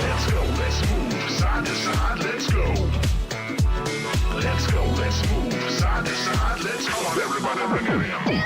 Let's go, let's move side to side, let's go. Let's go, let's move side to side, let's go. Everybody bring it in.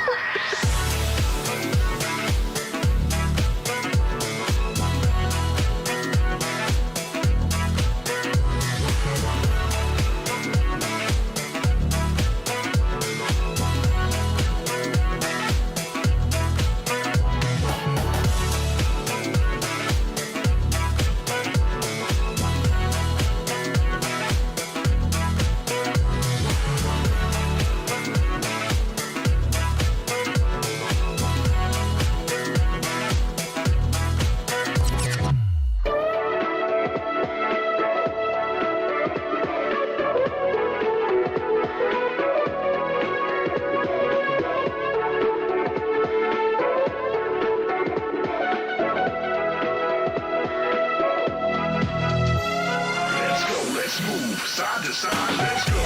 Side to side, let's go.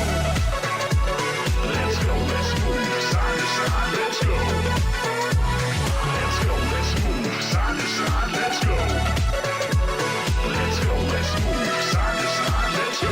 Let's go, let's move side to side, let's go. Let's go, let's move side to side, let's go. Let's go, let's move side to side, let's go.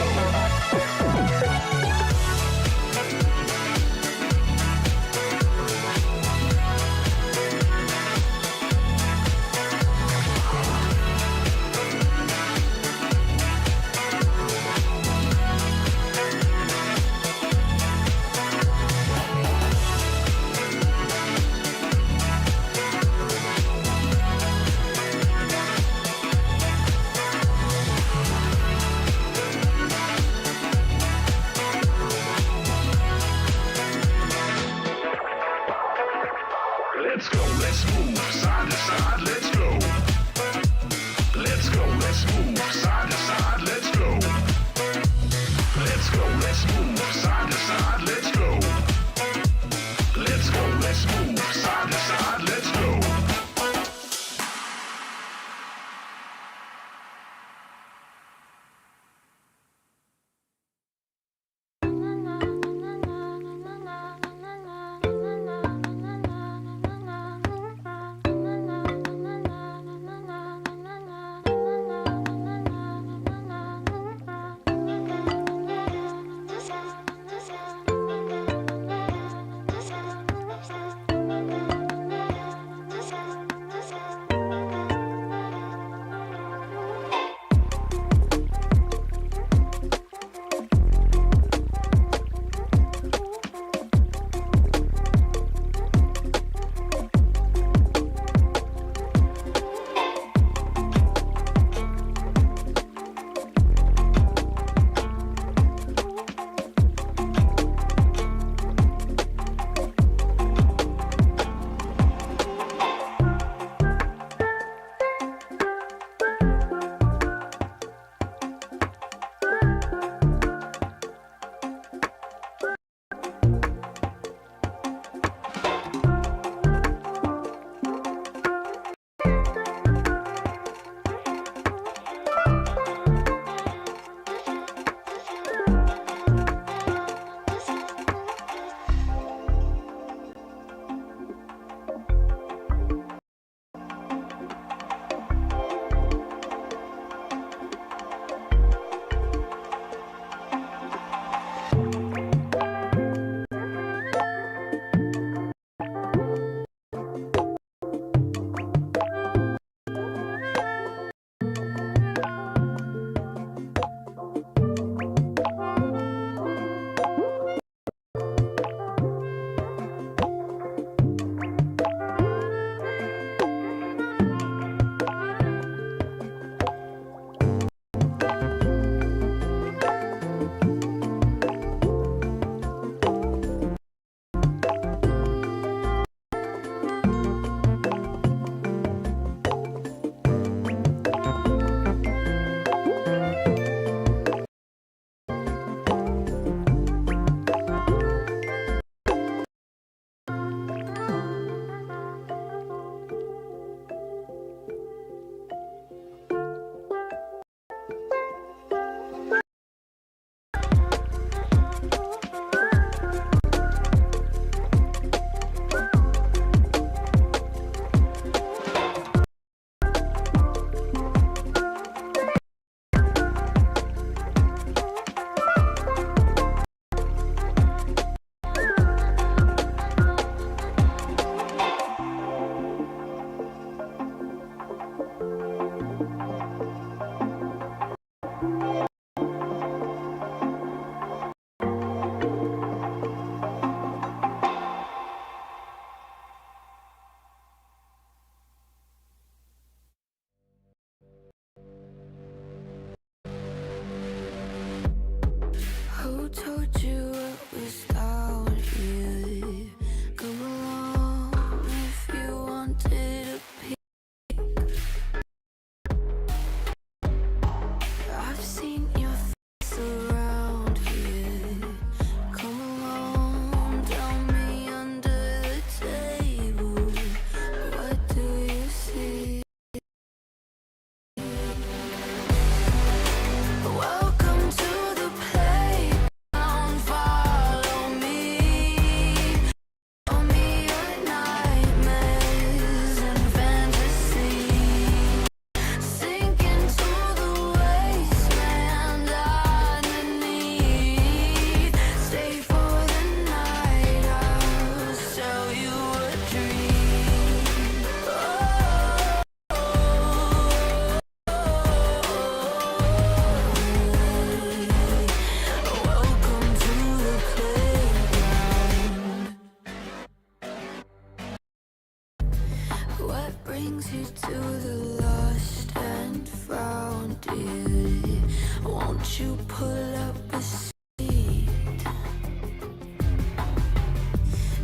Won't you pull up a seat?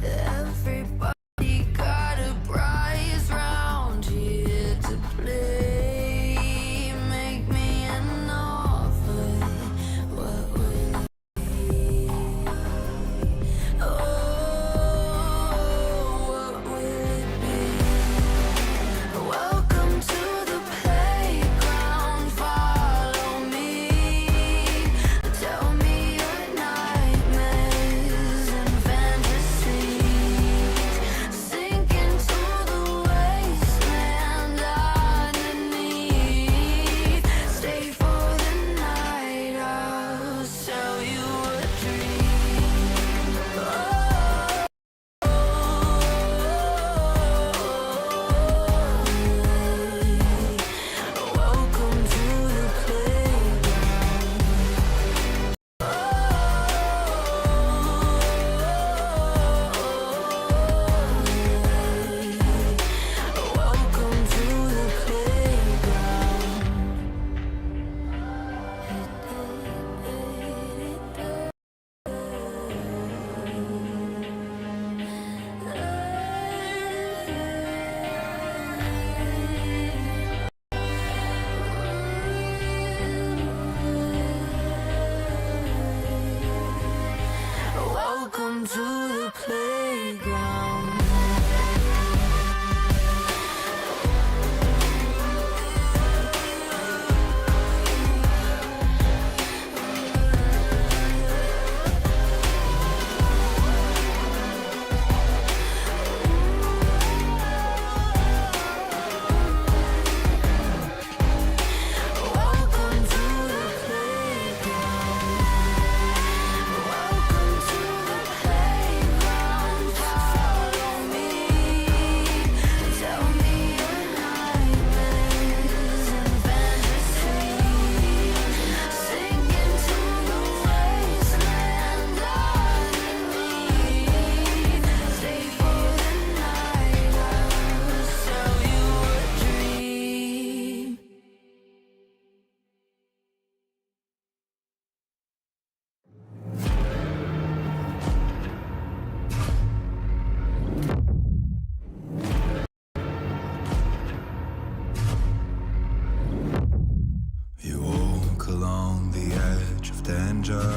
Everybody got a prize round here to play. Make me an offer. What will it be? Oh, what will it be? Welcome to the playground. Follow me. Tell me your nightmares and fantasies. Sink into the wasteland underneath. Stay for the night. I'll sell you a dream. Welcome to the playground. Welcome to the Welcome to the playground. Welcome to the playground. Welcome to the playground. Follow me. Tell me your nightmares and fantasies. Sink into the wasteland underneath. Stay for the night. I'll sell you a dream. You walk along the edge of danger,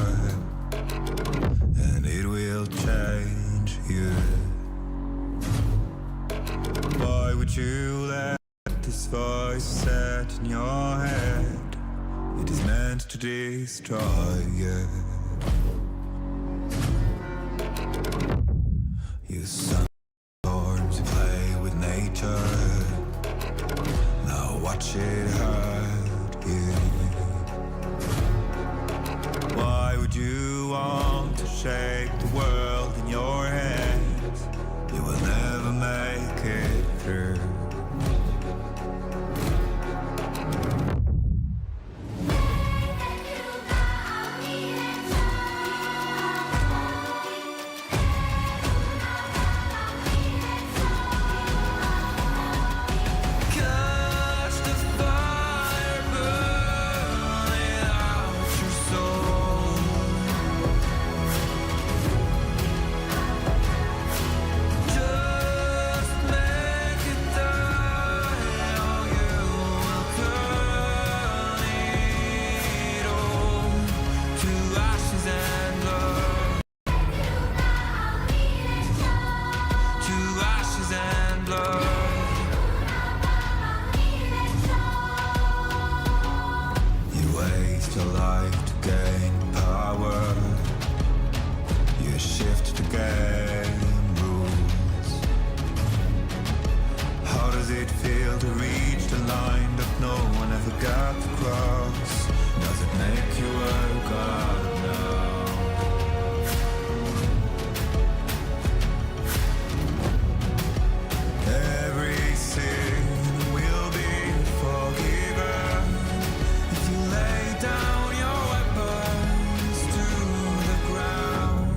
and it will change you. Why would you let this voice set in your head? It is meant to destroy you. You storms, you play with nature. Now watch it hurt you. Why would you want to shake the world in your hands? You will never make it through. Catch the fire burning out your soul. Just make it die, or you will turn it all to ashes and blood. To ashes and blood. You waste your life to gain power. You shift the game rules. How does it feel to reach the line that no one ever got to cross? Does it make you a god now? Every sin will be forgiven if you lay down your weapons to the ground.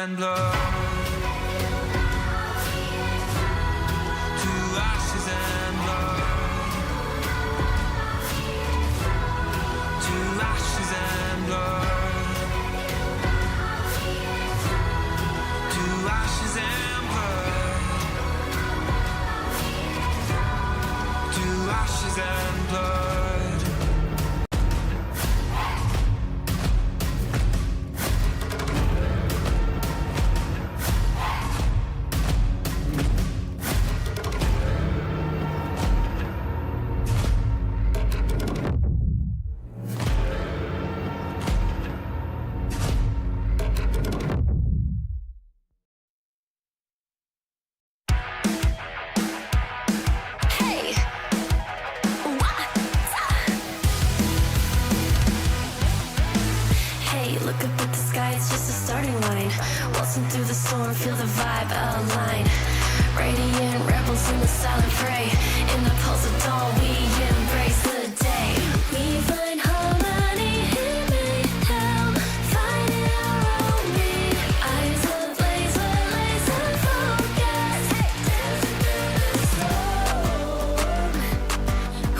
and blood. To ashes and blood. To ashes and blood. To ashes and blood. To ashes and blood. Hey, what? Hey, look up at the sky, it's just a starting line. Waltzing through the storm, feel the vibe align. Radiant rebels in the silent fray. In the pulse of dawn, we embrace the day. We find harmony in mayhem, finding our own beat. Eyes ablaze, we're laser focused. Dancing through the storm,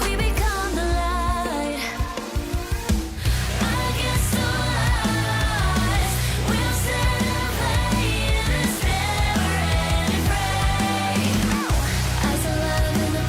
we become the light. Against all odds, we'll set a flame in this never-ending fray. Eyes alive in the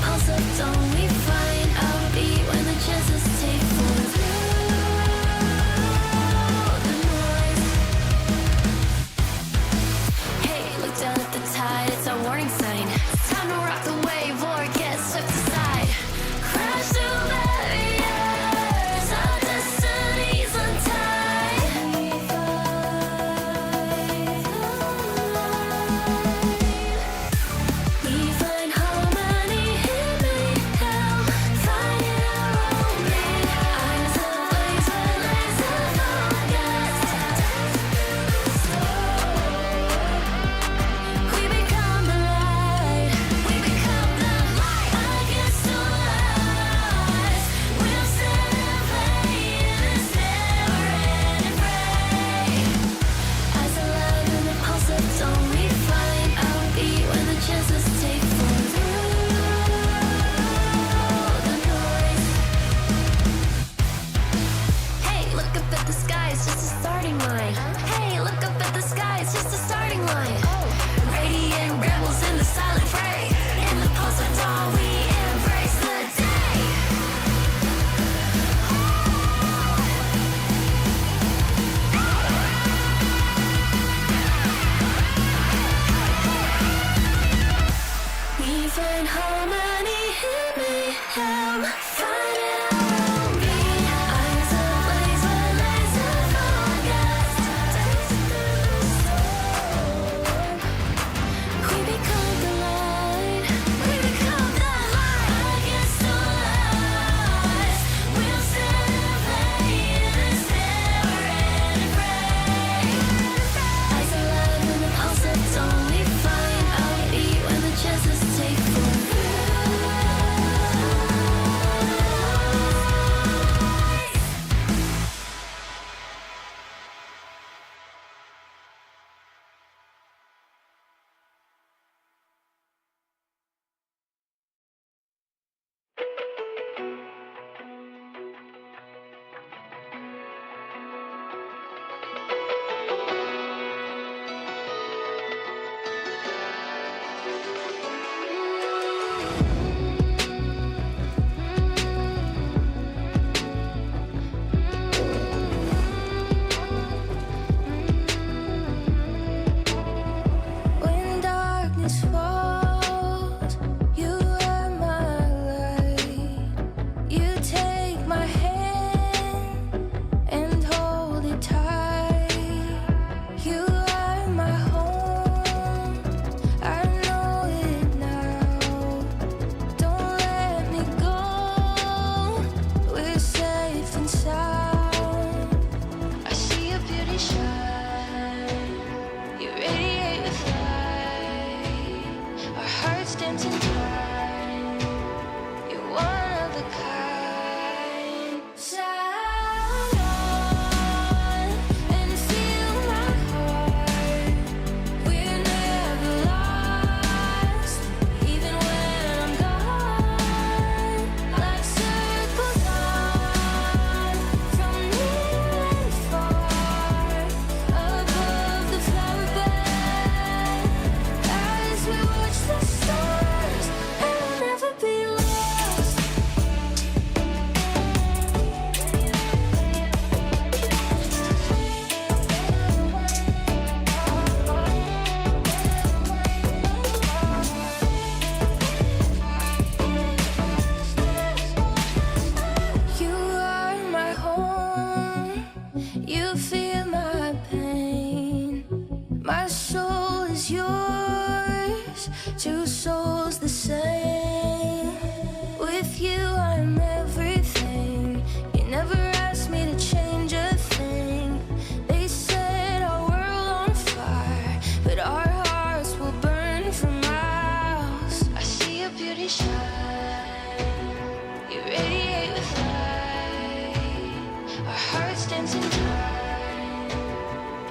hearts dancing time.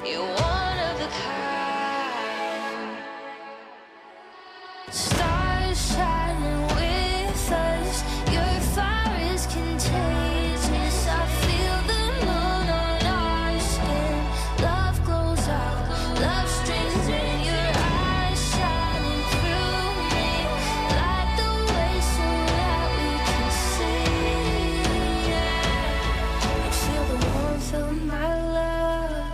You're one of a kind. Stars shining with us. Your fire is contagious. I feel the moon on our skin. Love glows out, love streams in. Your eyes shining through me. Light the way so that we can see. I feel the warmth of my love.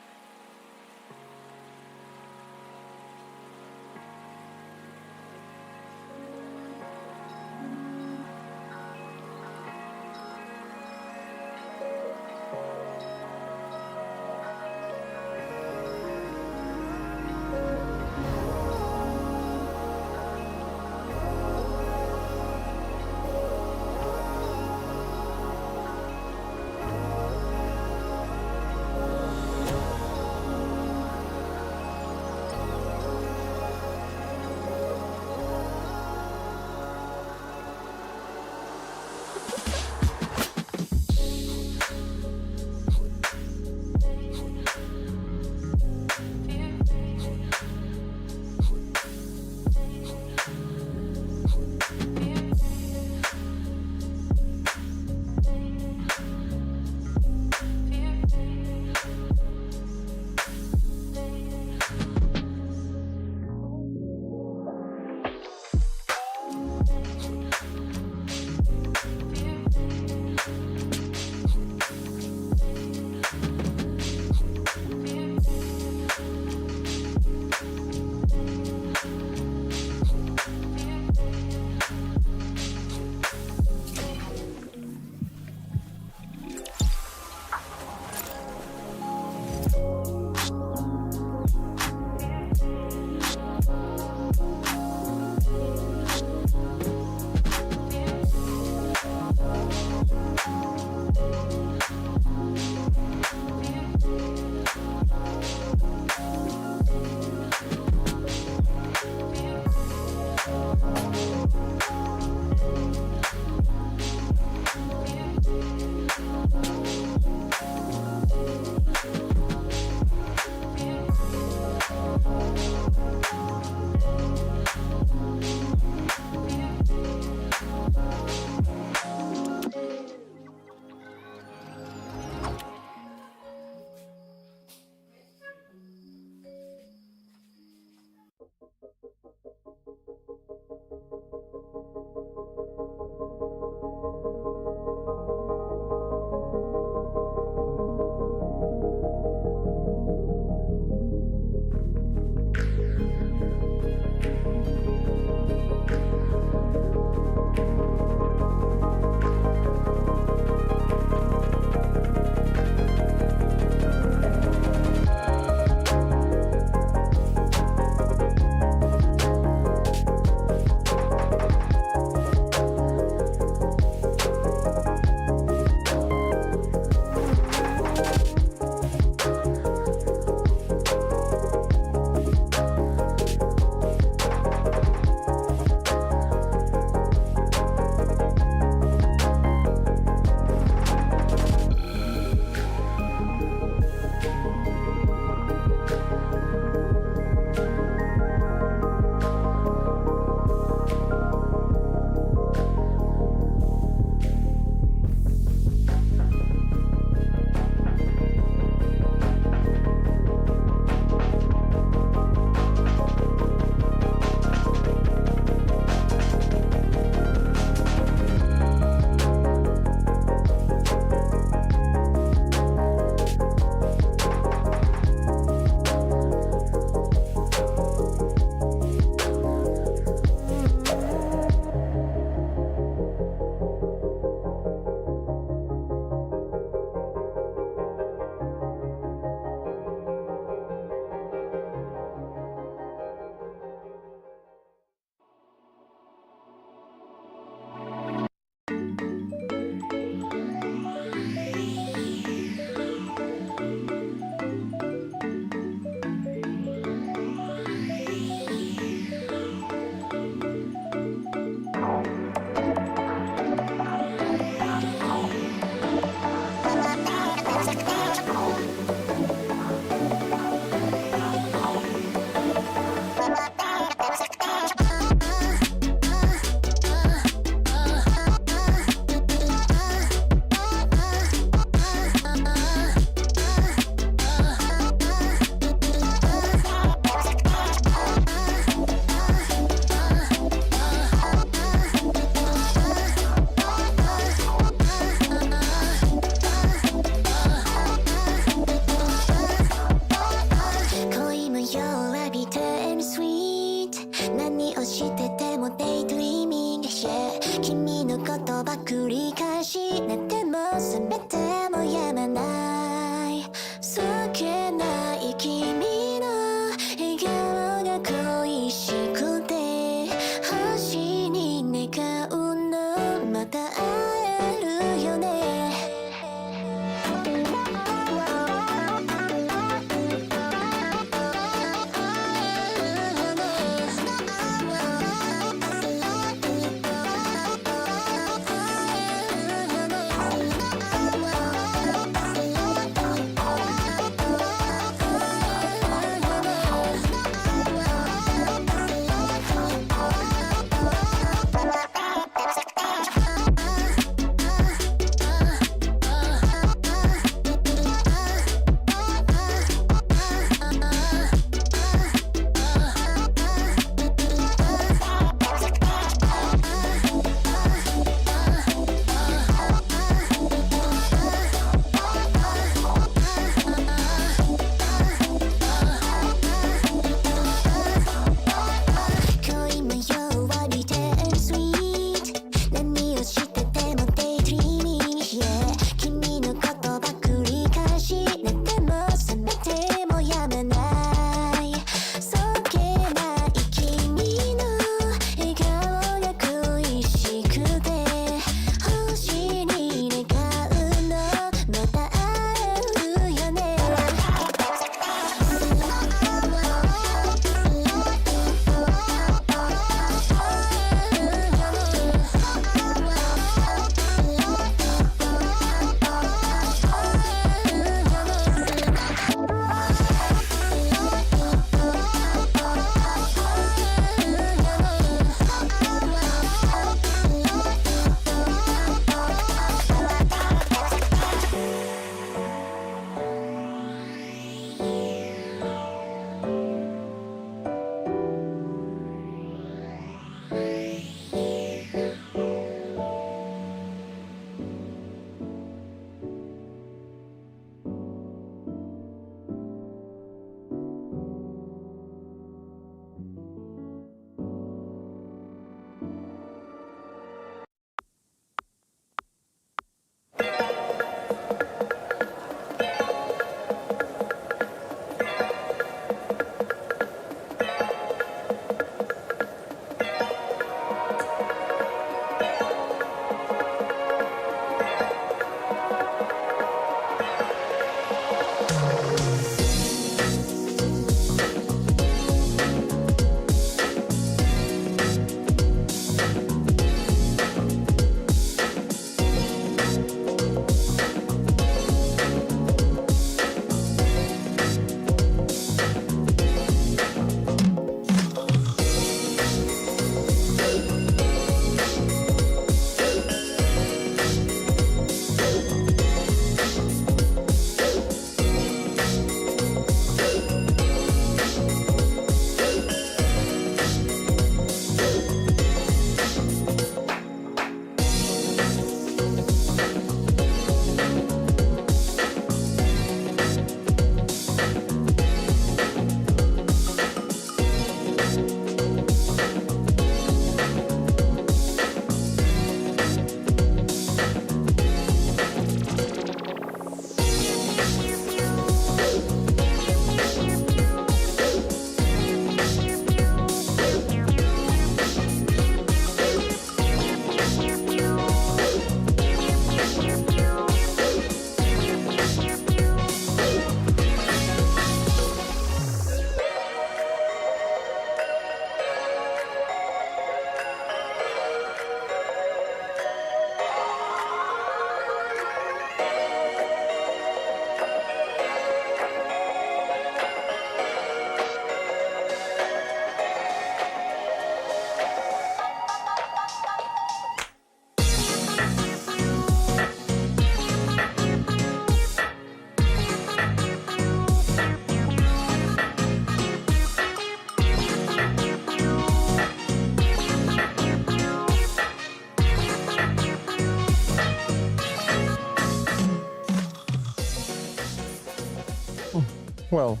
Well,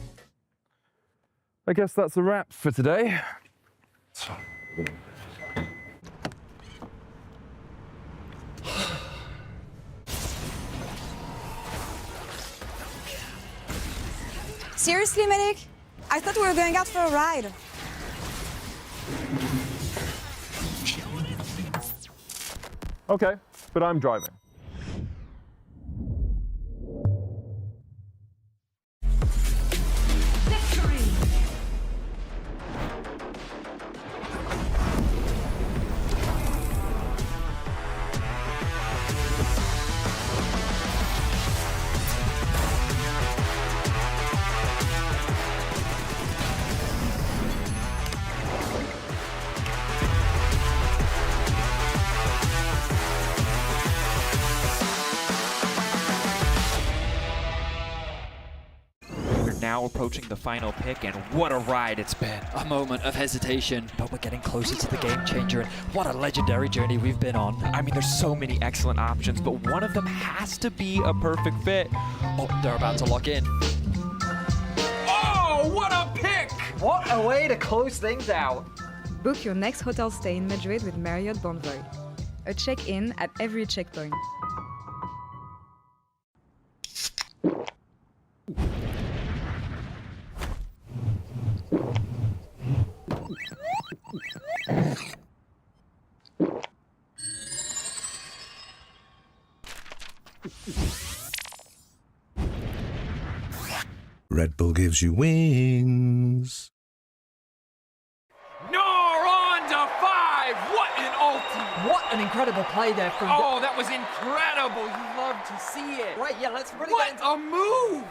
I guess that's a wrap for today. Seriously, medic? I thought we were going out for a ride. Okay, but I'm driving. Now approaching the final pick, and what a ride it's been. A moment of hesitation, but we're getting closer to the game changer, and what a legendary journey we've been on. I mean, there's so many excellent options, but one of them has to be a perfect fit. Oh, they're about to lock in. Oh, what a pick! What a way to close things out. Book your next hotel stay in Madrid with Marriott Bonvoy. A check-in at every checkpoint. Red Bull gives you wings. No, on to 5! What an ulti! What an incredible play there from Oh, that was incredible! You love to see it. Right, yeah, let's really What get into a move!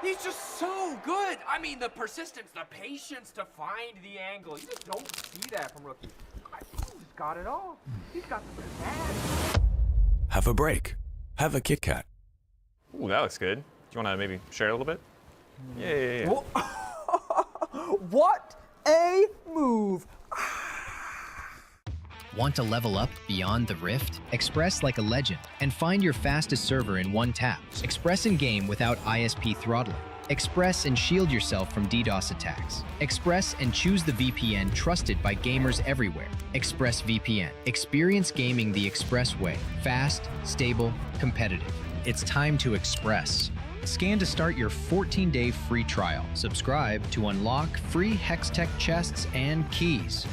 He's just so good. I mean, the persistence, the patience to find the angle. You just don't see that from rookies. I think he's got it all. He's got the bad. Have a break. Have a Kit Kat. Ooh, that looks good. Do you want to maybe share a little bit? Yeah. What a move! Want to level up beyond the Rift? Express like a legend and find your fastest server in one tap. Express in game without ISP throttling. Express and shield yourself from DDoS attacks. Express and choose the VPN trusted by gamers everywhere. Express VPN. Experience gaming the Express way. Fast, stable, competitive. It's time to Express. Scan to start your 14-day free trial. Subscribe to unlock free Hextech chests and keys.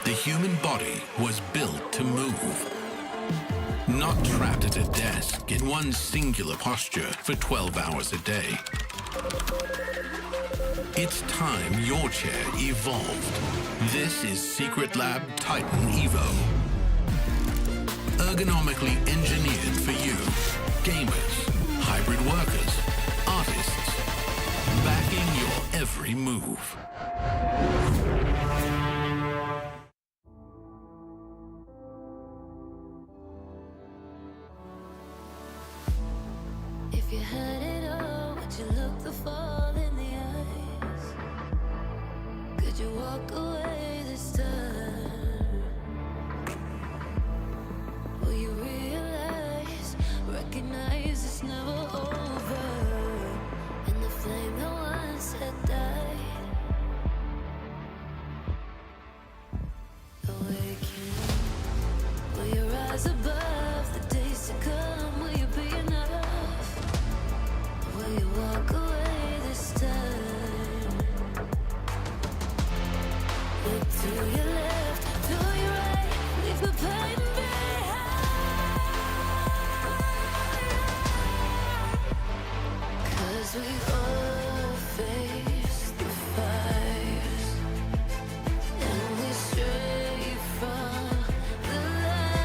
The human body was built to move. Not trapped at a desk in one singular posture for 12 hours a day. It's time your chair evolved. This is Secret Lab Titan Evo. Ergonomically engineered for you, gamers, hybrid workers, artists, backing your every move. If you had it all, would you look the fall in the eyes? Could you walk away this time? Will you realize, recognize it's never over? And the flame that once had died. Awaken. Will you rise above the days to come? Will you be enough? Will you walk away this time? Look to your left, to your right, leave the pain behind. 'Cause we all face the fires, and we stray from the light.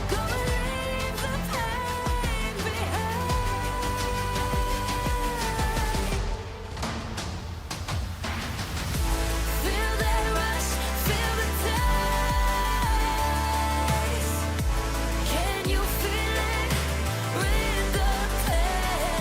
Go and leave the pain behind. Feel that rush, feel the taste. Can you feel it? Read the page.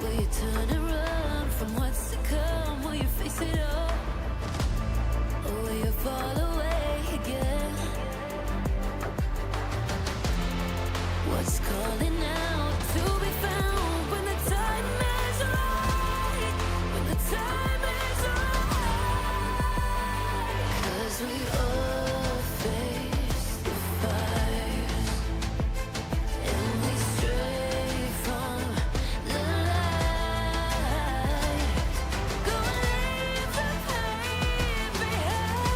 Will you turn and run from what's to come? Will you face it all? Or will you fall away again? What's calling out to be found when the time is right? When the time is right. 'Cause we all face the fires, and we stray from the light. Go and leave the pain behind.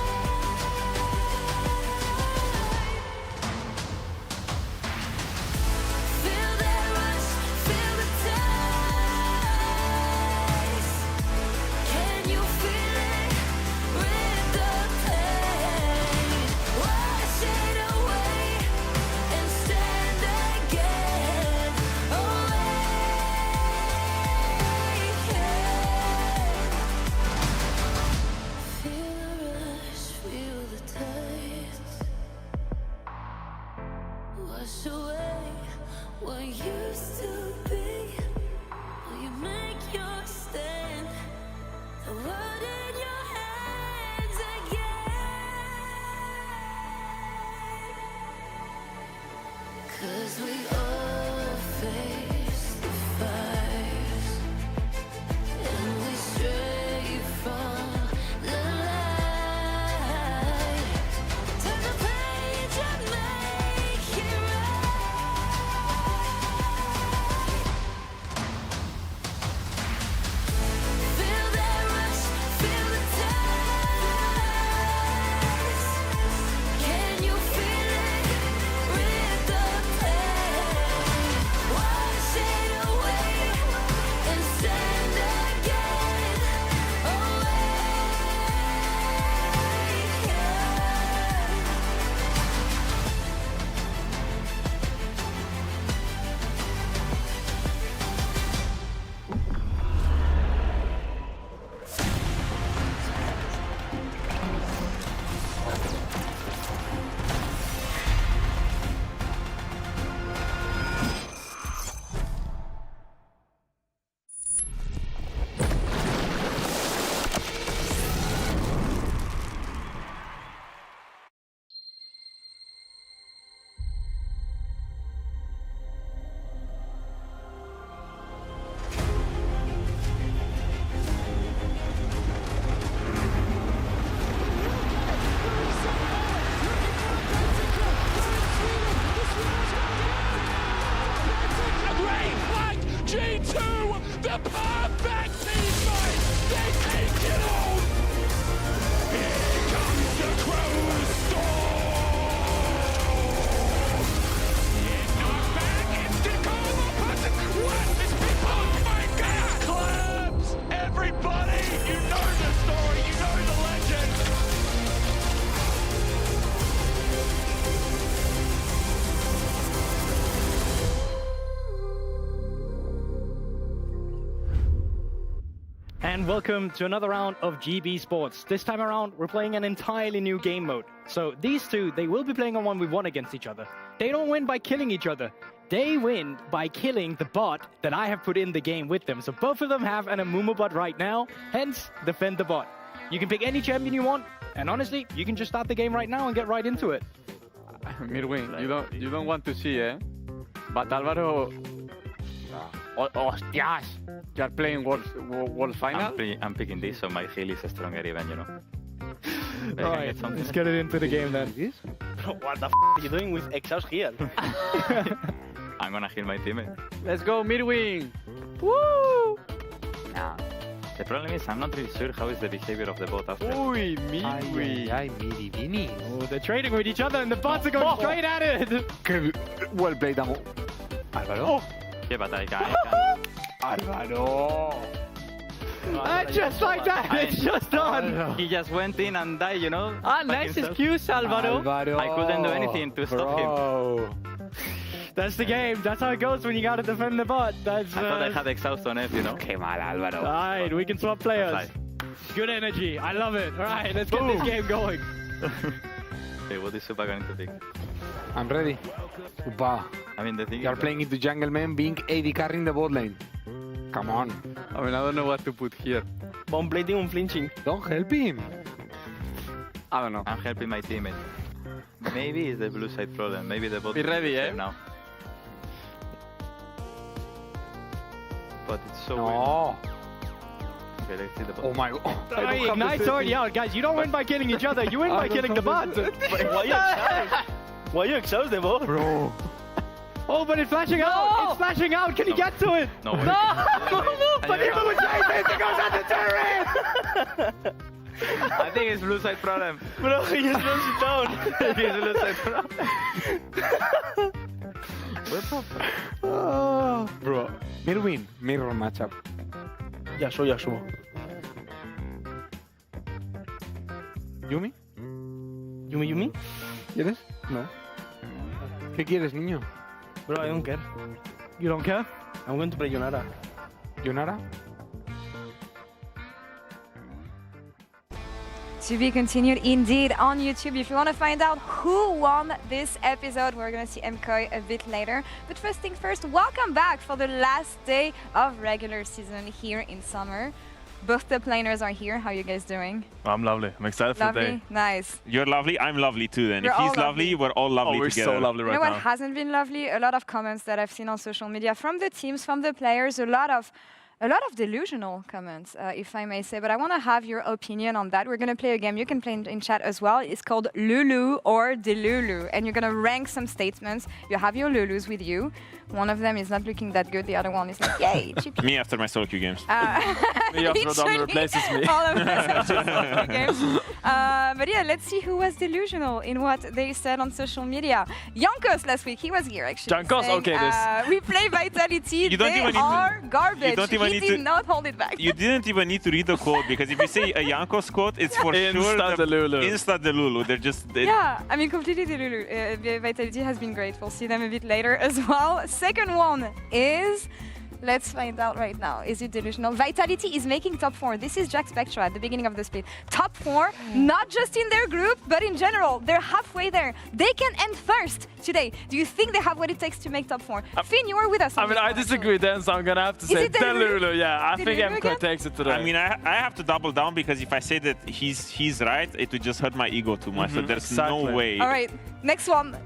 Feel that rush, feel the taste. Can you feel it? Rid the pain. Wash it away and stand again. Feel the rush, feel the taste. Wash away what used to be. Will you make your stand? The world in your hands again. 'Cause we all face the fires, and we stray from the light. Turn the page and make it right. Feel that rush, feel the taste. Can you feel it? Rid the pain. Wash it away and stand again. G2, the perfect team fight. They take it all. Here comes the Crow Storm. It's knocked back. Instant combo button. What is people? Oh my God! Claps, everybody. You know the story. You know the legend. And welcome to another round of GB Sports. This time around, we're playing an entirely new game mode. So these two, they will be playing on 1v1 against each other. They don't win by killing each other. They win by killing the bot that I have put in the game with them. So both of them have an Amumu bot right now, hence defend the bot. You can pick any champion you want, and honestly, you can just start the game right now and get right into it. Mirwin, you don't want to see, eh? But Alvaro... Hostias! You are playing World Final? I'm picking this, so my heal is stronger even, you know. Alright, let's get it into the game then. What the f are you doing with exhaust here? I'm gonna heal my teammate. Let's go, Mirwin! Woo! Nah. The problem is I'm not really sure how is the behavior of the bot after. Uy, Mirwin! Ay, Mirivini. Oh, they're trading with each other and the bots are going straight at it! Well played, Amo. Alvaro? Yeah, but I can. Alvaro! Just like that, it's just done! He just went in and died, you know? Nice excuse, Alvaro. I couldn't do anything to stop him. That's the game. That's how it goes when you gotta defend the bot. That's, I thought I had exhaust on it, you know? Qué mal, Álvaro. Alright, we can swap players. Good energy. I love it. Alright, let's get this game going. Okay, what is Supa going to pick? I'm ready. Supa. I mean, the thing You are playing into jungle, man, being AD carrying the bot lane. come on. I mean, I don't know what to put here. Bomb plating and flinching. Don't help him. I don't know. I'm helping my teammate. Maybe it's the blue side problem. Maybe the bot Be ready, is eh? safe now. But it's so No. weird. Okay, let's see the bot. Oh my god. Hey, Ignite's already out, guys. You don't win by killing each other. You win by killing the bot. Why you exhaust? Why you exhaust the bot? Bro. Oh, but it's flashing out. It's flashing out. Can you get to it? No way. No! But he was chasing. It goes at the turret. I think it's blue side problem. Bro, he just slows it down. It's blue side problem. What's up? Bro, Mirwin, mirror matchup. Yasuo. ¿Yumi? Yumi? ¿Quieres? No. ¿Qué quieres, niño? Bro, I don't care. You don't care? I'm going to play Yonara. ¿Yonara? To be continued indeed on YouTube. If you want to find out who won this episode, we're going to see MKOI a bit later. But first thing first, welcome back for the last day of regular season here in summer. Both the planers are here. How are you guys doing? I'm lovely. I'm excited for the day. Lovely? Nice. You're lovely. I'm lovely too then. We're if all he's lovely, we're all lovely we're together. so lovely right now. You know what hasn't been lovely? A lot of comments that I've seen on social media from the teams, from the players, a lot of delusional comments, if I may say, but I want to have your opinion on that. We're going to play a game. You can play in chat as well. It's called Lulu or Delulu, and you're going to rank some statements. You have your Lulus with you. One of them is not looking that good. The other one is like, yay, chippy. Me after my solo queue games. Me after Dom replaces me. All of us solo games. But yeah, let's see who was delusional in what they said on social media. Jankos last week, he was here actually. Jankos, saying, okay, this. We play Vitality. You don't They even need to- are garbage. you don't even He need did to- not hold it back. You didn't even need to read the quote because if you say a Jankos quote, it's for sure Insta-Delulu. Insta-Delulu. They're just... Yeah, I mean, completely Delulu. Vitality has been great. We'll see them a bit later as well. Second one is, let's find out right now. Is it delusional? Vitality is making top 4. This is Jack Spectra at the beginning of the split. Top 4, not just in their group, but in general. They're halfway there. They can end first today. Do you think they have what it takes to make top 4? Finn, you were with us. I mean, I disagree then, so I'm gonna have to say it Delulu? Delulu. Yeah, I think Delulu MKOI again? takes it today. I mean, I have to double down because if I say that he's right, it would just hurt my ego too much. So there's no way. All right, next one.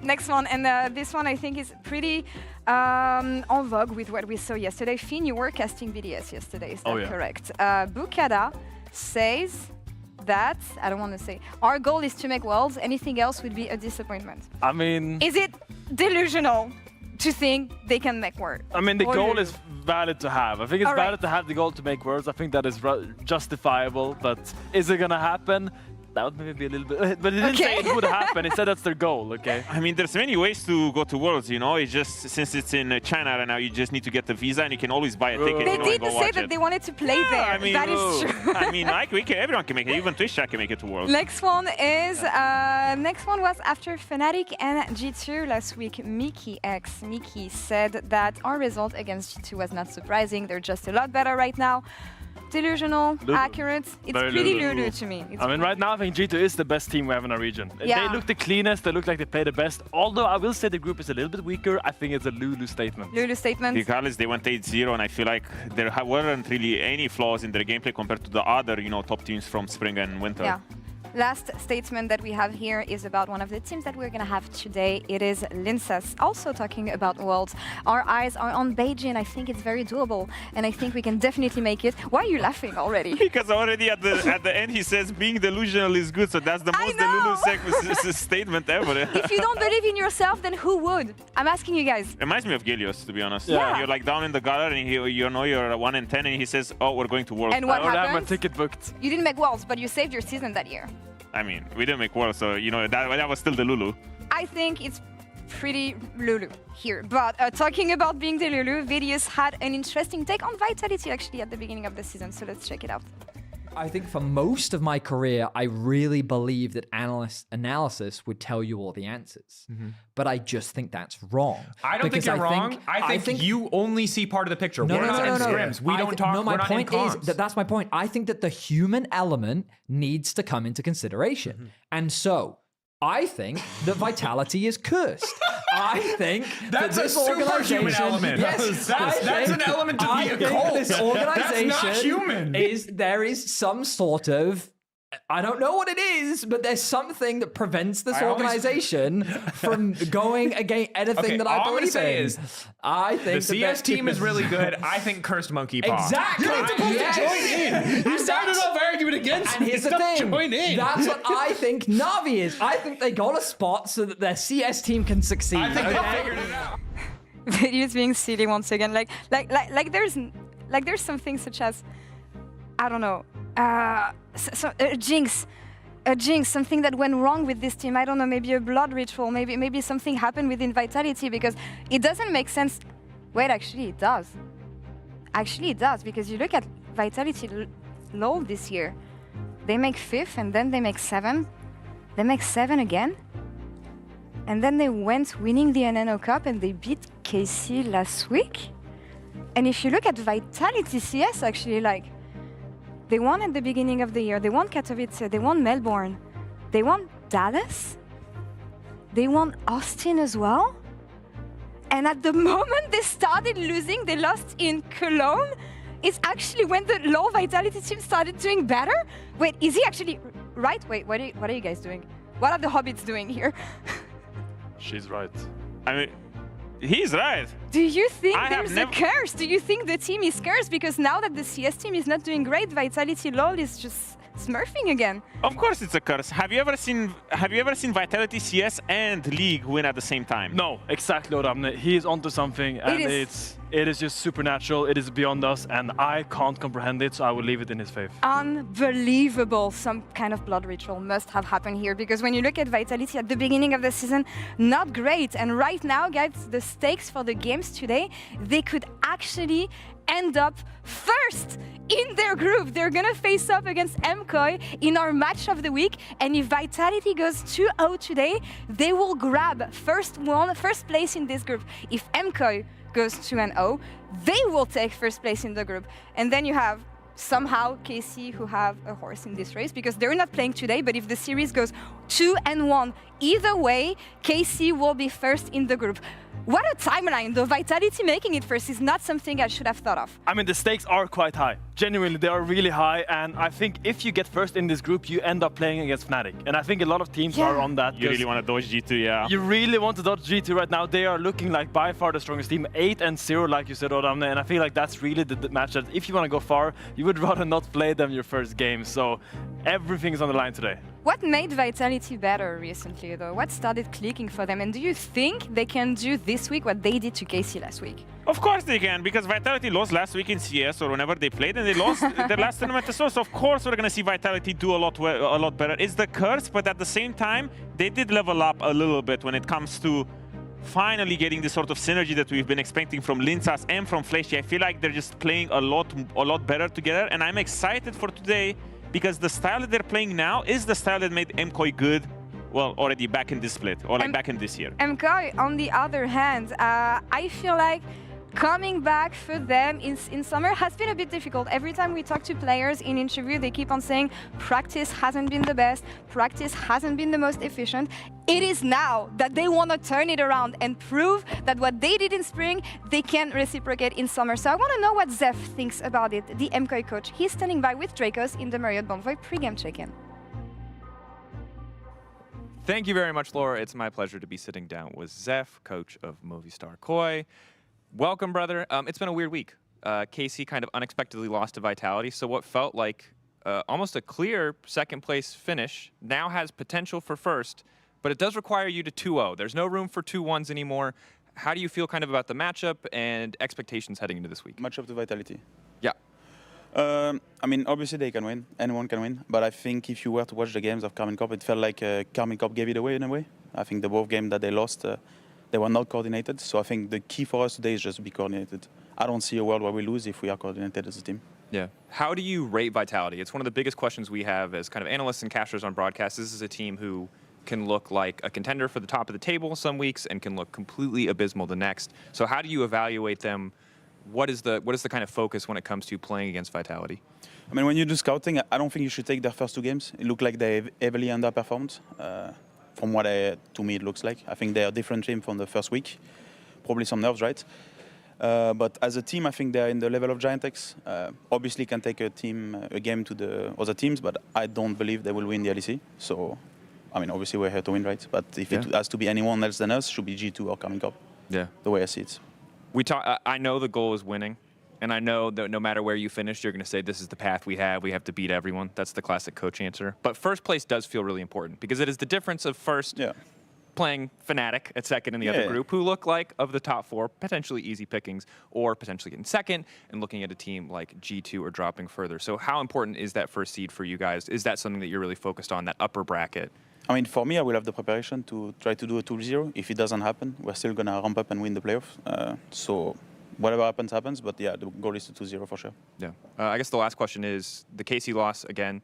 And this one I think is pretty en vogue with what we saw yesterday. Finn, you were casting BDS yesterday, is that correct? Bukada says that, I don't want to say, our goal is to make worlds, anything else would be a disappointment. I mean... Is it delusional to think they can make worlds? I mean, the Or goal Lulu? is valid to have. I think it's All right. valid to have the goal to make worlds. I think that is justifiable, but is it gonna happen? That would maybe be a little bit... But it didn't say it would happen. It said that's their goal, okay? I mean, there's many ways to go to Worlds, you know? It's just, since it's in China right now, you just need to get the visa and you can always buy a ticket. They you know, did and go say watch that it. they wanted to play there. I mean, that is true. I mean, everyone can make it. Even Twitch chat can make it to Worlds. Next one is, next one was after Fnatic and G2 last week. Mickey said that our result against G2 was not surprising. They're just a lot better right now. Delusional, Lulu. accurate. It's Very pretty Lulu. Lulu to me. It's I mean, right now, I think G2 is the best team we have in our region. Yeah. They look the cleanest. They look like they play the best. Although I will say the group is a little bit weaker. I think it's a Lulu statement. Lulu statement. Regardless, they went 8-0, and I feel like there weren't really any flaws in their gameplay compared to the other, you know, top teams from spring and winter. Yeah. Last statement that we have here is about one of the teams that we're going to have today. It is Linsas, also talking about Worlds. Our eyes are on Beijing. I think it's very doable, and I think we can definitely make it. Why are you laughing already? Because already at the end he says being delusional is good, so that's the most Delulu statement ever. If you don't believe in yourself, then who would? I'm asking you guys. Reminds me of Gelios, to be honest. Yeah. You're like down in the gutter and you know you're 1 in 10 and he says, oh, we're going to Worlds. And what I already have my happens? ticket booked. You didn't make Worlds, but you saved your season that year. I mean, we didn't make Worlds, so you know that was still Delulu. I think it's pretty Lulu here. But talking about being the Lulu, Vidius had an interesting take on Vitality actually at the beginning of the season, so let's check it out. I think for most of my career, I really believe that analysis would tell you all the answers. But I just think that's wrong. I don't think you're wrong. I think you only see part of the picture. We're not in scrims. We don't talk. No, my we're not in point is comms. that's my point. I think that the human element needs to come into consideration. And so I think that Vitality is cursed. I think that's that this a superhuman organization, element. Yes, that's an element of the occult. This organization That's not human. There is some sort of, I don't know what it is, but there's something that prevents this organization from going against anything that I all I'm believe gonna say in. is, I think the CS team is really good. I think cursed monkey paw. Exactly. You're not supposed to join in. You started off arguing against And here's the thing. Join in. That's what I think Navi is. I think they got a spot so that their CS team can succeed. I think they figured it out. Videos being silly once again. Like there's something such as, I don't know, a jinx, something that went wrong with this team. I don't know, maybe a blood ritual, maybe something happened within Vitality, because it doesn't make sense. Wait, actually it does. Actually it does, because you look at Vitality LoL this year. They make 5th and then they make 7. They make 7 again. And then they went winning the NNO Cup and they beat KC last week. And if you look at Vitality CS, actually, like, they won at the beginning of the year. They won Katowice. They won Melbourne. They won Dallas. They won Austin as well. And at the moment they started losing, they lost in Cologne. It's actually when the low Vitality team started doing better. Wait, is he actually right? Wait, what are you guys doing? What are the hobbits doing here? She's right. I mean, he's right. Do you think there's a curse? Do you think the team is cursed? Because now that the CS team is not doing great, Vitality LoL is just smurfing again. Of course it's a curse. Have you ever seen Vitality CS and League win at the same time? No, exactly, Ramne. He is onto something, and it is just supernatural. It is beyond us, and I can't comprehend it, so I will leave it in his faith. Unbelievable. Some kind of blood ritual must have happened here, because when you look at Vitality at the beginning of the season, not great. And right now, guys, the stakes for the games today, they could actually end up first in their group. They're gonna face up against MKOI in our match of the week, and if Vitality goes 2-0 today, they will grab first place in this group. If MKOI goes 2-0, they will take first place in the group. And then you have somehow KC, who have a horse in this race, because they're not playing today, but if the series goes 2-1, either way, KC will be first in the group. What a timeline, though. Vitality making it first is not something I should have thought of. I mean, the stakes are quite high. Genuinely, they are really high, and I think if you get first in this group, you end up playing against Fnatic. And I think a lot of teams are on that. You really want to dodge G2, yeah. You really want to dodge G2 right now. They are looking like by far the strongest team, 8-0, like you said, Oramne, and I feel like that's really the match that if you want to go far, you would rather not play them your first game. So everything is on the line today. What made Vitality better recently, though? What started clicking for them? And do you think they can do this week what they did to KC last week? Of course they can, because Vitality lost last week in CS or whenever they played, and they lost their last tournament as well. So of course we're gonna see Vitality do a lot better. It's the curse, but at the same time, they did level up a little bit when it comes to finally getting the sort of synergy that we've been expecting from Linsas and from Fleshy. I feel like they're just playing a lot better together, and I'm excited for today, because the style that they're playing now is the style that made MKOI good, well, already back in this split, or like back in this year. MKOI, on the other hand, I feel like coming back for them in summer has been a bit difficult. Every time we talk to players in interview, they keep on saying practice hasn't been the best, practice hasn't been the most efficient. It is now that they want to turn it around and prove that what they did in spring, they can reciprocate in summer. So I want to know what Zeph thinks about it, the MKOI coach. He's standing by with Dracos in the Marriott Bonvoy pre-game check-in. Thank you very much, Laura. It's my pleasure to be sitting down with Zeph, coach of Movistar KOI. Welcome, brother. It's been a weird week. KC kind of unexpectedly lost to Vitality, so what felt like almost a clear second place finish now has potential for first, but it does require you to 2-0. There's no room for 2-1s anymore. How do you feel kind of about the matchup and expectations heading into this week? Matchup to Vitality? Yeah. I mean, obviously they can win. Anyone can win. But I think if you were to watch the games of Carmine Cup, it felt like Carmine Cup gave it away in a way. I think the both games that they lost, they were not coordinated. So I think the key for us today is just to be coordinated. I don't see a world where we lose if we are coordinated as a team. Yeah. How do you rate Vitality? It's one of the biggest questions we have as kind of analysts and casters on broadcast. This is a team who can look like a contender for the top of the table some weeks and can look completely abysmal the next. So how do you evaluate them? What is the kind of focus when it comes to playing against Vitality? I mean, when you do scouting, I don't think you should take their first two games. It looked like they heavily underperformed. from what to me it looks like. I think they are a different team from the first week. Probably some nerves, right? But as a team, I think they're in the level of Giantex. Obviously, can take a game to the other teams, but I don't believe they will win the LEC. So, I mean, obviously we're here to win, right? But if it has to be anyone else than us, it should be G2 or Carmine Cup. Yeah. The way I see it. I know the goal is winning. And I know that no matter where you finish, you're going to say, this is the path we have to beat everyone. That's the classic coach answer. But first place does feel really important because it is the difference of first playing Fnatic at second in the other group, who look like, of the top four, potentially easy pickings, or potentially getting second, and looking at a team like G2 or dropping further. So how important is that first seed for you guys? Is that something that you're really focused on, that upper bracket? I mean, for me, I will have the preparation to try to do a 2-0. If it doesn't happen, we're still going to ramp up and win the playoffs. So whatever happens, happens. But yeah, the goal is to 2-0 for sure. Yeah. I guess the last question is the KC loss, again,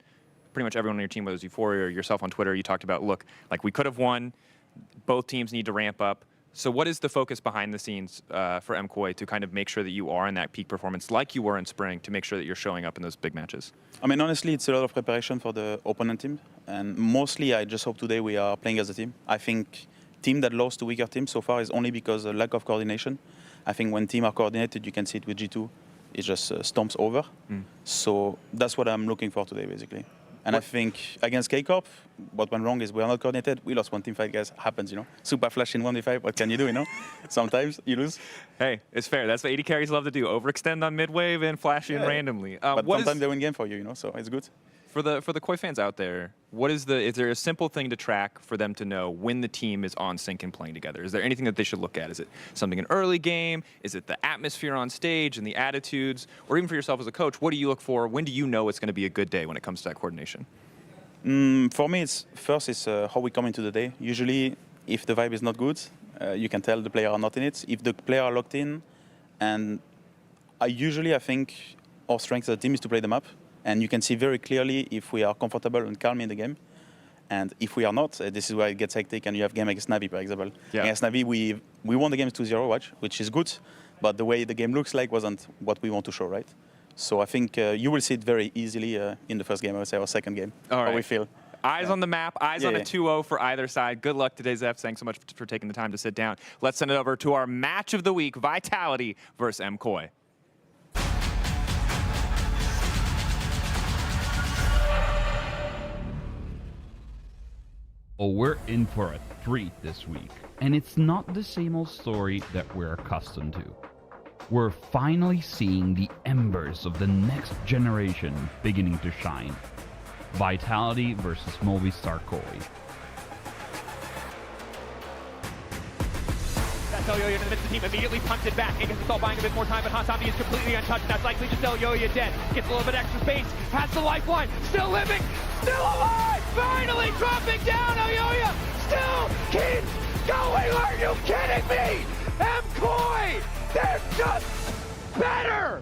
pretty much everyone on your team, whether it was Euphoria or yourself on Twitter, you talked about, look, like we could have won. Both teams need to ramp up. So what is the focus behind the scenes for MKOI to kind of make sure that you are in that peak performance like you were in spring to make sure that you're showing up in those big matches? I mean, honestly, it's a lot of preparation for the opponent team. And mostly, I just hope today we are playing as a team. I think team that lost to weaker teams so far is only because of lack of coordination. I think when teams are coordinated, you can see it with G2. It just stomps over. So that's what I'm looking for today, basically. And I think against K-Corp, what went wrong is we are not coordinated. We lost one team fight, guys. Happens, you know. Super flash in 1v5. What can you do, you know? Sometimes you lose. Hey, it's fair. That's what AD carries love to do. Overextend on mid-wave and flash in randomly. But sometimes they win game for you, you know, so it's good. For the Koi fans out there, is there a simple thing to track for them to know when the team is on sync and playing together? Is there anything that they should look at? Is it something in early game? Is it the atmosphere on stage and the attitudes? Or even for yourself as a coach, what do you look for? When do you know it's going to be a good day when it comes to that coordination? For me, it's how we come into the day. Usually, if the vibe is not good, you can tell the player are not in it. If the player are locked in, and I think our strength as a team is to play them up. And you can see very clearly if we are comfortable and calm in the game. And if we are not, this is where it gets hectic. And you have game against Navi, for example. Yeah. Against Navi, we won the game 2-0, which is good. But the way the game looks like wasn't what we want to show, right? So I think you will see it very easily in the first game, I would say, or second game, how we feel. Eyes on the map, eyes on a 2-0 for either side. Good luck today, Zeph. Thanks so much for taking the time to sit down. Let's send it over to our match of the week, Vitality versus MKOI. Oh, we're in for a treat this week, and it's not the same old story that we're accustomed to. We're finally seeing the embers of the next generation beginning to shine. Vitality versus Movistar Koi. That's Elyoya in the midst of the team, immediately punted back. I guess it's all buying a bit more time, but Hasami is completely untouched. That's likely just Elyoya dead. Gets a little bit extra space, has the lifeline, still living, still alive! Finally dropping down, Elyoya still keeps going! Are you kidding me? MKOI, they're just better!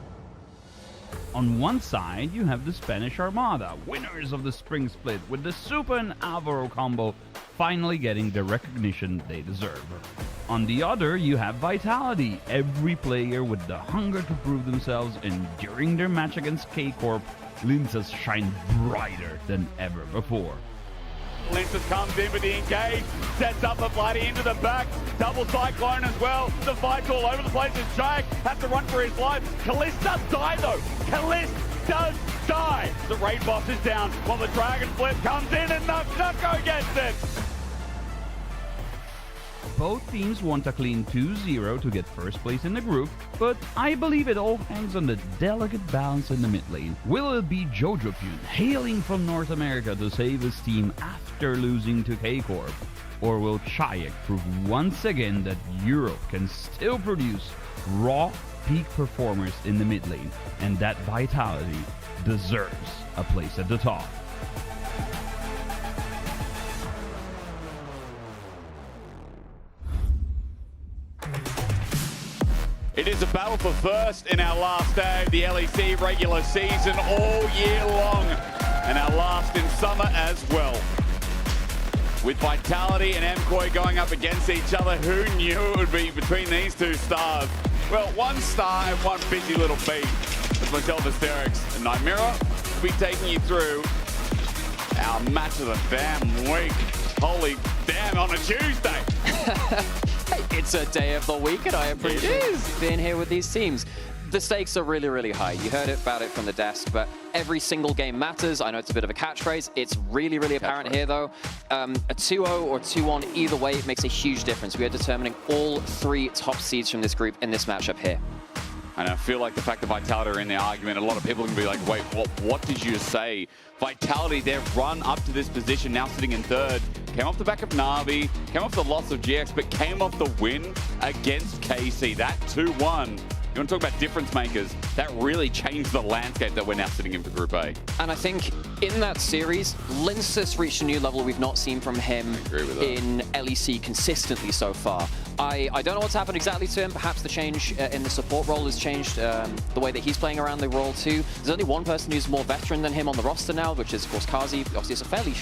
On one side, you have the Spanish Armada, winners of the spring split, with the Super and Alvaro combo finally getting the recognition they deserve. On the other, you have Vitality, every player with the hunger to prove themselves, and during their match against K-Corp, Linces shine brighter than ever before. Linces comes in with the engage, sets up the bloody into the back, double cyclone as well. The fight's all over the place as Jack has to run for his life. Kalist does die though. Kalist does die. The raid boss is down while the dragon flip comes in and Nucko gets it. Both teams want a clean 2-0 to get first place in the group, but I believe it all hangs on the delicate balance in the mid lane. Will it be Jojopyun hailing from North America to save his team after losing to K-Corp? Or will Chayek prove once again that Europe can still produce raw peak performers in the mid lane, and that Vitality deserves a place at the top? It is a battle for first in our last day of the LEC regular season all year long, and our last in summer as well. With Vitality and MKOI going up against each other, who knew it would be between these two stars? Well, one star and one busy little bee. It's myself, Asterix, and Nymira will be taking you through our match of the damn week. Holy Damn, on a Tuesday. Hey, it's a day of the week, and I appreciate being here with these teams. The stakes are really, really high. You heard about it from the desk, but every single game matters. I know it's a bit of a catchphrase. It's really, really apparent here, though. A 2-0 or 2-1, either way, it makes a huge difference. We are determining all 3 top seeds from this group in this matchup here. And I feel like the fact that Vitality are in the argument, a lot of people can be like, wait, what did you say? Vitality, their run up to this position, now sitting in 3rd, came off the back of Na'Vi, came off the loss of GX, but came off the win against KC. That 2-1. You want to talk about difference makers? That really changed the landscape that we're now sitting in for Group A. And I think in that series, Linsus reached a new level we've not seen from him in LEC consistently so far. I don't know what's happened exactly to him. Perhaps the change in the support role has changed the way that he's playing around the role too. There's only one person who's more veteran than him on the roster now, which is, of course, Kazi. Obviously, it's a fairly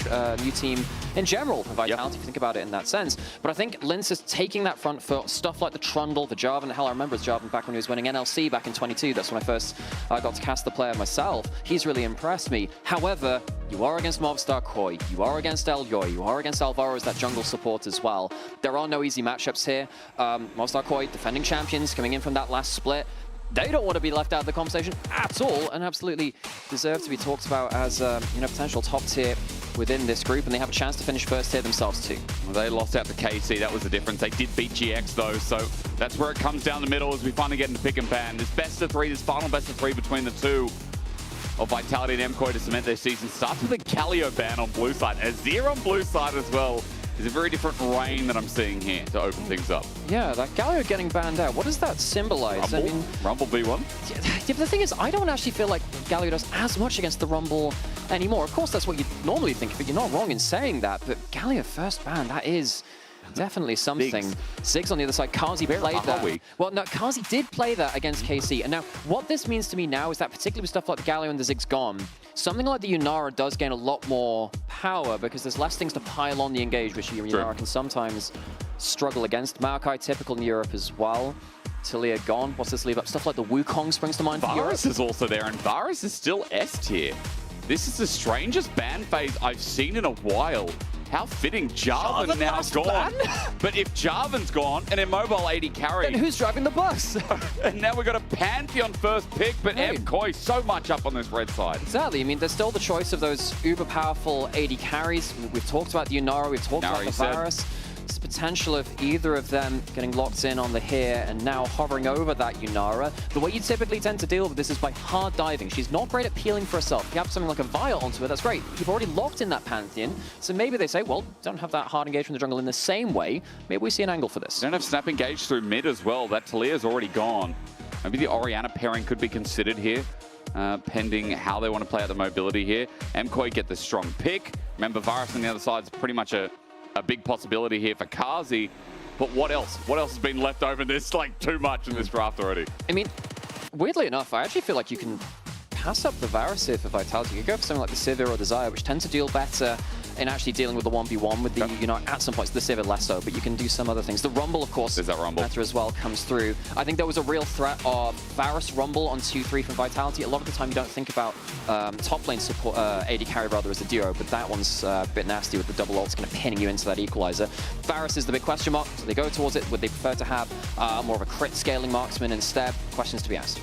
new team in general for Vitality, if you think about it in that sense. But I think Linsus taking that front foot, stuff like the Trundle, the Jarvan. Hell, I remember Jarvan back when he was winning NLC back in 22. That's when I first got to cast the player myself. He's really impressed me. However, you are against Movistar Koi, you are against Elyoy, you are against Alvaro as that jungle support as well. There are no easy matchups here. Movistar Koi, defending champions, coming in from that last split. They don't want to be left out of the conversation at all, and absolutely deserve to be talked about as potential top tier within this group, and they have a chance to finish first tier themselves too. Well, they lost out to KC, that was the difference. They did beat GX though, so that's where it comes down the middle as we finally get into pick and pan. This best of 3, this final best of 3 between the two of Vitality and MKoi to cement their season. Starts with a Galio ban on blue side, Azir on blue side as well. There's a very different rain that I'm seeing here to open things up. Yeah, that Galio getting banned out, what does that symbolize? Rumble? I mean, Rumble V1? Yeah, but the thing is, I don't actually feel like Galio does as much against the Rumble anymore. Of course, that's what you normally think, but you're not wrong in saying that. But Galio first ban, that is definitely something. Ziggs on the other side. Kazi played that. Well, no, Kazi did play that against KC. And now, what this means to me now is that particularly with stuff like the Galio and the Ziggs gone, something like the Yunara does gain a lot more power because there's less things to pile on the engage, which Yunara can sometimes struggle against. Maokai typical in Europe as well. Talia gone. What's this leave up? Stuff like the Wukong springs to mind for Europe. Varus is also there, and Varus is still S tier. This is the strangest ban phase I've seen in a while. How fitting, Jarvan now gone. But if Jarvan's gone, an immobile 80 carry. Then who's driving the bus? And now we've got a Pantheon first pick, but MKoi so much up on this red side. Exactly. I mean, there's still the choice of those uber powerful 80 carries. We've talked about the Yunara, we've talked about the Varus. It's the potential of either of them getting locked in on the here and now hovering over that Yunara. The way you typically tend to deal with this is by hard diving. She's not great at peeling for herself. If you have something like a Vile onto her, that's great. You've already locked in that Pantheon, so maybe they say, well, don't have that hard engage from the jungle in the same way. Maybe we see an angle for this. Don't have snap engage through mid as well. That Talia's already gone. Maybe the Orianna pairing could be considered here, pending how they want to play out the mobility here. MKoi get the strong pick. Remember, Varus on the other side is pretty much a big possibility here for Kazi. But what else? What else has been left over? There's like too much in this draft already. I mean, weirdly enough, I actually feel like you can pass up the Varus here for Vitality. You could go for something like the Sivir or the Xayah, which tend to deal better in actually dealing with the 1v1 with the, at some points, the Sivir less so, but you can do some other things. The Rumble, of course, better as well, comes through. I think there was a real threat of Varus Rumble on 2-3 from Vitality. A lot of the time you don't think about top lane support, AD carry rather as a duo, but that one's a bit nasty with the double ults kind of pinning you into that equalizer. Varus is the big question mark, so they go towards it. Would they prefer to have more of a crit scaling marksman instead? Questions to be asked.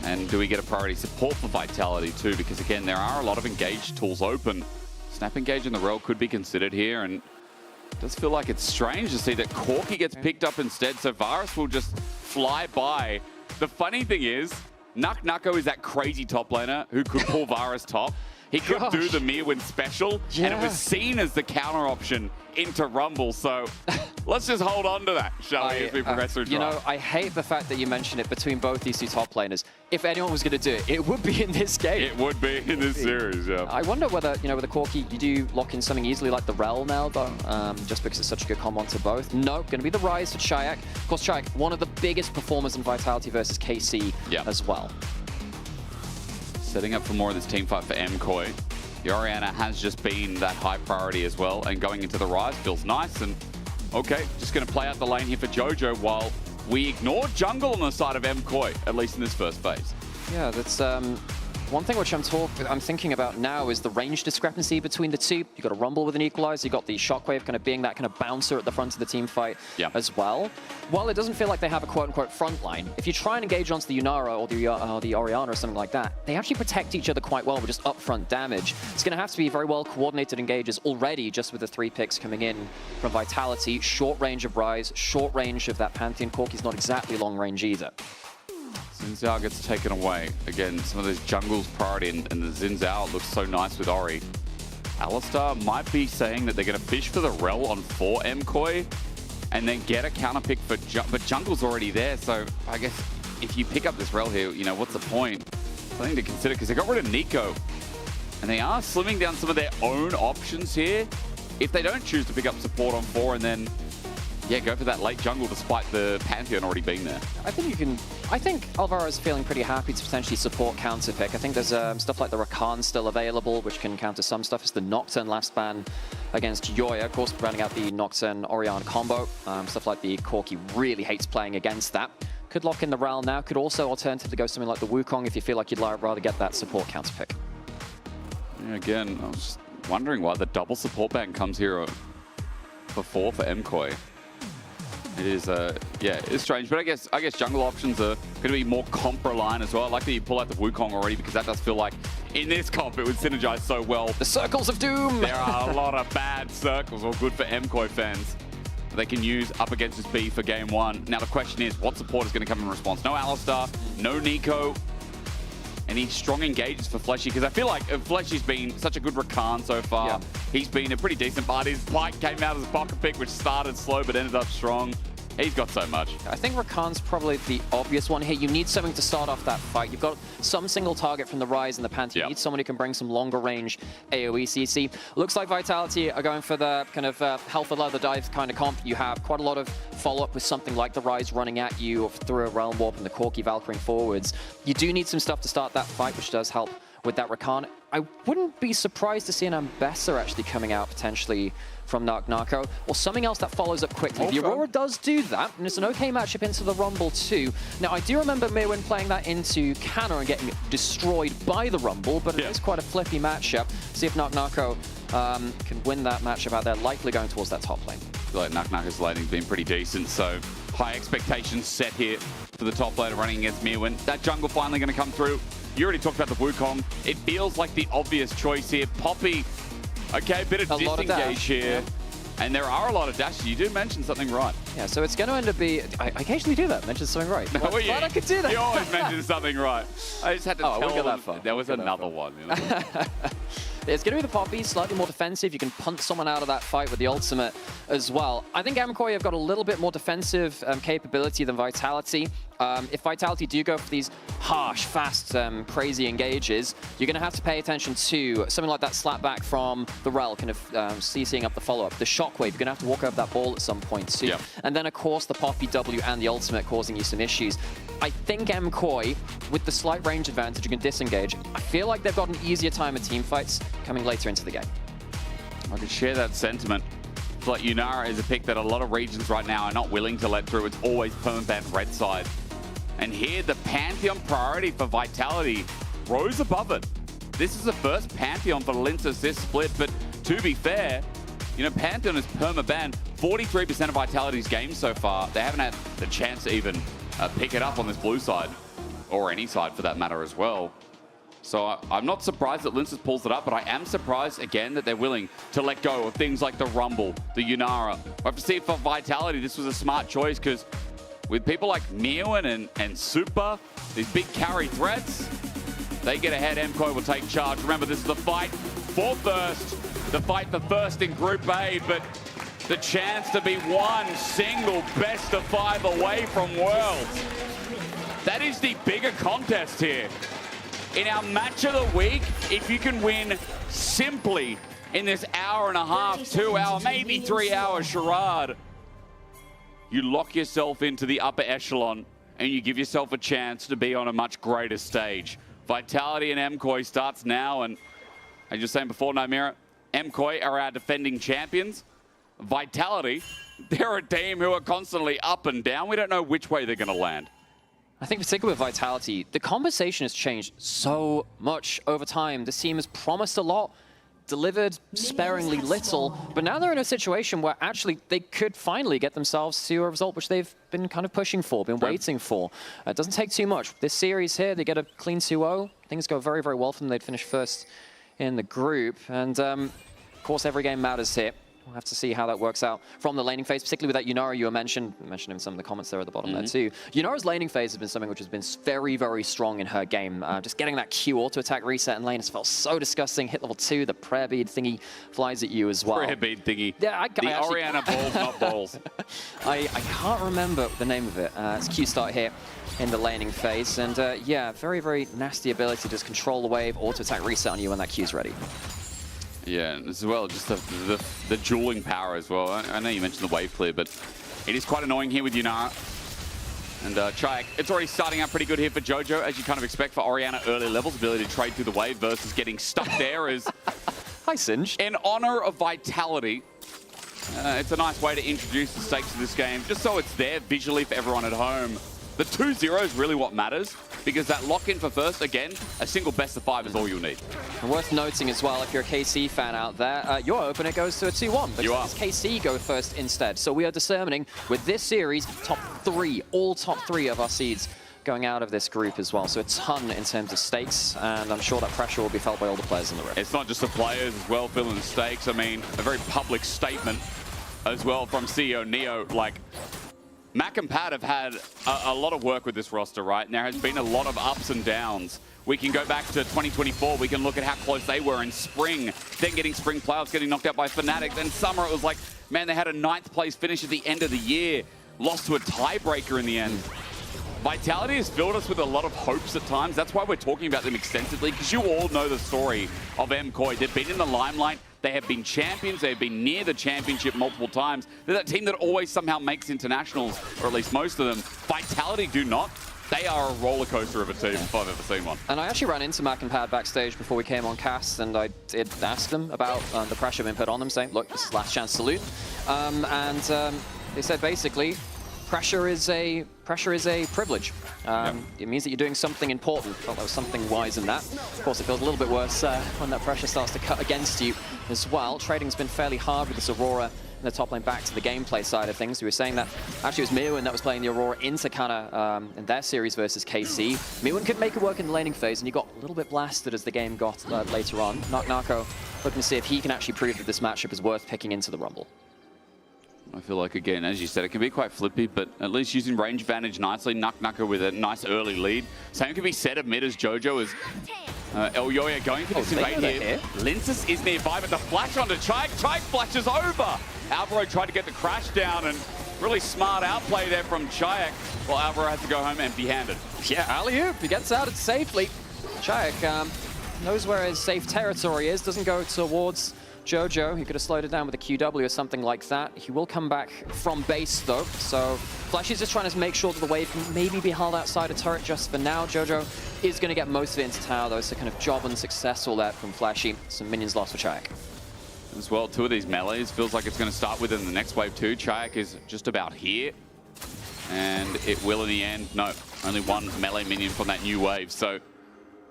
And do we get a priority support for Vitality too? Because again, there are a lot of engaged tools open. Snap engage in the rel could be considered here, and it does feel like it's strange to see that Corki gets picked up instead, so Varus will just fly by. The funny thing is, Nucko is that crazy top laner who could pull Varus top. He could do the Mirwin special, and it was seen as the counter option into Rumble. So let's just hold on to that, shall we, as we progress through draft. You know, I hate the fact that you mentioned it between both these two top laners. If anyone was going to do it, it would be in this game. It would be in this series, yeah. I wonder whether, with the Corki, you do lock in something easily like the Rel now, though, just because it's such a good combo onto both. No, going to be the Rise for Chayak. Of course, Chayak, one of the biggest performers in Vitality versus KC as well. Setting up for more of this team fight for MKoi. The Orianna has just been that high priority as well, and going into the Rise feels nice. And okay, just going to play out the lane here for Jojo while we ignore jungle on the side of MKoi, at least in this first phase. Yeah, that's One thing which I'm thinking about now is the range discrepancy between the two. You've got a Rumble with an equalizer, you've got the Shockwave kind of being that kind of bouncer at the front of the team fight as well. While it doesn't feel like they have a quote-unquote front line, if you try and engage onto the Yunara or the Orianna or something like that, they actually protect each other quite well with just upfront damage. It's going to have to be very well coordinated engages already just with the 3 picks coming in from Vitality. Short range of Ryze, short range of that Pantheon. Corki's not exactly long range either. Xin Zhao gets taken away. Again, some of those jungles priority and the Xin Zhao looks so nice with Ori. Alistar might be saying that they're going to fish for the Rel on 4 MKOI and then get a counter pick for but jungle's already there, so I guess if you pick up this Rel here, you know, what's the point? Something to consider because they got rid of Nico and they are slimming down some of their own options here. If they don't choose to pick up support on 4 and then go for that late jungle despite the Pantheon already being there. I think Alvaro's feeling pretty happy to potentially support counter pick. I think there's stuff like the Rakan still available, which can counter some stuff. It's the Nocturne last ban against Yoya, of course, running out the Nocturne Orianna combo. Stuff like the Corki really hates playing against that. Could lock in the Ral now. Could also alternatively go something like the Wukong if you feel like you'd rather get that support counter pick. Yeah, again, I was just wondering why the double support ban comes here before for MKOI. It is, it's strange, but I guess jungle options are going to be more comp-reliant as well. I like that you pull out the Wukong already because that does feel like in this comp it would synergize so well. The Circles of Doom! There are a lot of bad circles, all good for MKOI fans. They can use up against this B for game 1. Now the question is, what support is going to come in response? No Alistar, no Nico. Any strong engages for Fleshy? Because I feel like Fleshy's been such a good Rakan so far. Yeah. He's been a pretty decent part. His Pike came out as a pocket pick, which started slow but ended up strong. He's got so much. I think Rakan's probably the obvious one here. You need something to start off that fight. You've got some single target from the Ryze and the Pantheon. You need someone who can bring some longer range AoE CC. Looks like Vitality are going for the kind of Health of Leather Dive kind of comp. You have quite a lot of follow-up with something like the Ryze running at you through a Realm Warp and the Corki Valkyrie forwards. You do need some stuff to start that fight, which does help with that Rakan. I wouldn't be surprised to see an Ambassador actually coming out potentially from Narco, or something else that follows up quickly. The Aurora does do that, and it's an okay matchup into the Rumble too. Now, I do remember Mirwin playing that into Canna and getting destroyed by the Rumble, but it is quite a flippy matchup. See if Narco can win that matchup out there, likely going towards that top lane. I feel like Narco's laning has been pretty decent, so high expectations set here for the top laner running against Mirwin. That jungle finally going to come through. You already talked about the Wukong. It feels like the obvious choice here. Poppy, okay, a bit of disengage here. And there are a lot of dashes. You do mention something right. Yeah, so it's going to end up being... I occasionally do that, mention something right. No, well, glad I could do that. You always mention something right. I just had to tell we'll get that far. There was another one. You know? It's going to be the Poppy, slightly more defensive. You can punt someone out of that fight with the ultimate as well. I think MKOI have got a little bit more defensive capability than Vitality. If Vitality do go for these harsh, fast, crazy engages, you're going to have to pay attention to something like that slapback from the Rel, kind of CCing up the follow-up. The Shockwave, you're going to have to walk over that ball at some point too. Yep. And then, of course, the Poppy W and the ultimate causing you some issues. I think MKOI, with the slight range advantage, you can disengage. I feel like they've got an easier time in team fights coming later into the game. I can share that sentiment. But Yunara is a pick that a lot of regions right now are not willing to let through. It's always permaban red side. And here, the Pantheon priority for Vitality rose above it. This is the first Pantheon for Lince assist split, but to be fair, you know, Pantheon is permaban 43% of Vitality's games so far. They haven't had the chance to even pick it up on this blue side, or any side for that matter as well. So I'm not surprised that Lince pulls it up, but I am surprised, again, that they're willing to let go of things like the Rumble, the Yunara. I have to see for Vitality, this was a smart choice, because with people like Mirwin and Super, these big carry threats, they get ahead, MKOI will take charge. Remember, this is the fight for first, the fight for first in Group A, but the chance to be one single best of 5 away from Worlds. That is the bigger contest here. In our match of the week, if you can win simply in this hour and a half, 2 hour, maybe 3 hour charade, you lock yourself into the upper echelon and you give yourself a chance to be on a much greater stage. Vitality and MKOI starts now, and as you were saying before, Nomira, MKOI are our defending champions. Vitality, they're a team who are constantly up and down. We don't know which way they're going to land. I think particularly with Vitality, the conversation has changed so much over time. This team has promised a lot, delivered sparingly little, but now they're in a situation where actually they could finally get themselves to a result which they've been kind of pushing for, been waiting for. It doesn't take too much. This series here, they get a clean 2-0. Things go very, very well for them. They'd finish first in the group. And of course, every game matters here. We'll have to see how that works out from the laning phase, particularly with that Yunara you mentioned in some of the comments there at the bottom there too. Yunara's laning phase has been something which has been very, very strong in her game. Just getting that Q auto-attack reset in lane has felt so disgusting. Hit level 2, the prayer bead thingy flies at you as well. Prayer bead thingy. Yeah, the Orianna balls, not balls. I can't remember the name of it. It's Q start here in the laning phase. And yeah, very, very nasty ability to just control the wave, auto-attack reset on you when that Q's ready. Yeah, and as well, just the dueling power as well. I know you mentioned the wave clear, but it is quite annoying here with Yunara. And Chayak, it's already starting out pretty good here for Jojo, as you kind of expect for Orianna early levels. Ability to trade through the wave versus getting stuck there is... Hi, Singed. In honor of Vitality, it's a nice way to introduce the stakes of this game, just so it's there visually for everyone at home. The 2-0 is really what matters, because that lock-in for first, again, a single best of 5 is all you'll need. And worth noting as well, if you're a KC fan out there, your opener goes to a 2-1. Because KC go first instead. So we are determining, with this series, top 3, all top 3 of our seeds going out of this group as well. So a ton in terms of stakes, and I'm sure that pressure will be felt by all the players in the Rift. It's not just the players as well feeling the stakes. I mean, a very public statement as well from CEO Neo, like, Mac and Pat have had a lot of work with this roster, right? And there has been a lot of ups and downs. We can go back to 2024. We can look at how close they were in spring, then getting spring playoffs, getting knocked out by Fnatic. Then summer, it was like, man, they had a 9th place finish at the end of the year, lost to a tiebreaker in the end. Vitality has filled us with a lot of hopes at times. That's why we're talking about them extensively, because you all know the story of MCoy. They've been in the limelight. They have been champions. They've been near the championship multiple times. They're that team that always somehow makes internationals, or at least most of them. Vitality do not. They are a roller coaster of a team if I've ever seen one. And I actually ran into Mac and Pad backstage before we came on cast, and I did ask them about the pressure being put on them, saying, look, this is last chance to loot. They said basically, pressure is a privilege. It means that you're doing something important. I felt there was something wise in that. Of course, it feels a little bit worse when that pressure starts to cut against you as well. Trading's been fairly hard with this Aurora in the top lane. Back to the gameplay side of things, we were saying that actually it was Mewin that was playing the Aurora into Kana in their series versus KC. Mewin could make it work in the laning phase, and he got a little bit blasted as the game got later on. Narco looking to see if he can actually prove that this matchup is worth picking into the Rumble. I feel like, again, as you said, it can be quite flippy, but at least using range advantage nicely. Nucker with a nice early lead. Same can be said of mid as Jojo as Elyoya going for this invade here. Linsis is nearby, but the flash onto Chayak. Chayak flashes over. Alvaro tried to get the crash down, and really smart outplay there from Chayak. Well, Alvaro has to go home empty-handed. Yeah, alley-oop. He gets out safely. Chayak knows where his safe territory is, doesn't go towards Jojo. He could have slowed it down with a QW or something like that. He will come back from base though, so Flash is just trying to make sure that the wave can maybe be held outside a turret just for now. Jojo is going to get most of it into tower though, so kind of job unsuccessful there from Flashy. Some minions lost for Chayak. As well, 2 of these melees feels like it's going to start within the next wave too. Chayak is just about here, and it will in the end. No, only 1 melee minion from that new wave, so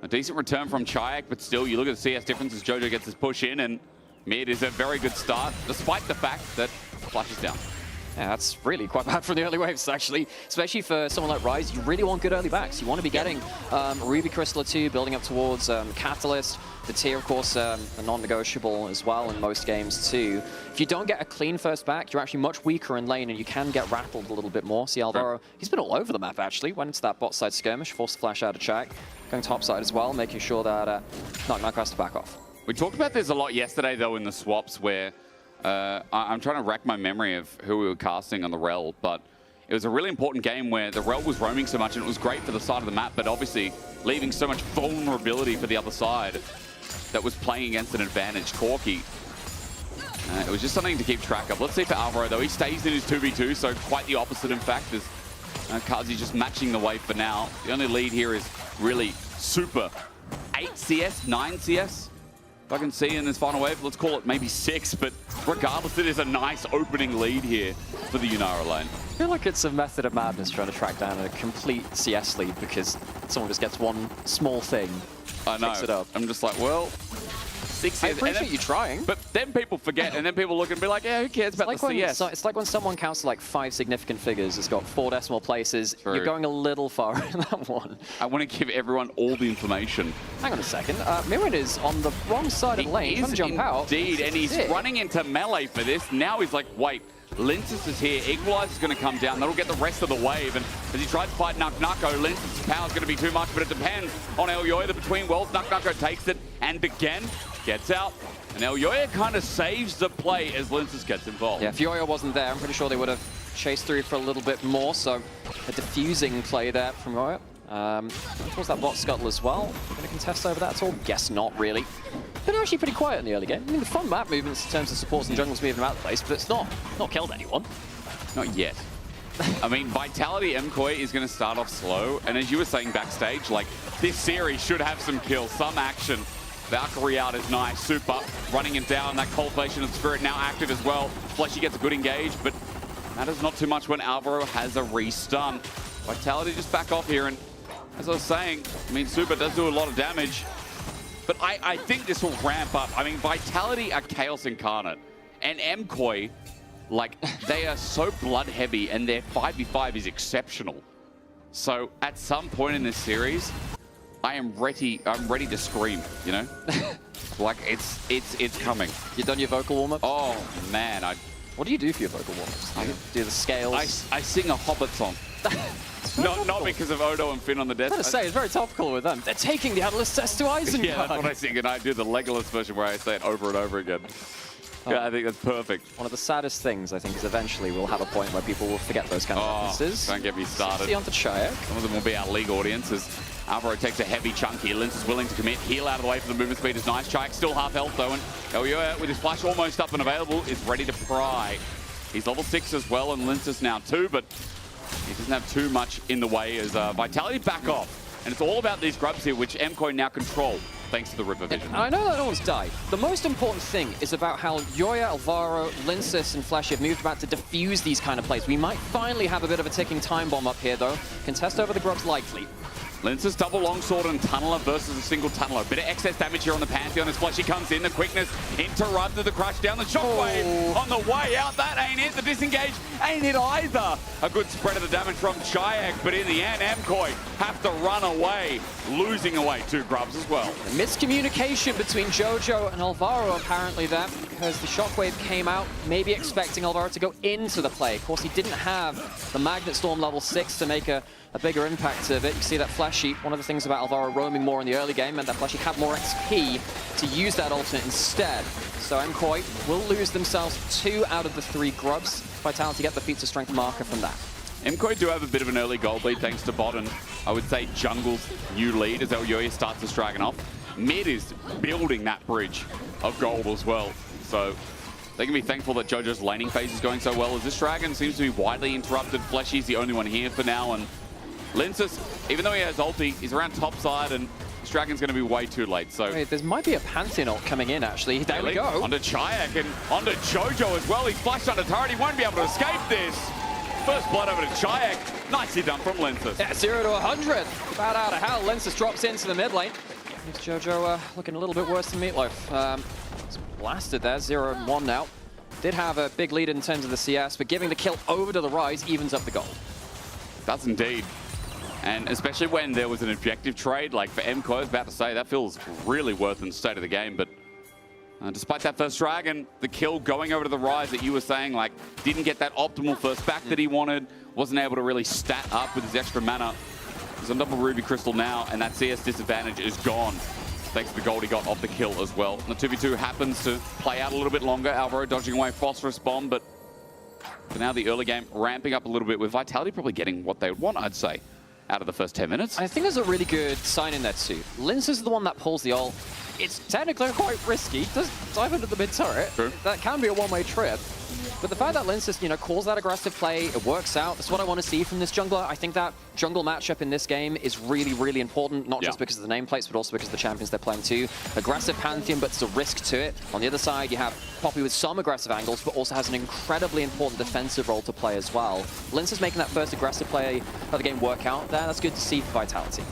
a decent return from Chayak, but still, you look at the CS difference as Jojo gets his push in, and mid is a very good start, despite the fact that Flash is down. Yeah, that's really quite bad from the early waves, actually. Especially for someone like Ryze, you really want good early backs. You want to be getting Ruby Crystal 2, building up towards Catalyst. The tier, of course, a non-negotiable as well in most games, too. If you don't get a clean first back, you're actually much weaker in lane, and you can get rattled a little bit more. See Alvaro, he's been all over the map, actually. Went into that bot side skirmish, forced the flash out of Chayak. Going top side as well, making sure that Knock has to back off. We talked about this a lot yesterday, though, in the swaps, where I'm trying to rack my memory of who we were casting on the Rel, but it was a really important game where the Rel was roaming so much, and it was great for the side of the map, but obviously leaving so much vulnerability for the other side that was playing against an advantage. Corki, it was just something to keep track of. Let's see for Alvaro, though. He stays in his 2v2, so quite the opposite, in fact, as Kazi just matching the wave for now. The only lead here is really super 8 CS, 9 CS. I can see in this final wave, let's call it maybe 6, but regardless, it is a nice opening lead here for the Yunara lane. I feel like it's a method of madness trying to track down a complete CS lead because someone just gets one small thing, picks it up. I'm just like, well, 6 I years. appreciate you trying. But then people forget, and then people look and be like, yeah, who cares about the CS? It's like when someone counts to like 5 significant figures, it's got 4 decimal places. True. You're going a little far in that one. I want to give everyone all the information. Hang on a second. Mirren is on the wrong side of the lane. He's going to jump out. Indeed, and he's running into melee for this. Now he's like, wait, Linsis is here. Equalizer's going to come down. That'll get the rest of the wave. And as he tries to fight Nuko, Linsis' power's going to be too much, but it depends on Elyoya, the between worlds. Nuko takes it and again gets out. And Elyoya kind of saves the play as Linsis gets involved. Yeah, if Yoya wasn't there, I'm pretty sure they would have chased through for a little bit more. So a diffusing play there from Yoya. Of course, that bot scuttle as well. Going to contest over that at all? Guess not, really. Been actually pretty quiet in the early game. I mean, the fun map movements in terms of supports and jungles moving about the place, but it's not killed anyone. Not yet. I mean, Vitality MKOI is going to start off slow, and as you were saying backstage, like, this series should have some kills, some action. Valkyrie out is nice, super, running it down, that Cultivation of Spirit now active as well. Fleshy gets a good engage, but matters not too much when Alvaro has a restun. Vitality just back off here, and as I was saying, I mean, Super does do a lot of damage, but I think this will ramp up. I mean, Vitality are Chaos Incarnate, and MKOI, like, they are so blood heavy, and their 5v5 is exceptional. So at some point in this series, I'm ready to scream, you know? Like, it's coming. You done your vocal warm-up? Oh, man. What do you do for your vocal warm-ups? Do you do the scales? I sing a Hobbit song. Not because of Odo and Finn on the desk. I was going to say, it's very topical with them. They're taking the Atlas test to Isengard. Yeah, that's what I sing, and I do the Legolas version where I say it over and over again. Yeah, I think that's perfect. One of the saddest things, I think, is eventually we'll have a point where people will forget those kind of references. Don't get me started. See on to Chayak. Some of them will be our league audiences. Alvaro takes a heavy chunk here. Linz is willing to commit. Heal out of the way for the movement speed is nice. Chayak still half health though, and Elyoya, with his flash almost up and available, is ready to pry. He's level 6 as well, and Linz is now 2, but he doesn't have too much in the way as Vitality back off. And it's all about these grubs here, which MKOI now control, thanks to the River Vision. I know that no one's died. The most important thing is about how Yoya, Alvaro, Linsis, and Flashy have moved about to defuse these kind of plays. We might finally have a bit of a ticking time bomb up here, though. Contest over the grubs likely. Linsis double longsword and tunneler versus a single tunneler. Bit of excess damage here on the Pantheon as Fleshy comes in. The quickness interrupted the crash down. The shockwave on the way out. That ain't it. The disengage ain't it either. A good spread of the damage from Chayak, but in the end, MKOI have to run away, losing away 2 grubs as well. The miscommunication between Jojo and Alvaro apparently there, because the shockwave came out, maybe expecting Alvaro to go into the play. Of course, he didn't have the Magnet Storm level 6 to make a bigger impact of it. You see that Flashy, one of the things about Alvaro roaming more in the early game, meant that Flashy had more XP to use that alternate instead. So MKOI will lose themselves 2 out of the 3 grubs. Vitality get the feats strength marker from that. MKOI do have a bit of an early gold lead thanks to bot, and I would say jungle's new lead as Elyoya starts this dragon off. Mid is building that bridge of gold as well. So they can be thankful that Jojo's laning phase is going so well, as this dragon seems to be widely interrupted. Fleshy's the only one here for now, and Linsis, even though he has ulti, he's around top side, and this dragon's going to be way too late. So wait, there might be a Pantheon ult coming in, actually. There we go. Onto Chayak and onto Jojo as well. He's flashed under turret. He won't be able to escape this. First blood over to Chayak. Nicely done from Linsis. Yeah, 0 to 100. About out of hell. Linsis drops into the mid lane. Leaves Jojo looking a little bit worse than Meatloaf. He's blasted there, 0-1 now. Did have a big lead in terms of the CS, but giving the kill over to the Rise evens up the gold. Does indeed. And especially when there was an objective trade, like for MKOI, I was about to say, that feels really worth in the state of the game. But despite that first dragon, the kill going over to the Rise that you were saying, like, didn't get that optimal first back that he wanted, wasn't able to really stat up with his extra mana. He's on double Ruby Crystal now, and that CS disadvantage is gone, thanks to the gold he got off the kill as well. And the 2v2 happens to play out a little bit longer. Alvaro dodging away Phosphorus Bomb, but for now the early game ramping up a little bit with Vitality probably getting what they would want, I'd say, out of the first 10 minutes. I think there's a really good sign in there too. Linz is the one that pulls the ult. It's technically quite risky. Does dive into the mid turret. True. That can be a one-way trip. But the fact that Linsis, you know, calls that aggressive play, it works out. That's what I want to see from this jungler. I think that jungle matchup in this game is really, really important, not just because of the nameplates, but also because of the champions they're playing too. Aggressive Pantheon, but there's a risk to it. On the other side, you have Poppy with some aggressive angles, but also has an incredibly important defensive role to play as well. Linsis making that first aggressive play of the game work out there. That's good to see for Vitality.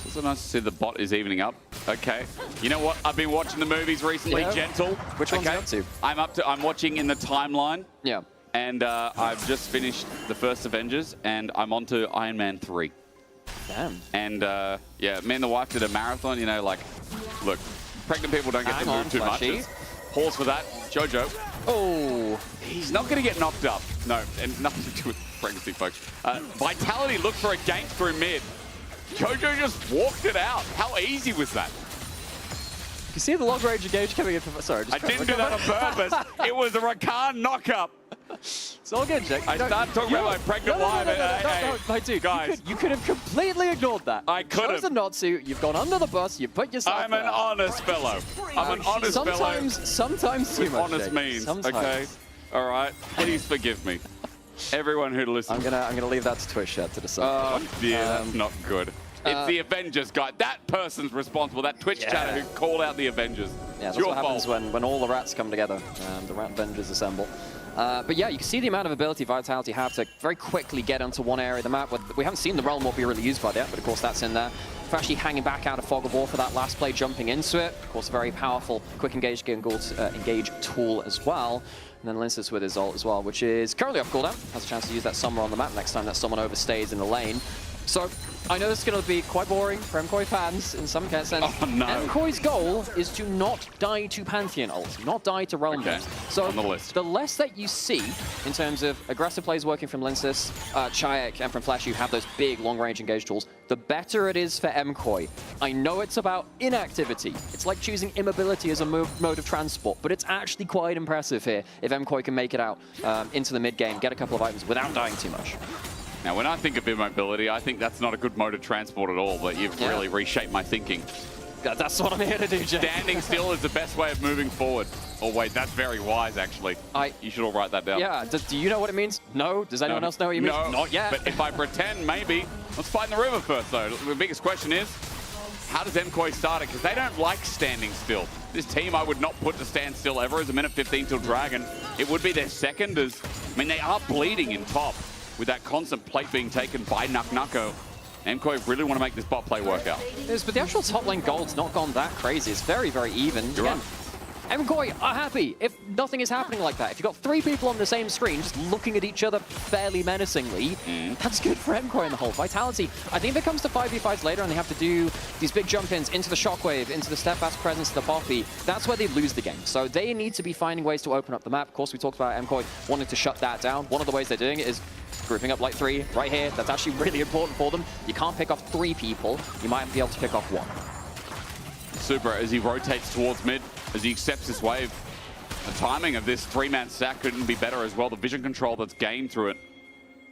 It's so nice to see the bot is evening up. Okay. You know what? I've been watching the movies recently, Gentle. Which one's up to? I'm watching in the timeline. Yeah. And I've just finished the first Avengers, and I'm on to Iron Man 3. Damn. And yeah, me and the wife did a marathon, you know, like, look, pregnant people don't get to move too much. Pause for that. Jojo. Oh. He's not going to get knocked up. No, and nothing to do with pregnancy, folks. Vitality looked for a gank through mid. Jojo just walked it out. How easy was that? You see the long range engage coming in from... Sorry, I didn't do that on purpose. It was a Rakan knock-up. It's all good, Jake. I started talking about my pregnant wife. No, dude, guys. You could have completely ignored that. I could have. Chosen not to. You've gone under the bus. You've put yourself I'm an honest fellow. I'm an honest fellow. Sometimes too much, honest Jake. means, Sometimes. okay? All right. Please forgive me. Everyone who listens. I'm gonna leave that to Twitch chat to decide. Oh, dear, that's not good. It's the Avengers guy. That person's responsible. That Twitch chatter who called out the Avengers. Yeah, that's your what happens fault. when all the rats come together and the Rat Avengers assemble. But yeah, you can see the amount of ability Vitality have to very quickly get onto one area of the map. We haven't seen the Realm Warp be really used by yet, but of course that's in there. Flashy hanging back out of Fog of War for that last play, jumping into it. Of course, a very powerful quick engage tool as well. And then Linsis with his ult as well, which is currently off cooldown. Has a chance to use that Summer on the map next time that someone overstays in the lane. So I know this is going to be quite boring for MKOI fans in some sense. Oh, no. MKOI's goal is to not die to Pantheon ult, not die to Realm Burst. So on the list. The less that you see in terms of aggressive plays working from Linsis, Chayek, and from Flash, you have those big long-range engage tools, the better it is for MKOI. I know it's about inactivity. It's like choosing immobility as a mode of transport, but it's actually quite impressive here if MKOI can make it out into the mid-game, get a couple of items without dying too much. Now, when I think of immobility, I think that's not a good mode of transport at all, but you've really reshaped my thinking. That's what I'm here to do, Jay. Standing still is the best way of moving forward. Oh, wait, that's very wise, actually. You should all write that down. Yeah, do you know what it means? No? Does anyone else know what it means? No, Not yet. But if I pretend, maybe. Let's fight in the river first, though. The biggest question is, how does MKOI start it? Because they don't like standing still. This team I would not put to stand still ever as a minute 15 till Dragon. It would be their second as, I mean, they are bleeding in top with that constant plate being taken by Nuko. MKOI really want to make this bot play work out. Yes, but the actual top lane gold's not gone that crazy. It's very, very even. You're right. MKOI are happy if nothing is happening like that. If you've got 3 people on the same screen just looking at each other fairly menacingly, that's good for MKOI in the whole. Vitality, I think if it comes to 5v5s later and they have to do these big jump-ins into the Shockwave, into the steadfast presence of the Poppy, that's where they lose the game. So they need to be finding ways to open up the map. Of course, we talked about MKOI wanting to shut that down. One of the ways they're doing it is grouping up like 3 right here. That's actually really important for them. You can't pick off 3 people. You might be able to pick off 1. Super as he rotates towards mid, as he accepts this wave. The timing of this 3-man stack couldn't be better as well. The vision control that's gained through it.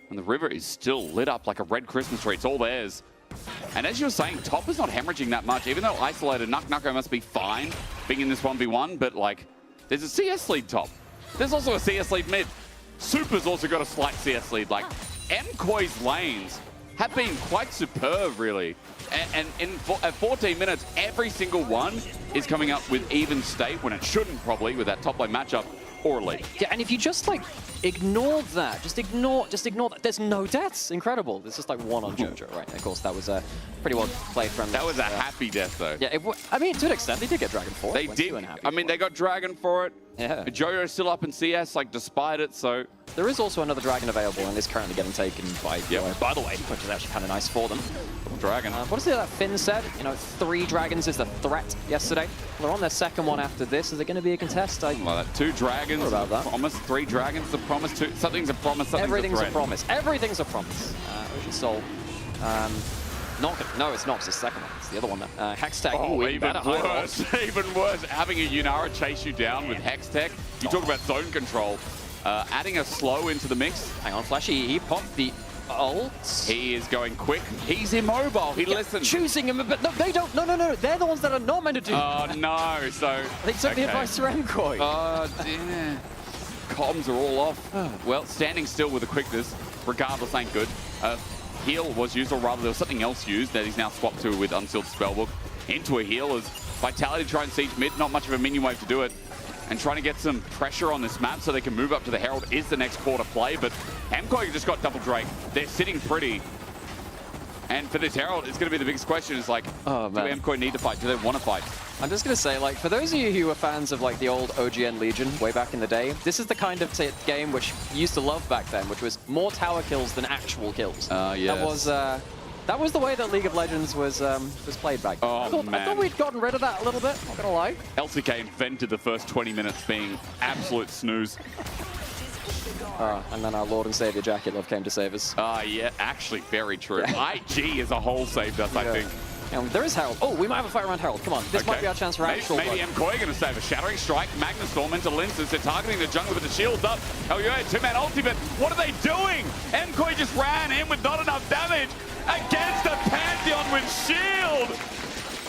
And the river is still lit up like a red Christmas tree. It's all theirs. And as you were saying, top is not hemorrhaging that much. Even though isolated, Nuko must be fine being in this 1v1. But, like, there's a CS lead top. There's also a CS lead mid. Super's also got a slight CS lead. Like, MKOI's lanes have been quite superb, really. And at 14 minutes, every single one is coming up with even state when it shouldn't probably with that top lane matchup or a lead. Yeah, and if you just like ignore that, just ignore that. There's no deaths. Incredible. There's just like 1 on Jojo, right? Of course, that was a pretty well played from. That was a happy death, though. Yeah, I mean, to an extent, they did get Dragon for it. They did. I mean, they got Dragon for it. Yeah. Jojo's still up in CS, like, despite it, so... There is also another Dragon available, and is currently getting taken by by the way, which is actually kind of nice for them. Dragon. What is it that Finn said? You know, 3 dragons is the threat yesterday. Well, they're on their second one after this. Is there going to be a contest? Like that. 2 dragons, about that. promise. 3 dragons, the promise. 2. Something's a promise, something's Everything's a threat. a promise. Everything's a promise. Ocean Soul. No, it's not. It's the second one. It's the other one. Hextech. Oh, even worse. Even worse. Having a Yunara chase you down with Hextech. You talk about zone control. Adding a slow into the mix. Hang on, Flashy. He popped the ult. He is going quick. He's immobile. He listens. Choosing him, but no, they don't. No. They're the ones that are not meant to do. Oh, no. So they took the advice to MKOI. Oh, dear. Comms are all off. Well, standing still with the quickness, regardless, ain't good. Heal was used, or rather there was something else used that he's now swapped to with Unsealed Spellbook. Into a heal as Vitality try and siege mid. Not much of a minion wave to do it. And trying to get some pressure on this map so they can move up to the Herald is the next core to play. But MKOI just got double Drake. They're sitting pretty. And for this Herald, it's going to be the biggest question is like, do MKOI need to fight? Do they want to fight? I'm just going to say, like, for those of you who are fans of, like, the old OGN Legion way back in the day, this is the kind of game which you used to love back then, which was more tower kills than actual kills. Yes. That was the way that League of Legends was played back then. Oh, I thought we'd gotten rid of that a little bit, not gonna lie. LCK invented the first 20 minutes being absolute snooze. And then our Lord and Savior Jackie came to save us. Yeah, actually very true. IG as a whole saved us, I think. There is Herald. Oh, we might have a fight around Herald. Come on, this might be our chance for actual Maybe MKOI going to save a Shattering Strike. Magnustorm into Linces. They're targeting the jungle with the shields up. Oh, yeah, two-man ultimate. What are they doing? MKOI just ran in with not enough damage against a Pantheon with shield.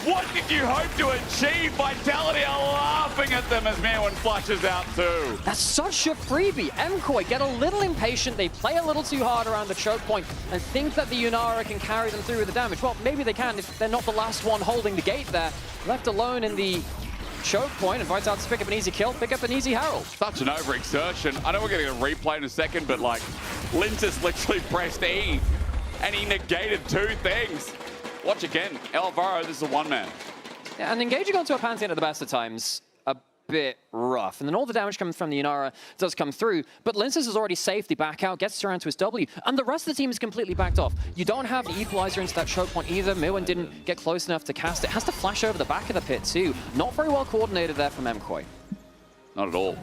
What did you hope to achieve? Vitality are laughing at them as Merwin flushes out too. That's such a freebie. MKOI get a little impatient. They play a little too hard around the choke point and think that the Yunara can carry them through with the damage. Well, maybe they can if they're not the last one holding the gate there. Left alone in the choke point and Vitality to pick up an easy kill, pick up an easy Herald. Such an overexertion. I know we're getting a replay in a second, but like, Linces literally pressed E and he negated two things. Watch again. Alvaro, this is a one-man. Yeah, and engaging onto a Pantheon at the best of times, a bit rough. And then all the damage coming from the Yunara does come through, but Linces is already safe. The back out, gets around to his W, and the rest of the team is completely backed off. You don't have the equalizer into that choke point either. Merwin didn't get close enough to cast it. Has to flash over the back of the pit too. Not very well coordinated there from MKOI. Not at all.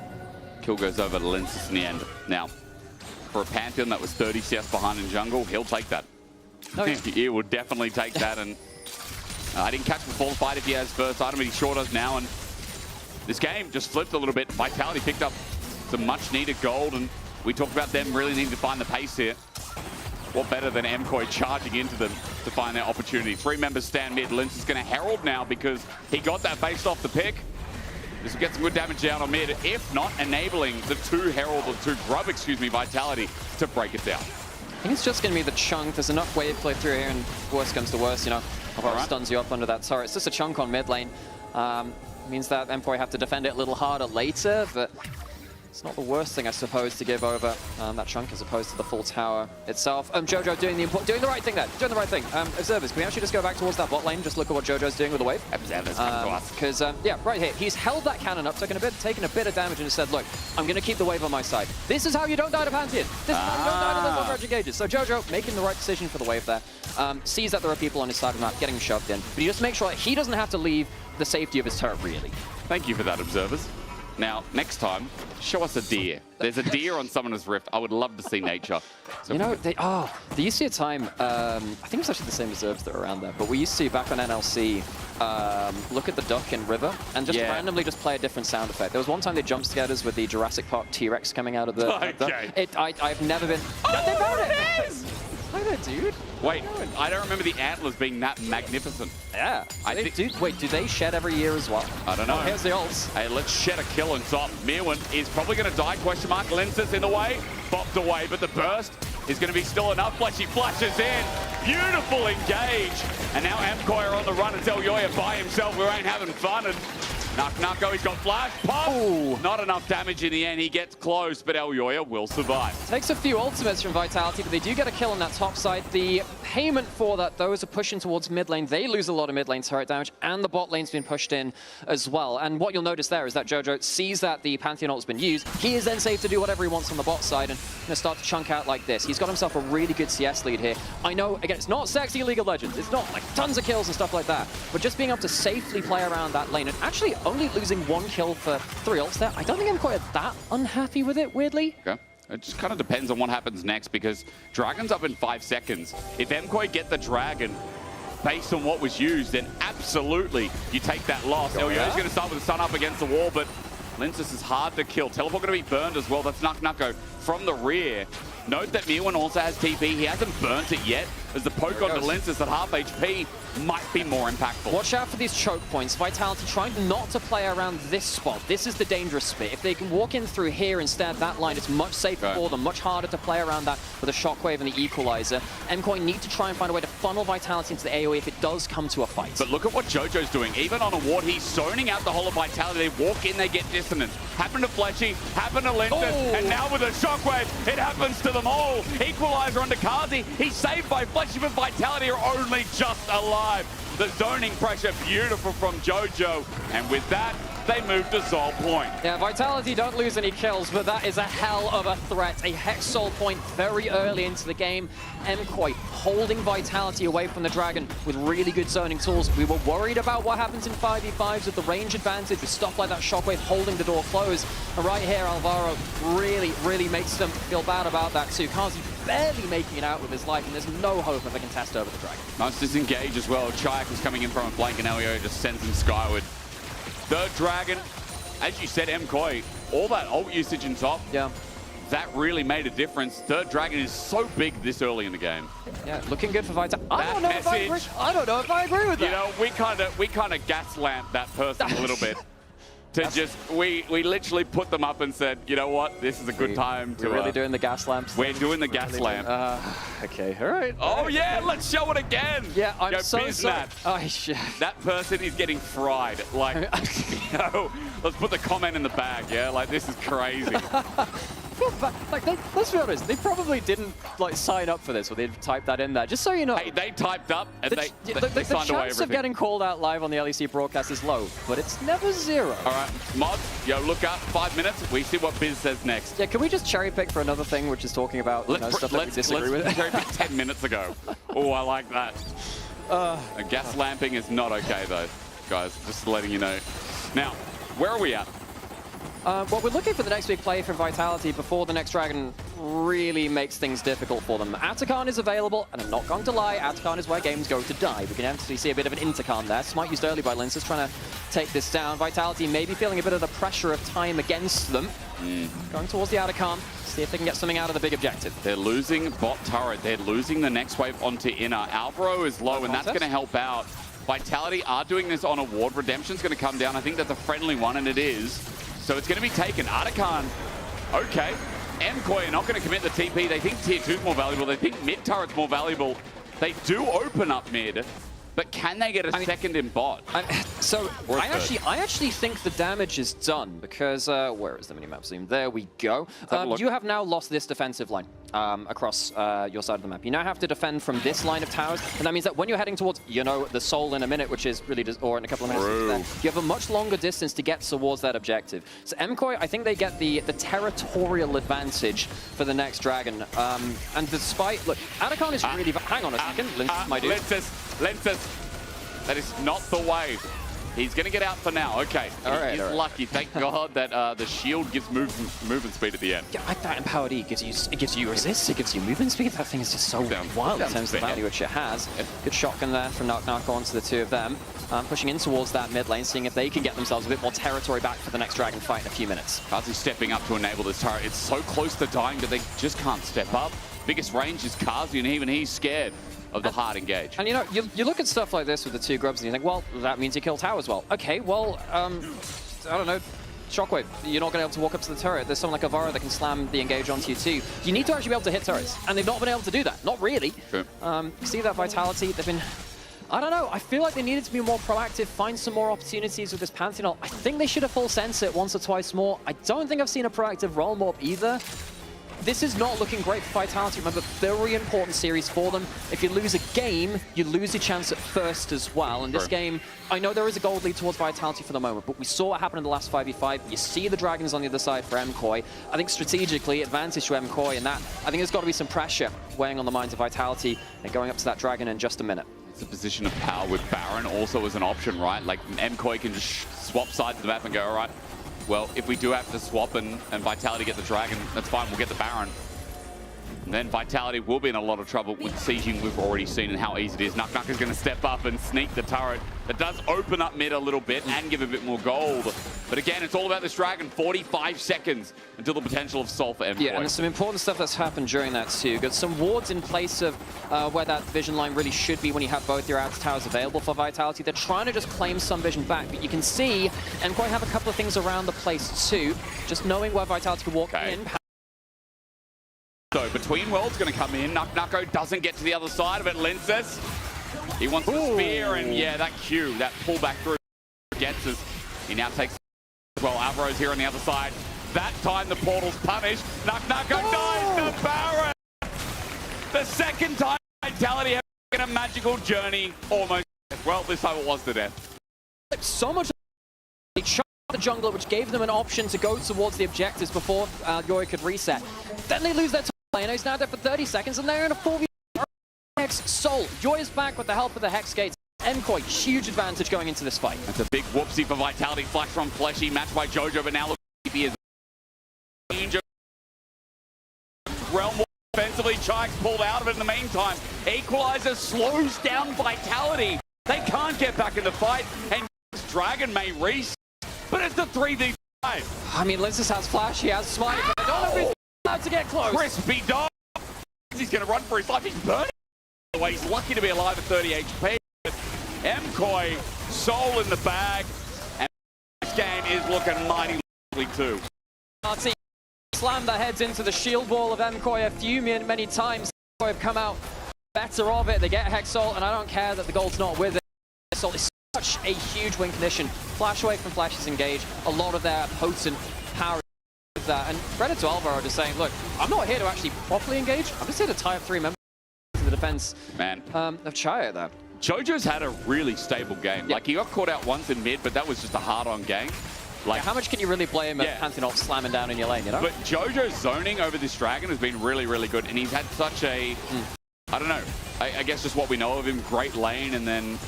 Kill goes over to Linces in the end. Now, for a Pantheon that was 30 CS behind in jungle, he'll take that. Oh, yeah. He would definitely take that, and I didn't catch the full fight if he has first item, but he sure does now, and this game just flipped a little bit. Vitality picked up some much-needed gold, and we talked about them really needing to find the pace here. What better than MKOI charging into them to find their opportunity? Three members stand mid. Lince is going to Herald now because he got that based off the pick. This will get some good damage down on mid, if not enabling the two Herald, or two Grub, excuse me, Vitality to break it down. I think it's just going to be the chunk. There's enough wave play through here, and worst comes to worst, you know, stuns you up under that turret. It's just a chunk on mid lane. Means that MKOI have to defend it a little harder later, but it's not the worst thing, I suppose, to give over that chunk as opposed to the full tower itself. Jojo doing the right thing there, doing the right thing. Observers, can we actually just go back towards that bot lane, just look at what Jojo's doing with the wave? Observers, come to us. Because, yeah, right here, he's held that cannon up, taken a bit of damage, and has said, look, I'm going to keep the wave on my side. This is how you don't die to Pantheon. This is how you don't die to those leverage engages. So Jojo making the right decision for the wave there. Sees that there are people on his side of the map getting shoved in, but he just makes sure that he doesn't have to leave the safety of his turret, really. Thank you for that, Observers. Now, next time, show us a deer. There's a deer on Summoner's Rift. I would love to see nature. So you know, there used to be a time, I think it's actually the same observers that are around there, but we used to, back on NLC, look at the duck in River and just randomly just play a different sound effect. There was one time they jump scared us with the Jurassic Park T-Rex coming out of the... I've never been... Oh, they found it! Look at that, dude. Wait, I don't remember the antlers being that magnificent. Yeah. Wait, do they shed every year as well? I don't know. Oh, here's the ults. Hey, let's shed a kill on top. Merwin is probably going to die, question mark. Linces in the way, bopped away, but the burst is going to be still enough. Fleshy flashes in. Beautiful engage. And now MKOI are on the run. It's Elyoya by himself. We ain't having fun. And Nucko, he's got flash. Pop! Ooh. Not enough damage in the end. He gets close, but Elyoya will survive. Takes a few ultimates from Vitality, but they do get a kill on that top side. The payment for that, those are pushing towards mid lane. They lose a lot of mid lane turret damage, and the bot lane's been pushed in as well. And what you'll notice there is that Jojo sees that the Pantheon ult's been used. He is then safe to do whatever he wants on the bot side and going to start to chunk out like this. He's got himself a really good CS lead here. I know, again, it's not sexy League of Legends. It's not like tons of kills and stuff like that, but just being able to safely play around that lane and actually only losing one kill for 3 ults there. I don't think I'm quite that unhappy with it, weirdly. Okay. It just kind of depends on what happens next, because Dragon's up in 5 seconds. If MKOI get the Dragon based on what was used, then absolutely you take that loss. Elyoya's going to start with the sun up against the wall, but Linces is hard to kill. Teleport going to be burned as well. That's Nucko from the rear. Note that Mirwin also has TP. He hasn't burnt it yet, as the poke onto Linces at half HP might be more impactful. Watch out for these choke points. Vitality trying not to play around this spot. This is the dangerous bit. If they can walk in through here instead, that line, it's much safer for them, much harder to play around that with a Shockwave and the Equalizer. MKOI need to try and find a way to funnel Vitality into the AoE if it does come to a fight. But look at what Jojo's doing. Even on a ward, he's zoning out the whole of Vitality. They walk in, they get dissonance. Happened to Fletchy, happened to Linces, and now with a Shockwave, it happens to them all. Equalizer onto Kazi. He's saved by Fletchy, but Vitality are only just alive. The zoning pressure, beautiful from Jojo. And with that, they move to Sol Point. Yeah, Vitality don't lose any kills, but that is a hell of a threat. A Hex Sol Point very early into the game. MKOI holding Vitality away from the Dragon with really good zoning tools. We were worried about what happens in 5v5s with the range advantage, with stuff like that Shockwave holding the door closed. And right here, Alvaro really makes them feel bad about that too. Kazi barely making it out with his life, and there's no hope of a contest over the Dragon. Nice disengage as well. Chayak was coming in from a flank, and Elio just sends him skyward. Third Dragon, as you said, MKOI, all that ult usage in top, that really made a difference. Third Dragon is so big this early in the game. Yeah, looking good for Vitality. I don't know if I agree with that. You know, we kind of gas lamped that person a little bit. We literally put them up and said, you know what, this is a good time to... We're really doing the gas lamps. We're doing the gas lamp. Okay, all right. Oh yeah, let's show it again. Yeah, I'm so sorry. Oh, shit. That person is getting fried. Like, you know, let's put the comment in the bag, yeah? Like, this is crazy. Like, let's be honest, they probably didn't like sign up for this, or they'd type that in there, just so you know. Hey, they typed up and they signed away The chance everything. of getting called out live on the LEC broadcast is low, but it's never zero. All right, Mod, yo, look up, 5 minutes, we see what Biz says next. Yeah, can we just cherry pick for another thing, which is talking about stuff that we disagree with? Let's cherry pick 10 minutes ago. Oh, I like that. Gas lamping is not okay, though, guys, just letting you know. Now, where are we at? Well, we're looking for the next big play from Vitality before the next Dragon really makes things difficult for them. Atakan is available, and I'm not going to lie, Atakan is where games go to die. We can actually see a bit of an intercon there. Smite used early by Linces trying to take this down. Vitality maybe feeling a bit of the pressure of time against them. Going towards the Atakan, see if they can get something out of the big objective. They're losing bot turret. They're losing the next wave onto inner. Alvaro is low, and that's going to help out. Vitality are doing this on a ward. Redemption's going to come down. I think that's a friendly one, and it is. So it's going to be taken. Atakan, okay. MKOI are not going to commit the TP. They think tier 2 is more valuable. They think mid turret's more valuable. They do open up mid, but can they get a second in bot? I actually think the damage is done because, where is the minimap zoom? There we go. You have now lost this defensive line across your side of the map. You now have to defend from this line of towers, and that means that when you're heading towards, you know, the Soul in a minute, which is really, or in a couple of minutes, you have a much longer distance to get towards that objective. So MKOI, I think they get the territorial advantage for the next Dragon. And despite, look, Atakan is really, hang on a second, my dude. Linces, that is not the wave. He's going to get out for now. Okay, he's lucky. Thank God that the shield gives movement speed at the end. Yeah, like that empowered E gives you resist, it gives you movement speed. That thing is just so wild in terms of the value which it has. Good shotgun there from Nark onto the two of them. Pushing in towards that mid lane, seeing if they can get themselves a bit more territory back for the next Dragon fight in a few minutes. Kazi stepping up to enable this turret. It's so close to dying, but they just can't step up. Biggest range is Kazi, and even he's scared of the hard engage. And you know, you look at stuff like this with the two grubs and you think, well, that means you kill towers well. Okay, well, I don't know, Shockwave, you're not going to be able to walk up to the turret. There's someone like Avara that can slam the engage onto you too. You need to actually be able to hit turrets, and they've not been able to do that. Not really. Sure. You see that Vitality, they've been... I don't know, I feel like they needed to be more proactive, find some more opportunities with this Pantheon. I think they should have full sense it once or twice more. I don't think I've seen a proactive roll morph either. This is not looking great for Vitality. Remember, very important series for them. If you lose a game, you lose your chance at first as well. And this game, I know there is a gold lead towards Vitality for the moment, but we saw what happened in the last 5v5. You see the Dragons on the other side for MKOI. I think strategically, advantage to MKOI, and that, I think there's got to be some pressure weighing on the minds of Vitality and going up to that Dragon in just a minute. It's a position of power with Baron also as an option, right? Like, MKOI can just swap sides of the map and go, all right, well, if we do have to swap and Vitality get the Dragon, that's fine, we'll get the Baron. And then Vitality will be in a lot of trouble with sieging we've already seen and how easy it is. Nuck is going to step up and sneak the turret. That does open up mid a little bit and give a bit more gold. But again, it's all about this Dragon. 45 seconds until the potential of Sol for M4. Yeah, and there's some important stuff that's happened during that too. Got some wards in place of where that vision line really should be when you have both your outer towers available for Vitality. They're trying to just claim some vision back, but you can see MKOI have a couple of things around the place too. Just knowing where Vitality can walk in. So Between Worlds going to come in. Nucko doesn't get to the other side of it. Linces, he wants the spear, and yeah, that Q, that pullback through gets us. He now takes well. Alvaro's here on the other side. That time the portal's punished. Nucko dies to Baron. The second time Vitality have taken a magical journey, almost. Well, this time it was to death. So much. They shot the jungler, which gave them an option to go towards the objectives before Yoyo could reset. Then they lose their top lane. He's now there for 30 seconds, and they're in a 4v Hex Sol. Yoyo's back with the help of the Hex Gates. MKOI, huge advantage going into this fight. That's a big whoopsie for Vitality. Flash from Fleshy, matched by Jojo, but now look, he is danger. Realm offensively, Chikes pulled out of it in the meantime. Equalizer slows down Vitality. They can't get back in the fight, and Dragon may reach, but it's the 3v5. I mean, Linces has Flash, he has Smite, but I don't know if he's allowed to get close. Crispy dog. He's going to run for his life. He's burning. He's lucky to be alive at 30 HP. MKOI, Sol in the bag, and this game is looking mighty likely too. RT slammed their heads into the shield wall of MKOI a few many times. MKOI have come out better of it. They get Hex Sol, and I don't care that the gold's not with it. Sol is such a huge win condition. Flash away from Flash's engage. A lot of their potent power with that. And credit to Alvaro just saying, look, I'm not here to actually properly engage. I'm just here to tie up 3 members to the defense of Chaya there. Jojo's had a really stable game. Like, he got caught out once in mid, but that was just a hard-on game. Like, how much can you really blame a Pantheon slamming down in your lane, you know? But Jojo's zoning over this Dragon has been really, really good, and he's had such a, I don't know, I guess just what we know of him, great lane, and then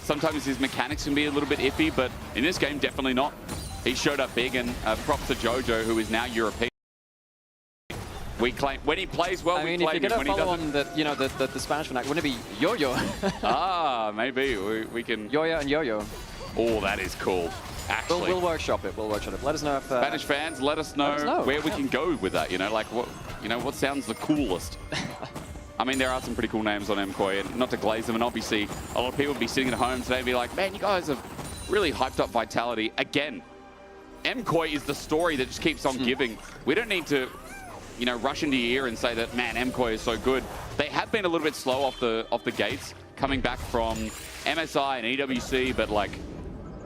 sometimes his mechanics can be a little bit iffy, but in this game, definitely not. He showed up big, and props to Jojo, who is now European. We claim when he plays well. I mean, if you're gonna follow on the Spanish vernacular, wouldn't it be Yo-Yo? Maybe we can. Yoyo and Yo-Yo. Oh, that is cool. Actually, we'll workshop it. We'll workshop it. Let us know if Spanish fans. Let us know where we can go with that. You know, like what sounds the coolest. I mean, there are some pretty cool names on MKOI, and not to glaze them. And obviously, a lot of people would be sitting at home today and be like, "Man, you guys have really hyped up Vitality again." MKOI is the story that just keeps on giving. We don't need to, rush into your ear and say that, man, MKOI is so good. They have been a little bit slow off the gates, coming back from MSI and EWC, but like,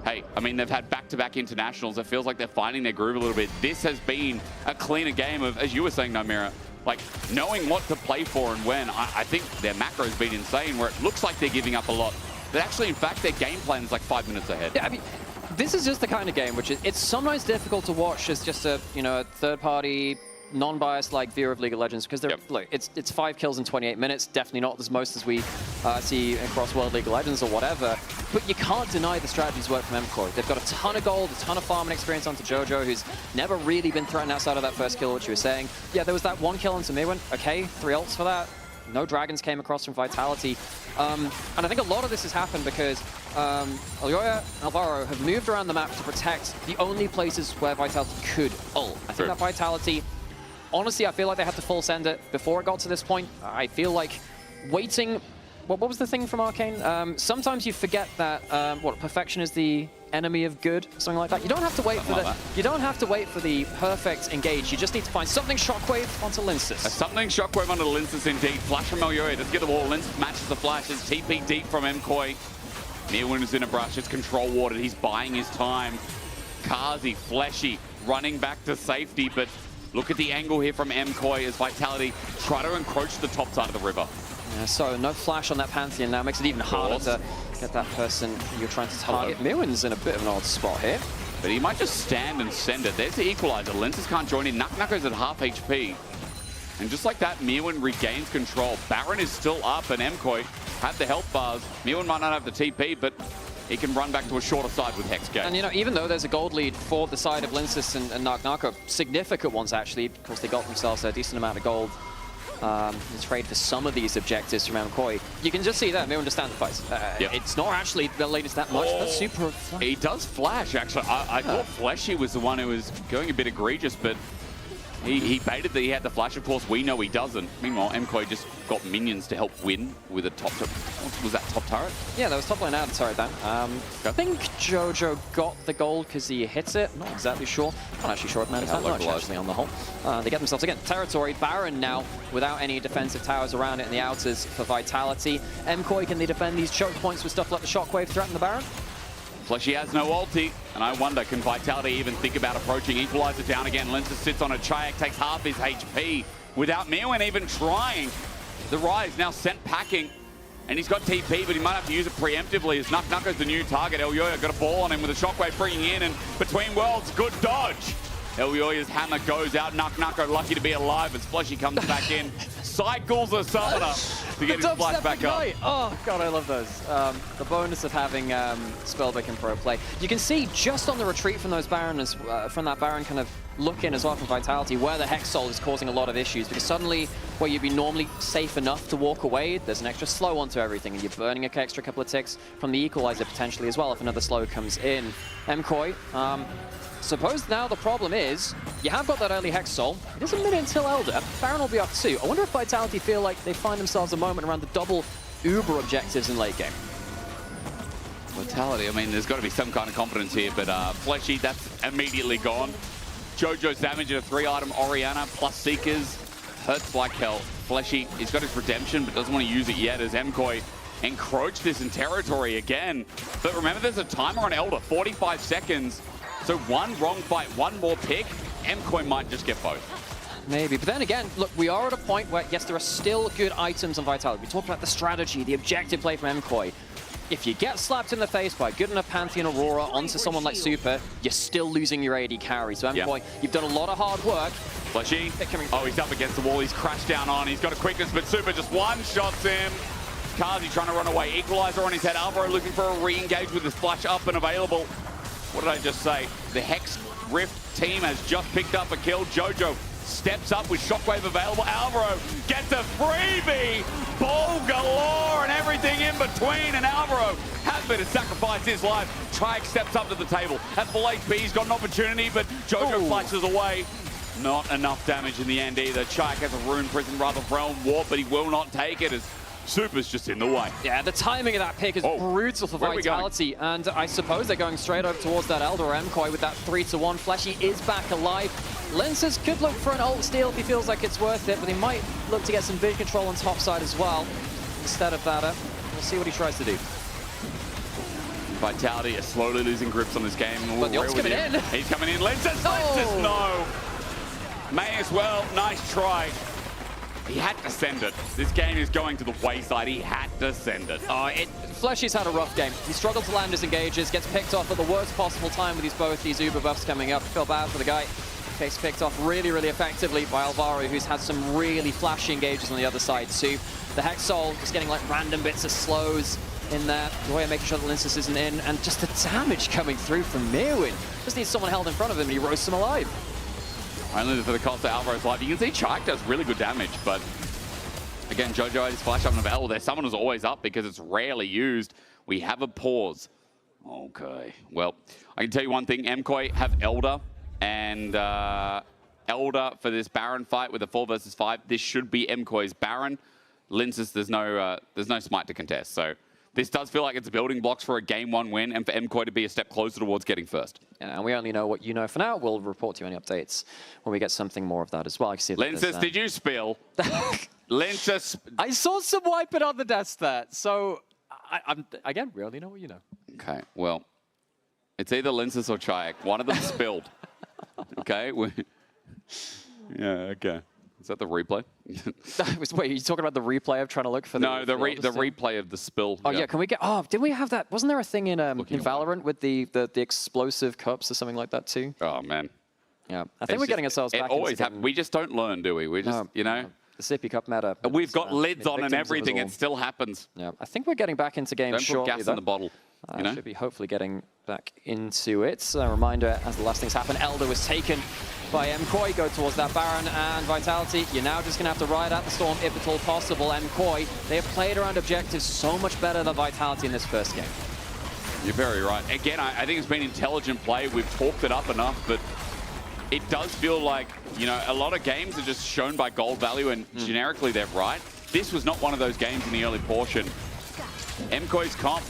hey, I mean, they've had back-to-back internationals. It feels like they're finding their groove a little bit. This has been a cleaner game of, as you were saying, Nomura, like knowing what to play for and when. I think their macro has been insane, where it looks like they're giving up a lot, but actually, in fact, their game plan is like 5 minutes ahead. Yeah, I mean, this is just the kind of game which it's sometimes difficult to watch as just a third-party, non-biased like viewer of League of Legends, because look, it's 5 kills in 28 minutes, definitely not as most as we see across World League of Legends or whatever, but you can't deny the strategies work from MKOI. They've got a ton of gold, a ton of farming experience onto Jojo, who's never really been threatened outside of that first kill, which you were saying. Yeah, there was that 1 kill onto Mirwin, okay, 3 ults for that. No dragons came across from Vitality. And I think a lot of this has happened because Alyoya and Alvaro have moved around the map to protect the only places where Vitality could ult. I think that Vitality, honestly, I feel like they had to full send it before it got to this point. I feel like waiting... What was the thing from Arcane? Sometimes you forget that perfection is the enemy of good, something like that. You don't have to wait you don't have to wait for the perfect engage. You just need to find something shockwave onto Linces. Something shockwave onto Linces indeed. Flash from Alyoya doesn't get the wall. Linces matches the flash. It's TP deep from MKOI. Mirwin is in a brush. It's control watered. He's buying his time. Kazi, Fleshy, running back to safety, but look at the angle here from MKOI as Vitality try to encroach the top side of the river. Yeah, so no flash on that Pantheon now. Makes it even harder to get that person you're trying to target. Mirwin's in a bit of an odd spot here. But he might just stand and send it. There's the equalizer. Linces can't join in. Nucko's at half HP. And just like that, Mirwin regains control. Baron is still up, and MKOI had the health bars. Mirwin might not have the TP, but he can run back to a shorter side with Hex Gate. And even though there's a gold lead for the side of Linces and Nucko, significant ones actually, because they got themselves a decent amount of gold trade for some of these objectives from MKOI. You can just see that. They understand the fight. It's not actually the latest that much. That's super flash. He does flash, actually. I thought Fleshy was the one who was going a bit egregious, but he baited that he had the flash. Of course, we know he doesn't. Meanwhile, MKOI just got minions to help win with a top. Was that top turret? Yeah, that was top lane out turret then. I think Jojo got the gold because he hits it. Not exactly sure. Not actually sure it matters that much, actually, on the whole. They get themselves, again, territory. Baron now, without any defensive towers around it in the outers for Vitality. MKOI, can they defend these choke points with stuff like the Shockwave threaten the Baron? Fleshy has no ulti, and I wonder, can Vitality even think about approaching Equalizer down again? Lensis sits on a Chayak, takes half his HP without Mirwin even trying. The Rise now sent packing, and he's got TP, but he might have to use it preemptively as Nucko's the new target. Elyoya got a ball on him with a Shockwave bringing in, and between worlds, good dodge. Elyoya's hammer goes out. Nucko lucky to be alive as Fleshy comes back in. Cycles a summoner to get his flash back up. Oh, God, I love those. The bonus of having Spellbeck in pro play. You can see just on the retreat from those Barons, from that Baron kind of look in as well from Vitality, where the Hex Soul is causing a lot of issues, because suddenly where you'd be normally safe enough to walk away, there's an extra slow onto everything, and you're burning an extra couple of ticks from the Equalizer potentially as well if another slow comes in. MKOI, suppose now the problem is, you have got that early Hex Soul. It is a minute until Elder. Baron will be up too. I wonder if Vitality feel like they find themselves a moment around the double Uber objectives in late game. Vitality, I mean, there's got to be some kind of confidence here, but Fleshy, that's immediately gone. Jojo's damage in a 3-item Orianna plus Seekers hurts like hell. Fleshy, he's got his redemption, but doesn't want to use it yet as MKOI encroach this in territory again. But remember, there's a timer on Elder, 45 seconds. So one wrong fight, one more pick, MKOI might just get both. Maybe, but then again, look, we are at a point where, yes, there are still good items on Vitality. We talked about the strategy, the objective play from MKOI. If you get slapped in the face by a good enough Pantheon Aurora onto someone like Super, you're still losing your AD carry. So MKOI, you've done a lot of hard work. Fleshy, oh, he's up against the wall, he's crashed down on, he's got a quickness, but Super just one-shots him. Kazi trying to run away, Equalizer on his head, Alvaro looking for a re-engage with his flash up and available. What did I just say? The Hex Rift team has just picked up a kill. Jojo steps up with Shockwave available. Alvaro gets a freebie. Ball galore and everything in between. And Alvaro happy to sacrifice his life. Triax steps up to the table. At full HP, he's got an opportunity, but Jojo flashes away. Not enough damage in the end either. Triax has a Rune Prison, rather Realm Warp, but he will not take it as Super's just in the way. Yeah, the timing of that pick is brutal for Vitality, and I suppose they're going straight over towards that Elder or MKOI with that 3-1. Fleshy is back alive. Lenses could look for an ult steal if he feels like it's worth it, but he might look to get some big control on top side as well. Instead of that, we'll see what he tries to do. Vitality is slowly losing grips on this game. But the ult's coming in. He's coming in. Lenses, no! May as well. Nice try. He had to send it. This game is going to the wayside. He had to send it. Fleshy's had a rough game. He struggled to land his engages, gets picked off at the worst possible time with both these Uber buffs coming up. I feel bad for the guy. Gets picked off really, really effectively by Alvaro, who's had some really flashy engages on the other side too. The Hex Soul just getting like random bits of slows in there. The way of making sure that Linsis isn't in, and just the damage coming through from Mirwin. Just needs someone held in front of him and he roasts him alive. Only for the cost of Alvaro's life. You can see Chark does really good damage, but again, Jojo had his flash up and available. Their summoner's always up because it's rarely used. We have a pause. Okay, well, I can tell you one thing. MKOI have Elder, and Elder for this Baron fight with a 4 versus 5. This should be MKOI's Baron. Linsis, there's no smite to contest. So this does feel like it's building blocks for a game 1 win and for MKOI to be a step closer towards getting first. Yeah, and we only know what you know for now. We'll report to you any updates when we get something more of that as well. I can see Linsis, did you spill? Linsis. I saw some wiping on the desk there. So, again, we only know what you know. Okay, well, it's either Linsis or Chayak. One of them spilled. Okay? Yeah, okay. Is that the replay? Wait, are you talking about the replay of trying to look for the... No, the replay of the spill. Oh, yeah, can we get... Oh, didn't we have that? Wasn't there a thing in Valorant with the explosive cups or something like that too? Oh, man. Yeah, I think we're getting ourselves back. It always happens. We just don't learn, do we? We just, you know... The Sippy Cup meta. We've got lids on and everything. It still happens. Yeah, I think we're getting back into games shortly. Don't put gas in the bottle. You know? Should be hopefully getting back into it. A reminder, as the last things happen, Elder was taken by MKoi, go towards that Baron, and Vitality, you're now just going to have to ride out the storm if at all possible. MKoi, they have played around objectives so much better than Vitality in this first game. You're very right. Again, I think it's been intelligent play. We've talked it up enough, but it does feel like, you know, a lot of games are just shown by gold value, and generically they're right. This was not one of those games in the early portion. MKoi's comp,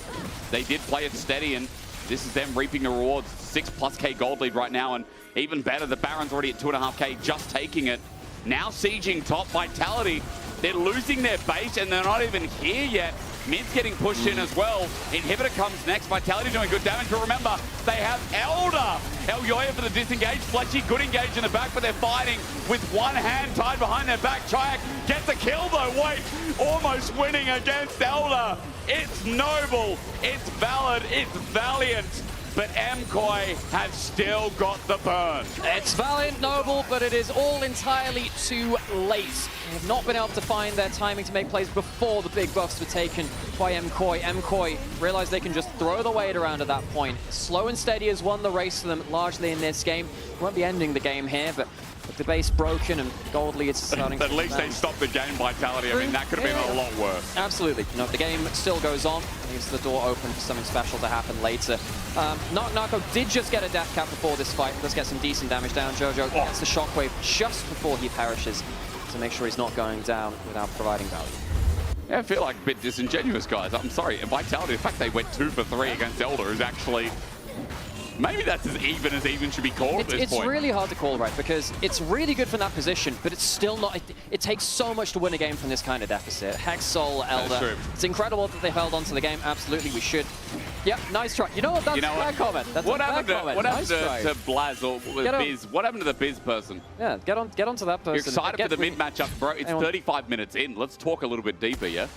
they did play it steady, and this is them reaping the rewards. 6+ K gold lead right now, and even better, the Baron's already at 2.5K, just taking it. Now sieging top. Vitality, they're losing their base, and they're not even here yet. Mid's getting pushed in as well. Inhibitor comes next. Vitality doing good damage, but remember, they have Elder. El Yoya for the disengage. Fletchy, good engage in the back, but they're fighting with one hand tied behind their back. Chayak gets a kill though. Wait, almost winning against Elder. It's noble, it's valid, it's valiant. But MKoi have still got the burn. It's valiant, noble, but it is all entirely too late. They have not been able to find their timing to make plays before the big buffs were taken by MKoi. MKoi realized they can just throw the weight around at that point. Slow and steady has won the race for them largely in this game. Won't be ending the game here, but with the base broken and gold leads starting At least they stopped the game, Vitality. I mean, that could have been a lot worse. Absolutely. You know, the game still goes on. Leaves the door open for something special to happen later. Nako did just get a death cap before this fight. Does get some decent damage down. Jojo gets the shockwave just before he perishes to make sure he's not going down without providing value. Yeah, I feel like a bit disingenuous, guys. I'm sorry. Vitality, the fact they went 2 for 3 against Elder is actually... Maybe that's as even should be called at this point. It's really hard to call, right? Because it's really good from that position, but it's still not... It takes so much to win a game from this kind of deficit. Hex, Soul, Elder. It's incredible that they held on to the game. Absolutely, we should. Yep, nice try. You know what? That's a bad comment. That's what a happened bad comment. What happened Nice to Blaz or Biz? What happened to the Biz person? Yeah, get on to that person. You're excited for the mid matchup, bro. It's 35 minutes in. Let's talk a little bit deeper, yeah?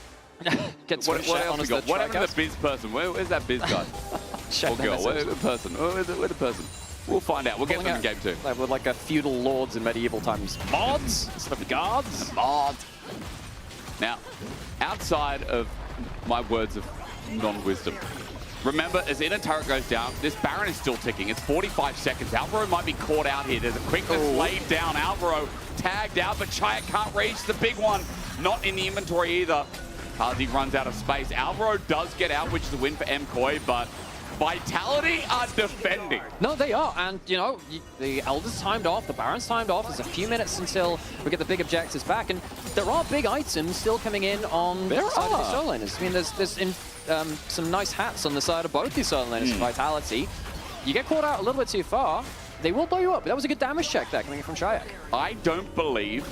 What else we got? What happened to the Biz person? Where's that Biz guy? Or girl? Where's the person? Where's the person? We'll find out. We'll get them in game 2. Like, with like a feudal lords in medieval times. Mods instead of guards. Mods. Now, outside of my words of non-wisdom, remember, as inner turret goes down, this Baron is still ticking. It's 45 seconds. Alvaro might be caught out here. There's a quickness laid down. Alvaro tagged out, but Chayak can't reach the big one. Not in the inventory either. Kazi runs out of space. Alvaro does get out, which is a win for MKoi, but Vitality are defending. No, they are, and you know, the Elder's timed off, the Baron's timed off. There's a few minutes until we get the big objectives back, and there are big items still coming in on the side of the solo laners. I mean, there's some nice hats on the side of both these solo laners for Vitality. You get caught out a little bit too far, they will blow you up. That was a good damage check there coming in from Chayak. I don't believe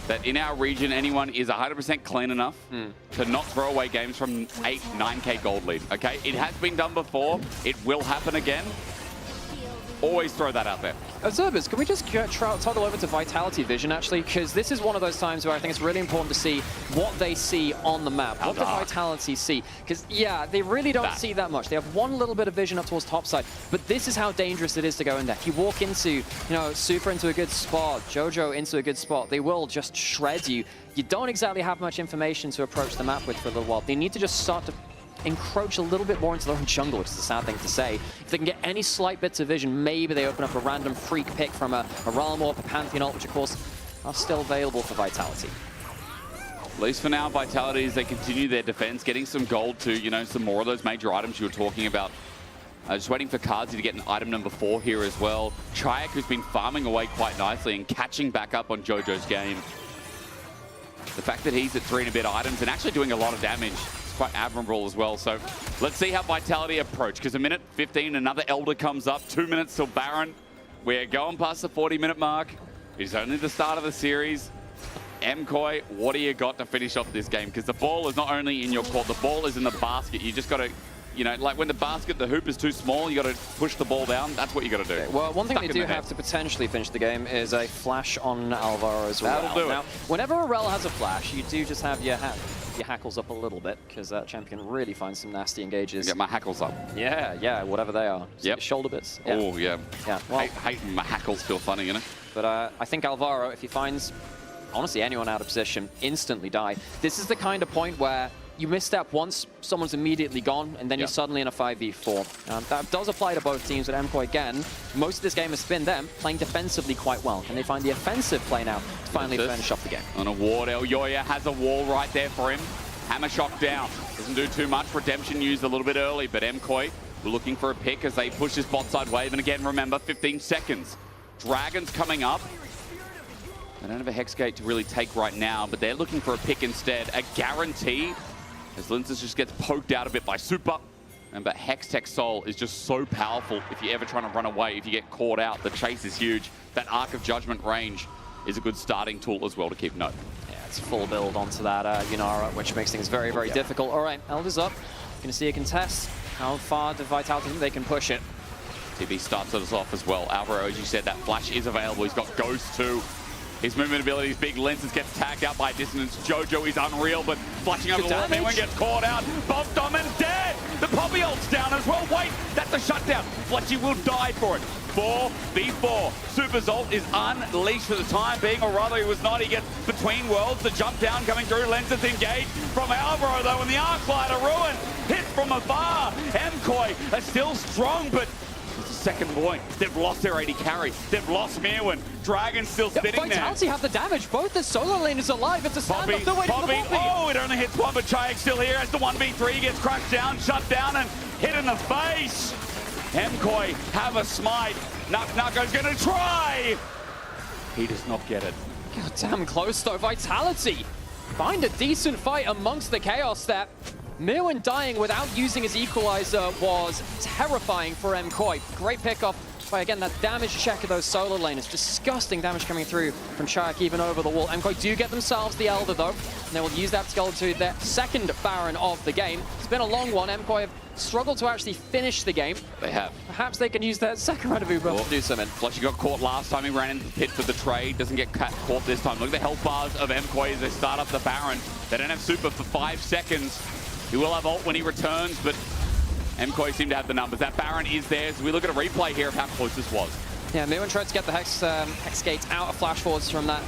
that in our region anyone is 100% clean enough to not throw away games from 9K gold lead, okay? It has been done before. It will happen again. Always throw that out there. Observers, can we just toggle over to Vitality Vision, actually? Because this is one of those times where I think it's really important to see what they see on the map. What do Vitality see? Because, yeah, they really don't see that much. They have one little bit of vision up towards topside, but this is how dangerous it is to go in there. If you walk into, you know, Super into a good spot, Jojo into a good spot, they will just shred you. You don't exactly have much information to approach the map with for a little while. They need to just start to encroach a little bit more into their own jungle, which is a sad thing to say. If they can get any slight bits of vision, maybe they open up a random freak pick from a Realm Orb, a Pantheon ult, which of course are still available for Vitality. At least for now, Vitality, as they continue their defense, getting some gold to, you know, some more of those major items you were talking about. Just waiting for Kazi to get an item number 4 here as well. Chayak, who's been farming away quite nicely and catching back up on Jojo's game. The fact that he's at 3 and a bit items and actually doing a lot of damage, quite admirable as well. So let's see how Vitality approach, because a minute 15, another Elder comes up, 2 minutes till Baron. We're going past the 40-minute mark. It's only the start of the series. MKoi, what do you got to finish off this game? Because the ball is not only in your court, the ball is in the basket. You just got to, you know, like when the basket, the hoop is too small, you got to push the ball down. That's what you got to do. Well, one thing they do have to potentially finish the game is a flash on Alvaro as well. That'll do it. Now, whenever a Rel has a flash, you do just have your hackles up a little bit, because that champion really finds some nasty engages. Get my hackles up. Yeah, whatever they are. Yep. Shoulder bits. Yeah. Oh, yeah. Yeah. Well, hate my hackles feel funny, you know? But I think Alvaro, if he finds, honestly, anyone out of position, instantly die. This is the kind of point where you misstep once, someone's immediately gone, and then you're suddenly in a 5v4. That does apply to both teams, but MKOI, again, most of this game has been them playing defensively quite well. Can they find the offensive play now to finally finish off the game? On a ward, Elyoya has a wall right there for him. Hammer shock down. Doesn't do too much. Redemption used a little bit early, but MKOI looking for a pick as they push this bot side wave. And again, remember, 15 seconds. Dragons coming up. They don't have a Hex Gate to really take right now, but they're looking for a pick instead. A guarantee, as Linces just gets poked out a bit by Super. But Hextech Soul is just so powerful if you're ever trying to run away. If you get caught out, the chase is huge. That Arc of Judgment range is a good starting tool as well to keep note. Yeah, it's full build onto that Yunara, which makes things very, very difficult. All right, Elder's up. Gonna see a contest. How far do Vitality think they can push it? TB starts us off as well. Alvaro, as you said, that flash is available. He's got Ghost too. His movement ability is big. Lenses gets tagged out by distance. Jojo is unreal, but flashing over the wall. Anyone gets caught out. Bob Domin's dead. The Poppy ult's down as well. Wait, that's a shutdown. Fletchy will die for it. 4v4. Super's ult is unleashed for the time being, or rather he was not. He gets between worlds. The jump down coming through. Lenses engaged from Alvaro though, and the arc glider ruined. Hit from afar. MKOI are still strong, but second point. They've lost their AD carry. They've lost Mirwin. Dragon's still sitting there. Vitality have the damage. Both the solo lane is alive. It's a stand-up. They're waiting for the Poppy. Oh, it only hits one, but Chayek still here as the 1v3 gets crushed down, shut down, and hit in the face. MKOI have a smite. Nucko's gonna try. He does not get it. God damn close though. Vitality find a decent fight amongst the chaos there. Mirwin dying without using his equalizer was terrifying for MKOI. Great pickup by, again, that damage check of those solo laners. Disgusting damage coming through from Chayek even over the wall. MKOI do get themselves the Elder though, and they will use that to go to their second Baron of the game. It's been a long one. MKOI have struggled to actually finish the game. They have. Perhaps they can use that second round of Uber to do something. Fletcher got caught last time. He ran into the pit for the trade. Doesn't get caught this time. Look at the health bars of MKOI as they start up the Baron. They don't have Super for 5 seconds. He will have ult when he returns, but MKOI seem to have the numbers. That Baron is there, so we look at a replay here of how close this was. Yeah, Mirwin tried to get the Hex Gate out of flash forwards from that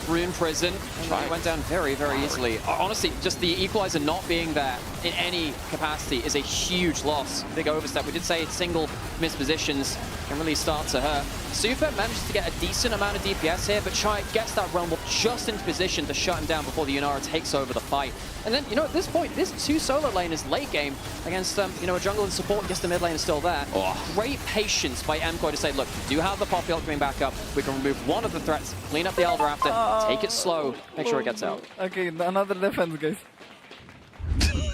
Rune prison, and it went down very, very easily. Honestly, just the equalizer not being there in any capacity is a huge loss. Big overstep. We did say single mispositions can really start to hurt. Super manages to get a decent amount of DPS here, but Chayek gets that Rumble just into position to shut him down before the Yunara takes over the fight. And then, at this point, this 2 solo laners late game against, a jungle and support, and just the mid lane is still there. Great patience by MKOI to say, look, we do have the Poppy ult coming back up. We can remove one of the threats, clean up the Elder after, take it slow, make sure it gets out. Okay, another defense, guys.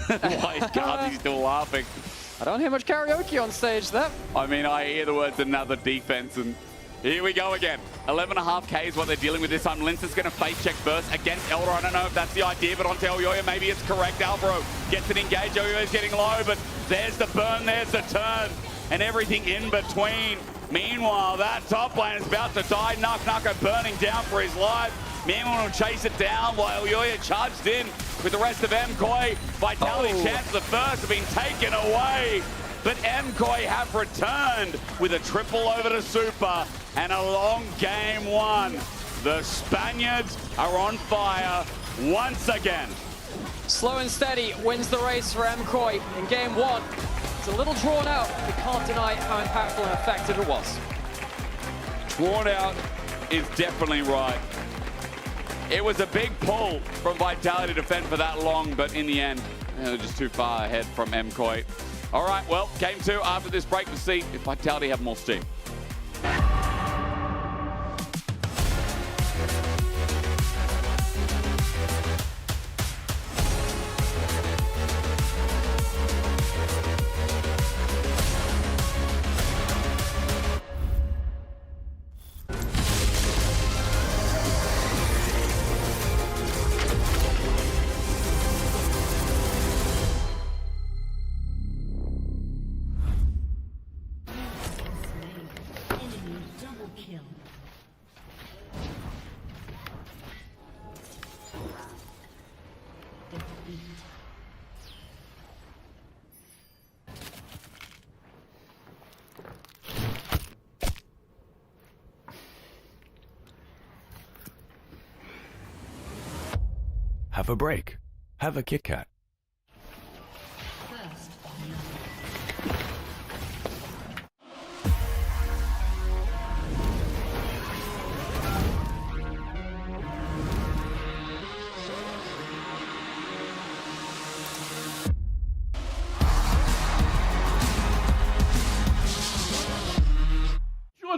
Why is Garthy still laughing? I don't hear much karaoke on stage there. I mean, I hear the words another defense, and here we go again. 11.5k is what they're dealing with this time. Lince is going to face check first against Elder. I don't know if that's the idea, but onto Elyoya, maybe it's correct. Alvaro gets an engage. Elyoya's getting low, but there's the burn, there's the turn, and everything in between. Meanwhile, that top lane is about to die. Nucko burning down for his life. Mirwin will chase it down while Elyoya charged in with the rest of MKOI. Vitality chance the first have been taken away. But MKOI have returned with a triple over to Super and a long game 1. The Spaniards are on fire once again. Slow and steady wins the race for MKOI in game 1. It's a little drawn out. We can't deny how impactful and effective it was. Drawn out is definitely right. It was a big pull from Vitality to defend for that long, but in the end, they're just too far ahead from MKOI. All right, well, game 2 after this break to see if Vitality have more steam. Have a break. Have a Kit Kat.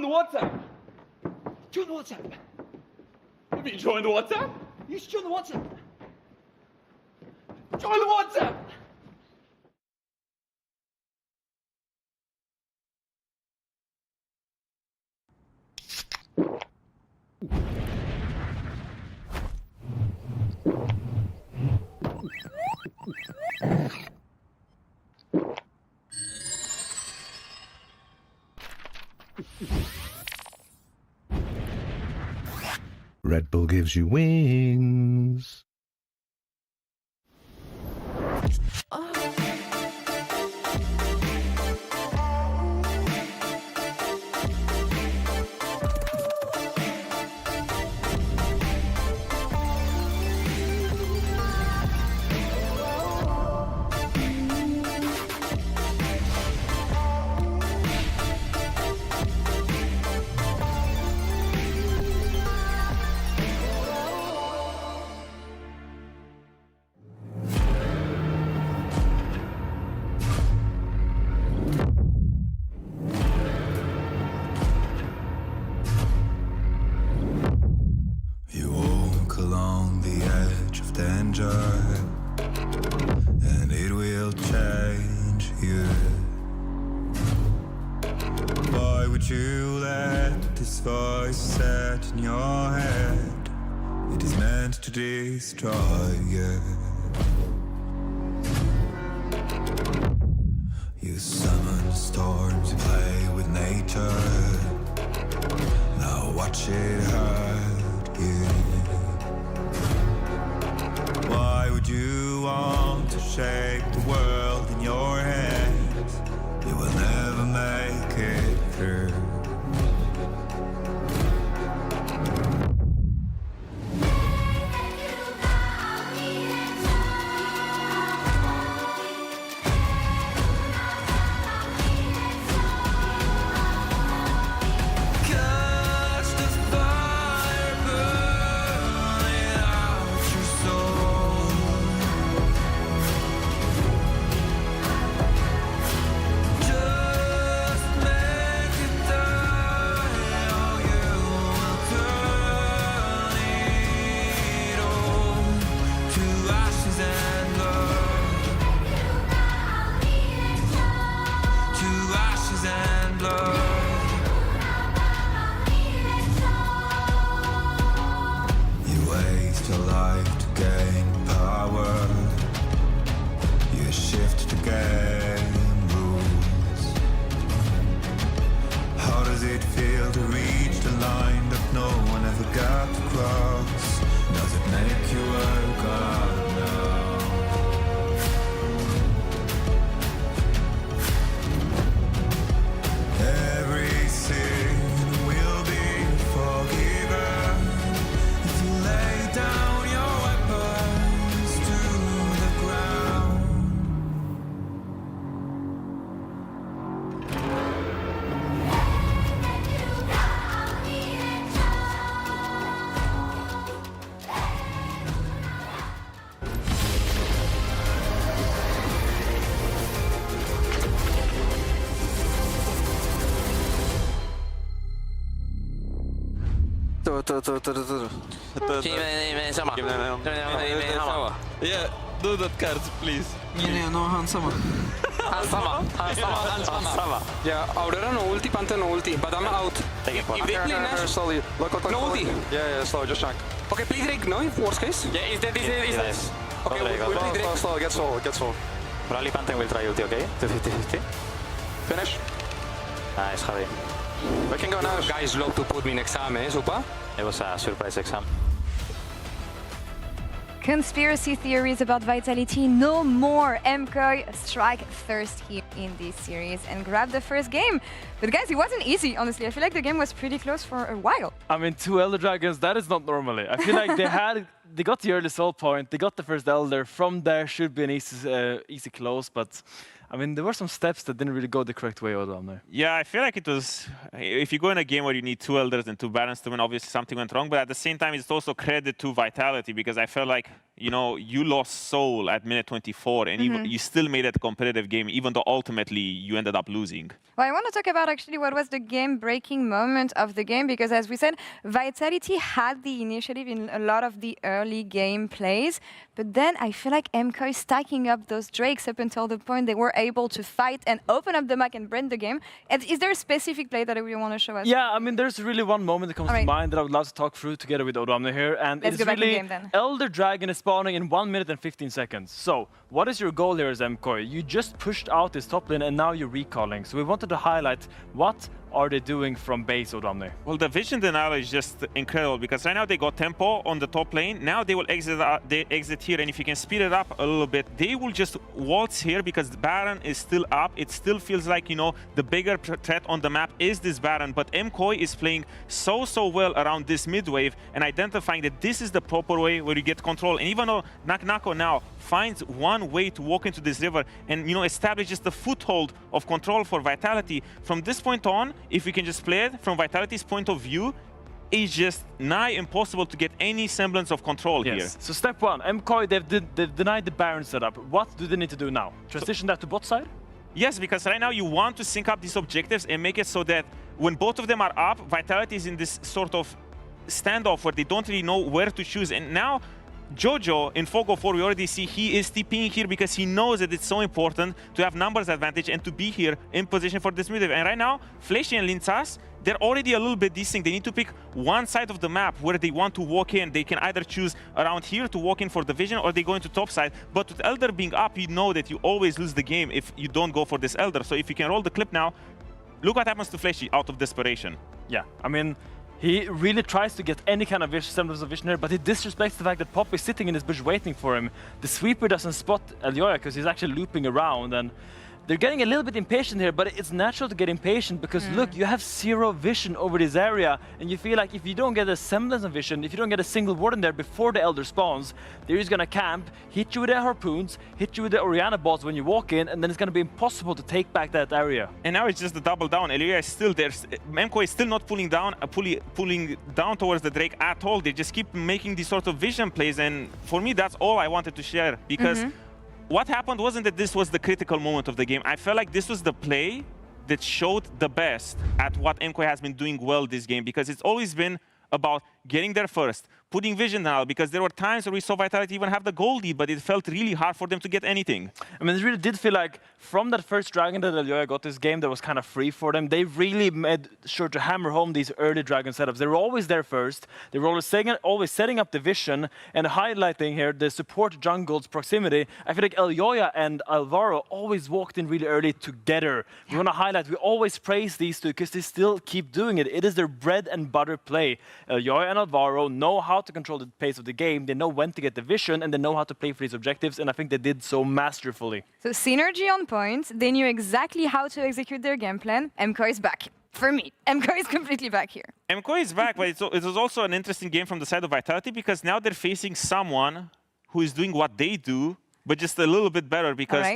the WhatsApp. Join the WhatsApp. Have you joined the WhatsApp? You should join the WhatsApp. Join the WhatsApp. Red Bull gives you wings. You walk along the edge of danger, and it will change you. Why would you let this voice set in your head? It is meant to destroy you. You summon storms, you play with nature. Now watch it hurt you. Why would you want to shake the world in your hands? You will never make it through. Catch the fire burning out your soul. Just make it die, or you will turn it all to ashes and blood. To ashes and blood. You waste your life to gain power. You shift to gain rules. How does it feel to reach the line that no one ever got to cross? Does it make you a god now? Every sin will be forgiven if you lay down your weapons to the ground. Yeah, do that cards, please. No, han sama. Yeah, Aurora no ulti, Panther no ulti, but I'm out. If they play Nash, Slowly. Look, no ulti. Yeah, slow, just chunk. Okay, play Drake, no? Worst case? Yeah, is that? Okay, we'll play Drake. Slow, get soul. Probably Panther will try ulti, okay? 50-50. Finish. Nice, Javi. We can go now. Guys love to put me in exam, eh, super? It was a surprise exam. Conspiracy theories about Vitality. No more. MKOI strike first here in this series and grab the first game. But guys, it wasn't easy, honestly. I feel like the game was pretty close for a while. I mean, 2 Elder Dragons, that is not normally. I feel like they got the early soul point, they got the first Elder. From there should be an easy close, but I mean, there were some steps that didn't really go the correct way, Odamne. Yeah, I feel like it was, if you go in a game where you need 2 Elders and 2 Barons to win, obviously something went wrong, but at the same time, it's also credit to Vitality, because I felt like, you know, you lost Soul at minute 24, and even, you still made it a competitive game, even though ultimately you ended up losing. Well, I want to talk about actually what was the game-breaking moment of the game, because as we said, Vitality had the initiative in a lot of the early game plays, but then I feel like MKOI stacking up those Drakes up until the point they were able to fight and open up the map and bring the game. And is there a specific play that I really want to show us? Yeah, I mean, there's really one moment that comes to mind that I would love to talk through together with Odamne here, and Let's it's go back really in game then. Elder Dragon is spawning in 1 minute and 15 seconds. So, what is your goal here as MKOI? You just pushed out this top lane and now you're recalling. So we wanted to highlight what are they doing from base, Odamne? Well, the vision denial is just incredible, because right now they got tempo on the top lane. Now they will exit here, and if you can speed it up a little bit, they will just waltz here because the Baron is still up. It still feels like, you know, the bigger threat on the map is this Baron, but MKOI is playing so well around this mid wave and identifying that this is the proper way where you get control. And even though Naknako now finds one way to walk into this river and, you know, establishes the foothold of control for Vitality, from this point on, if we can just play it from Vitality's point of view, it's just nigh impossible to get any semblance of control here. So step one, MKOI, they've denied the Baron setup. What do they need to do now? Transition that to bot side? Yes, because right now you want to sync up these objectives and make it so that when both of them are up, Vitality is in this sort of standoff where they don't really know where to choose. And now Jojo in Fogo 4, we already see he is TPing here because he knows that it's so important to have numbers advantage and to be here in position for this mid wave. And right now, Fleshy and Linzas, they're already a little bit distinct. They need to pick one side of the map where they want to walk in. They can either choose around here to walk in for the vision, or they go into top side. But with Elder being up, you know that you always lose the game if you don't go for this Elder. So if you can roll the clip now, look what happens to Fleshy out of desperation. Yeah, I mean, he really tries to get any kind of semblance of vision here, but he disrespects the fact that Pop is sitting in his bush waiting for him. The sweeper doesn't spot Elioya because he's actually looping around, and they're getting a little bit impatient here, but it's natural to get impatient because look, you have 0 vision over this area, and you feel like if you don't get a semblance of vision, if you don't get a single ward in there before the Elder spawns, they're just gonna camp, hit you with their harpoons, hit you with the Orianna balls when you walk in, and then it's gonna be impossible to take back that area. And now it's just the double down. Elioya is still there. MKOI is still not pulling down towards the Drake at all. They just keep making these sort of vision plays, and for me, that's all I wanted to share, because what happened wasn't that this was the critical moment of the game. I felt like this was the play that showed the best at what MKOI has been doing well this game, because it's always been about getting there first, putting vision now, because there were times where we saw Vitality even have the goal lead, but it felt really hard for them to get anything. I mean, it really did feel like from that first Dragon that Elioya got this game that was kind of free for them, they really made sure to hammer home these early Dragon setups. They were always there first, they were always setting up the vision and highlighting here the support jungle's proximity. I feel like Elioya and Alvaro always walked in really early together. We want to highlight, we always praise these two because they still keep doing it. It is their bread and butter play. Elioya and Alvaro know how to control the pace of the game, they know when to get the vision, and they know how to play for these objectives, and I think they did so masterfully. So synergy on point, they knew exactly how to execute their game plan. MKOI is back. For me, MKOI is completely back here. MKOI is back, but it was also an interesting game from the side of Vitality, because now they're facing someone who is doing what they do, but just a little bit better, because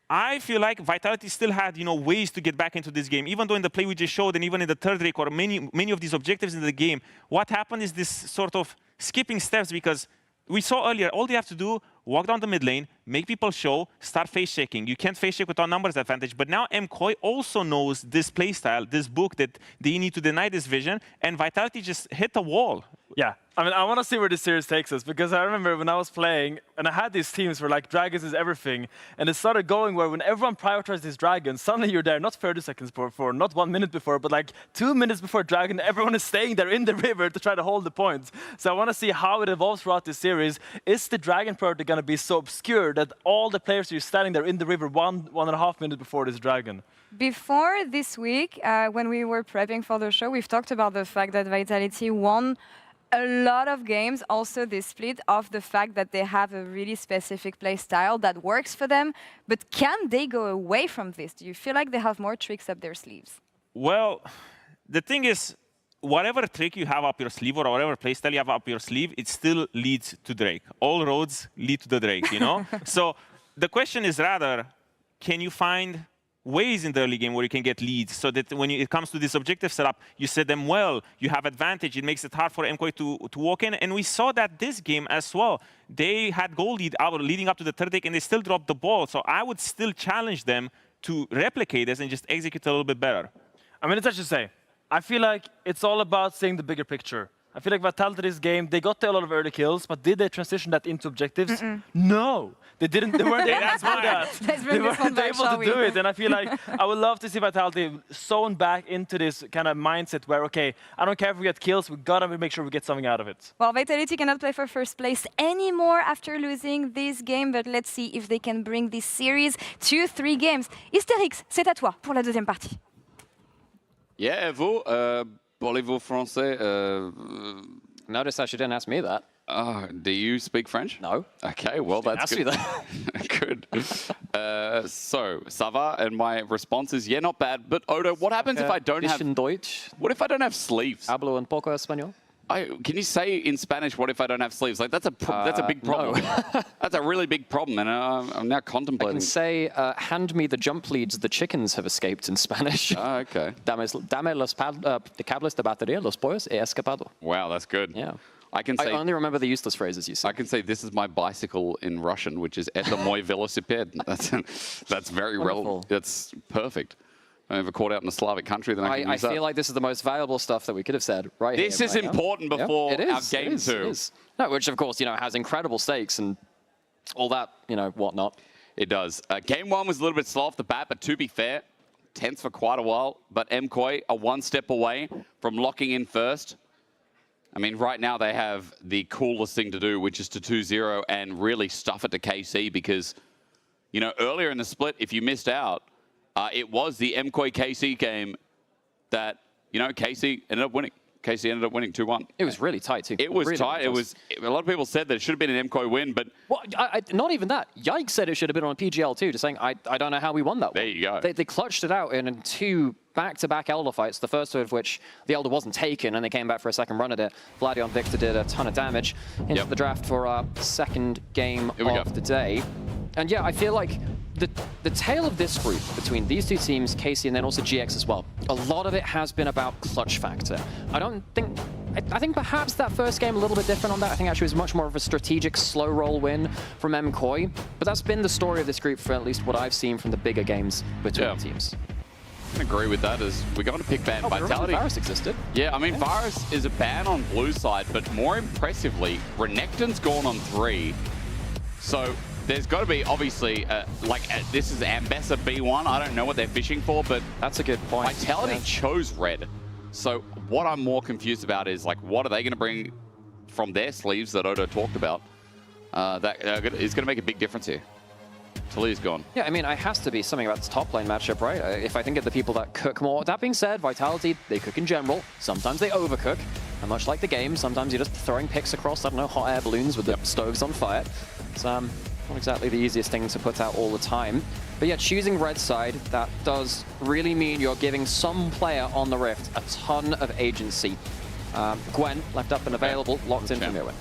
I feel like Vitality still had, you know, ways to get back into this game. Even though in the play we just showed, and even in the third Drake or many of these objectives in the game, what happened is this sort of skipping steps, because we saw earlier, all they have to do, walk down the mid lane, make people show, start face shaking. You can't face shake without numbers advantage, but now MKOI also knows this playstyle, this book, that they need to deny this vision, and Vitality just hit the wall. Yeah, I mean, I want to see where this series takes us, because I remember when I was playing, and I had these teams where like dragons is everything, and it started going where when everyone prioritized these dragons, suddenly you're there, not 30 seconds before, not 1 minute before, but like 2 minutes before dragon, everyone is staying there in the river to try to hold the points. So I want to see how it evolves throughout this series. Is the dragon priority going to be so obscure that all the players are standing there in the river 1.5 minutes before this dragon? Before this week, when we were prepping for the show, we've talked about the fact that Vitality won a lot of games, also this split, of the fact that they have a really specific play style that works for them. But can they go away from this? Do you feel like they have more tricks up their sleeves? Well, the thing is, whatever trick you have up your sleeve or whatever playstyle you have up your sleeve, it still leads to Drake. All roads lead to the Drake, you know? So the question is rather, can you find ways in the early game where you can get leads so that when it comes to this objective setup, you set them well, you have advantage, it makes it hard for MKOI to walk in. And we saw that this game as well. They had goal leading up to the third take, and they still dropped the ball. So I would still challenge them to replicate this and just execute a little bit better. I mean, it's actually say, I feel like it's all about seeing the bigger picture. I feel like Vitality this game, they got a lot of early kills, but did they transition that into objectives? No, they didn't. They weren't able to do that. They weren't able to do it, and I feel like I would love to see Vitality sewn back into this kind of mindset where, okay, I don't care if we get kills, we gotta make sure we get something out of it. Well, Vitality cannot play for first place anymore after losing this game, but let's see if they can bring this series to 3 games. Hystérix, c'est à toi pour la deuxième partie. Yeah, vous, parlez-vous français? Notice that she didn't ask me that. Do you speak French? No. Okay, well, that's ask good. me that. Good. So, ça va? And my response is, yeah, not bad. But Odo, what happens if I don't have... Deutsch. What if I don't have sleeves? Hablo un poco español. Can you say in Spanish, what if I don't have sleeves? Like, that's a big problem. No. That's a really big problem, and I'm now contemplating. I can say, hand me the jump leads the chickens have escaped in Spanish. Oh, okay. Dame los cables de batería, los pollos he escapado. Wow, that's good. Yeah. I only remember the useless phrases you say. I can say, this is my bicycle in Russian, which is это мой велосипед. That's very relevant. That's perfect. I ever caught out in a Slavic country, then I can use that. I feel like this is the most valuable stuff that we could have said right This here. is important before our game too. No, which of course, has incredible stakes and all that, whatnot. It does. Game 1 was a little bit slow off the bat, but to be fair, tense for quite a while. But MKOI are one step away from locking in first. I mean, right now they have the coolest thing to do, which is to 2-0 and really stuff it to KC because, earlier in the split, if you missed out, it was the MKOI KC game that, KC ended up winning. KC ended up winning 2-1. It was really tight, too. It was really tight. A lot of people said that it should have been an MKOI win, but... Well, not even that. Yikes said it should have been on PGL, too, just saying, I don't know how we won that one. There you go. They clutched it out in 2 back-to-back Elder fights, the first of which the Elder wasn't taken, and they came back for a second run at it. Vladion Victor did a ton of damage into the draft for our second game of the day. And yeah, I feel like the tale of this group between these 2 teams, KC and then also GX as well, a lot of it has been about clutch factor. I think perhaps that first game a little bit different on that. I think actually it was much more of a strategic slow roll win from MKOI. But that's been the story of this group for at least what I've seen from the bigger games between teams. I can agree with that as we're going to pick ban Vitality. Varus existed. Yeah, I mean, Varus is a ban on blue side, but more impressively, Renekton's gone on 3. So there's got to be, obviously, this is Ambessa B1. I don't know what they're fishing for, but that's a good point. Vitality chose red. So what I'm more confused about is, what are they going to bring from their sleeves that Odo talked about? That is going to make a big difference here. Talia's gone. Yeah, I mean, it has to be something about this top lane matchup, right? If I think of the people that cook more. That being said, Vitality, they cook in general. Sometimes they overcook. And much like the game, sometimes you're just throwing picks across, I don't know, hot air balloons with the stoves on fire. It's not exactly the easiest thing to put out all the time. But yeah, choosing red side, that does really mean you're giving some player on the Rift a ton of agency. Gwen, left up and available, locked in for Mirwin.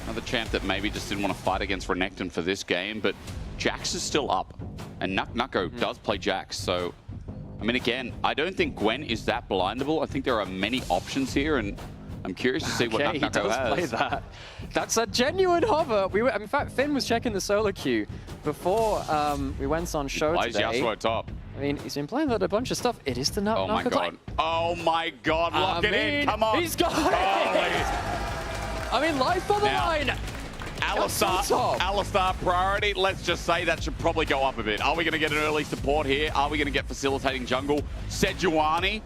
Another champ that maybe just didn't want to fight against Renekton for this game, but Jax is still up. And Nuko does play Jax, so... I mean, again, I don't think Gwen is that blindable. I think there are many options here, and I'm curious to see what Nuko he does has. Play that. That's a genuine hover. In fact, Finn was checking the solo queue before we went on show Why today. is Yasuo top? I mean, he's been playing a bunch of stuff. It is the Nuko. Oh my god. Oh my god, lock it in, come on. He's got it! I mean, life on the line. Alistar priority, let's just say that should probably go up a bit. Are we going to get an early support here? Are we going to get facilitating jungle? Sejuani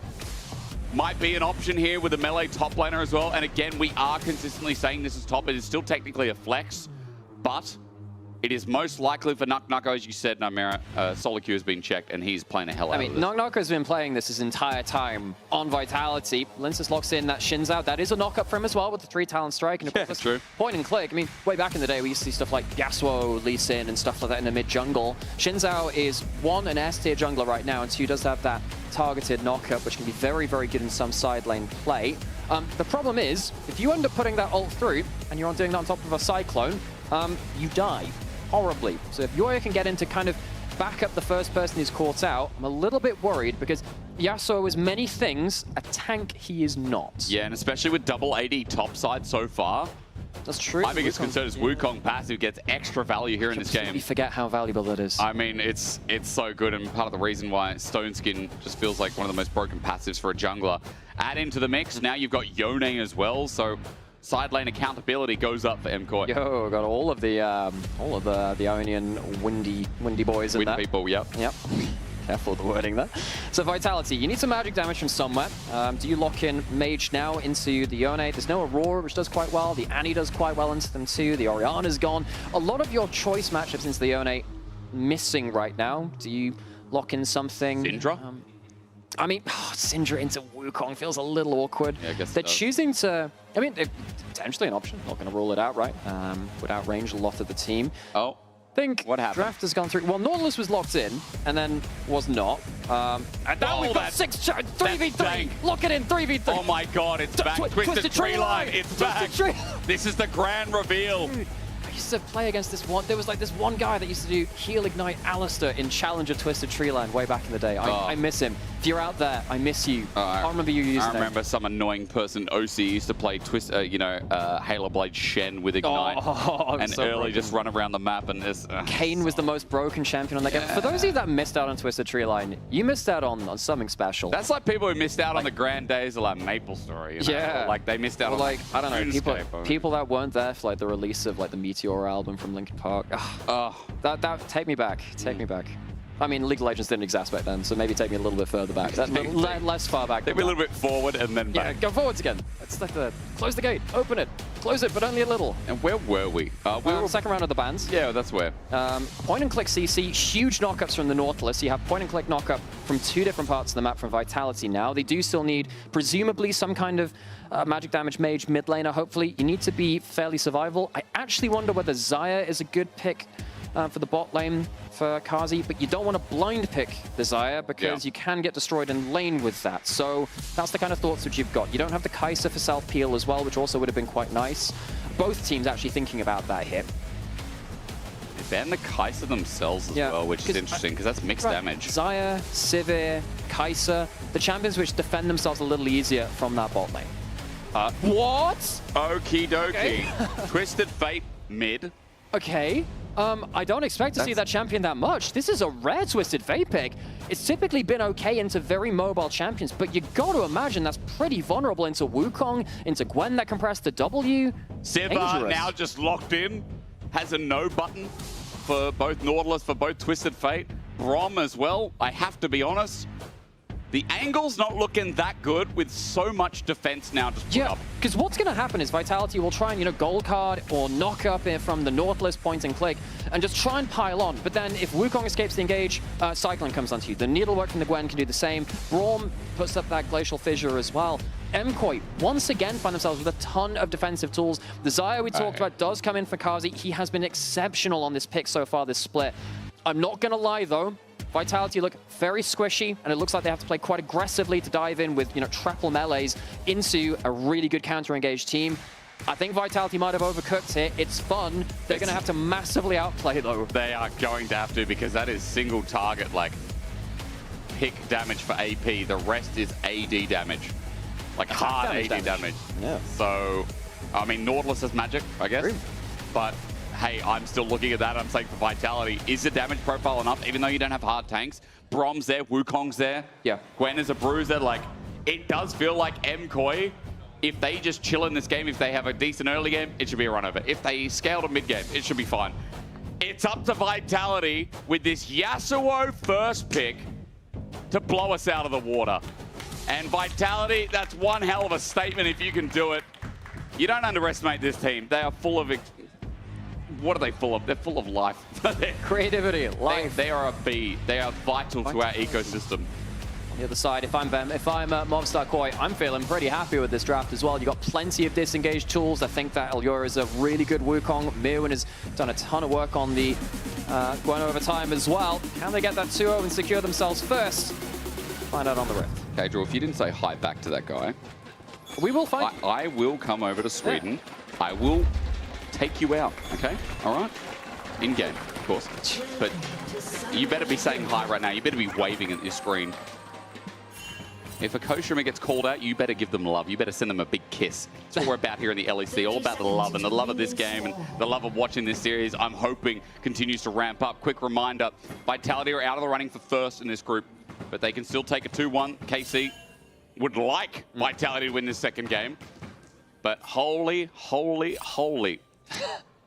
might be an option here with a melee top laner as well. And again, we are consistently saying this is top. It is still technically a flex, but it is most likely for Nuko, as you said, Namira. Solo queue has been checked, and he's playing a hell out of this. Nuko's been playing this his entire time on Vitality. Linsus locks in that Shin's out. That is a knock-up for him as well with the 3 talent strike. And of course, true. Point and click. I mean, way back in the day, we used to see stuff like Yasuo, Lee Sin, and stuff like that in the mid-jungle. Shinzao is 1, an S-tier jungler right now, and 2, does have that targeted knock-up, which can be very, very good in some side lane play. The problem is, if you end up putting that ult through, and you're doing that on top of a Cyclone, you die horribly. So if Yoya can get into kind of back up the first person who's caught out, I'm a little bit worried because Yasuo is many things, a tank he is not. Yeah, and especially with double AD topside so far. That's true. My biggest concern is Wukong passive gets extra value here in this game. You forget how valuable that is. I mean, it's so good, and part of the reason why Stone Skin just feels like one of the most broken passives for a jungler. Add into the mix, now you've got Yone as well, so side lane accountability goes up for MKoi. Yo, got all of the Ionian windy boys in Wind there. people, yep. Yep. Careful with the wording there. So Vitality, you need some magic damage from somewhere. Do you lock in Mage now into the Yone? There's no Aurora, which does quite well. The Annie does quite well into them too. The Orianna's gone. A lot of your choice matchups into the Yone missing right now. Do you lock in something? Syndra? I mean, Syndra into Wukong feels a little awkward. Yeah, I guess they're choosing to... I mean, potentially an option. Not going to rule it out, right? Would outrange a lot of the team. Oh. What happened? Draft has gone through. Well, Nautilus was locked in and then was not. And now we've got 3v3. Lock it in, 3v3. Oh my god, it's back. Twisted Tree Line. It's back. This is the grand reveal. Dude, I used to play against this one. There was like this one guy that used to do Heal Ignite Alistair in Challenger Twisted Tree Line way back in the day. I miss him. If you're out there, I miss you. I can't remember you using I remember some annoying person, OC, used to play Halo Blade Shen with Ignite. And so early broken. just run around the map and this. Kane was the most broken champion on that game. For those of you that missed out on Twisted Tree Line, you missed out on something special. That's like people who missed out on the grand days of like Maple Story. You know? Yeah. Or, like they missed out on like, I don't know, RuneScape. people that weren't there for like the release of like the Meteor album from Linkin Park. That take me back. Take me back. I mean, League of Legends didn't exist back then, so maybe take me a little bit further back. Less far back. Take me a little bit forward and then back. Yeah, go forwards again. It's like close the gate, open it, close it, but only a little. And where were we? We were second round of the bans. Yeah, that's where. Point and click CC, huge knockups from the Nautilus. You have point and click knockup from two different parts of the map from Vitality now. They do still need, presumably, some kind of magic damage mage mid laner, hopefully. You need to be fairly survival. I actually wonder whether Xayah is a good pick for the bot lane for Kazi, but you don't want to blind pick the Xayah because you can get destroyed in lane with that. So that's the kind of thoughts which you've got. You don't have the Kai'Sa for self-peel as well, which also would have been quite nice. Both teams actually thinking about that hit. They banned the Kai'Sa themselves as well, which is interesting because that's mixed damage. Xayah, Sivir, Kai'Sa, the champions which defend themselves a little easier from that bot lane. What? Okie dokie. Twisted Fate mid. Okay. I don't expect to see that champion that much. This is a rare Twisted Fate pick. It's typically been okay into very mobile champions, but you got to imagine that's pretty vulnerable into Wukong, into Gwen that can press the W. Siva now just locked in, has a no button for both Nautilus, for both Twisted Fate. Brom as well, I have to be honest. The angle's not looking that good with so much defense now just put up. Because what's going to happen is Vitality will try and, gold card or knock up from the Nautilus point and click and just try and pile on. But then if Wukong escapes the engage, Cycling comes onto you. The Needlework from the Gwen can do the same. Braum puts up that Glacial Fissure as well. MKoi once again find themselves with a ton of defensive tools. The Xayah we talked about does come in for Kazi. He has been exceptional on this pick so far, this split. I'm not going to lie, though. Vitality look very squishy, and it looks like they have to play quite aggressively to dive in with, triple melees into a really good counter-engaged team. I think Vitality might have overcooked here. It's fun. They're going to have to massively outplay, though. They are going to have to, because that is single target, like, pick damage for AP. The rest is AD damage. Like, hard AD damage. Yeah. So, I mean, Nautilus has magic, I guess. But hey, I'm still looking at that. I'm saying for Vitality, is the damage profile enough? Even though you don't have hard tanks, Brom's there, Wukong's there. Yeah. Gwen is a bruiser. Like, it does feel like MKoi, if they just chill in this game, if they have a decent early game, it should be a run over. If they scale to mid game, it should be fine. It's up to Vitality with this Yasuo first pick to blow us out of the water. And Vitality, that's one hell of a statement if you can do it. You don't underestimate this team. They are full of... What are they full of? They're full of life. Creativity, life. They are a bee. They are vital to our ecosystem. On the other side, if I'm Mobstar Koi, I'm feeling pretty happy with this draft as well. You got plenty of disengaged tools. I think that Allura is a really good Wukong. Mirwin has done a ton of work on the Gwen over time as well. Can they get that 2-0 and secure themselves first? Find out on the Rift. Okay, Drew, if you didn't say hi back to that guy, we will fight. I will come over to Sweden. Yeah. I will take you out, okay? All right? In game. course. But you better be saying hi right now. You better be waving at your screen. If a co-streamer gets called out, you better give them love. You better send them a big kiss. That's what we're about here in the LEC, all about the love and the love of this game and the love of watching this series. I'm hoping continues to ramp up. Quick reminder, Vitality are out of the running for first in this group, but they can still take a 2-1. KC would like Vitality to win this second game, but holy.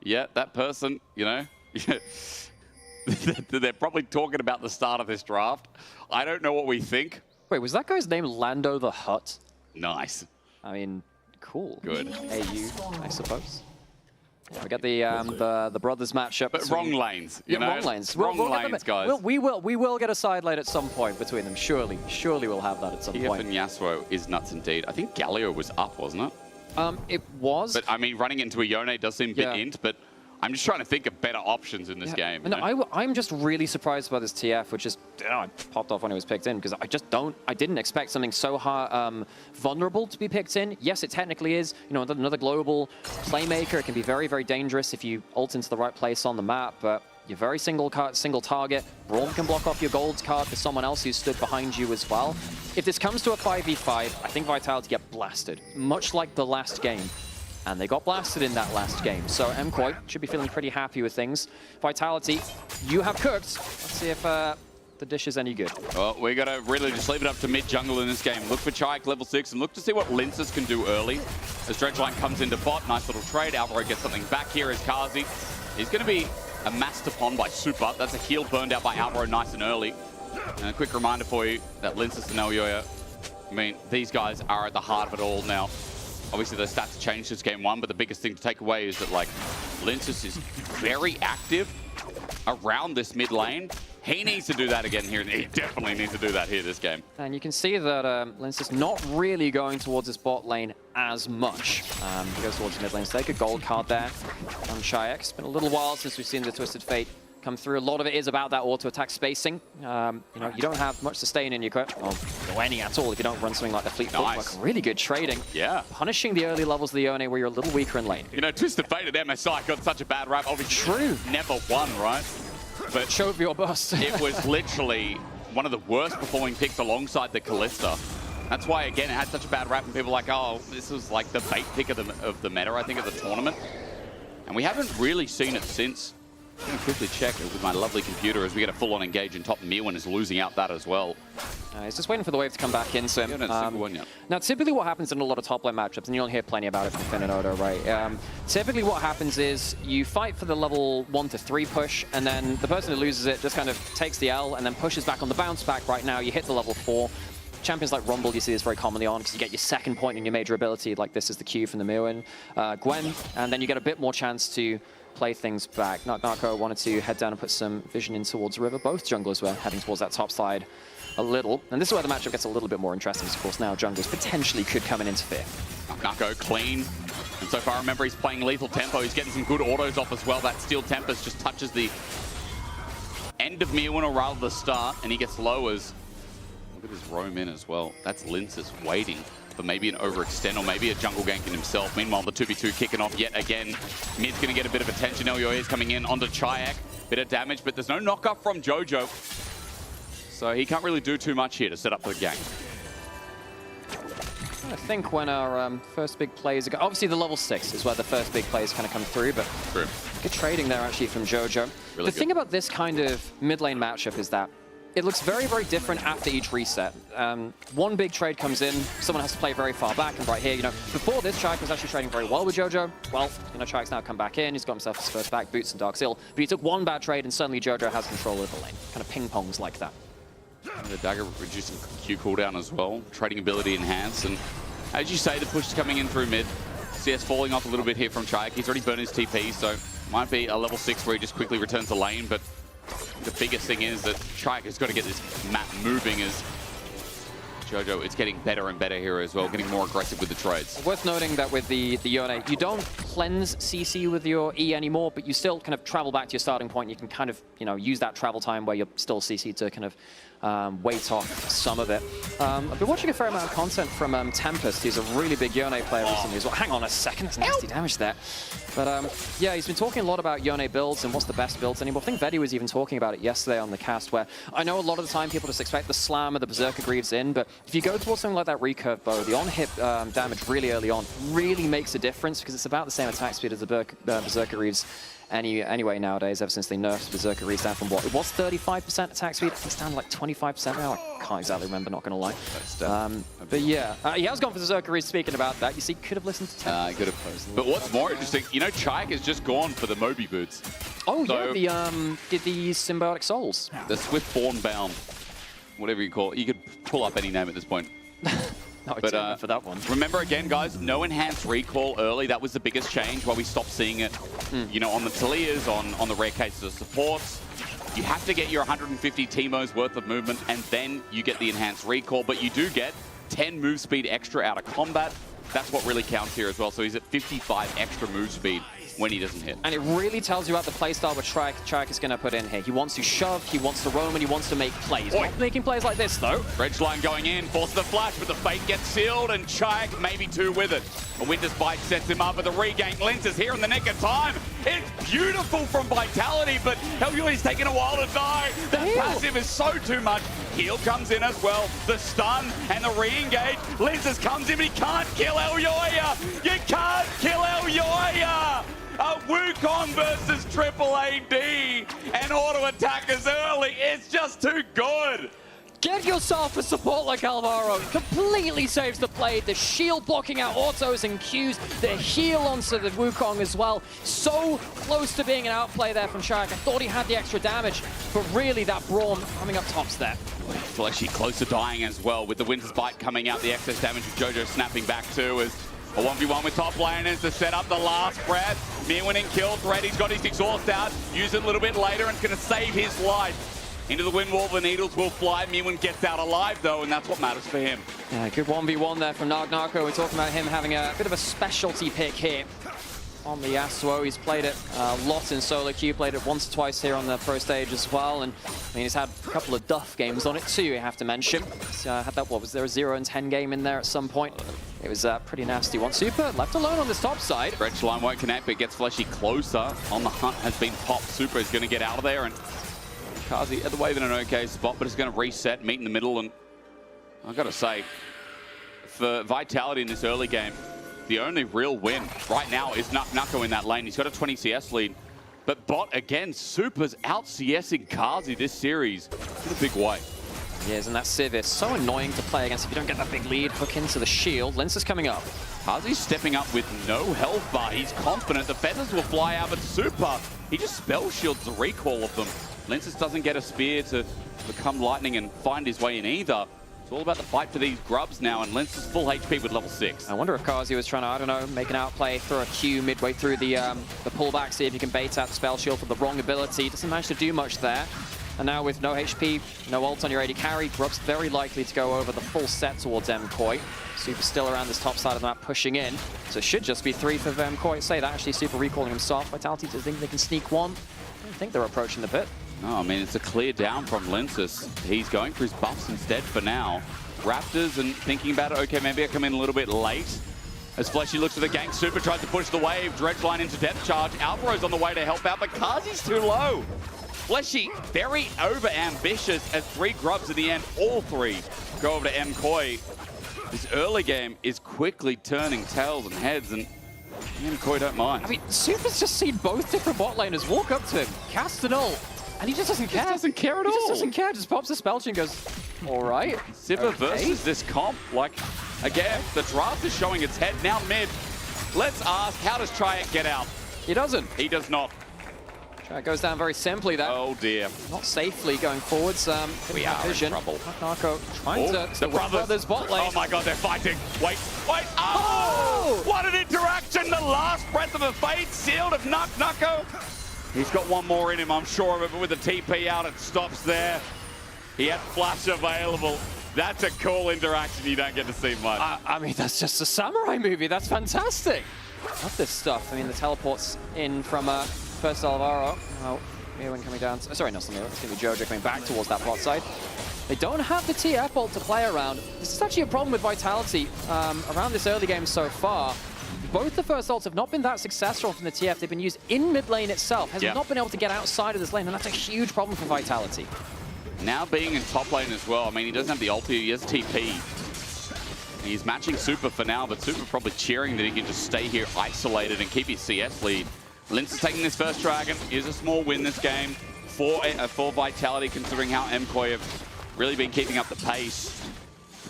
Yeah, that person, you know, they're probably talking about the start of this draft. I don't know what we think. Wait, was that guy's name Lando the Hutt? Nice. I mean, cool. Good. AU, I suppose. Yeah, we got the brothers matchup. But wrong lanes, you know? Wrong lanes. Wrong lanes, guys. We will get a side lane at some point between them. Surely we'll have that at some point. and Yasuo is nuts indeed. I think Galio was up, wasn't it? It was. But I mean, running into a Yone does seem a bit int, but I'm just trying to think of better options in this game. No, I'm just really surprised by this TF, which is, I popped off when it was picked in, because I didn't expect something so vulnerable to be picked in. Yes, it technically is, you know, another global playmaker. It can be very, very dangerous if you ult into the right place on the map, but you're very single target. Braum can block off your gold card for someone else who stood behind you as well. If this comes to a 5v5, I think Vitality get blasted, much like the last game. And they got blasted in that last game. So MKoi should be feeling pretty happy with things. Vitality, you have cooked. Let's see if the dish is any good. Well, we got to really just leave it up to mid-jungle in this game. Look for Chaik level 6 and look to see what Linces can do early. As Dredgeline comes into bot, nice little trade. Alvaro gets something back here as Kazi. He's going to be amassed upon by Super. That's a heal burned out by Alvaro nice and early. And a quick reminder for you that Linces and Elyoya, I mean, these guys are at the heart of it all now. Obviously, the stats have changed since game 1, but the biggest thing to take away is that, like, Linces is very active around this mid lane. He needs to do that again here. He definitely needs to do that here this game. And you can see that Linces not really going towards his bot lane as much. He goes towards the mid lane. So take a gold card there on Chaik. It's been a little while since we've seen the Twisted Fate come through. A lot of it is about that auto-attack spacing. You know, you don't have much sustain in your quick, or any at all if you don't run something like the Fleet Footwork. Really good trading. Yeah. Punishing the early levels of the Yone where you're a little weaker in lane. You know, Twisted Fate at MSI got such a bad rap. Obviously, true. Never won, right? But show your bust. It was literally one of the worst performing picks alongside the Kalista. That's why, again, it had such a bad rap, and people are like, oh, this was like the bait pick of the meta, I think, of the tournament. And we haven't really seen it since. I'm going to quickly check it with my lovely computer as we get a full-on engage in top. Mirwin is losing out that as well. He's just waiting for the wave to come back in. So, now, typically what happens in a lot of top lane matchups, and you'll hear plenty about it from Finn and Odo, right? Typically what happens is you fight for the level 1 to 3 push, and then the person who loses it just kind of takes the L and then pushes back on the bounce back. Right now, you hit the level 4. Champions like Rumble, you see this very commonly on, because you get your second point in your major ability, like this is the Q from the Mirwin, Gwen, and then you get a bit more chance to play things back. Narco wanted to head down and put some vision in towards River. Both junglers were heading towards that top side a little. And this is where the matchup gets a little bit more interesting, because of course now junglers potentially could come and interfere. Narco clean. And so far, remember, he's playing lethal tempo. He's getting some good autos off as well. That Steel Tempest just touches the end of Mirwin, or rather the start, and he gets low as... Look at his roam in as well. That's Linces waiting for maybe an overextend or maybe a jungle gank in himself. Meanwhile, the 2v2 kicking off yet again. Mid's going to get a bit of attention. Elyoya is coming in onto Chaik. Bit of damage, but there's no knock-up from Jojo. So he can't really do too much here to set up the gank. I think when our first big plays are obviously the level 6 is where the first big plays kind of come through, but good trading there actually from Jojo. The thing about this kind of mid lane matchup is that it looks very, very different after each reset. One big trade comes in, someone has to play very far back, and right here, you know, before this, Chaik was actually trading very well with Jojo. Well, you know, Chaik's now come back in, he's got himself his first back, boots and Dark Seal, but he took one bad trade and suddenly Jojo has control of the lane. Kind of ping-pongs like that. The dagger reducing Q cooldown as well, trading ability enhanced, and as you say, the push is coming in through mid. CS falling off a little bit here from Chaik. He's already burned his TP, so might be a level 6 where he just quickly returns the lane, but the biggest thing is that Chaik has got to get this map moving as Jojo, it's getting better and better here as well, getting more aggressive with the trades. Worth noting that with the Yone, you don't cleanse CC with your E anymore, but you still kind of travel back to your starting point. You can kind of, you know, use that travel time where you're still CC to kind of weight off some of it. I've been watching a fair amount of content from Tempest. He's a really big Yone player recently as well. Hang on a second, that's nasty damage there. But yeah, he's been talking a lot about Yone builds and what's the best builds anymore. I think Vedi was even talking about it yesterday on the cast, where I know a lot of the time people just expect the slam or the Berserker Greaves in, but if you go towards something like that recurve bow, the on-hit damage really early on really makes a difference because it's about the same attack speed as the Berserker Greaves anyway nowadays, ever since they nerfed Berserker Greaves down from what? It was 35% attack speed. It's down to like 25% now. I can't exactly remember, not going to lie. But yeah, he has gone for Berserker Greaves. Speaking about that, you see, could have listened to Tempest. Could have. But what's more interesting, you know, Chaik has just gone for the Moby boots. Oh so, yeah, the Symbiotic Souls. The Swiftborn Bound, whatever you call it. You could pull up any name at this point. No, but for that one. Remember again, guys, no enhanced recall early. That was the biggest change why we stopped seeing it. You know, on the Talias, on the rare cases of supports. You have to get your 150 Teemo's worth of movement, and then you get the enhanced recall. But you do get 10 move speed extra out of combat. That's what really counts here as well. So he's at 55 extra move speed when he doesn't hit. And it really tells you about the playstyle which Chaik is going to put in here. He wants to shove, he wants to roam, and he wants to make plays. Not making plays like this, though. Ridgeline going in, forces the flash, but the Fate gets sealed, and Chaik maybe two with it. A Winter's Bite sets him up, but the regain Lince is here in the nick of time. It's beautiful from Vitality, but Elyoi's taking a while to die. The passive is so too much. Heal comes in as well. The stun and the re-engage. Lince comes in, but he can't kill Elyoya. You can't kill Elyoya. A Wukong versus Triple AD and auto attackers early. It's just too good. Get yourself a support like Alvaro. Completely saves the play. The shield blocking out autos and Qs. The heal onto the Wukong as well. So close to being an outplay there from Chaik. I thought he had the extra damage, but really that Braum coming up tops there. Fleshy close to dying as well with the Winter's Bite coming out. The excess damage of Jojo snapping back too as a 1v1 with top laners to set up the last breath. Mirwin in kill threat. He's got his exhaust out. Use it a little bit later and it's going to save his life. Into the wind wall, the needles will fly. Mirwin gets out alive though, and that's what matters for him. Yeah, good 1v1 there from Narco. We're talking about him having a bit of a specialty pick here on the Yasuo. He's played it a lot in solo queue, played it once or twice here on the pro stage as well. And I mean, he's had a couple of Duff games on it too, you have to mention. He's had that, what was there, a 0-10 game in there at some point? It was a pretty nasty one. Super left alone on this top side. Ridgeline won't connect, but gets Fleshy closer. On the hunt has been popped. Super is going to get out of there, and Kazi at the wave in an okay spot, but it's going to reset, meet in the middle, and I've got to say, for Vitality in this early game, the only real win right now is Nuko in that lane. He's got a 20 CS lead, but bot again, Super's out CSing Kazi this series in a big way. Yes, and that Civ is so annoying to play against if you don't get that big lead. Hook into the shield. Lince is coming up. Kazi's stepping up with no health bar. He's confident. The feathers will fly out, but Super, he just spell shields the recall of them. Lince doesn't get a spear to become lightning and find his way in either. It's all about the fight for these grubs now, and Lince is full HP with level 6. I wonder if Kazi was trying to, I don't know, make an outplay, throw a Q midway through the pullback, see if he can bait out the spell shield for the wrong ability. Doesn't manage to do much there. And now with no HP, no ult on your AD carry, Grub's very likely to go over the full set towards Mkoi. Super still around this top side of the map, pushing in. So it should just be 3 for Mkoi. Say that, actually Super recalling himself. Vitality does think they can sneak one. I don't think they're approaching the pit. No, I mean, it's a clear down from Lince. He's going for his buffs instead for now. Raptors and thinking about it, okay, maybe I come in a little bit late. As Fleshy looks for the gank, Super tries to push the wave, Dredgeline into depth charge. Alvaro's on the way to help out, but Kazi's too low. Fleshy, very over-ambitious as 3 grubs in the end. All 3 go over to Mkoi. This early game is quickly turning tails and heads, and Mkoi don't mind. I mean, Super's just seen both different bot laners walk up to him, cast an ult, and he just doesn't care. He doesn't care at all. He just doesn't care, just pops a spell and goes, all right. Sivir versus this comp, like, again, the draft is showing its head now mid. Let's ask, how does Chaik get out? He doesn't. He does not. It goes down very simply there. Oh dear. Not safely going forwards. We are in trouble. Narco trying to the brothers bot lane. Oh my god, they're fighting. Wait. Oh! What an interaction. The last breath of a fate sealed of Nuko. He's got one more in him, I'm sure of it, but with the TP out, it stops there. He had flash available. That's a cool interaction you don't get to see much. I mean, that's just a samurai movie. That's fantastic. Love this stuff. I mean, the teleports in from first Alvaro. Oh, Mirwin coming down. Sorry, not Mirwin. It's going to be Jojo coming back towards that bot side. They don't have the TF ult to play around. This is actually a problem with Vitality around this early game so far. Both the first ults have not been that successful from the TF. They've been used in mid lane itself. Has not been able to get outside of this lane, and that's a huge problem for Vitality. Now being in top lane as well. I mean, he doesn't have the ulti, he has TP. He's matching Super for now, but Super probably cheering that he can just stay here isolated and keep his CS lead. Lince is taking this first dragon. Here's a small win this game for Vitality, considering how MKOI have really been keeping up the pace.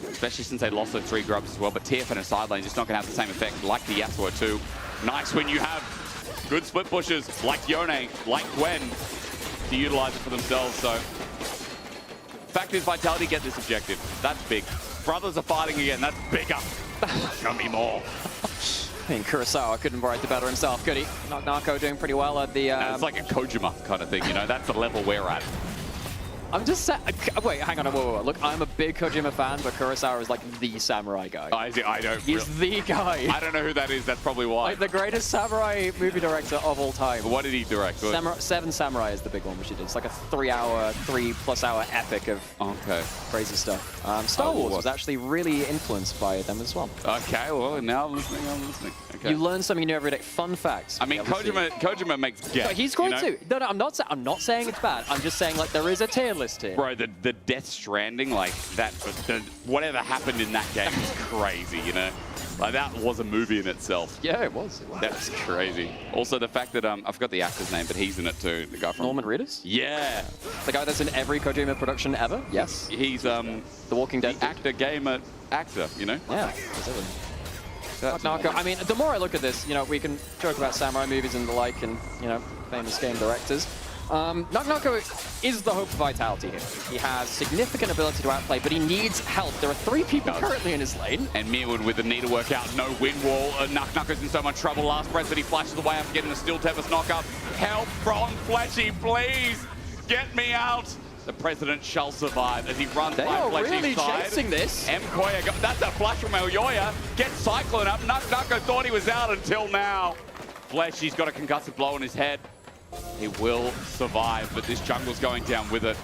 Especially since they lost those 3 grubs as well. But TF in a side lane just not going to have the same effect like the Yasuo too. Nice when you have good split pushes like Yone, like Gwen, to utilize it for themselves. So, fact is, Vitality get this objective. That's big. Brothers are fighting again. That's bigger. Show me more. I mean, Kurosawa couldn't write the better himself, could he? Narco doing pretty well at the... It's like a Kojima kind of thing, you know? That's the level we're at. I'm just saying... Wait, hang on. Whoa. Look, I'm a big Kojima fan, but Kurosawa is like the samurai guy. I don't... He's the guy. I don't know who that is. That's probably why. Like the greatest samurai movie director of all time. What did he direct? Seven Samurai is the big one, which he did. It's like a 3+ hour epic of crazy stuff. Star Wars was actually really influenced by them as well. Okay, well, now I'm listening. Okay. You learn something new every day. Fun facts. I mean, Kojima makes games. He's great you know? too. No, I'm not saying it's bad. I'm just saying like there is a tier list here. Bro, the Death Stranding, like that, whatever happened in that game is crazy, you know? Like that was a movie in itself. Yeah, it was. That's crazy. Also the fact that, I forgot the actor's name, but he's in it too. The guy from... Norman Reedus? Yeah. The guy that's in every Kojima production ever? Yes. He's, The Walking Dead. Actor, gamer, actor, you know? Yeah, exactly. Narco. I mean, the more I look at this, you know, we can joke about samurai movies and the like, and you know, famous game directors. Narco is the hope of Vitality here. He has significant ability to outplay, but he needs help. There are 3 people currently in his lane. And Mirwin with the need to work out, no wind wall. Narco's in so much trouble. Last breath, but he flashes away after getting a Steel Tempest knock up. Help from Fleshy, please! Get me out! The President shall survive as he runs by Fleshy's really side. chasing this. MKOI, that's a flash from Elyoya. Gets Cyclone up. Narco thought he was out until now. Fleshy's got a concussive blow on his head. He will survive, but this jungle's going down with it.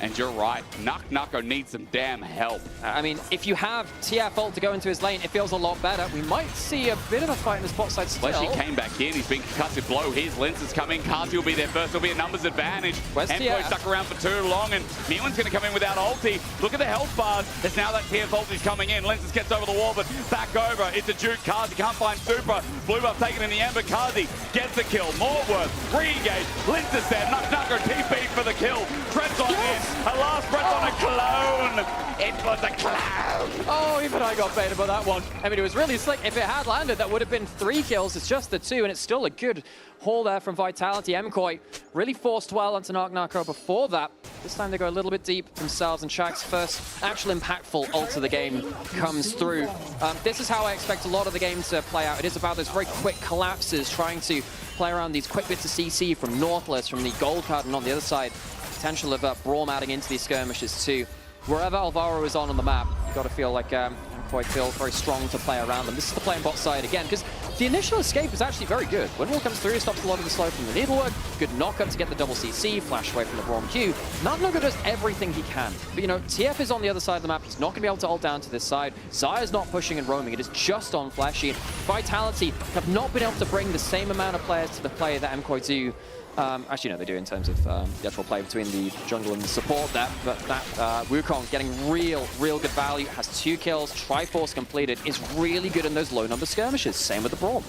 And you're right, Narco needs some damn help. I mean, if you have TF ult to go into his lane, it feels a lot better. We might see a bit of a fight in the spot side still. Fleshy came back in, he's been concussive blow. Here's Lince is coming, Kazi will be there first, there'll be a numbers advantage. MKOI stuck around for too long, and Mirwin's gonna come in without ulti. Look at the health bars, it's now that TF ulti's coming in. Lince gets over the wall, but back over, it's a juke. Kazi can't find Super. Blue buff taken in the end, but Kazi gets the kill. More worth, re-engage, Lince is there. Narco TP for the kill. Treads on in, a last breath on a clone. It was a clown. Oh, even I got baited by that one. I mean, it was really slick. If it had landed, that would have been 3 kills. It's just the 2, and it's still a good haul there from Vitality. MKOI really forced well onto Narco before that. This time they go a little bit deep themselves, and Shaq's first actual impactful ult of the game comes through. This is how I expect a lot of the game to play out. It is about those very quick collapses, trying to play around these quick bits of CC from Nautilus, from the gold card, and on the other side, potential of Braum adding into these skirmishes too. Wherever Alvaro is on the map, you've got to feel like MKOI feel very strong to play around them. This is the playing bot side again, because the initial escape is actually very good. When Windwall comes through, he stops a lot of the slow from the needlework. Good knock-up to get the double CC, flash away from the Braum Q. Narco does everything he can. But you know, TF is on the other side of the map. He's not going to be able to ult down to this side. Zaya's not pushing and roaming. It is just on Flashy. Vitality have not been able to bring the same amount of players to the play that MKOI do. Actually, no, they do in terms of the actual play between the jungle and the support there. But that Wukong getting real good value, has 2 kills, Triforce completed, is really good in those low number skirmishes. Same with the Braum.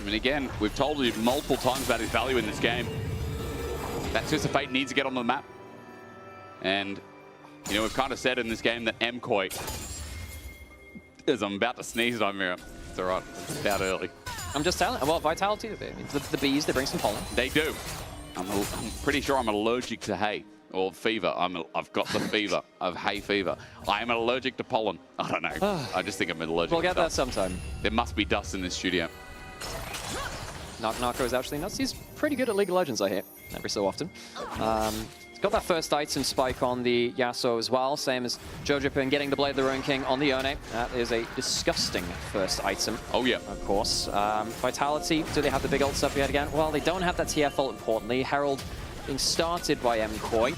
I mean, again, we've told you multiple times about his value in this game. That Twist of Fate needs to get on the map. And, you know, we've kind of said in this game that MKOI, as I'm about to sneeze on Mira, it's all right, it's about early. I'm just telling. Well, Vitality, the bees, they bring some pollen. They do. I'm pretty sure I'm allergic to hay or fever. I've got the fever of hay fever. I am allergic to pollen. I don't know. I just think I'm allergic. We'll get that sometime. There must be dust in this studio. Narco is actually nuts. He's pretty good at League of Legends, I hear, every so often. He's Got that first item spike on the Yasuo as well, same as Jojo getting the Blade of the Ruin King on the Yone. That is a disgusting first item. Oh yeah. Of course. Vitality, do they have the big ults up yet again? Well, they don't have that TF ult, importantly. Herald being started by MKoi.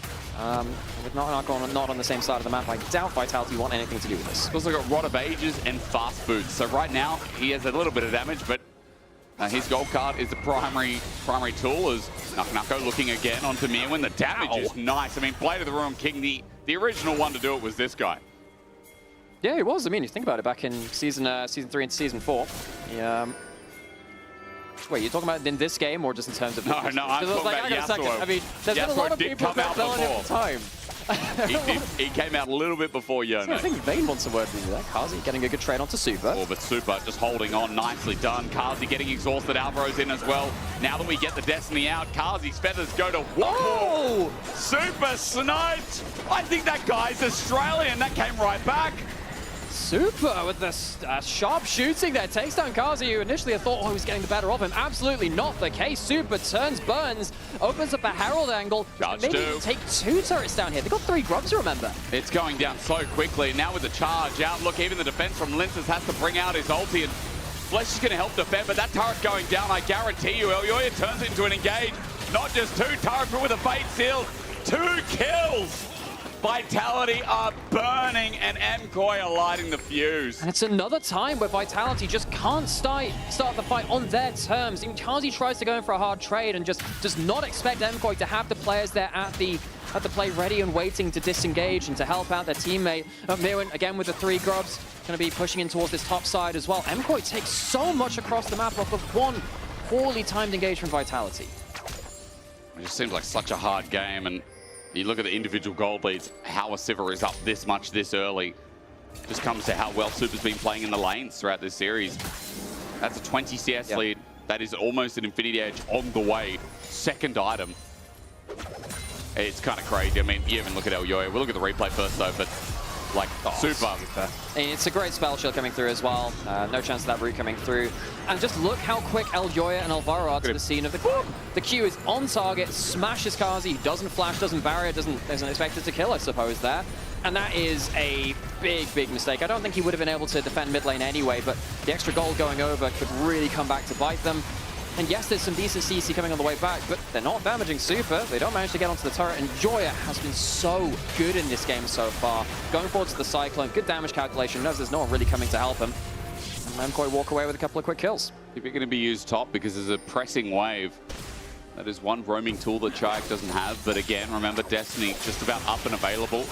With not on the same side of the map, I doubt Vitality want anything to do with this. Also got Rod of Ages and Fast Boots. So right now, he has a little bit of damage, but his gold card is the primary tool as Nako looking again onto Mirwin. The damage is nice. I mean, Blade of the Ruin King, the original one to do it was this guy. Yeah, he was. I mean, you think about it, back in season 3 and season 4. Wait, you're talking about in this game or just in terms of... No, I'm talking about Yasuo. I mean, there's been a lot of people who've been belling at the time. he came out a little bit before Yone. I think Vayne wants a word with that. Kazi getting a good trade onto Super. Oh, but Super just holding on, nicely done. Kazi getting exhausted, Alvaro's in as well. Now that we get the Destiny out, Kazi's feathers go to Whoa! Super sniped! I think that guy's Australian. That came right back. Super with the sharp shooting there. Takes down Kazi, who initially I thought he was getting the better of him. Absolutely not the case. Super turns, burns, opens up a Herald angle. Maybe take 2 turrets down here. They've got 3 grubs, remember. It's going down so quickly. Now with the charge out, look, even the defense from Linces has to bring out his ulti, and Flesh is going to help defend, but that turret going down, I guarantee you, Elyoya turns it into an engage. Not just 2 turrets, but with a bait seal, 2 kills. Vitality are burning and MKoi are lighting the fuse. And it's another time where Vitality just can't start the fight on their terms. Kazi tries to go in for a hard trade and just does not expect MKoi to have the players there at the play ready and waiting to disengage and to help out their teammate. Mirwin, again with the 3 grubs, going to be pushing in towards this top side as well. MKoi takes so much across the map off of one poorly timed engage from Vitality. It just seems like such a hard game, and you look at the individual gold leads, how a Sivir is up this much this early. Just comes to how well Super's been playing in the lanes throughout this series. That's a 20 CS lead. That is almost an Infinity Edge on the way. Second item. It's kind of crazy. I mean, you even look at Elyoya. We'll look at the replay first though, but like Super. And it's a great spell shield coming through as well. No chance of that root coming through. And just look how quick Elyoya and Alvaro are to the scene of the Q. The Q is on target, smashes Kazi, doesn't flash, doesn't barrier, isn't expected to kill, I suppose, there. And that is a big mistake. I don't think he would have been able to defend mid lane anyway, but the extra gold going over could really come back to bite them. And yes, there's some decent CC coming on the way back, but they're not damaging Super. They don't manage to get onto the turret, and Joya has been so good in this game so far. Going forward to the Cyclone, good damage calculation, knows there's no one really coming to help him. And MKoi walk away with a couple of quick kills. If you're going to be used top because there's a pressing wave, that is one roaming tool that Chayak doesn't have, but again, remember Destiny just about up and available.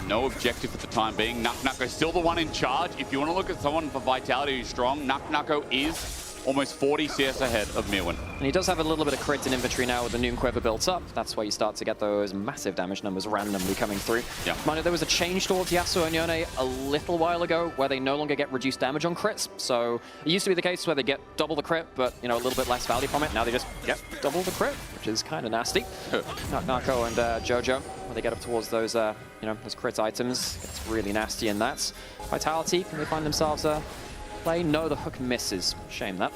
No objective for the time being. Nako still the one in charge. If you want to look at someone for Vitality who's strong, Nako is almost 40 CS ahead of Mirwin. And he does have a little bit of crit in inventory now with the Noon Quiver built up. That's where you start to get those massive damage numbers randomly coming through. Yeah. Mind you, there was a change towards Yasuo and Yone a little while ago where they no longer get reduced damage on crits. So it used to be the case where they get double the crit, but a little bit less value from it. Now they just get double the crit, which is kind of nasty. Nako and Jojo, when they get up towards those, those crit items, it's really nasty in that. Vitality, can they find themselves a play? No, the hook misses. Shame that.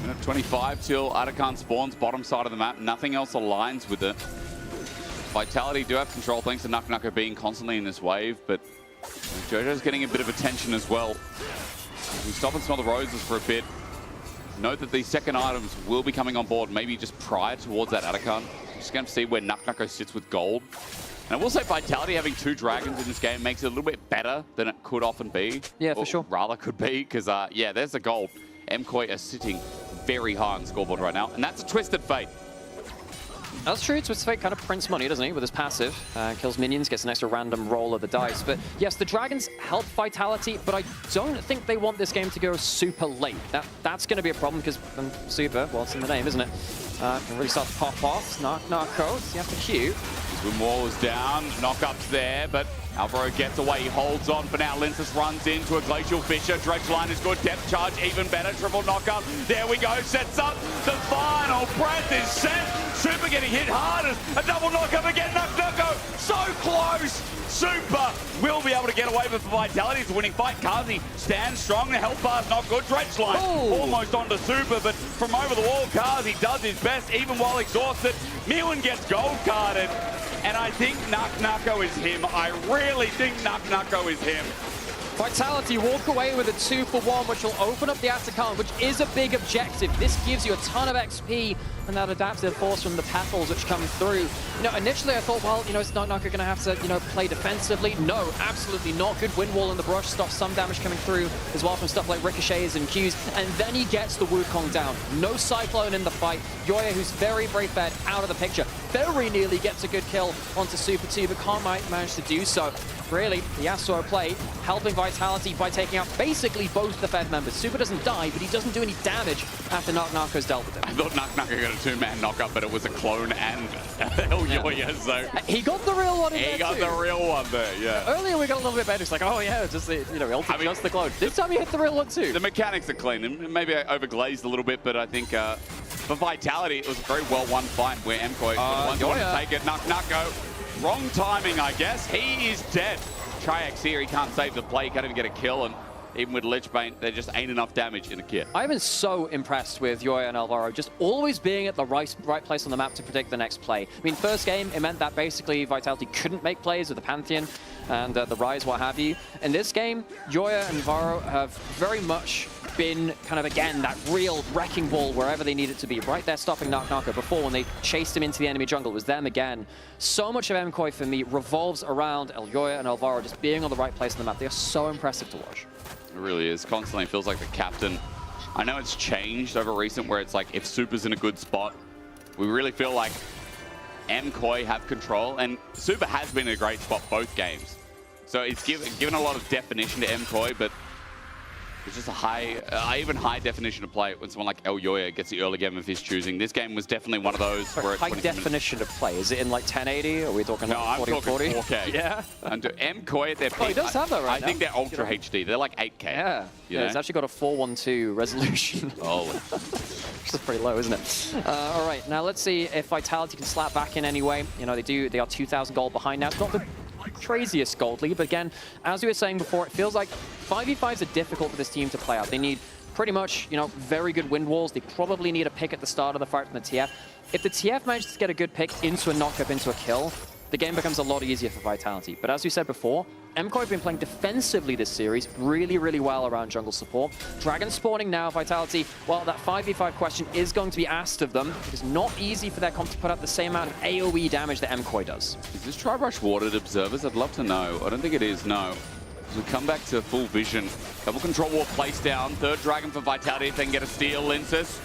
Minute 25 till Atakan spawns, bottom side of the map. Nothing else aligns with it. Vitality do have control thanks to Nako being constantly in this wave, but Jojo's getting a bit of attention as well. We stop and smell the roses for a bit. Note that these second items will be coming on board, maybe just prior towards that Atakan. Just going to see where Nako sits with gold. And I will say Vitality having 2 dragons in this game makes it a little bit better than it could often be. Yeah, for sure. Rather could be, because yeah, there's the gold. MKoi are sitting very high on the scoreboard right now, and that's a Twisted Fate. That's true. Twisted Fate kind of prints money, doesn't he, with his passive. Kills minions, gets an extra random roll of the dice. But yes, the dragons help Vitality, but I don't think they want this game to go super late. That's going to be a problem because Super, well, it's in the name, isn't it? Can really start to pop off. Nako, so you have to queue. Swim wall is down, knockup's there, but Alvaro gets away, he holds on for now. Linces runs into a Glacial Fissure. Dredge line is good, depth charge even better. Triple knockup, there we go, sets up. The final breath is set. Super getting hit hard as a double knockup again. Nako So close! Super will be able to get away with Vitality. It's a winning fight. Kazi stands strong. The health bar's not good. Dredge line almost onto Super, but from over the wall, Kazi does his best, even while exhausted. Miwin gets gold carded, and I think Nuko is him. I really think Nuko is him. Vitality walk away with a 2-for-1, which will open up the Atacama, which is a big objective. This gives you a ton of XP and that adaptive force from the petals which come through. You know, initially I thought, well, you know, is Nuko going to have to, you know, play defensively? No, absolutely not. Good wind wall in the brush stops some damage coming through as well from stuff like ricochets and Qs. And then he gets the Wukong down. No Cyclone in the fight. Yoya, who's very fed, out of the picture. Very nearly gets a good kill onto Super 2, but can't manage to do so. Really, the Yasuo play helping Vitality by taking out basically both the Fed members. Super doesn't die, but he doesn't do any damage after Nuko's dealt with him. I thought Nuko got a two-man knockup, but it was a clone and Yoya, so... He got the real one in there, He got the real one there, yeah. Earlier we got a little bit better. It's like, oh yeah, just the, you know, just the clone. This time he hit the real one too. The mechanics are clean, and maybe I overglazed a little bit, but I think for Vitality, it was a very well-won fight where MKOI was the one to take it. Nuko, wrong timing, I guess. He is dead. Triax here, he can't save the play, he can't even get a kill, and even with Lichbane, there just ain't enough damage in a kit. I've been so impressed with Yoya and Alvaro, just always being at the right place on the map to predict the next play. I mean, first game, it meant that basically Vitality couldn't make plays with the Pantheon and the Rise, what have you. In this game, Yoya and Alvaro have very much been kind of, again, that real wrecking ball wherever they need it to be. Right there stopping Nuko before when they chased him into the enemy jungle. It was them again. So much of MKOI for me revolves around Yoya and Alvaro just being on the right place on the map. They are so impressive to watch. It really is. Constantly feels like the captain. I know it's changed over recent where it's like if Super's in a good spot, we really feel like MKOI have control, and Super has been in a great spot both games. So it's given a lot of definition to MKOI, but it's just a even high definition to play when someone like Yoya gets the early game of his choosing. This game was definitely one of those where it's high definition of play. Is it in like 1080? Are we talking like 40 I'm talking 40? 4K. Yeah. And MKOI at their peak, he does have that right I think they're Ultra HD. They're like 8K. Yeah. Yeah, it's actually got a 412 resolution. Oh. Which is pretty low, isn't it? All right, now let's see if Vitality can slap back in anyway. You know, they are 2,000 gold behind now. It's not the craziest gold lead, but again, as we were saying before, it feels like 5v5s are difficult for this team to play out. They need pretty much, you know, very good wind walls. They probably need a pick at the start of the fight from the TF. If the TF manages to get a good pick into a knockup, into a kill, the game becomes a lot easier for Vitality. But as we said before, MKOI have been playing defensively this series really well around jungle support. Dragon spawning now, Vitality, well, that 5v5 question is going to be asked of them. It is not easy for their comp to put up the same amount of AoE damage that MKOI does. Is this Tri-Brush watered observers? I'd love to know. I don't think it is, no. As we come back to full vision. Double control wall placed down. Third dragon for Vitality if they can get a steal. Linsus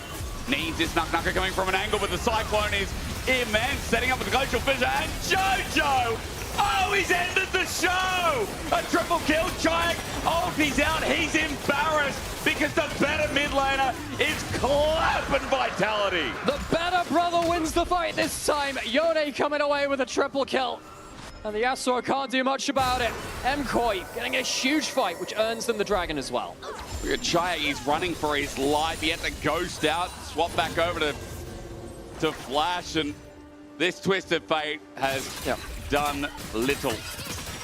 needs this. Nuko coming from an angle, but the Cyclone is immense. Setting up with the Glacial Fissure, and Jojo! Oh, he's ended the show! A triple kill, Triax ulti's out. He's embarrassed because the better mid laner is clapping Vitality. The better brother wins the fight this time. Yone coming away with a triple kill. And the Yasuo can't do much about it. MKOI getting a huge fight, which earns them the dragon as well. We got Triax, he's running for his life. He had to ghost out, swap back over to Flash, and this Twisted Fate has done little.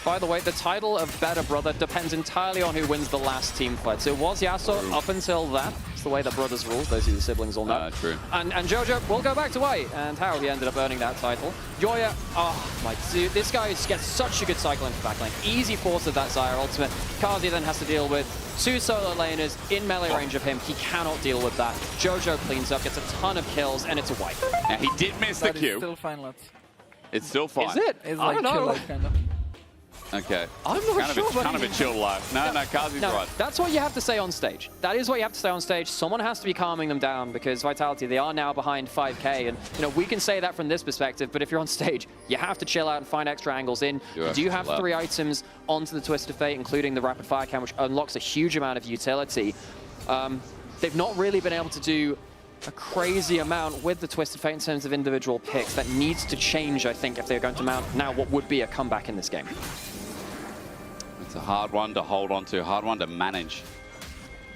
By the way, the title of Better Brother depends entirely on who wins the last team fight. So it was Yasuo up until that. It's the way that brothers rule. Those of you siblings all know. True. And Jojo will go back to why and how he ended up earning that title. Yoya, oh my dude, this guy gets such a good cycle into backlane. Easy force of that Zyre ultimate. Kazi then has to deal with two solo laners in melee range of him. He cannot deal with that. Jojo cleans up, gets a ton of kills, and it's a wipe. Now he did miss the Q. It's still fine, lads. It's still fine. Is it? It's I like don't know. chill, kind of. Okay. I'm not sure. Kind of a chill life. No, Kazi's right. That's what you have to say on stage. That is what you have to say on stage. Someone has to be calming them down because Vitality, they are now behind 5K. And, you know, we can say that from this perspective, but if you're on stage, you have to chill out and find extra angles in. You do have 3 items onto the Twisted Fate, including the Rapid Fire Cam, which unlocks a huge amount of utility. They've not really been able to do a crazy amount with the Twisted Fate in terms of individual picks. That needs to change, I think, if they're going to mount now what would be a comeback in this game. It's a hard one to hold on to, hard one to manage.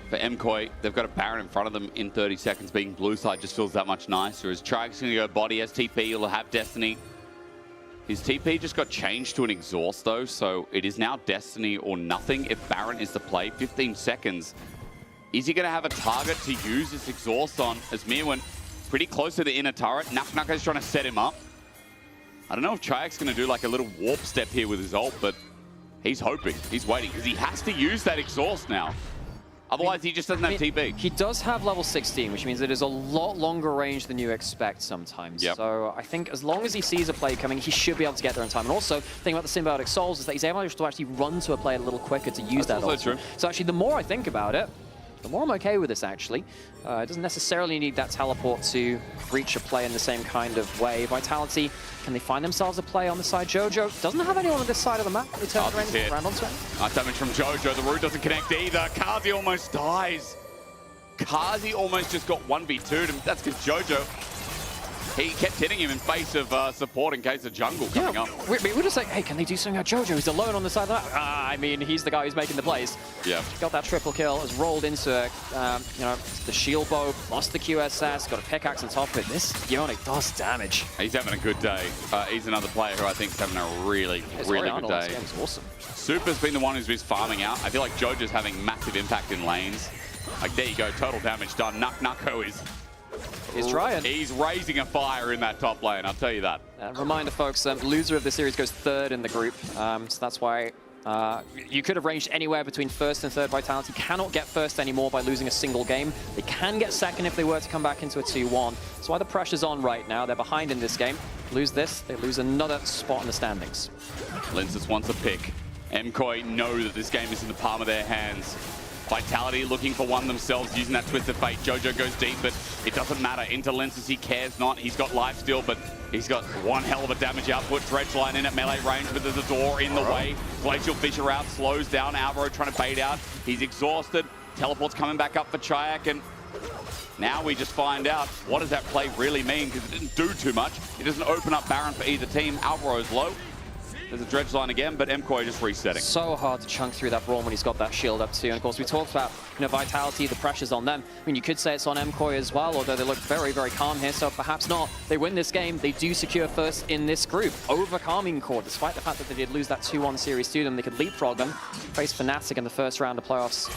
For MKOI, they've got a Baron in front of them in 30 seconds. Being blue side just feels that much nicer. As Triax going to go body STP, he'll have Destiny. His TP just got changed to an exhaust though, so it is now Destiny or nothing if Baron is the play. 15 seconds. Is he going to have a target to use this exhaust on? As Mir went pretty close to the inner turret. Naknaka is trying to set him up. I don't know if Chayak's going to do like a little warp step here with his ult, but he's hoping. He's waiting because he has to use that exhaust now. Otherwise, he just doesn't have TP. He does have level 16, which means it is a lot longer range than you expect sometimes. Yep. So I think as long as he sees a play coming, he should be able to get there in time. And also, the thing about the Symbiotic Souls is that he's able to actually run to a play a little quicker to use that ult. True. So actually, the more I think about it, the more I'm okay with this, actually. It doesn't necessarily need that teleport to reach a play in the same kind of way. Vitality, can they find themselves a play on the side? Jojo doesn't have anyone on this side of the map. They turn around onto him. Nice damage from Jojo. The root doesn't connect either. Kazi almost dies. Kazi almost just got 1v2'd him. That's because Jojo, he kept hitting him in face of support in case of jungle coming up. We're just like, hey, can they do something about Jojo? He's alone on the side of that. I mean, he's the guy who's making the plays. Yeah. Got that triple kill, has rolled into, the shield bow, lost the QSS, got a pickaxe on top of it. This Yone does damage. He's having a good day. He's another player who I think is having a really, really good day. This game's awesome. Super's been the one who's been farming out. I feel like Jojo's having massive impact in lanes. Like, there you go, total damage done. Nuko is... He's trying. He's raising a fire in that top lane, I'll tell you that. Reminder, folks, loser of the series goes third in the group. So that's why you could have ranged anywhere between first and third Vitality. Cannot get first anymore by losing a single game. They can get second if they were to come back into a 2-1. That's why the pressure's on right now. They're behind in this game. Lose this, they lose another spot in the standings. Linsus wants a pick. MKOI know that this game is in the palm of their hands. Vitality looking for one themselves, using that Twist of Fate. Jojo goes deep, but it doesn't matter. Into Linsus, he cares not. He's got life still, but he's got one hell of a damage output. Dredgeline in at melee range, but there's a door in the way. Glacial Fissure out, slows down. Alvaro trying to bait out. He's exhausted. Teleport's coming back up for Chayak, and now we just find out what does that play really mean, because it didn't do too much. It doesn't open up Baron for either team. Alvaro's low. There's a dredge line again, but MKOI just resetting. So hard to chunk through that Braum when he's got that shield up too. And of course, we talked about Vitality, the pressure's on them. I mean, you could say it's on MKOI as well, although they look very, very calm here, so perhaps not. They win this game, they do secure first in this group over Carmine Core, despite the fact that they did lose that 2-1 series to them. They could leapfrog them, face Fnatic in the first round of playoffs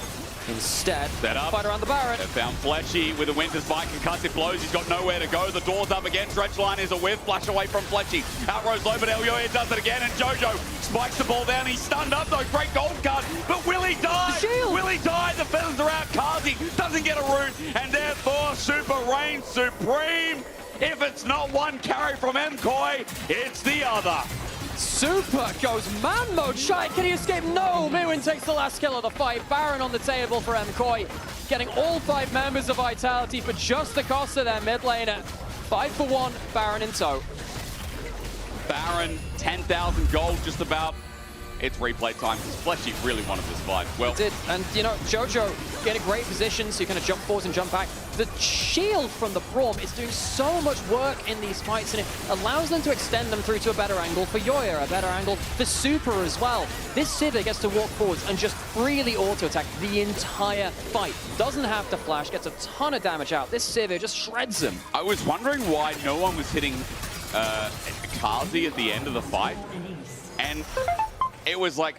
instead. Set up. Fight around the Baron. They found Fletchy with a Winter Spike, concussive blows. He's got nowhere to go. The door's up again. Dredge line is a whiff. Flash away from Fletchy. Outrose low, but Elioya does it again, and Jojo spikes the ball down. He's stunned up though. Great gold card, but will he die? Will he die? The feathers are out. Kazi doesn't get a root, and therefore Super reigns supreme. If it's not one carry from MKOI, it's the other. Super goes man mode. Shy, can he escape? No! Mirwin takes the last kill of the fight. Baron on the table for MKOI. Getting all 5 members of Vitality for just the cost of their mid laner. 5 for 1, Baron in tow. Baron, 10,000 gold just about. It's replay time because Fleshy really wanted this fight. Well, it did. And, Jojo in a great position, so you kind of jump forward and jump back. The shield from the Braum is doing so much work in these fights, and it allows them to extend them through to a better angle for Yoya, a better angle for Super as well. This Sivir gets to walk forwards and just freely auto-attack the entire fight. Doesn't have to flash, gets a ton of damage out. This Sivir just shreds them. I was wondering why no one was hitting Kazi at the end of the fight, and it was like...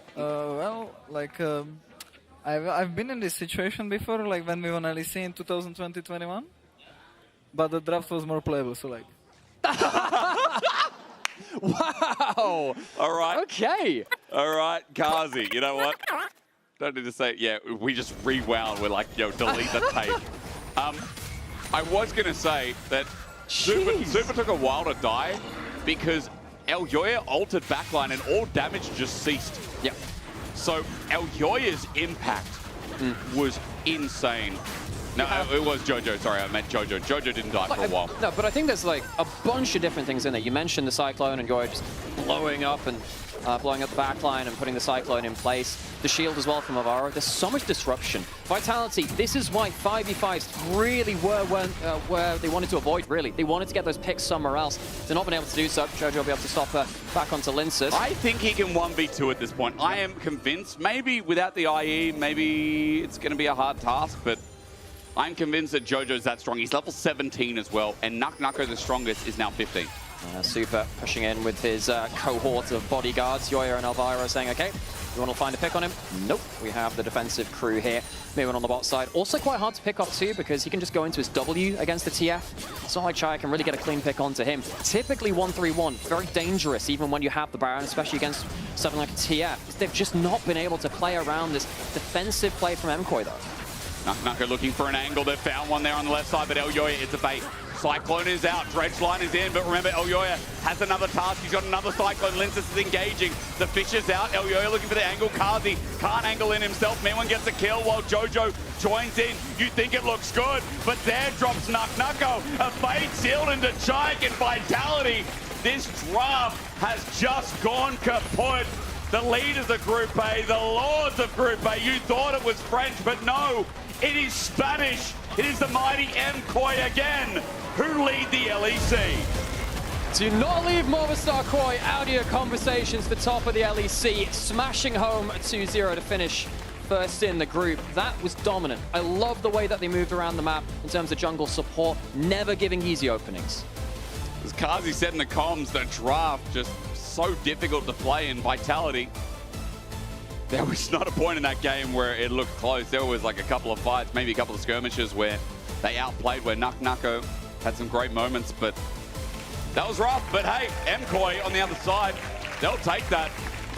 I've been in this situation before, like when we won LEC in 2020-21, but the draft was more playable, so like... Wow! All right. Okay. All right, Kazi, you know what? Don't need to say it. Yeah, we just rewound. We're like, delete the tape. I was going to say that Super took a while to die because Elyoya altered backline and all damage just ceased. Yep. So Elyoya's impact was insane. No, it was Jojo. Sorry, I meant Jojo. Jojo didn't die for a while. No, but I think there's like a bunch of different things in there. You mentioned the Cyclone and Yoya just blowing up and blowing up the backline and putting the Cyclone in place. The shield as well from Avaro. There's so much disruption. Vitality, this is why 5v5s really were where they wanted to avoid, really. They wanted to get those picks somewhere else. They're not been able to do so. Jojo will be able to stop her back onto Linsus. I think he can 1v2 at this point. I am convinced. Maybe without the IE, maybe it's going to be a hard task, but I'm convinced that Jojo's that strong. He's level 17 as well, and Nuko, the strongest, is now 15. Super pushing in with his cohort of bodyguards. Yoya and Elvira saying, okay, you want to find a pick on him? Nope. We have the defensive crew here. Moving on the bot side. Also quite hard to pick up too, because he can just go into his W against the TF. It's not like Chaya can really get a clean pick onto him. Typically 1-3-1, very dangerous even when you have the Baron, especially against something like a TF. They've just not been able to play around this defensive play from MKOI though. Nucko looking for an angle. They've found one there on the left side, but Elyoya is a bait. Cyclone is out, Dredgeline is in, but remember, Elyoya has another task. He's got another Cyclone. Linces is engaging. The fish is out. Elyoya looking for the angle. Kazi can't angle in himself. Mewan gets a kill while Jojo joins in. You think it looks good, but there drops Nucko. A fade sealed into Chike and Vitality. This draft has just gone kaput. The leaders of Group A, the lords of Group A. You thought it was French, but no, it is Spanish. It is the mighty MKOI again, who lead the LEC. Do not leave Movistar Koi out of your conversations. The top of the LEC, smashing home 2-0 to finish first in the group. That was dominant. I love the way that they moved around the map in terms of jungle support, never giving easy openings. As Kazi said in the comms, the draft just so difficult to play in Vitality. There was not a point in that game where it looked close. There was like a couple of fights, maybe a couple of skirmishes where they outplayed, where Nucko had some great moments, but that was rough. But hey, MKOI on the other side, they'll take that,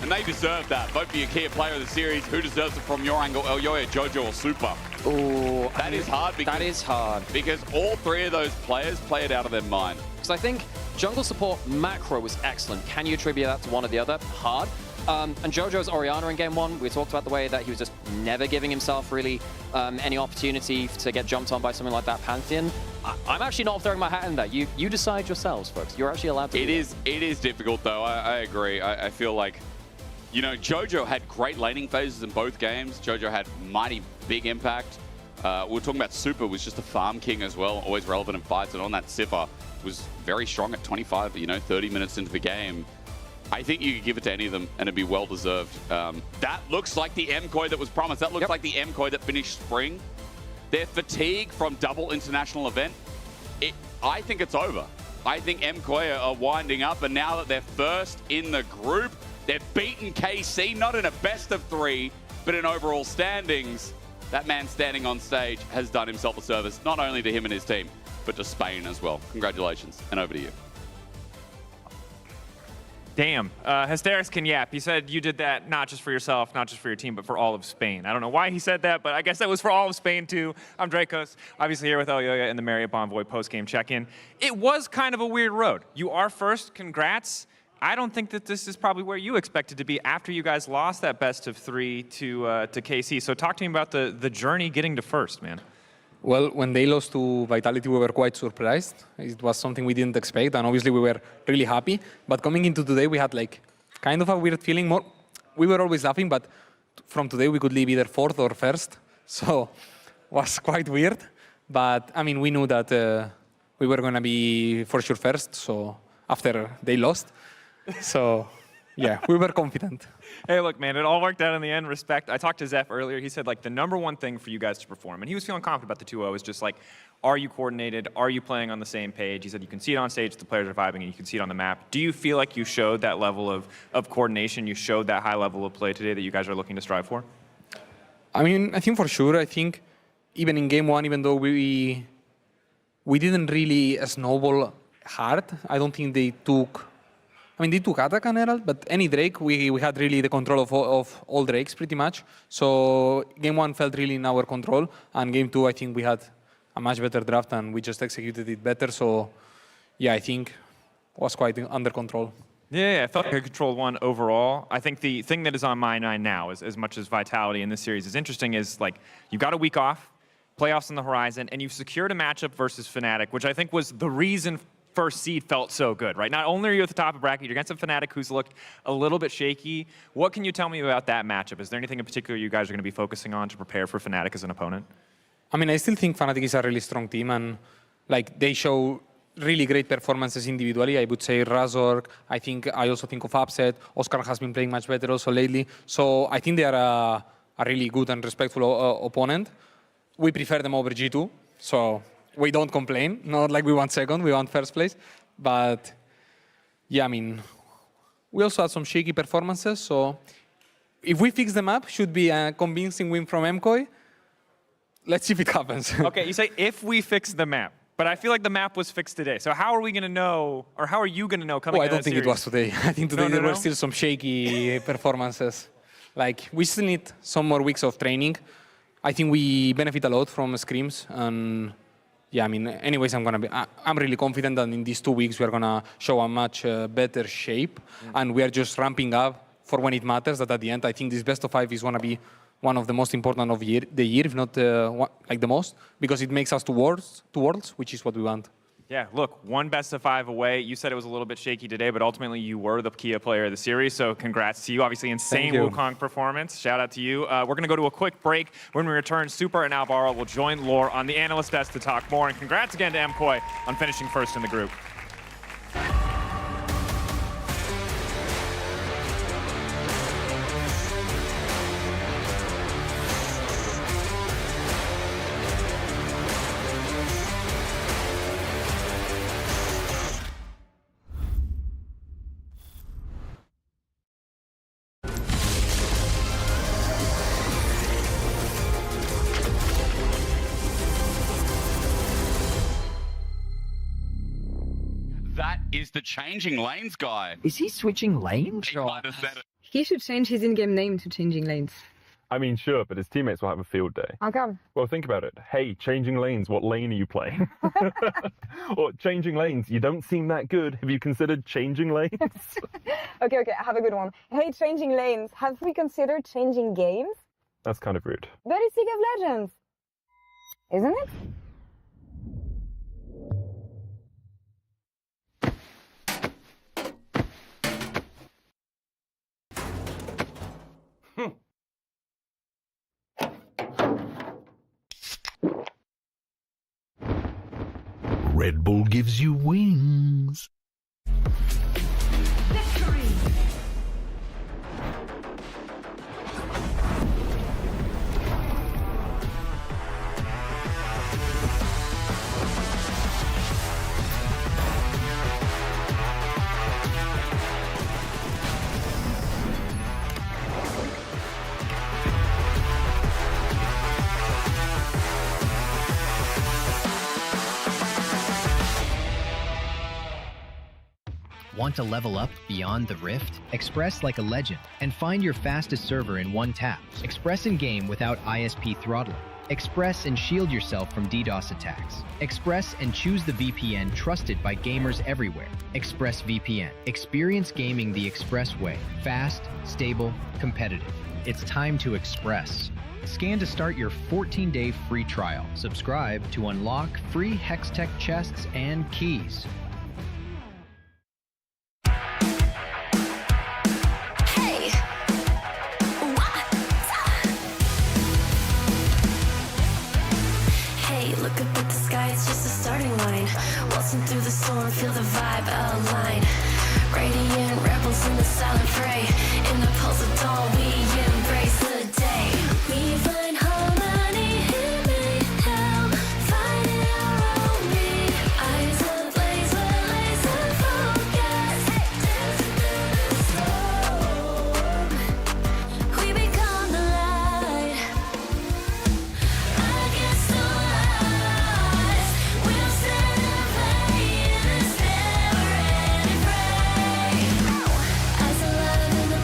and they deserve that. Vote for your key player of the series. Who deserves it from your angle? Elyoya, Jojo, or Super? Oh, that is hard. That is hard. Because all three of those players play it out of their mind. Because I think jungle support macro was excellent. Can you attribute that to one or the other? Hard. And Jojo's Orianna in game one, we talked about the way that he was just never giving himself really any opportunity to get jumped on by something like that Pantheon. I'm actually not throwing my hat in there. You decide yourselves, folks. You're actually allowed to. It is difficult though. I agree. I feel like, you know, Jojo had great laning phases in both games. Jojo had mighty big impact. We were talking about Super was just a farm king as well, always relevant in fights, and on that Siffer was very strong at 25, 30 minutes into the game. I think you could give it to any of them, and it'd be well-deserved. That looks like the MKOI that was promised. That looks like the MKOI that finished spring. Their fatigue from double international event, I think it's over. I think MKOI are winding up, and now that they're first in the group, they've beaten KC, not in a best of 3, but in overall standings. That man standing on stage has done himself a service, not only to him and his team, but to Spain as well. Congratulations, and over to you. Damn. Hysteris can yap. He said you did that not just for yourself, not just for your team, but for all of Spain. I don't know why he said that, but I guess that was for all of Spain too. I'm Dracos, obviously here with Elyoya in the Marriott Bonvoy post-game check-in. It was kind of a weird road. You are first, congrats. I don't think that this is probably where you expected to be after you guys lost that best of 3 to KC. So talk to me about the journey getting to first, man. Well, when they lost to Vitality, we were quite surprised. It was something we didn't expect, and obviously we were really happy. But coming into today, we had like kind of a weird feeling. We were always laughing, but from today we could leave either fourth or first. So it was quite weird. But I mean, we knew that we were going to be for sure first. So after they lost, so yeah, we were confident. Hey, look, man, it all worked out in the end. Respect. I talked to Zeph earlier. He said, like, the number one thing for you guys to perform, and he was feeling confident about the 2-0, is just, like, are you coordinated? Are you playing on the same page? He said you can see it on stage, the players are vibing, and you can see it on the map. Do you feel like you showed that level of coordination, you showed that high level of play today that you guys are looking to strive for? I mean, I think for sure. I think even in game one, even though we didn't really snowball hard, I don't think they took... I mean, they took attack on Herald, but any Drake, we had really the control of all Drakes pretty much. So game one felt really in our control, and game two, I think we had a much better draft and we just executed it better. So yeah, I think it was quite under control. Yeah, I felt like I controlled one overall. I think the thing that is on my mind now, as much as Vitality in this series is interesting, is like you got a week off, playoffs on the horizon, and you've secured a matchup versus Fnatic, which I think was the reason first seed felt so good, right? Not only are you at the top of bracket, you're against a Fnatic who's looked a little bit shaky. What can you tell me about that matchup? Is there anything in particular you guys are going to be focusing on to prepare for Fnatic as an opponent? I mean, I still think Fnatic is a really strong team, and like they show really great performances individually. I would say Razork. I also think of Upset. Oscar has been playing much better also lately. So I think they are a really good and respectful opponent. We prefer them over G2, so we don't complain. Not like we want second, we want first place. But yeah, I mean, we also had some shaky performances. So if we fix them up, should be a convincing win from MKOI. Let's see if it happens. Okay, you say if we fix the map. But I feel like the map was fixed today. So how are we going to know, or how are you going to know coming I out of don't think series? it was today. I think today there were still some shaky performances. Like, we still need some more weeks of training. I think we benefit a lot from scrims. And yeah, I mean, anyways, I'm really confident that in these 2 weeks we are going to show a much better shape. And we are just ramping up for when it matters. That at the end, I think this best of 5 is going to be one of the most important of the year, if not like the most, because it makes us to worlds, which is what we want. Yeah, look, 1 best of 5 away. You said it was a little bit shaky today, but ultimately you were the Kia player of the series, so congrats to you. Obviously, insane Wukong performance. Shout out to you. We're going to go to a quick break. When we return, Super and Alvaro will join Lore on the analyst desk to talk more. And congrats again to MKOI on finishing first in the group. That is the changing lanes guy. Is he switching lanes? He might have said it. He should change his in-game name to Changing Lanes. I mean, sure, but his teammates will have a field day. How come? Well, think about it. Hey, changing lanes, what lane are you playing? Or changing lanes, you don't seem that good. Have you considered changing lanes? Okay, I have a good one. Hey, Changing Lanes, have we considered changing games? That's kind of rude. But it's League of Legends, isn't it? Red Bull gives you wings. Want to level up beyond the Rift? Express like a legend and find your fastest server in one tap. Express in game without ISP throttling. Express and shield yourself from DDoS attacks. Express and choose the VPN trusted by gamers everywhere. Express VPN. Experience gaming the Express way. Fast, stable, competitive. It's time to Express. Scan to start your 14-day free trial. Subscribe to unlock free Hextech chests and keys. Look up at the sky, it's just a starting line. Waltzing through the storm, feel the vibe align. Radiant rebels in the silent fray. In the pulse of dawn, we embrace the day. We find harmony in mayhem, finding our own beat. Eyes ablaze with laser focus. Dancing through the storm, we become the light. Against the eyes of love in the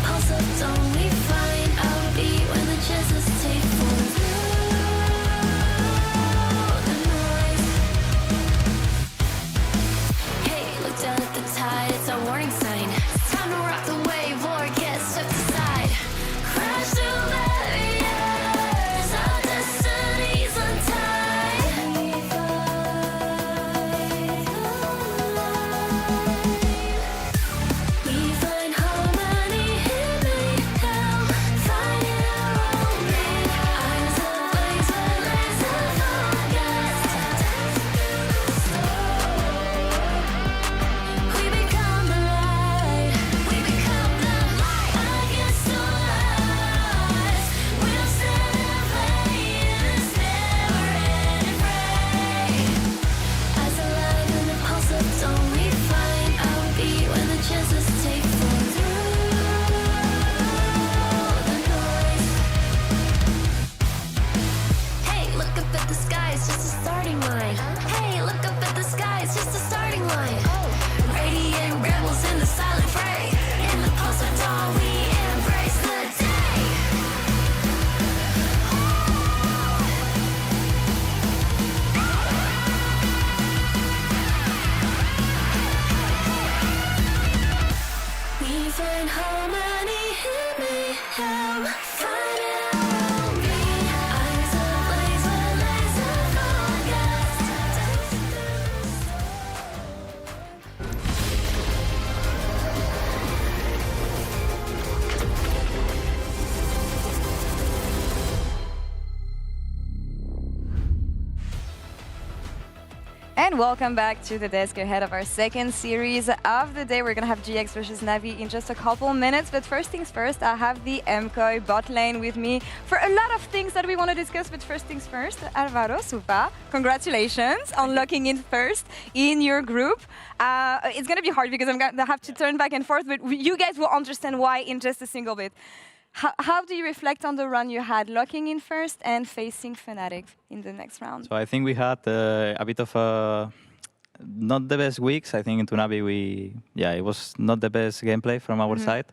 And welcome back to the desk ahead of our second series of the day. We're going to have GX versus Navi in just a couple minutes. But first things first, I have the MKOI bot lane with me for a lot of things that we want to discuss. But first things first, Alvaro Supa, congratulations on locking in first in your group. It's going to be hard because I'm going to have to turn back and forth, but you guys will understand why in just a single bit. How do you reflect on the run you had, locking in first and facing Fnatic in the next round? So I think we had a bit of not the best weeks. I think in Navi it was not the best gameplay from our side,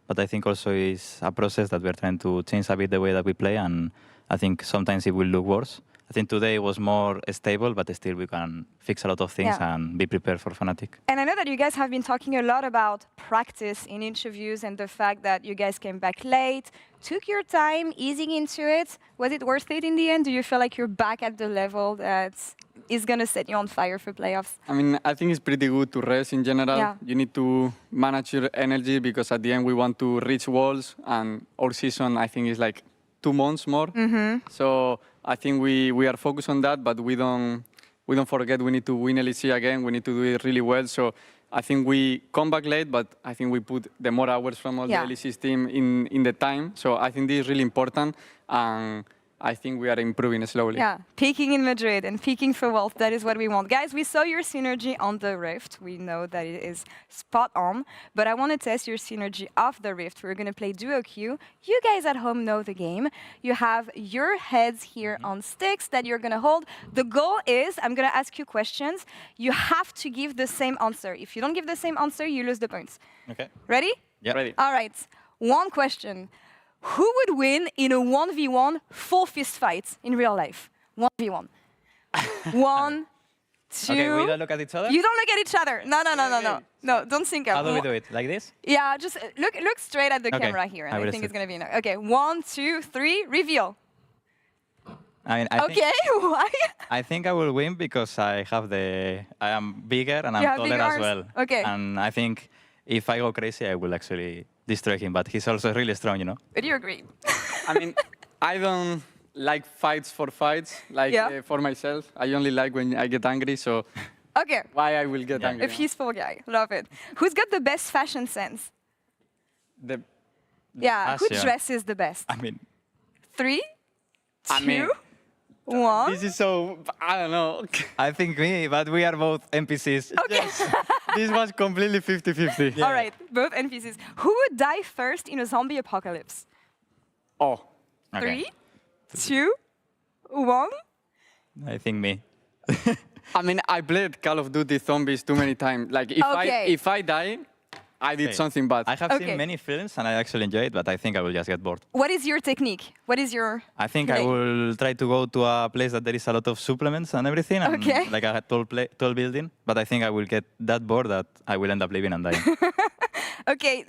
but I think also it's a process that we're trying to change a bit the way that we play, and I think sometimes it will look worse. I think today it was more stable, but still we can fix a lot of things and be prepared for Fnatic. And I know that you guys have been talking a lot about practice in interviews and the fact that you guys came back late, took your time, easing into it. Was it worth it in the end? Do you feel like you're back at the level that is going to set you on fire for playoffs? I mean, I think it's pretty good to rest in general. Yeah. You need to manage your energy because at the end we want to reach walls, and our season I think is like 2 months more. So I think we are focused on that, but we don't forget we need to win LEC again. We need to do it really well. So I think we come back late, but I think we put the more hours from all the LEC's team in the time. So I think this is really important, and I think we are improving slowly. Yeah, peaking in Madrid and peaking for wealth, that is what we want. Guys, we saw your synergy on the Rift. We know that it is spot on, but I want to test your synergy off the Rift. We're going to play duo queue. You guys at home know the game. You have your heads here on sticks that you're going to hold. The goal is, I'm going to ask you questions. You have to give the same answer. If you don't give the same answer, you lose the points. Okay. Ready? Yeah. Ready. All right. One question. Who would win in a 1v1 full fist fight in real life? 1v1. 1, 2. Okay, we don't look at each other? You don't look at each other. No. No, don't sync up. How do we do it? Like this? Yeah, just look straight at the camera here. And I think it's going to be enough. Okay, 1, 2, 3, reveal. I mean, Okay, why? I think I will win because I am bigger and I'm taller as well. Okay. And I think if I go crazy, I will actually destroy him. But he's also really strong, you know. But you agree. I mean, I don't like fights, like for myself. I only like when I get angry, so okay. Why I will get angry. A peaceful guy. Love it. Who's got the best fashion sense? Who dresses the best? I mean... 3, 2, 1. This is so... I don't know. I think me, but we are both NPCs. Okay. Yes. This was completely 50-50. All right, both NPCs. Who would die first in a zombie apocalypse? Oh. 3, 2, 1. I think me. I mean, I played Call of Duty Zombies too many times. Like, if I die, I did something bad. I have seen many films and I actually enjoy it, but I think I will just get bored. What is your technique? What is your... I think I will try to go to a place that there is a lot of supplements and everything, and like a tall building, but I think I will get that bored that I will end up leaving and dying. Okay,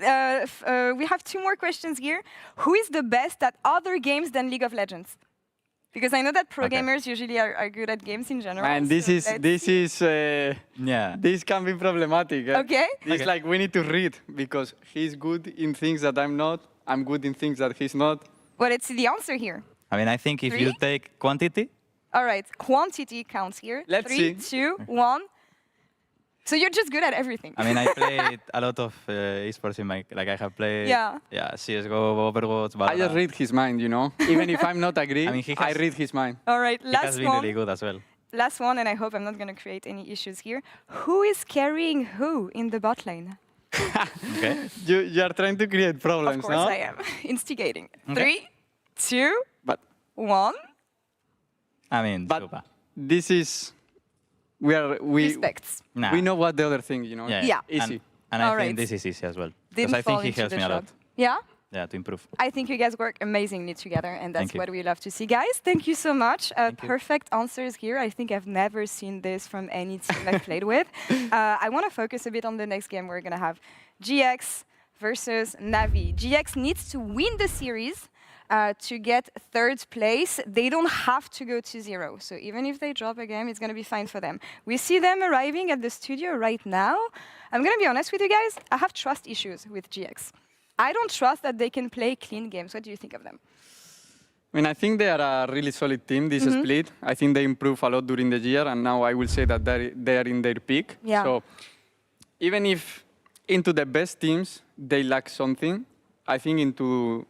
we have 2 more questions here. Who is the best at other games than League of Legends? Because I know that pro gamers usually are good at games in general. And this can be problematic. Okay. It's like we need to read because he's good in things that I'm not. I'm good in things that he's not. But it's the answer here. I mean, I think if you take quantity. All right, quantity counts here. Let's 3, 2, 1. So you're just good at everything. I mean, I played a lot of esports in my... Like, I have played... CSGO, Overwatch, Valorant. I just read his mind, you know? Even if I'm not agree, I read his mind. All right, last one. He has been really good as well. Last one, and I hope I'm not going to create any issues here. Who is carrying who in the bot lane? Okay. You are trying to create problems, no? Of course I am. Instigating. 3, 2, 1. I mean, but this is... We know what the other thing, you know. Yeah. Easy. And I think this is easy as well. Because I think he helps me a lot. Yeah? Yeah, to improve. I think you guys work amazingly together, and that's what we love to see. Guys, thank you so much. Perfect answers here. I think I've never seen this from any team I've played with. I want to focus a bit on the next game. We're going to have GX versus Navi. GX needs to win the series to get 3rd place. They don't have to go to 0. So even if they drop a game, it's going to be fine for them. We see them arriving at the studio right now. I'm going to be honest with you guys. I have trust issues with GX. I don't trust that they can play clean games. What do you think of them? I mean, I think they are a really solid team, this split. I think they improved a lot during the year, and now I will say that they are in their peak. Yeah. So even if into the best teams, they lack something, I think into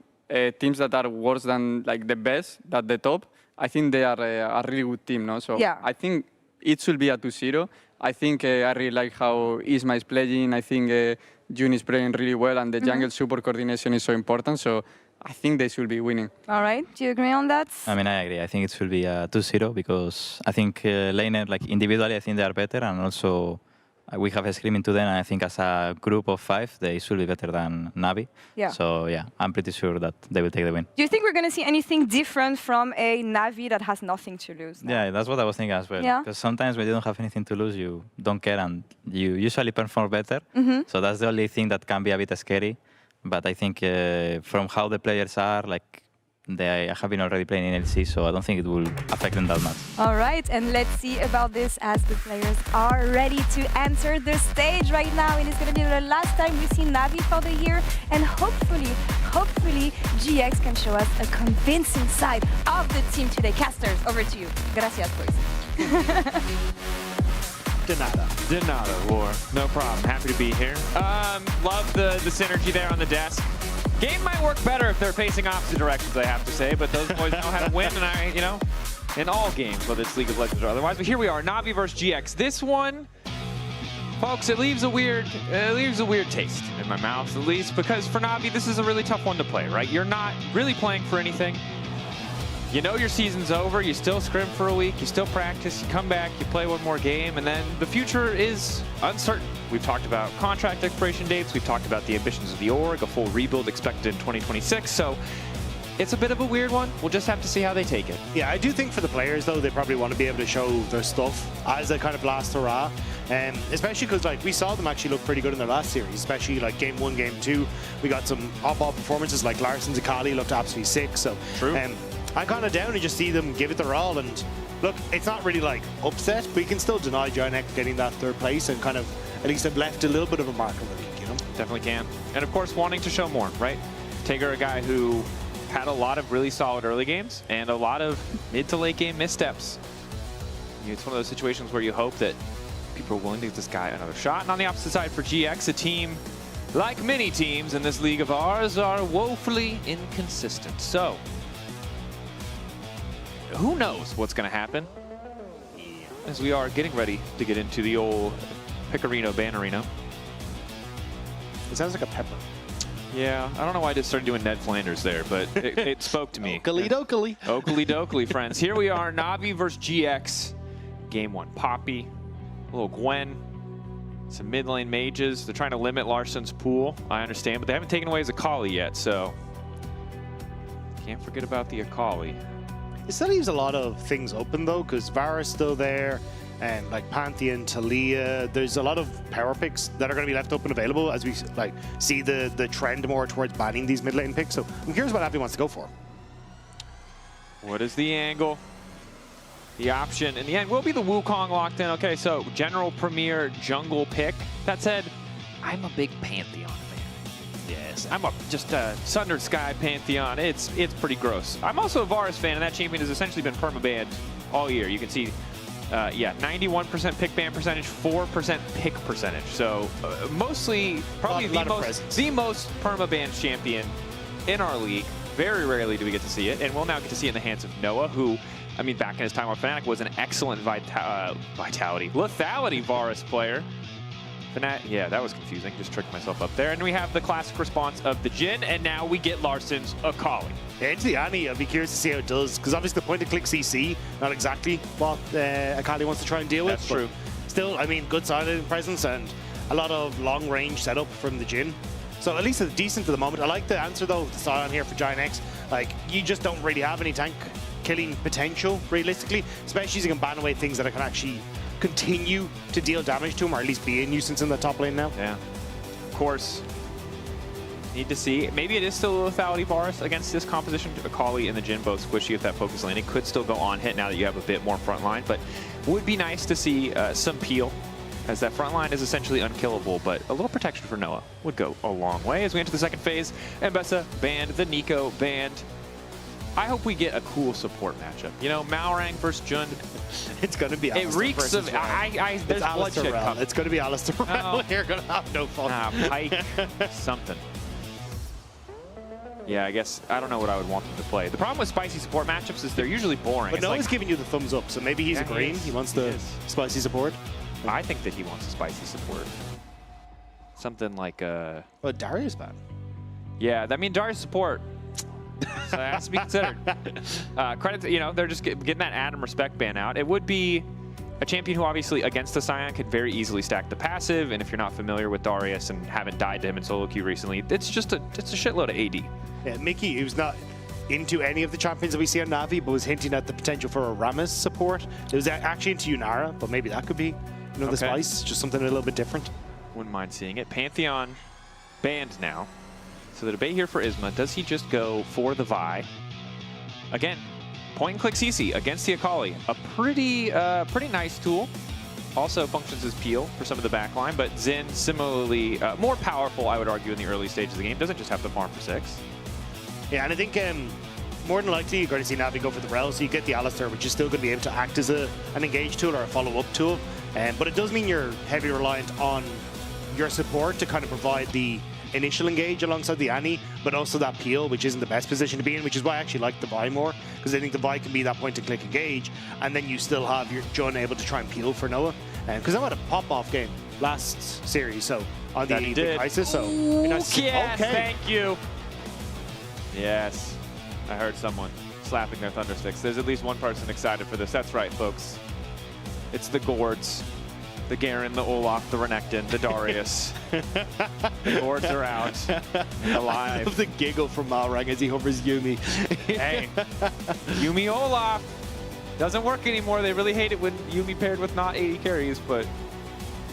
teams that are worse than like the best, at the top, I think they are a really good team, no? So Yeah. I think it should be a 2-0. I think I really like how Isma is playing. I think June is playing really well, and the jungle support coordination is so important. So I think they should be winning. All right. Do you agree on that? I mean, I agree. I think it should be a 2-0 because I think laner, like individually, I think they are better, and also we have a screaming to them. And I think as a group of 5, they should be better than Navi. Yeah. So yeah, I'm pretty sure that they will take the win. Do you think we're going to see anything different from a Navi that has nothing to lose? now? Yeah, that's what I was thinking as well. Yeah. Because sometimes when you don't have anything to lose, you don't care, and you usually perform better. Mhm. So that's the only thing that can be a bit scary. But I think from how the players are, like they have been already playing in LEC, so I don't think it will affect them that much. All right, and let's see about this as the players are ready to enter the stage right now. It is going to be the last time we see Navi for the year, and hopefully, GX can show us a convincing side of the team today. Casters, over to you. Gracias, boys. De nada, War. No problem. Happy to be here. Love the synergy there on the desk. Game might work better if they're facing opposite directions, I have to say, but those boys know how to win, and in all games, whether it's League of Legends or otherwise. But here we are, Navi versus GX. This one, folks, it leaves a weird taste in my mouth, at least, because for Navi, this is a really tough one to play, right? You're not really playing for anything. You know your season's over, you still scrim for a week, you still practice, you come back, you play one more game, and then the future is uncertain. We've talked about contract expiration dates, we've talked about the ambitions of the org, a full rebuild expected in 2026, so it's a bit of a weird one. We'll just have to see how they take it. Yeah, I do think for the players, though, they probably want to be able to show their stuff as a kind of last hurrah. Especially because like we saw them actually look pretty good in their last series, especially like game 1, game 2. We got some off-ball performances like Larson's Akali looked absolutely sick. So True. I'm kind of down to just see them give it their all. And look, it's not really like upset, but you can still deny Giant getting that 3rd place and kind of at least have left a little bit of a mark on the league, you know? Definitely can. And of course, wanting to show more, right? Taker, a guy who had a lot of really solid early games and a lot of mid to late game missteps. It's one of those situations where you hope that people are willing to give this guy another shot. And on the opposite side for GX, a team, like many teams in this league of ours, are woefully inconsistent. So, who knows what's going to happen as we are getting ready to get into the old Picarino Bannerino. It sounds like a pepper. Yeah, I don't know why I just started doing Ned Flanders there, but it spoke to me. Oakley dokley. Oakley dokley, friends. Here we are, Navi versus GX. Game 1, Poppy, a little Gwen, some mid lane mages. They're trying to limit Larson's pool, I understand, but they haven't taken away his Akali yet, so can't forget about the Akali. It still leaves a lot of things open, though, because Vara's still there, and like Pantheon, Talia. There's a lot of power picks that are going to be left open available as we like see the trend more towards banning these mid lane picks. So I'm curious what Navi wants to go for. What is the angle? The option in the end will be the Wukong locked in. Okay, so general premier jungle pick. That said, I'm a big Pantheon fan. Yes, I'm just a Sundered Sky Pantheon. It's pretty gross. I'm also a Varus fan, and that champion has essentially been permabanned all year. You can see, yeah, 91% pick ban percentage, 4% pick percentage. So mostly, probably the most permabanned champion in our league. Very rarely do we get to see it, and we'll now get to see it in the hands of Noah, who, I mean, back in his time on Fnatic, was an excellent lethality Varus player. Yeah, that was confusing. Just tricked myself up there. And we have the classic response of the Jhin, and now we get Larson's Akali. Yeah, into the Annie, I'll be curious to see how it does, because obviously the point-and-click CC, not exactly what Akali wants to try and deal with. That's true. Still, I mean, good silent presence and a lot of long-range setup from the Jhin. So at least it's decent for the moment. I like the answer, though, to Sion here for Giant X. Like, you just don't really have any tank killing potential, realistically, especially as you can ban away things that can actually continue to deal damage to him, or at least be a nuisance in the top lane now. Yeah. Of course, need to see. Maybe it is still a lethality Varus against this composition. Akali and the Jhin both squishy with that focus lane. It could still go on hit now that you have a bit more front line, but would be nice to see some peel, as that front line is essentially unkillable, but a little protection for Noah would go a long way as we enter the second phase. Mbessa banned, the Nico banned. I hope we get a cool support matchup. You know, Malrang versus Jund. It's going to be It reeks of... there's bloodshed coming. It's going to be Alistair Rell. You're going to have no fun. Pike, something. Yeah, I guess I don't know what I would want them to play. The problem with spicy support matchups is they're usually boring. But Noah's giving you the thumbs up, so maybe he's agreeing. He wants the spicy support. I think that he wants a spicy support. Something like a... Well, Darius ban. Yeah, I mean, Darius support. So that has to be considered. Credit to, you know, they're just getting that Adam respect ban out. It would be a champion who obviously against the Scion could very easily stack the passive, and if you're not familiar with Darius and haven't died to him in solo queue recently, it's just a shitload of AD. Yeah, Mickey, who's not into any of the champions that we see on Navi, but was hinting at the potential for a Rammus support. It was actually into Yunara, but maybe that could be the spice, just something a little bit different. Wouldn't mind seeing it. Pantheon banned now. So the debate here for Isma, does he just go for the Vi? Again, point and click CC against the Akali. A pretty nice tool. Also functions as peel for some of the backline, but Xin similarly more powerful, I would argue, in the early stages of the game. Doesn't just have to farm for 6. Yeah, and I think more than likely you're going to see Navi go for the Rel, so you get the Alistair, which is still going to be able to act as an engage tool or a follow-up tool. But it does mean you're heavily reliant on your support to kind of provide the initial engage alongside the Annie, but also that peel, which isn't the best position to be in, which is why I actually like the Vi more, because I think the Vi can be that point and click engage, and then you still have your Jun able to try and peel for Noah. Because I had a pop-off game last series, so on the Crisis, so yes, thank you. Yes, I heard someone slapping their Thundersticks. There's at least one person excited for this. That's right, folks. It's the Gourds. The Garen, the Olaf, the Renekton, the Darius. The Gourds are out. Alive. I love the giggle from Malrang as he hovers Yuumi. Hey, Yuumi Olaf. Doesn't work anymore. They really hate it when Yuumi paired with not 80 carries, but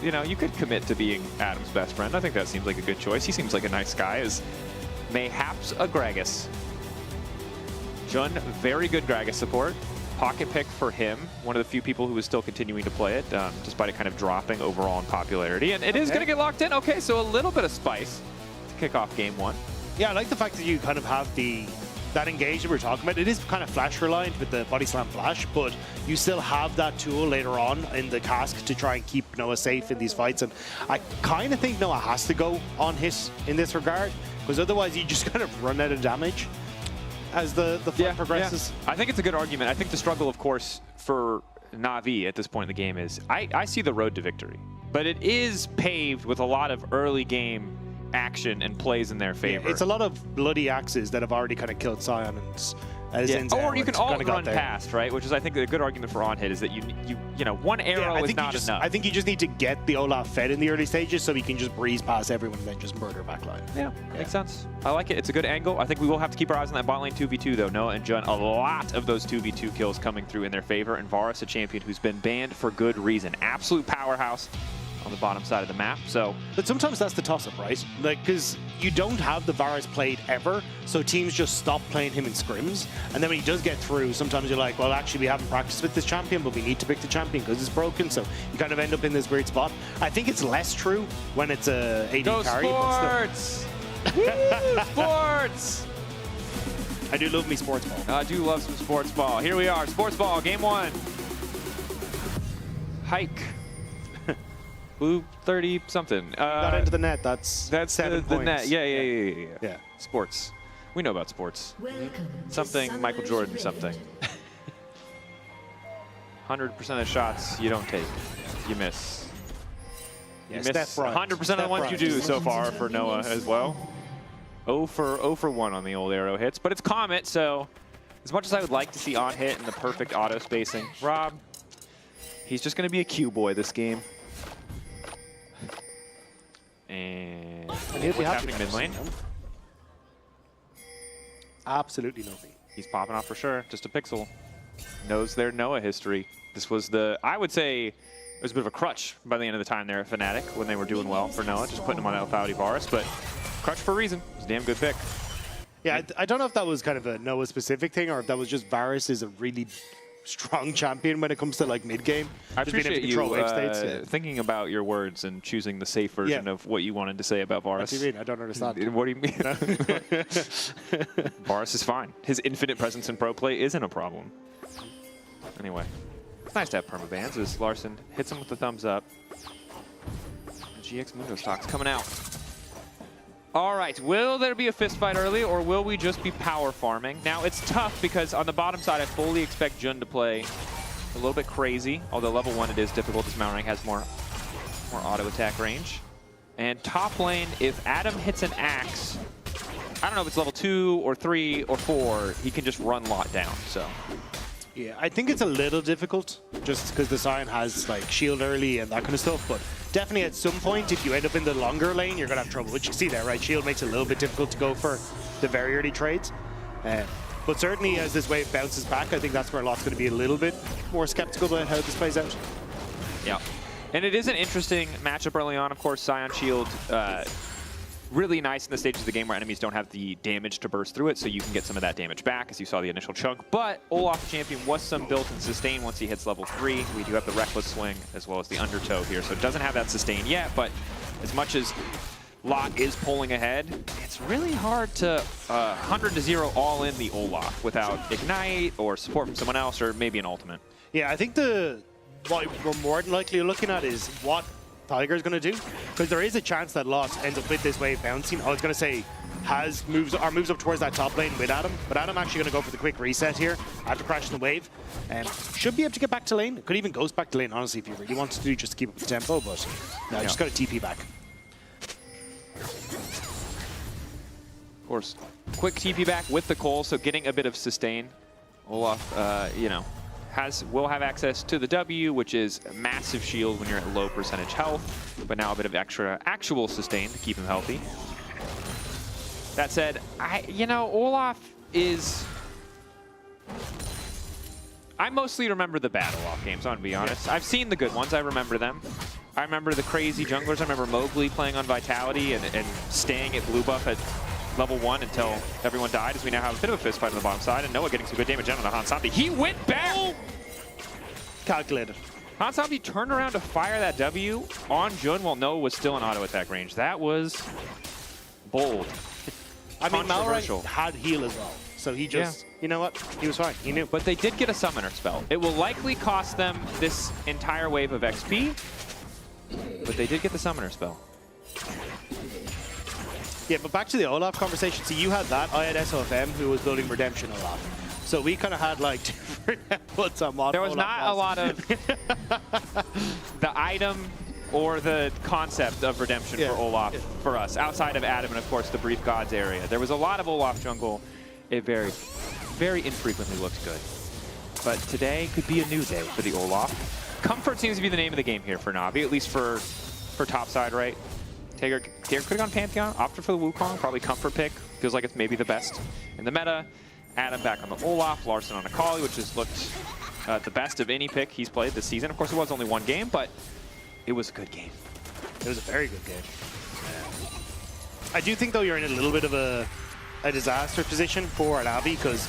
you know, you could commit to being Adam's best friend. I think that seems like a good choice. He seems like a nice guy, as mayhaps a Gragas. Jun, very good Gragas support. Pocket pick for him, one of the few people who is still continuing to play it, despite it kind of dropping overall in popularity. And it is going to get locked in. Okay, so a little bit of spice to kick off game 1. Yeah, I like the fact that you kind of have that engage that we're talking about. It is kind of flash reliant with the body slam flash, but you still have that tool later on in the cask to try and keep Noah safe in these fights. And I kind of think Noah has to go on hit in this regard, because otherwise you just kind of run out of damage as the fight progresses. Yeah. I think it's a good argument. I think the struggle, of course, for Na'Vi at this point in the game is I see the road to victory, but it is paved with a lot of early game action and plays in their favor. Yeah, it's a lot of bloody axes that have already kind of killed Sion and or you can all run past, right? Which is, I think, a good argument for on hit is that you know, one arrow is not enough. I think you just need to get the Olaf fed in the early stages so you can just breeze past everyone and then just murder backline. Yeah, makes sense. I like it. It's a good angle. I think we will have to keep our eyes on that bot lane 2v2 though. Noah and Jun, a lot of those 2v2 kills coming through in their favor, and Varus, a champion who's been banned for good reason. Absolute powerhouse on the bottom side of the map. But sometimes that's the toss-up, right? Like, because you don't have the Varus played ever, so teams just stop playing him in scrims, and then when he does get through, sometimes you're like, well, actually, we haven't practiced with this champion, but we need to pick the champion because it's broken, so you kind of end up in this weird spot. I think it's less true when it's a AD carry. Sports! Woo, sports! I do love me sports ball. I do love some sports ball. Here we are, sports ball, game 1. Hike. Blue 30 something. Got into the net. That's 7 points. The net. Yeah. Sports. We know about sports. Something Michael Jordan something. 100% of shots you don't take, you miss. You miss 100% of the ones you do so far for Noah as well. 0 for 1 on the old arrow hits, but it's Comet, so as much as I would like to see on hit and the perfect auto spacing, Rob, he's just going to be a Q boy this game. And what's happening mid lane? Absolutely nothing. He's popping off for sure. Just a pixel. Knows their Noah history. This was I would say, it was a bit of a crutch by the end of the time there at Fnatic when they were doing well for Noah, just putting him on Alpha Varus, but crutch for a reason. It was a damn good pick. Yeah, I don't know if that was kind of a Noah specific thing or if that was just Varus is a really strong champion when it comes to like mid game. I Just being able appreciate to control you wave states. thinking about your words and choosing the safe version of what you wanted to say about Varus. What do you mean? I don't understand. What do you mean? Varus is fine. His infinite presence in pro play isn't a problem. Anyway, it's nice to have permabans as Larson hits him with the thumbs up. And GX Mundo stocks coming out. All right, will there be a fist fight early, or will we just be power farming? Now, it's tough because on the bottom side, I fully expect Jun to play a little bit crazy, although level 1 it is difficult as Malrang has more auto attack range. And top lane, if Adam hits an axe, I don't know if it's level 2 or 3 or 4, he can just run lot down, so. Yeah, I think it's a little difficult just because the Sion has like shield early and that kind of stuff, but definitely at some point, if you end up in the longer lane, you're going to have trouble, which you see there, right? Shield makes it a little bit difficult to go for the very early trades. But certainly as this wave bounces back, I think that's where a lot's going to be a little bit more skeptical about how this plays out. Yeah, and it is an interesting matchup early on. Of course, Sion Shield, really nice in the stages of the game where enemies don't have the damage to burst through it, so you can get some of that damage back, as you saw the initial chunk. But Olaf Champion was some built-in sustain once he hits level 3. We do have the Reckless Swing as well as the Undertow here, so it doesn't have that sustain yet, but as much as Lot is pulling ahead, it's really hard to 100-0 all in the Olaf without Ignite or support from someone else or maybe an ultimate. Yeah, I think what we're more than likely looking at is what Tiger's going to do, because there is a chance that Lost ends up with this wave bouncing. I was going to say moves up towards that top lane with Adam, but Adam actually going to go for the quick reset here after crashing the wave, and should be able to get back to lane. Could even ghost back to lane, honestly, if you really wanted to, just to keep up the tempo, but no, just got to TP back. Of course, quick TP back with the Cole, so getting a bit of sustain. Olaf, you know, will have access to the W, which is a massive shield when you're at low percentage health, but now a bit of extra actual sustain to keep him healthy. That said, Olaf is... I mostly remember the bad Olaf games, I'm going to be honest. I've seen the good ones, I remember them. I remember the crazy junglers. I remember Mowgli playing on Vitality and staying at blue buff at level 1 until everyone died, as we now have a bit of a fist fight on the bottom side, and Noah getting some good damage down on the Hansambi. He went back! Calculated. Hansambi turned around to fire that W on Jun while Noah was still in auto attack range. That was bold. I mean, Malrang had heal as well, so he just, you know what, he was fine, he knew. But they did get a summoner spell. It will likely cost them this entire wave of XP, but they did get the summoner spell. Yeah, but back to the Olaf conversation. So you had that. I had SOFM, who was building Redemption Olaf. So we kind of had like different outputs on what There was Olaf not a lot of the item or the concept of Redemption for Olaf for us, outside of Adam and, of course, the Brief Gods area. There was a lot of Olaf jungle. It very, very infrequently looked good. But today could be a new day for the Olaf. Comfort seems to be the name of the game here for Na'Vi, at least for topside, right? Tager could have gone Pantheon, opted for the Wukong, probably comfort pick. Feels like it's maybe the best in the meta. Adam back on the Olaf, Larson on Akali, which has looked the best of any pick he's played this season. Of course, it was only one game, but it was a good game. It was a very good game. I do think, though, you're in a little bit of a disaster position for Na'Vi, because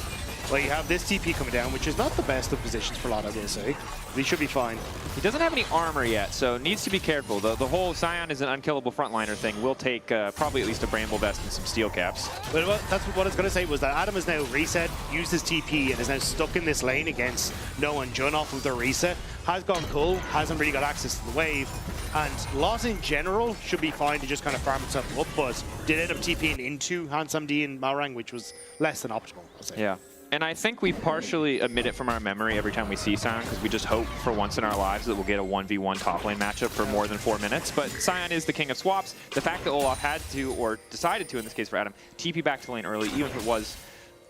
well, you have this TP coming down, which is not the best of positions for Lot, I will say. But he should be fine. He doesn't have any armor yet, so needs to be careful. The whole Sion is an unkillable frontliner thing will take probably at least a Bramble Vest and some steel caps. But that's what I was going to say, was that Adam has now reset, used his TP, and is now stuck in this lane against Noah and Jun off of their reset. Has gone cool, hasn't really got access to the wave, and Lot in general should be fine to just kind of farm himself up, but did end up TPing into Hansamdi and Malrang, which was less than optimal, I'll say. Yeah. And I think we partially omit it from our memory every time we see Sion, because we just hope for once in our lives that we'll get a 1v1 top lane matchup for more than 4 minutes. But Sion is the king of swaps. The fact that Olaf had to, or decided to in this case for Adam, TP back to lane early, even if it was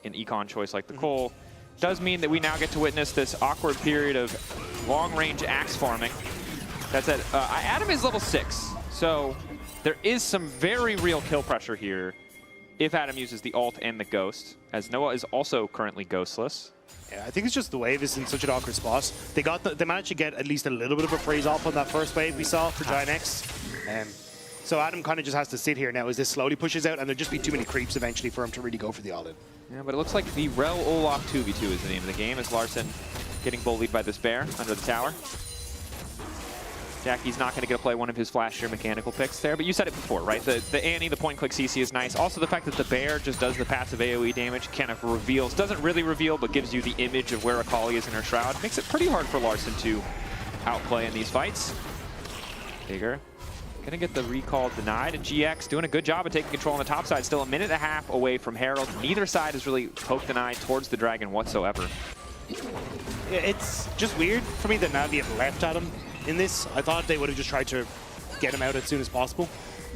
an econ choice like the Cole, does mean that we now get to witness this awkward period of long-range axe farming. That said, Adam is level 6, so there is some very real kill pressure here if Adam uses the ult and the ghost, as Noah is also currently ghostless. Yeah, I think it's just the wave is in such an awkward spot. They managed to get at least a little bit of a freeze off on that first wave we saw for Giant X. So Adam kind of just has to sit here now as this slowly pushes out, and there'll just be too many creeps eventually for him to really go for the all-in. Yeah, but it looks like the Rel Olaf 2v2 is the name of the game, as Larson getting bullied by this bear under the tower. Jackie's not going to get to play one of his flashier mechanical picks there, but you said it before, right? The Annie, the point-click CC is nice. Also, the fact that the bear just does the passive AoE damage, kind of reveals, doesn't really reveal, but gives you the image of where Akali is in her shroud. Makes it pretty hard for Larssen to outplay in these fights. Bigger. Gonna get the recall denied, and GX doing a good job of taking control on the top side. Still a minute and a half away from Herald. Neither side is really poke denied towards the Dragon whatsoever. Yeah, it's just weird for me that Na'Vi have left Adam in this. I thought they would have just tried to get him out as soon as possible.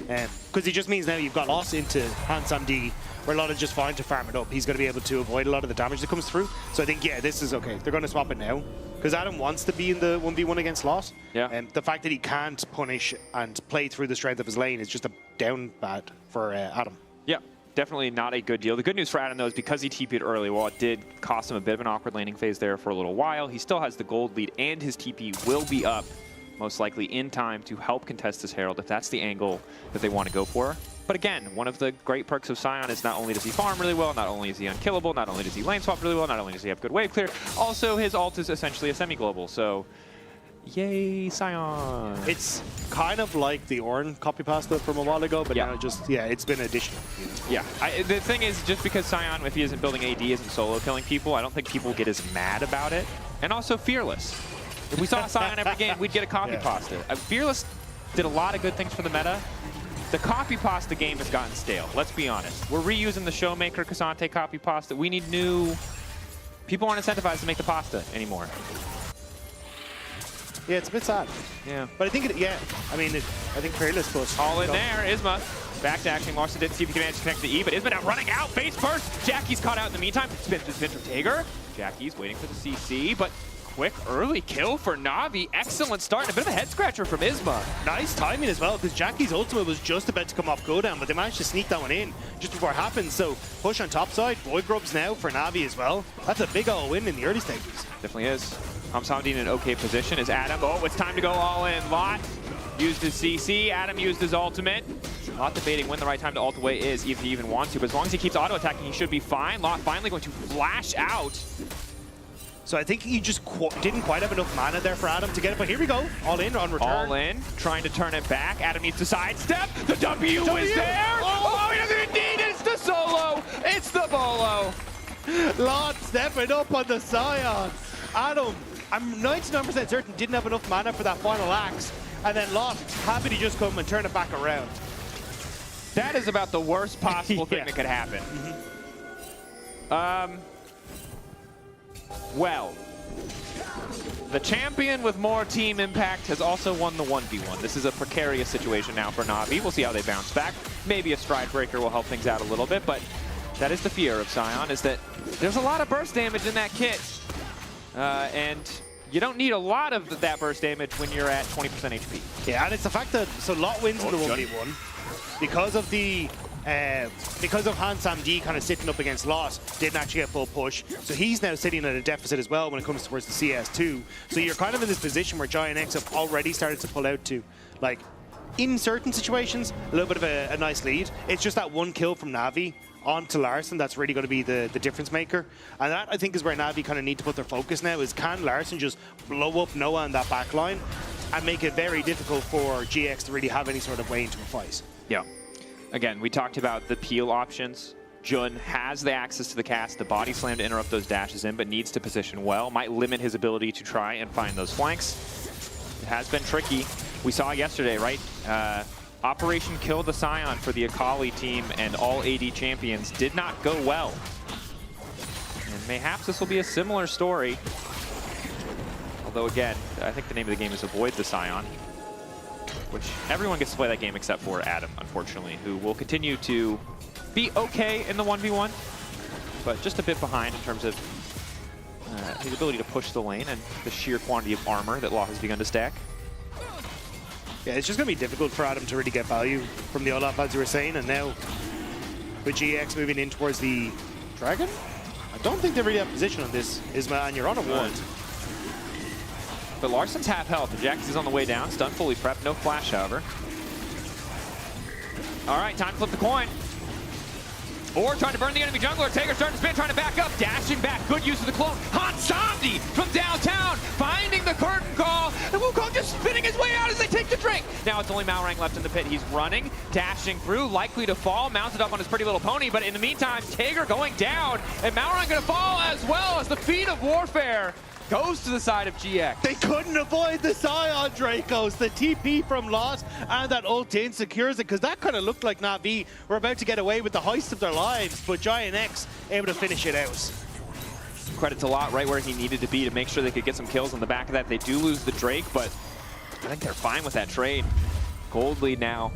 Because it just means now you've got lost into Hansam D, where a lot is just fine to farm it up. He's going to be able to avoid a lot of the damage that comes through. So I think, yeah, this is okay. They're going to swap it now. Because Adam wants to be in the 1v1 against Lot. Yeah. And the fact that he can't punish and play through the strength of his lane is just a down bad for Adam. Yeah, definitely not a good deal. The good news for Adam, though, is because he TP'd early, while it did cost him a bit of an awkward laning phase there for a little while, he still has the gold lead, and his TP will be up, most likely in time to help contest this Herald if that's the angle that they want to go for. But again, one of the great perks of Sion is not only does he farm really well, not only is he unkillable, not only does he lane swap really well, not only does he have good wave clear, also his ult is essentially a semi-global, so yay, Sion. It's kind of like the Ornn copy pasta from a while ago, but now just, yeah, it's been additional. Yeah, the thing is, just because Sion, if he isn't building AD, isn't solo killing people, I don't think people get as mad about it. And also Fearless. If we saw Sion every game, we'd get a copy pasta. Fearless did a lot of good things for the meta. The copy pasta game has gotten stale, let's be honest. We're reusing the Showmaker Cassante copy pasta. We need new... People aren't incentivized to make the pasta anymore. Yeah, it's a bit sad. Yeah. But I think, I mean, I think Fearless was... All in there, Isma. Back to acting. Larssen didn't see if he could manage to connect to the E, but Isma now running out, face first. Jackie's caught out in the meantime. Spin from Tager. Jackie's waiting for the CC, but quick early kill for Na'Vi. Excellent start and a bit of a head scratcher from Isma. Nice timing as well, because Jackie's ultimate was just about to come off cooldown, but they managed to sneak that one in just before it happened. So push on top side, Void Grubs now for Na'Vi as well. That's a big old win in the early stages. Definitely is. Hamsamdi in an okay position is Adam. Oh, it's time to go all in. Lot used his CC, Adam used his ultimate. Lot debating when the right time to ult away is, if he even wants to, but as long as he keeps auto-attacking, he should be fine. Lot finally going to flash out. So I think he just didn't quite have enough mana there for Adam to get it, but here we go. All in on return. All in, trying to turn it back. Adam needs to sidestep. The W is there. Oh, he doesn't indeed. It's the solo. It's the bolo. Lot stepping up on the Sion. Adam, I'm 99% certain, didn't have enough mana for that final axe, and then Lot happy to just come and turn it back around. That is about the worst possible thing that could happen. Well, the champion with more team impact has also won the 1v1. This is a precarious situation now for Na'Vi. We'll see how they bounce back. Maybe a stride breaker will help things out a little bit, but that is the fear of Sion, is that there's a lot of burst damage in that kit. And you don't need a lot of that burst damage when you're at 20% HP. Yeah, and it's the fact that, so Lot wins in the 1v1 because of the because of Hansam D kind of sitting up against Lot, didn't actually get full push. So he's now sitting at a deficit as well when it comes towards the CS2. So you're kind of in this position where Giant X have already started to pull out to, like, in certain situations, a little bit of a nice lead. It's just that one kill from Na'Vi onto Larssen that's really going to be the difference maker. And that, I think, is where Na'Vi kind of need to put their focus now, is can Larssen just blow up Noah in that back line and make it very difficult for GX to really have any sort of way into a fight. Yeah. Again, we talked about the peel options. Jun has the access to the cast, the body slam to interrupt those dashes in, but needs to position well. Might limit his ability to try and find those flanks. It has been tricky. We saw yesterday, right? Operation Kill the Sion for the Akali team and all AD champions did not go well. And mayhaps this will be a similar story. Although again, I think the name of the game is Avoid the Sion, which everyone gets to play that game except for Adam, unfortunately, who will continue to be okay in the 1v1, but just a bit behind in terms of his ability to push the lane and the sheer quantity of armor that Law has begun to stack. Yeah, it's just going to be difficult for Adam to really get value from the Olaf, as you were saying, and now with GX moving in towards the Dragon, I don't think they really have position on this, Isma, and you're on a ward. But Larssen's half health. Jax is on the way down. Stun fully prepped. No flash, however. All right, time to flip the coin. Or trying to burn the enemy jungler. Taker starting to spin, trying to back up. Dashing back. Good use of the clone. Hansandi from downtown. Finding the curtain call. And Wukong just spinning his way out as they take the drink. Now it's only Malrang left in the pit. He's running, dashing through, likely to fall. Mounted up on his pretty little pony. But in the meantime, Taker going down. And Malrang going to fall as well as the feet of warfare goes to the side of GX. They couldn't avoid the Scion Dracos, the TP from Lot, and that ult in secures it, because that kind of looked like Na'Vi were about to get away with the heist of their lives, but Giant X able to finish it out. Credit to Lot right where he needed to be to make sure they could get some kills on the back of that. They do lose the Drake, but I think they're fine with that trade. Gold lead now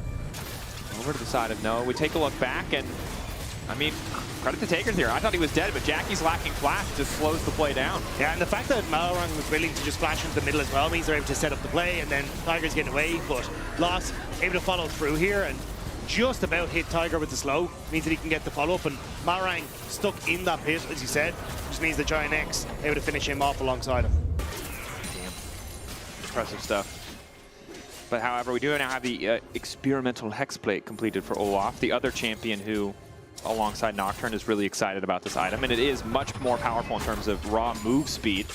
over to the side of Noah. We take a look back, and I mean, credit to Taker here. I thought he was dead, but Jackie's lacking flash just slows the play down. Yeah, and the fact that Malrang was willing to just flash into the middle as well means they're able to set up the play, and then Tiger's getting away, but Lost able to follow through here and just about hit Tiger with the slow. Means that he can get the follow-up, and Malrang stuck in that pit, as you said, which means the Giant X able to finish him off alongside him. Damn. Impressive stuff. But however, we do now have the experimental Hex Plate completed for Olaf, the other champion who, alongside Nocturne, is really excited about this item, and it is much more powerful in terms of raw move speed,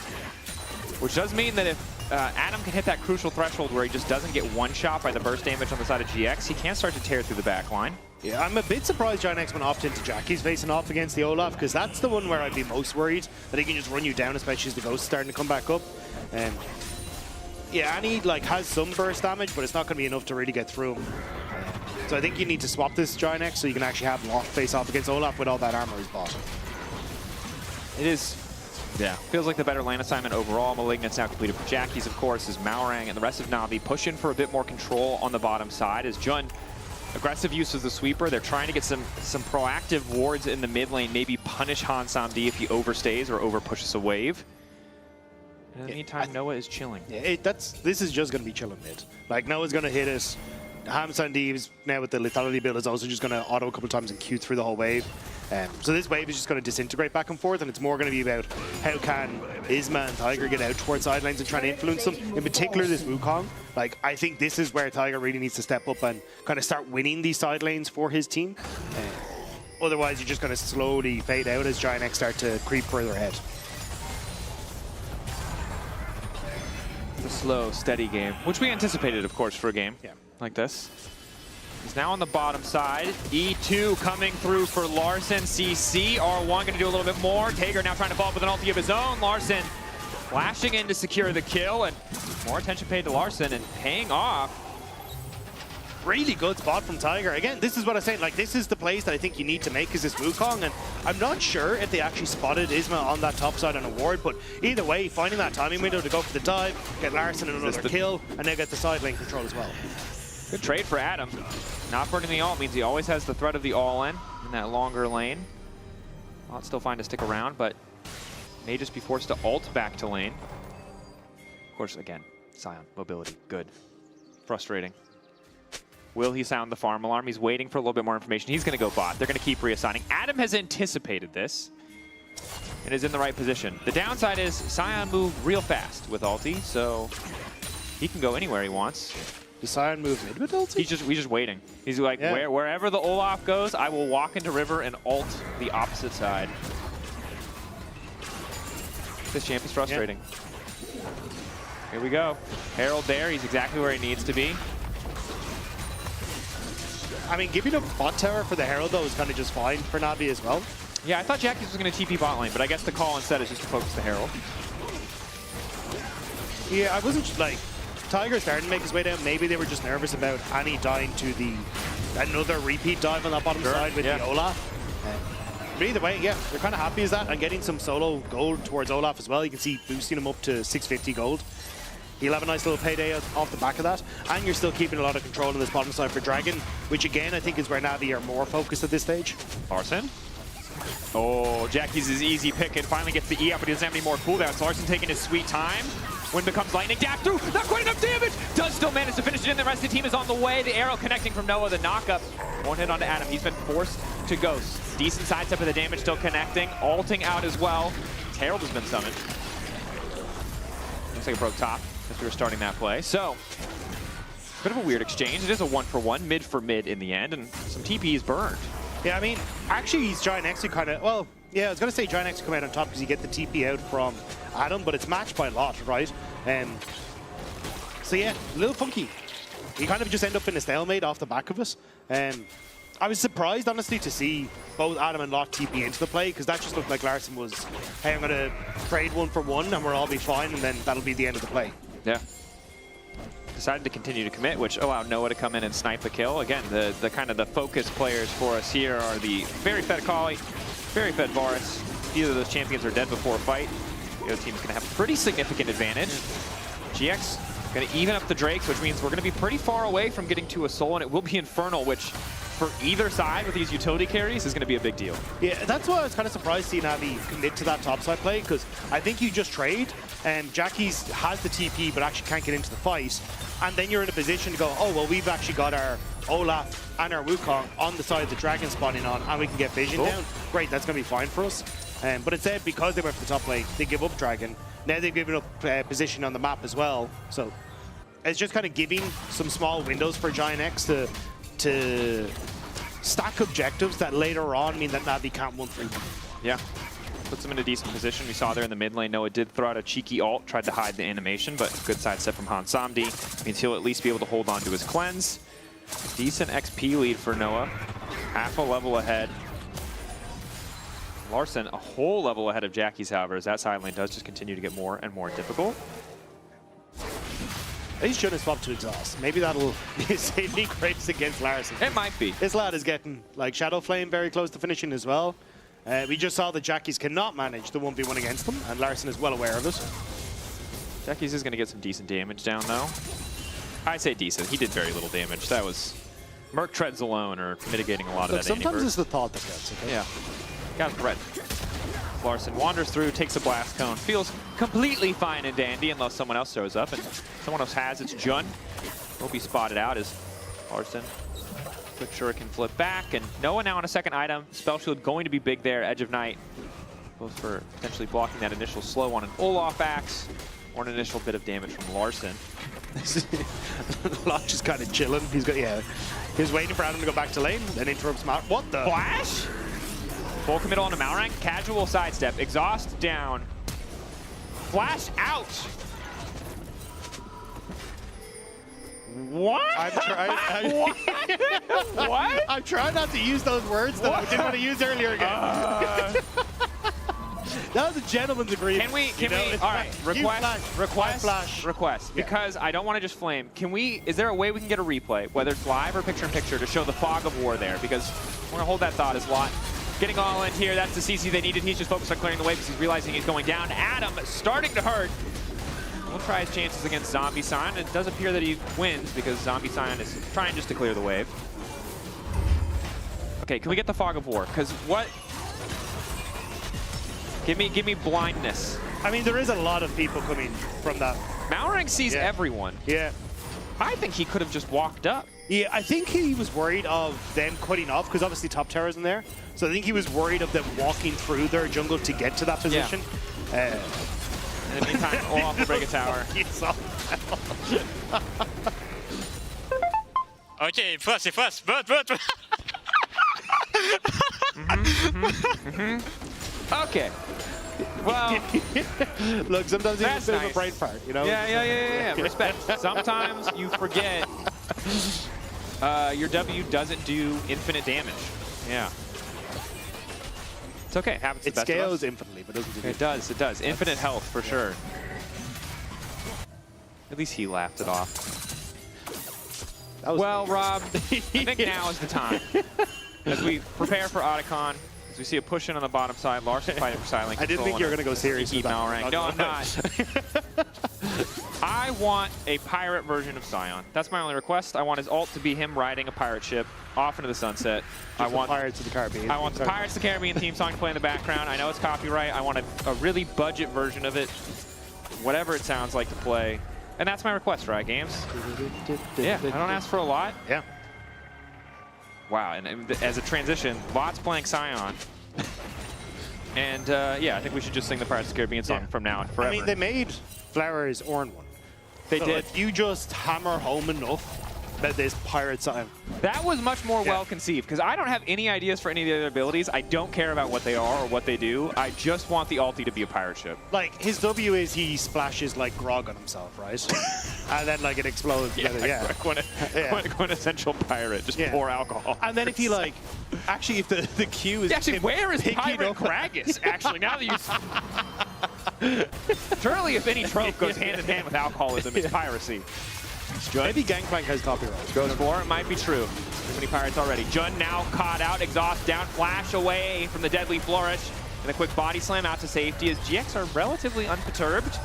which does mean that if Adam can hit that crucial threshold where he just doesn't get one shot by the burst damage on the side of GX, he can start to tear through the back line. Yeah, I'm a bit surprised Giant X went opt into Jackie's facing off against the Olaf, because that's the one where I'd be most worried that he can just run you down, especially as the Ghost starting to come back up. Yeah, Annie has some burst damage, but it's not going to be enough to really get through him. So I think you need to swap this Giant X so you can actually have Lot face off against Olaf with all that armor he's bought. It is, yeah, feels like the better lane assignment overall. Malignant's now completed for Jackie's, of course, as Malrang and the rest of Na'Vi pushing for a bit more control on the bottom side. As Jun, aggressive use of the sweeper. They're trying to get some proactive wards in the mid lane, maybe punish Han Samdi if he overstays or over pushes a wave. In the meantime, Noah is chilling. Yeah, this is just going to be chilling mid. Noah's going to hit it. Ham Sandeeves now with the lethality build is also just going to auto a couple times and Q through the whole wave. So this wave is just going to disintegrate back and forth, and it's more going to be about how can Isma and Tiger get out towards side lanes and try to influence them. In particular, this Wukong. I think this is where Tiger really needs to step up and kind of start winning these side lanes for his team. Otherwise, you're just going to slowly fade out as Giant X start to creep further ahead. The slow, steady game, which we anticipated, of course, for a game like this. He's now on the bottom side. E2 coming through for Larson. CC, R1 going to do a little bit more. Tager now trying to follow up with an ulti of his own. Larson flashing in to secure the kill, and more attention paid to Larson and paying off. Really good spot from Tiger. Again, this is what I say, this is the plays that I think you need to make is this Wukong, and I'm not sure if they actually spotted Isma on that top side on a ward, but either way, finding that timing window to go for the dive, get Larson another kill, and now get the side lane control as well. Good trade for Adam. Not burning the ult means he always has the threat of the all-in in that longer lane. Well, it's still fine to stick around, but may just be forced to ult back to lane. Of course, again, Scion, mobility, good. Frustrating. Will he sound the farm alarm? He's waiting for a little bit more information. He's going to go bot. They're going to keep reassigning. Adam has anticipated this and is in the right position. The downside is Scion move real fast with ulti, so he can go anywhere he wants. Does Scion move mid with ulti? He's just waiting. He's like, wherever the Olaf goes, I will walk into river and ult the opposite side. This champ is frustrating. Here we go. Herald there. He's exactly where he needs to be. I mean, giving a bot tower for the Herald, though, is kind of just fine for Na'Vi as well. Yeah, I thought Jackie's was going to TP bot lane, but I guess the call instead is just to focus the Herald. Yeah, I wasn't Tiger starting to make his way down. Maybe they were just nervous about Annie dying to another repeat dive on that bottom side with the Olaf. But either way, yeah, they're kind of happy as that and getting some solo gold towards Olaf as well. You can see boosting him up to 650 gold. He'll have a nice little payday off the back of that. And you're still keeping a lot of control on this bottom side for Dragon, which again, I think is where Na'Vi are more focused at this stage. Larson. Oh, Jackie's his easy pick and finally gets the E up, but he doesn't have any more cooldowns. Larson taking his sweet time. When becomes lightning dash through, not quite enough damage. Does still manage to finish it in. The rest of the team is on the way. The arrow connecting from Noah. The knockup won't hit onto Adam. He's been forced to ghost. Decent sidestep of the damage still connecting. Ulting out as well. Herald has been summoned. Looks like it broke top as we were starting that play. So, bit of a weird exchange. It is a 1-for-1, mid for mid in the end, and some TPs burned. Yeah, I mean, actually, he's Giant X who kind of, well, yeah, I was going to say Giant X come out on top because you get the TP out from Adam, but it's matched by a lot, right? So yeah, a little funky. You kind of just end up in a stalemate off the back of it. I was surprised, honestly, to see both Adam and Lot TP into the play, because that just looked like Larson was, hey, I'm going to trade 1-for-1 and we'll all be fine, and then that'll be the end of the play. Yeah. Decided to continue to commit, which allowed Noah to come in and snipe a kill. Again, the kind of the focus players for us here are the very fed Akali, very fed Varus. Either of those champions are dead before a fight. The other team's going to have a pretty significant advantage. GX going to even up the Drakes, which means we're going to be pretty far away from getting to a soul, and it will be Infernal, which for either side with these utility carries is going to be a big deal. Yeah, that's why I was kind of surprised seeing Navi commit to that topside play, because I think you just trade, and Jackie's has the TP but actually can't get into the fight, and then you're in a position to go, oh, well, we've actually got our Olaf and our Wukong on the side of the dragon spawning on, and we can get vision down. Great, that's going to be fine for us. But instead, because they went for the top lane, they give up dragon. Now they've given up position on the map as well. So it's just kind of giving some small windows for Giant X to stack objectives that later on mean that Navi can't win through them. Yeah. Puts them in a decent position. We saw there in the mid lane, Noah did throw out a cheeky ult, tried to hide the animation, but good sidestep from Han Samdi. Means he'll at least be able to hold on to his cleanse. Decent XP lead for Noah. Half a level ahead. Larson a whole level ahead of Jackie's, however, as that side lane does just continue to get more and more difficult. He's trying to swap to exhaust. Maybe that'll be saving grace against Larson. It might be. This lad is getting like Shadow Flame very close to finishing as well. We just saw that Jackie's cannot manage the 1v1 against them, and Larson is well aware of it. Jackie's is going to get some decent damage down, though. I say decent. He did very little damage. That was Merc treads alone or mitigating a lot of that. Sometimes it's the thought that counts. Okay? Yeah. Got a threat. Larson wanders through, takes a blast cone, feels completely fine and dandy unless someone else shows up, and someone else has. It's Jun. Will be spotted out as Larson. Quick shuriken flip back, and Noah now on a second item. Spell shield going to be big there. Edge of Night, both for potentially blocking that initial slow on an Olaf axe or an initial bit of damage from Larson. Lodge is kind of chilling. He's got he's waiting for Adam to go back to lane, then interrupts Mount. What the? Flash? Full committal on a Malrank, casual sidestep, exhaust down, flash out. What? I'm trying. What? I'm trying not to use those words that I didn't want to use earlier again. That was a gentleman's agreement. Can we? All right. Request. Because I don't want to just flame. Is there a way we can get a replay, whether it's live or picture-in-picture, to show the fog of war there? Because we're gonna hold that thought as Lot. Getting all in here, that's the CC they needed. He's just focused on clearing the way because he's realizing he's going down. Adam starting to hurt. We'll try his chances against Zombie Sign. It does appear that he wins because Zombie Sign is trying just to clear the wave. Okay, can we get the Fog of War? Because what? Give me blindness. I mean, there is a lot of people coming from that. Malrank sees everyone. Yeah. I think he could have just walked up. Yeah, I think he was worried of them cutting off, because obviously top tower's in there. So I think he was worried of them walking through their jungle to get to that position. Yeah. In the meantime, Olaf will break a tower. Okay, first, but. Okay. Well, look, sometimes it's a bit of a bright part, you know? Yeah. Respect. Sometimes you forget your W doesn't do infinite damage. Yeah. It's okay. It happens to the best of us. It scales infinitely, but doesn't do it does. Infinite health, for sure. At least he laughed it off. Well, Rob, I think now is the time. As we prepare for Otacon, as we see a push in on the bottom side, Larson fighting for silent. I didn't think you were going to go serious with that. No, I'm not. I want a pirate version of Sion. That's my only request. I want his ult to be him riding a pirate ship off into the sunset. I want Pirates of the Caribbean. I want the Pirates of the Caribbean theme song to play in the background. I know it's copyright. I want a really budget version of it. Whatever it sounds like to play. And that's my request, Riot Games. Yeah, I don't ask for a lot. Yeah. Wow, and as a transition, Lot's playing Sion. And yeah, I think we should just sing the Pirates of the Caribbean song from now on forever. I mean, they made Flowers Oran one. They did. If you just hammer home enough, this pirate sign. That was much more well conceived because I don't have any ideas for any of the other abilities. I don't care about what they are or what they do. I just want the ulti to be a pirate ship. Like his W is he splashes like grog on himself, right? And then like it explodes. Yeah. Quintessential pirate, just pour alcohol. And then if he like, actually, if the Q is actually, where is Pirate Kragus? Actually, now that you. Surely, if any trope goes hand in hand with alcoholism, it's piracy. Maybe Gangplank has copyright. Goes for it, might be true. Too many pirates already. Jun now caught out, exhaust down, flash away from the deadly flourish, and a quick body slam out to safety as GX are relatively unperturbed.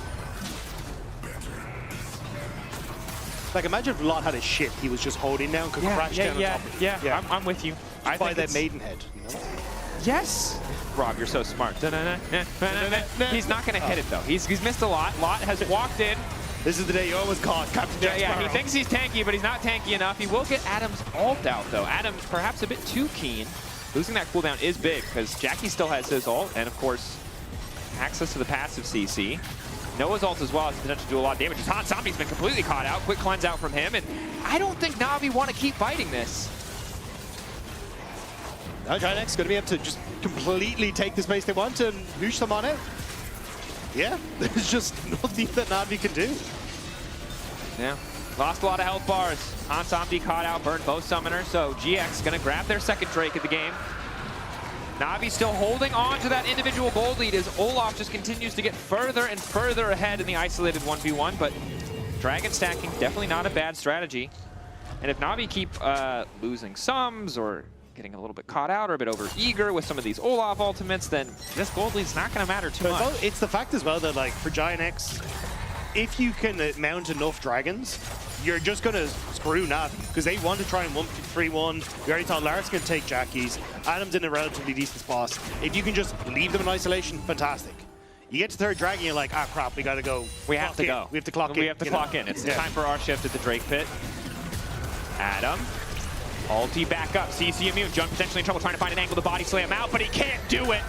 Like imagine if Lot had a ship he was just holding down, could crash down on top of it. Yeah. I'm with you. I buy think that it's... Maidenhead, you know? Yes! Rob, you're so smart. He's not going to hit it, though. He's missed a lot. Lot has walked in. This is the day you almost caught Captain Jack Sparrow. He thinks he's tanky, but he's not tanky enough. He will get Adam's ult out, though. Adam, perhaps a bit too keen. Losing that cooldown is big, because Jackie still has his ult, and of course, access to the passive CC. Noah's ult as well has the potential to do a lot of damage. Han Zombie's been completely caught out. Quick cleanse out from him, and I don't think Na'Vi want to keep fighting this. Now Giant is going to be able to just completely take the space they want and noosh them on it. Yeah, there's just nothing that Na'Vi can do. Yeah, lost a lot of health bars. Han Zombie caught out, burned both summoners, so GX going to grab their second Drake of the game. Na'Vi still holding on to that individual gold lead as Olaf just continues to get further and further ahead in the isolated 1v1, but dragon stacking, definitely not a bad strategy. And if Na'Vi keep losing sums or getting a little bit caught out or a bit over eager with some of these Olaf ultimates, then this gold lead's not going to matter too much. It's the fact as well that like for Giant X, if you can mount enough dragons, you're just going to screw Na'Vi because they want to try and 1-3-1. We already thought Lars can take Jackie's. Adam's in a relatively decent spot. If you can just leave them in isolation, fantastic. You get to third dragon, you're like, ah, crap, we got to go. We have to go. We have to clock in. We have to clock in. It's time for our shift at the Drake pit. Adam. Ulti back up. CC immune. Jun potentially in trouble trying to find an angle to body slam out, but he can't do it.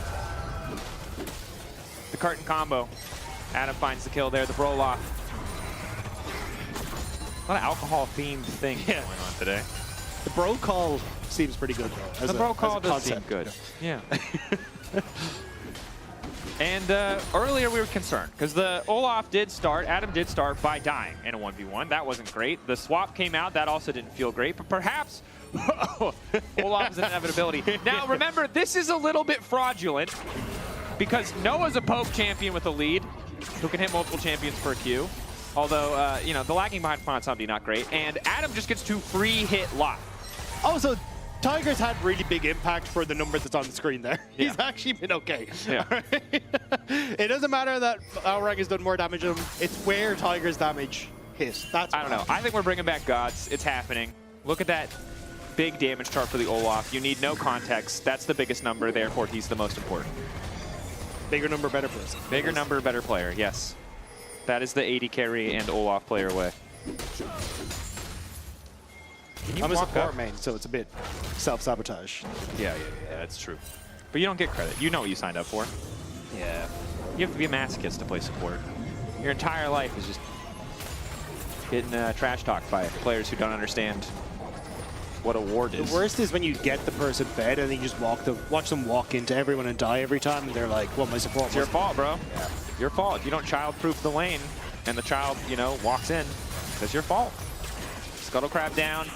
The curtain combo. Adam finds the kill there. The roll-off. A lot of alcohol-themed things going on today. The bro call seems pretty good, though. The bro call does seem good. Yeah. And earlier we were concerned because the Olaf did start, Adam did start by dying in a 1v1. That wasn't great. The swap came out. That also didn't feel great. But perhaps Olaf is an inevitability. Now remember, this is a little bit fraudulent because Noah's a poke champion with a lead who can hit multiple champions per Q. Although, you know, the lagging behind from Zombie not great. And Adam just gets to free hit Lot. Oh, so Tiger's had really big impact for the number that's on the screen there. Yeah. He's actually been okay. Yeah. It doesn't matter that Aurang has done more damage to him. It's where Tiger's damage hit. That's I don't know. I think we're bringing back Gods. It's happening. Look at that big damage chart for the Olaf. You need no context. That's the biggest number. Therefore, he's the most important. Bigger number, better person. Bigger number, better player. Yes. That is the 80 carry and Olaf player way. I'm a support main, so it's a bit self-sabotage. Yeah, that's true. But you don't get credit. You know what you signed up for. Yeah. You have to be a masochist to play support. Your entire life is just getting trash talked by players who don't understand what a ward is. The worst is when you get the person fed and then you just watch them walk into everyone and die every time, and they're like, well, my support It's your fault, bro. Yeah. Your fault. If you don't child-proof the lane and the child, you know, walks in, that's your fault. Scuttle Crab down.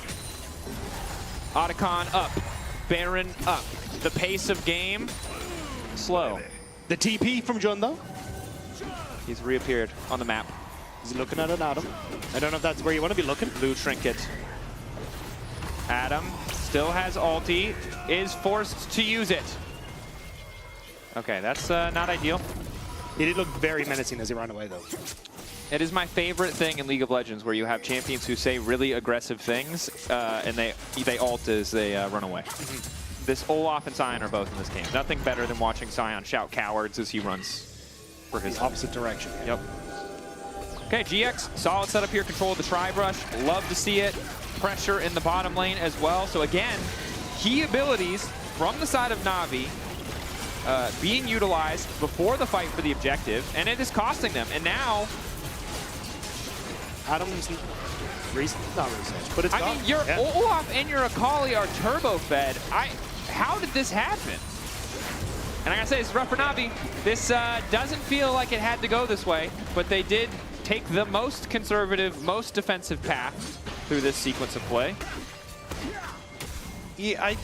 Otacon up. Baron up. The pace of game, slow. The TP from Jun, though? He's reappeared on the map. He's looking at an Adam. I don't know if that's where you want to be looking. Blue Trinket. Adam still has ulti, is forced to use it. Okay, that's not ideal. He did look very menacing as he ran away, though. It is my favorite thing in League of Legends where you have champions who say really aggressive things and they ult as they run away. This Olaf and Sion are both in this game. Nothing better than watching Sion shout cowards as he runs for his opposite direction. Yep. Okay, GX, solid setup here, control of the Tri-Brush. Love to see it. Pressure in the bottom lane as well. So again, key abilities from the side of Na'Vi being utilized before the fight for the objective, and it is costing them. And now, not reset, but it's gone. I mean, your Olaf and your Akali are turbo fed. How did this happen? And I gotta say, it's rough for Navi. This doesn't feel like it had to go this way, but they did take the most conservative, most defensive path through this sequence of play. Yeah, I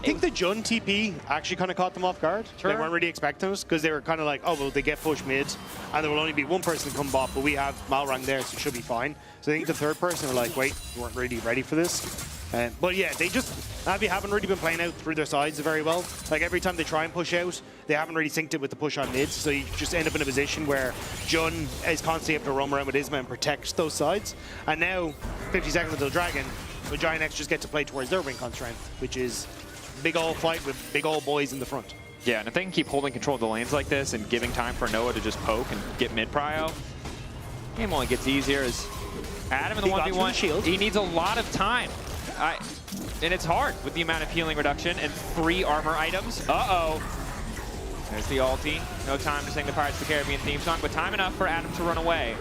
think the Jun TP actually kind of caught them off guard. Sure. They weren't really expecting us because they were kind of like, oh, well, they get pushed mid and there will only be one person to come bot, but we have Malrang there, so it should be fine. So I think the third person were like, wait, we weren't really ready for this. But yeah, Navi haven't really been playing out through their sides very well. Like every time they try and push out, they haven't really synced it with the push on mid, so you just end up in a position where Jun is constantly able to roam around with Isma and protect those sides. And now, 50 seconds until Dragon, the Giant X just get to play towards their win con strength, which is big old fight with big old boys in the front. Yeah, and if they can keep holding control of the lanes like this and giving time for Noah to just poke and get mid prio, game only gets easier as Adam in the 1v1, he needs a lot of time. And it's hard with the amount of healing reduction and 3 armor items. Uh-oh. There's the ulti. No time to sing the Pirates of the Caribbean theme song, but time enough for Adam to run away.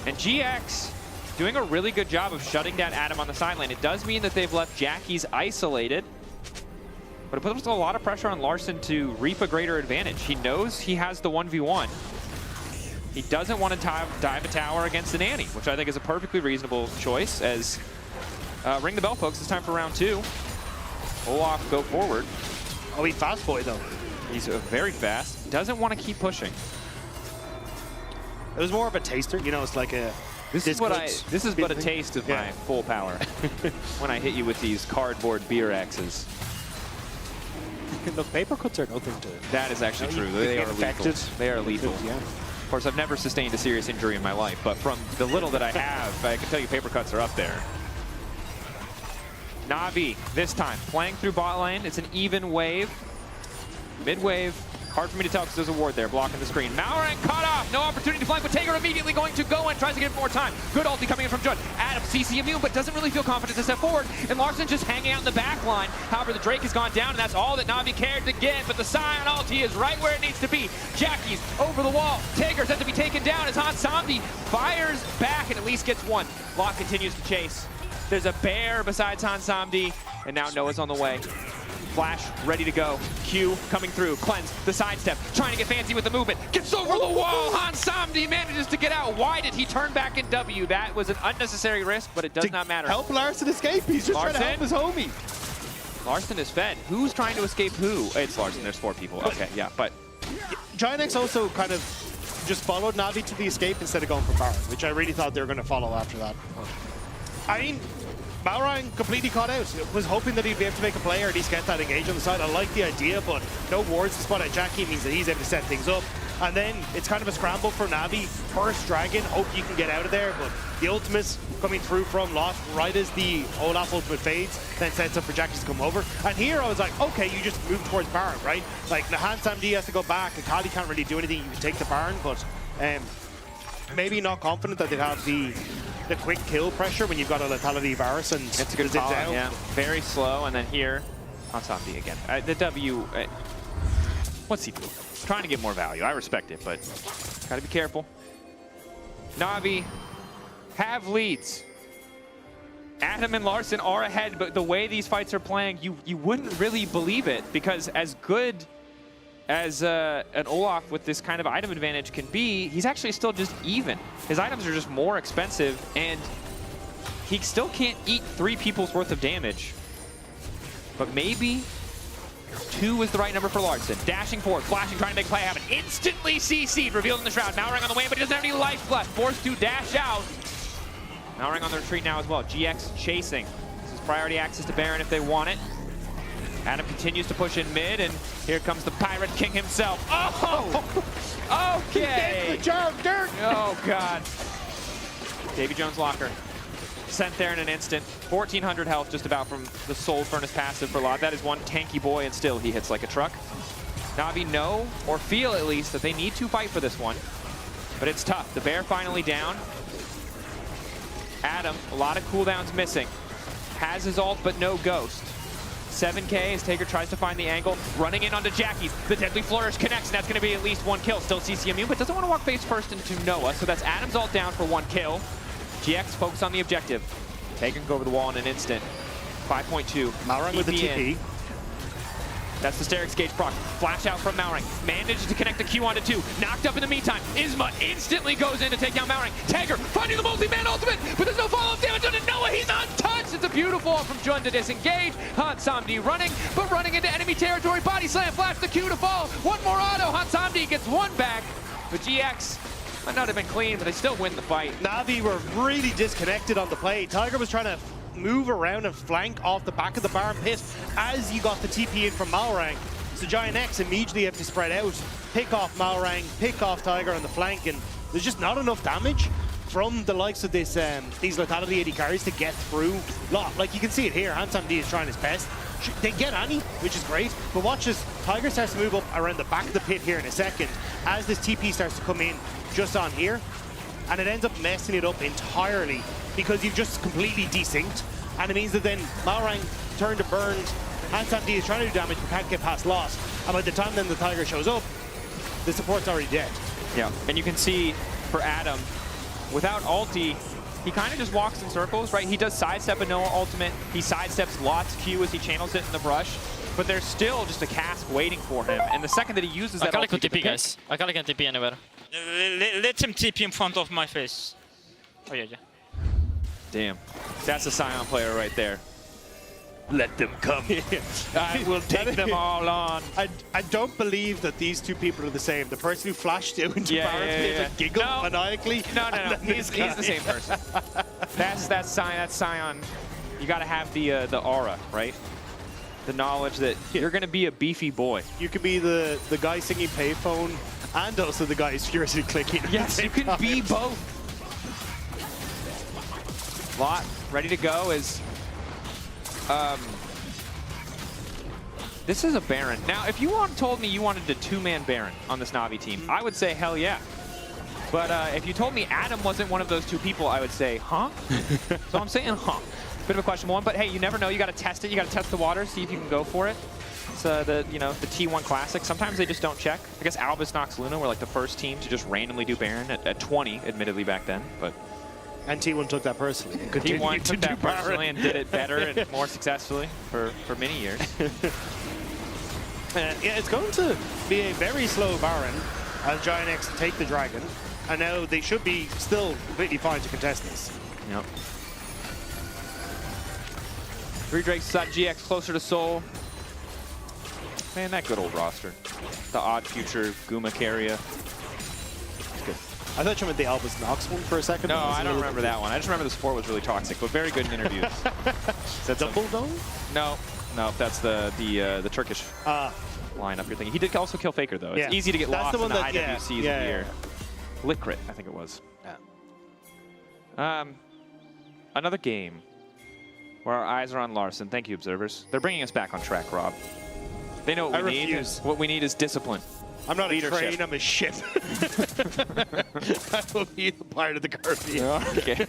And GX doing a really good job of shutting down Adam on the side lane. It does mean that they've left Jackie's isolated, but it puts a lot of pressure on Larson to reap a greater advantage. He knows he has the 1v1. He doesn't want to dive a tower against the Nanny, which I think is a perfectly reasonable choice as ring the bell, folks. It's time for round 2. Olaf go forward. Oh, he's fast boy, though. He's very fast. Doesn't want to keep pushing. It was more of a taster. You know, it's like a... This is but a taste of my full power when I hit you with these cardboard beer axes. The paper cuts are nothing to it. That is actually true. They are lethal. They are lethal. Yeah. Of course, I've never sustained a serious injury in my life, but from the little that I have, I can tell you paper cuts are up there. Navi, this time, playing through bot lane. It's an even wave. Mid wave. Hard for me to tell because there's a ward there blocking the screen. Malrang cut off. No opportunity to flank, but Taker immediately going to go and tries to get more time. Good ulti coming in from Jun. Adam, CC immune, but doesn't really feel confident to step forward. And Larson just hanging out in the back line. However, the Drake has gone down, and that's all that Navi cared to get. But the Scion ulti is right where it needs to be. Jackie's over the wall. Taker's has to be taken down as Hansamdi fires back and at least gets one. Lock continues to chase. There's a bear besides Hansamdi, and now Noah's on the way. Flash ready to go. Q coming through. Cleanse the sidestep. Trying to get fancy with the movement. Gets over the wall. Hansamdi manages to get out. Why did he turn back in W? That was an unnecessary risk, but it does not matter. Help Larson escape. He's just trying to help his homie. Larson is fed. Who's trying to escape who? It's Larson. There's 4 people. Okay, yeah, but... Giant X also kind of just followed Navi to the escape instead of going for Baron, which I really thought they were going to follow after that. I mean, Malrang completely caught out. Was hoping that he'd be able to make a play or at least get that engage on the side. I like the idea, but no wards to spot at Jackie means that he's able to set things up. And then it's kind of a scramble for Navi. First Dragon, hope you can get out of there, but the ultimate's coming through from Lost right as the Olaf ultimate fades, then sets up for Jackie to come over. And here I was like, okay, you just move towards Baron, right? Like, Hansamdi has to go back, Akali can't really do anything, you can take the Baron, but maybe not confident that they'd have the quick kill pressure when you've got a lethality Varus and it's a good call, yeah. Very slow, and then here, Hansamdi again. The W, what's he doing? Trying to get more value. I respect it, but gotta be careful. Navi have leads. Adam and Larson are ahead, but the way these fights are playing, you wouldn't really believe it, because as good as an Olaf with this kind of item advantage can be, he's actually still just even. His items are just more expensive, and he still can't eat 3 people's worth of damage. But maybe 2 is the right number for Larson. Dashing forward, flashing, trying to make a play happen. Instantly CC'd, revealed in the shroud. Malrang on the way, but he doesn't have any life left. Forced to dash out. Malrang on the retreat now as well. GX chasing. This is priority access to Baron if they want it. Adam continues to push in mid, and here comes the Pirate King himself. Oh! Okay! Oh, God. Davy Jones locker. Sent there in an instant. 1,400 health just about from the Soul Furnace passive for Lot. That is one tanky boy, and still he hits like a truck. Navi know, or feel at least, that they need to fight for this one. But it's tough. The bear finally down. Adam, a lot of cooldowns missing. Has his ult, but no ghost. 7K as Taker tries to find the angle, running in onto Jackie. The Deadly Flourish connects, and that's going to be at least 1 kill. Still CC immune, but doesn't want to walk face first into Noah, so that's Adam's ult down for 1 kill. GX focus on the objective. Taker can go over the wall in an instant. 5.2. Malrang with the TP. That's the Sterix Gauge proc. Flash out from Malrang. Managed to connect the Q onto 2. Knocked up in the meantime. Isma instantly goes in to take down Malrang. Taker finding the multi-man ultimate, but there's no follow-up damage on Noah. He's untouched. It's a beautiful ult from Jun to disengage. Hansamdi running, but running into enemy territory. Body slam, flash the Q to fall. One more auto. Hansamdi gets 1 back. But GX might not have been clean, but they still win the fight. Na'Vi were really disconnected on the play. Tiger was trying to move around and flank off the back of the Baron pit as you got the TP in from Malrang. So Giant X immediately have to spread out, pick off Malrang, pick off Tiger on the flank, and there's just not enough damage from the likes of this these lethality 80 carries to get through. Like you can see it here, Hansamdi is trying his best. They get Annie, which is great, but watch this. Tiger starts to move up around the back of the pit here in a second as this TP starts to come in just on here, and it ends up messing it up entirely because you've just completely desynced, and it means that then Malrang turned and burned. Hansamdi is trying to do damage but can't get past Lost, and by the time then the Tiger shows up, the support's already dead. Yeah, and you can see for Adam, without ulti, he kind of just walks in circles, right? He does sidestep a Noah ultimate, he sidesteps Lot's Q as he channels it in the brush, but there's still just a cask waiting for him, and the second that he uses that Akali ulti could TP, guys. Akali can TP anywhere. Let him TP in front of my face. Oh yeah. Damn, that's a Scion player right there. Let them come. I will take them all on. I don't believe that these two people are the same. The person who flashed out into Baron pit and giggled maniacally. No. He's the same person. That's Scion. You got to have the aura, right? The knowledge that you're going to be a beefy boy. You could be the guy singing payphone and also the guy who's furiously clicking. Yes, you can be both. Lot ready to go is. This is a Baron. Now, if you told me you wanted a 2-man Baron on this Na'Vi team, I would say hell yeah. But if you told me Adam wasn't one of those 2 people, I would say, huh? So I'm saying, huh. Bit of a questionable one, but hey, you never know. You got to test it. You got to test the water, see if you can go for it. It's the T1 Classic. Sometimes they just don't check. I guess Albus Nox Luna were like the first team to just randomly do Baron at 20, admittedly back then, but. And T1 took that personally. T1 took that personally and did it better and more successfully for many years. Yeah, it's going to be a very slow Baron as Giant X take the Dragon, and now they should be still completely fine to contest this. Yep. 3 Drakes side GX closer to Soul. Man, that good old roster. The Odd Future, Guma Carrier. I thought you meant the Albus Nox one for a second. No, I don't remember that one. I just remember the support was really toxic, but very good in interviews. Is that Double Dome? No, that's the Turkish lineup you're thinking. He did also kill Faker, though. It's easy to get lost in the IWCs of the year. Licrit, I think it was. Yeah. Another game where our eyes are on Larson. Thank you, observers. They're bringing us back on track, Rob. They know what we need. What we need is discipline. I'm not a train, I'm a ship. I will be the part of the Caribbean. Okay.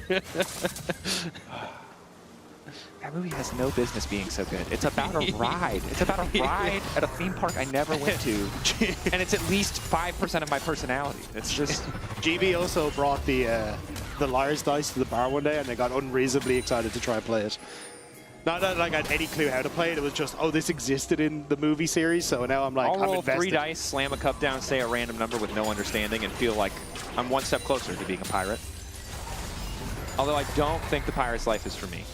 That movie has no business being so good. It's about a ride. It's about a ride at a theme park I never went to. And it's at least 5% of my personality. It's just... GB also brought the Liar's Dice to the bar one day, and they got unreasonably excited to try and play it. Not that like I had any clue how to play it. It was just, oh, this existed in the movie series, so now I'm like, I'll I'm roll invested. 3 dice, slam a cup down, say a random number with no understanding, and feel like I'm 1 step closer to being a pirate. Although I don't think the pirate's life is for me,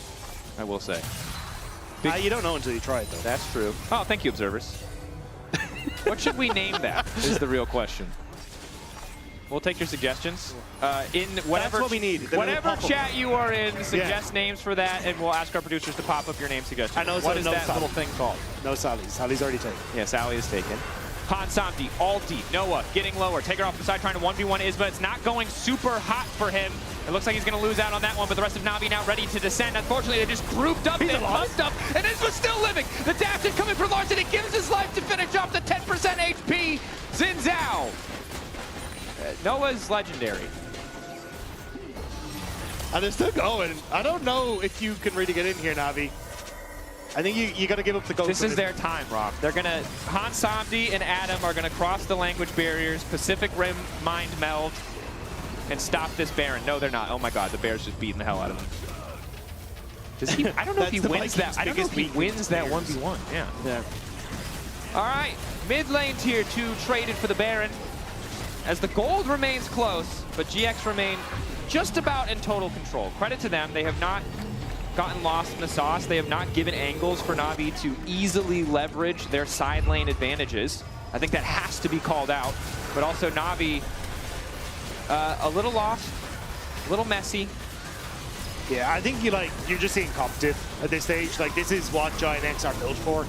I will say. You don't know until you try it, though. That's true. Oh, thank you, observers. What should we name that is the real question. We'll take your suggestions. In whatever, That's what we need. Whatever chat you are in, suggest names for that, and we'll ask our producers to pop up your name suggestions. I know, what is that Sally. little thing called? No Sally's. Sally's already taken. Yeah, Sally is taken. Hansamdi, Alti, Noah getting lower. Taker off the side trying to 1v1 Isma. It's not going super hot for him. It looks like he's going to lose out on that one, but the rest of Na'Vi now ready to descend. Unfortunately, they just grouped up and pumped up, and Isma's still living. The dash is coming for Larson. It gives his life to finish off the 10% HP. Xin Zhao. Noah's legendary. And they're still going. I don't know if you can really get in here, Na'Vi. I think you got to give up the gold. This is their time, Rob. They're gonna Hansamdi and Adam are gonna cross the language barriers, Pacific Rim mind meld, and stop this Baron. No, they're not. Oh my God, the Bear's just beating the hell out of him. Does he? I don't know if he wins that. I don't know if he wins that 1v1. Yeah. Yeah. All right, mid lane tier 2 traded for the Baron. As the gold remains close, but GX remain just about in total control. Credit to them, they have not gotten lost in the sauce. They have not given angles for Na'Vi to easily leverage their side lane advantages. I think that has to be called out. But also Na'Vi, a little lost, a little messy. Yeah, I think you're just seeing competitive at this stage. Like, this is what Giant X are built for.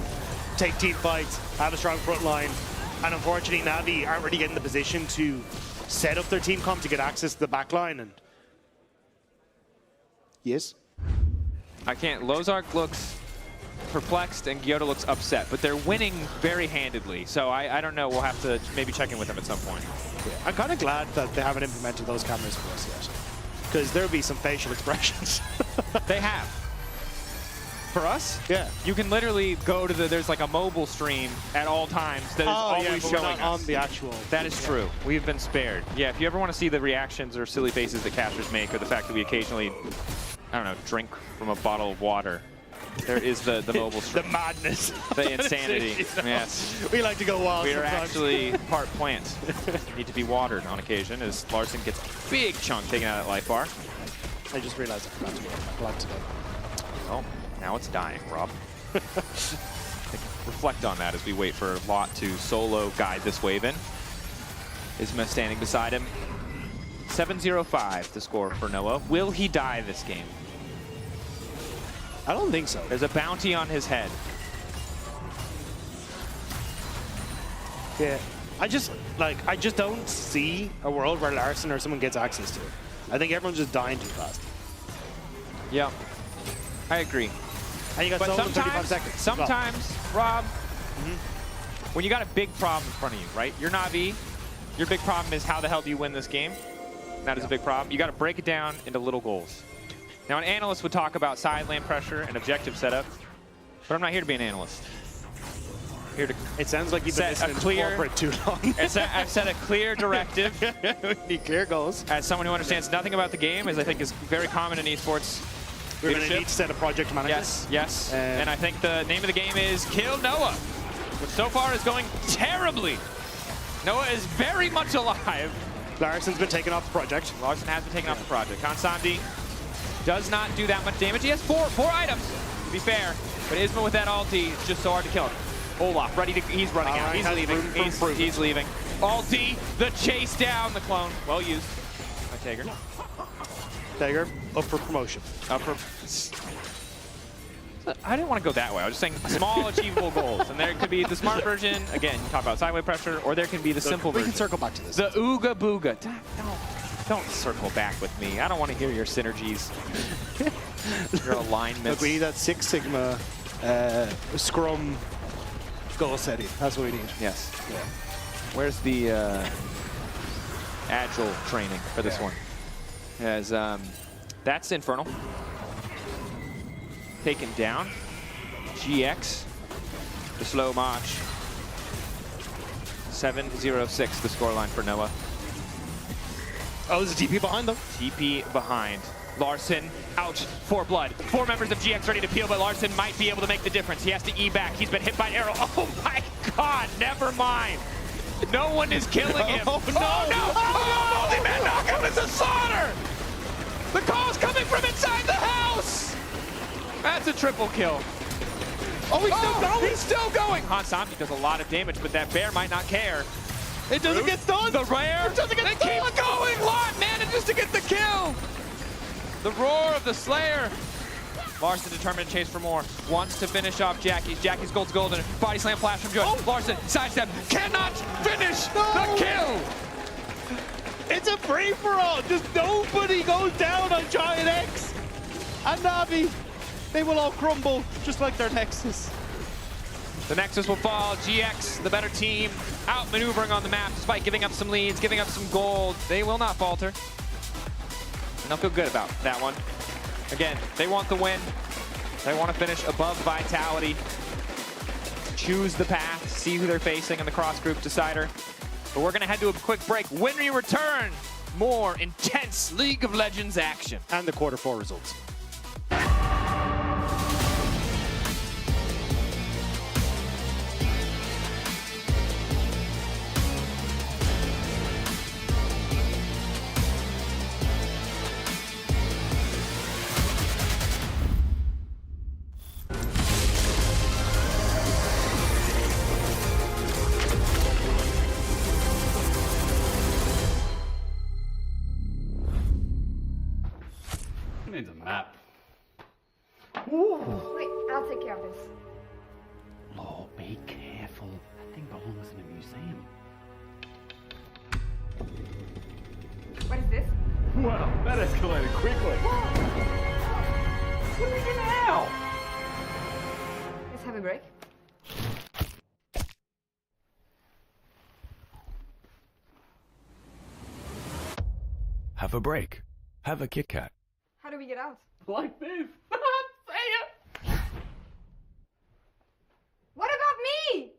Take team fights, have a strong front line, and unfortunately Na'Vi aren't really getting the position to set up their team comp to get access to the back line. And yes, I can't. Lozark looks perplexed and Gyota looks upset, but they're winning very handedly. So I don't know. We'll have to maybe check in with them at some point. yeah, I'm kind of glad that they haven't implemented those cameras for us yet, because there'll be some facial expressions. They have. For us, yeah, you can literally go to there's like a mobile stream at all times that is always but showing we're not us. on the actual. That is true. We've been spared. Yeah, if you ever want to see the reactions or silly faces that casters make, or the fact that we occasionally, I don't know, drink from a bottle of water, there is the mobile stream. The madness. The insanity. Yes. We like to go wild. We are sometimes. actually part plant. Need to be watered on occasion as Larson gets a big chunk taken out of that life bar. I just realized I forgot to wear my glove today. Oh, now it's dying, Rob. Reflect on that as we wait for Lot to solo guide this wave in. Isma standing beside him. 7-0-5 the score for Noah. Will he die this game? I don't think so. There's a bounty on his head. Yeah, I just don't see a world where Larson or someone gets access to it. I think everyone's just dying too fast. Yeah, I agree. And you got But sold in 35 seconds. sometimes, Rob, when you got a big problem in front of you, right? You're Na'Vi. Your big problem is how the hell do you win this game? That is a big problem. You got to break it down into little goals. Now, an analyst would talk about side lane pressure and objective setup, but I'm not here to be an analyst. I'm here to it sounds like you've been set a listening clear, to corporate too long. I've set a clear directive. We need clear goals. As someone who understands nothing about the game, as I think is very common in esports. We're going to need to set a project manager. Yes, yes. And I think the name of the game is Kill Noah, which so far is going terribly. Noah is very much alive. Larson's been taken off the project. Larson has been taken off the project. Hansamdi does not do that much damage. He has four items, to be fair. But Isma with that ulti, it's just so hard to kill him. Olaf, ready to, he's running out. He's leaving. He's leaving. Ulti, the chase down, the clone. Well used by Tager. Tager, up for promotion. Up for... I didn't want to go that way. I was just saying small, achievable goals. And there could be the smart version. Again, you talk about sideway pressure, or there can be the simple version. We can circle back to this. The Ooga Booga. Don't circle back with me. I don't want to hear your synergies. Your alignments. Look, we need that Six Sigma Scrum goal setting. That's what we need. Yes. Yeah. Where's the Agile training for this one? As that's Infernal. Taken down. GX, the slow march. 7-0-6 the scoreline for Noah. Oh, there's a TP behind them. TP behind. Larson out for blood. 4 members of GX ready to peel, but Larson might be able to make the difference. He has to E back. He's been hit by an arrow. Oh my God, never mind. No one is killing him. Oh, no. Oh, no. Oh, multi-man knockout is a slaughter. The call's coming from inside the house. That's a triple kill. Oh, he's still going. He's still going. Hansamdi does a lot of damage, but that bear might not care. It doesn't get stunned. The rare. It doesn't get stunned. They keep going. Lot manages to get the kill. The roar of the Slayer. Larson determined to chase for more. Wants to finish off Jackie's. Jackie's gold's golden. Body slam flash from Joy. Oh. Larson sidestep. Cannot finish the kill. It's a free-for-all. Just nobody goes down on Giant X. And Na'Vi, they will all crumble just like their Nexus. The Nexus will fall. GX, the better team, outmaneuvering on the map despite giving up some leads, giving up some gold. They will not falter. And they'll feel good about that one. Again, they want the win. They want to finish above Vitality, choose the path, see who they're facing in the cross-group decider. But we're going to head to a quick break. When we return, more intense League of Legends action. And the quarter 4 results. Needs a map. Wait, I'll take care of this. Oh, be careful. That thing belongs in a museum. What is this? Wow, that escalated quickly. What do we do now? Let's have a break. Have a break. Have a Kit Kat. How do we get out? Like this. Say it. What about me?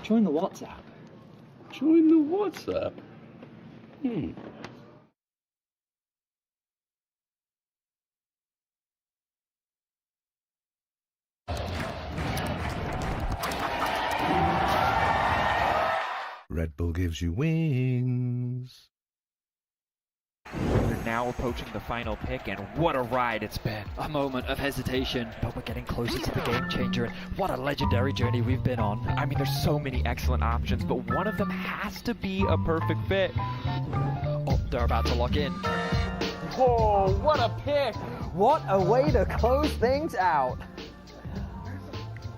Join the WhatsApp. Join the WhatsApp? Red Bull gives you wings. We're now approaching the final pick, and what a ride it's been. A moment of hesitation, but we're getting closer to the game changer, and what a legendary journey we've been on. I mean, there's so many excellent options, but one of them has to be a perfect fit. Oh, they're about to lock in. Whoa, what a pick! What a way to close things out.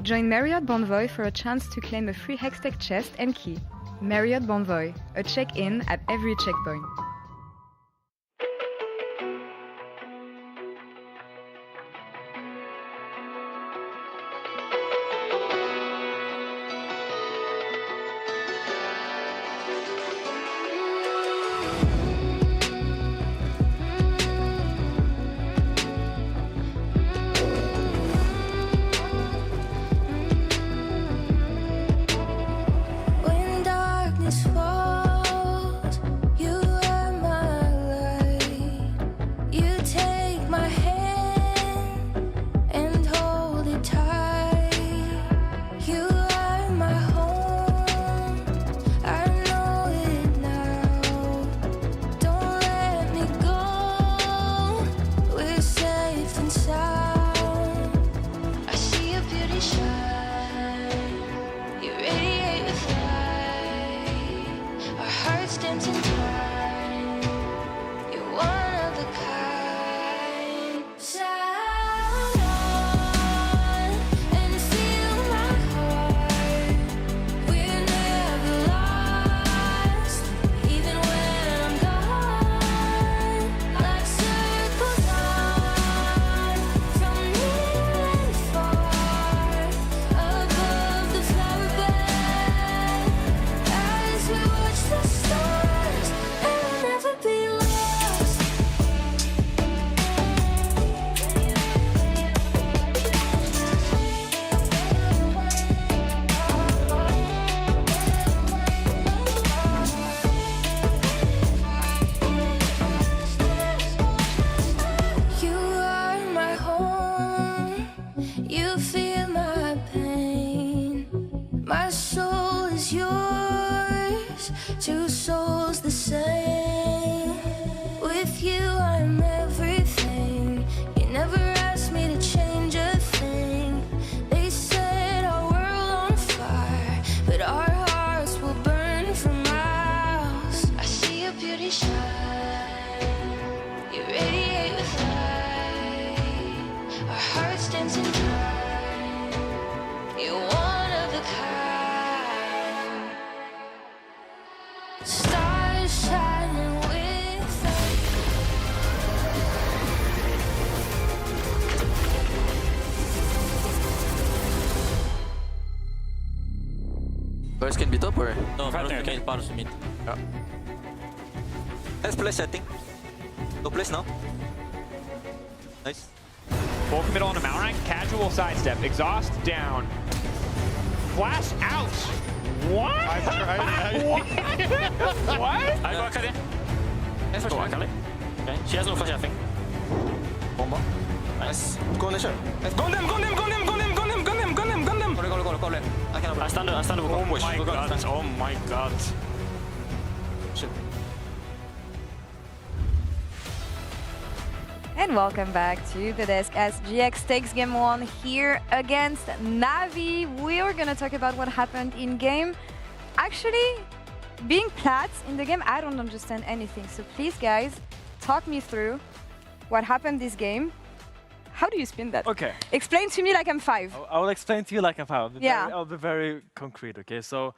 Join Marriott Bonvoy for a chance to claim a free Hextech chest and key. Marriott Bonvoy, a check-in at every checkpoint. When darkness falls, you are my light. You take my hand and hold it tight. You are my home, I know it now. Don't let me go, we're safe and sound. I see your beauty shine, you radiate with light. Our hearts dance in time, you're one of a kind. Sound on and feel my heart. We're never lost, even when I'm gone. Like circles on, from near and far, above the flower bed. As we watch the stars, and we'll never be lost. You are my home, you feel my pain. My soul is yours, two souls the same. With you I'm everything, you never asked me to change a thing. They set our world on fire, but our hearts will burn for miles. I see your beauty shine, you radiate Stars shining with us. Guys can be top or? No, okay. Paros mid. Yeah. Let's play setting. No place now. Nice. Full middle on the mount rank. Casual sidestep. Exhaust down. Flash out. What? What? I go Akali. Go Akali. Okay. She has no flash, I think. Bomba. Nice. Go Nation. Gun them. Go. I stand up. Oh my god. Oh my god. Shit. And welcome back to the desk as GX takes game 1 here against Navi. We are gonna talk about what happened in game. Actually, being plat in the game, I don't understand anything. So please, guys, talk me through what happened this game. How do you spin that? Okay. Explain to me like I'm 5. I will explain to you like I'm 5. Yeah. I'll be very concrete, okay? So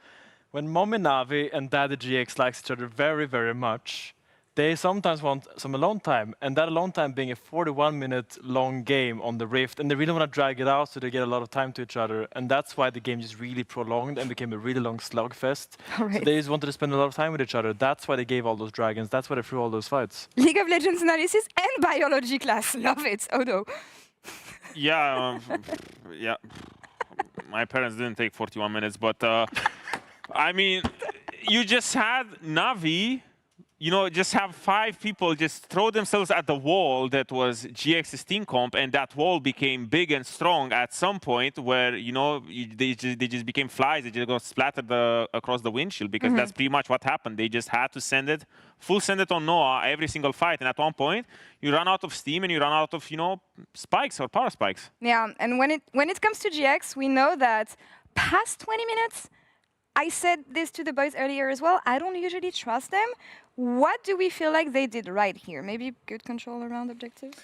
when Mommy Navi and Daddy GX likes each other very, very much, they sometimes want some alone time, and that alone time being a 41-minute long game on the Rift, and they really want to drag it out so they get a lot of time to each other, and that's why the game just really prolonged and became a really long slugfest. Right. So they just wanted to spend a lot of time with each other. That's why they gave all those dragons. That's why they threw all those fights. League of Legends analysis and biology class. Love it. Odo. Yeah, yeah. My parents didn't take 41 minutes, but I mean, you just had Navi, you know, just have 5 people just throw themselves at the wall that was GX's team comp, and that wall became big and strong at some point where, you know, they just became flies. They just got splattered across the windshield because that's pretty much what happened. They just had to send it on Noah every single fight, and at one point, you run out of steam and you run out of, you know, spikes or power spikes. Yeah, and when it comes to GX, we know that past 20 minutes, I said this to the boys earlier as well, I don't usually trust them. What do we feel like they did right here? Maybe good control around objectives?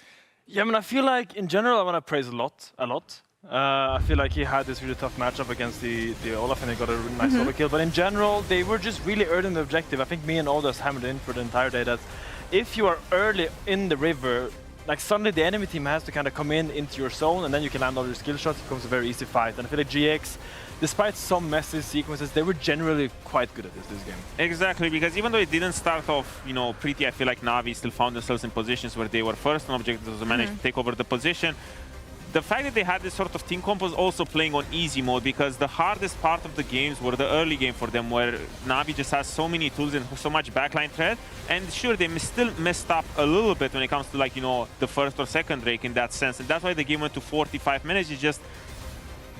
Yeah, I mean, I feel like in general, I want to praise a lot. I feel like he had this really tough matchup against the Olaf, and he got a really nice solo kill. But in general, they were just really early in the objective. I think me and Odas hammered in for the entire day that if you are early in the river, like suddenly the enemy team has to kind of come into your zone, and then you can land all your skill shots. It becomes a very easy fight. And I feel like GX, despite some messy sequences, they were generally quite good at this game. Exactly, because even though it didn't start off, you know, pretty, I feel like Navi still found themselves in positions where they were first on objectives, managed to take over the position. The fact that they had this sort of team comp was also playing on easy mode, because the hardest part of the games were the early game for them, where Navi just has so many tools and so much backline threat. And sure, they still messed up a little bit when it comes to, like, you know, the first or second Drake in that sense. And that's why the game went to 45 minutes. It's just,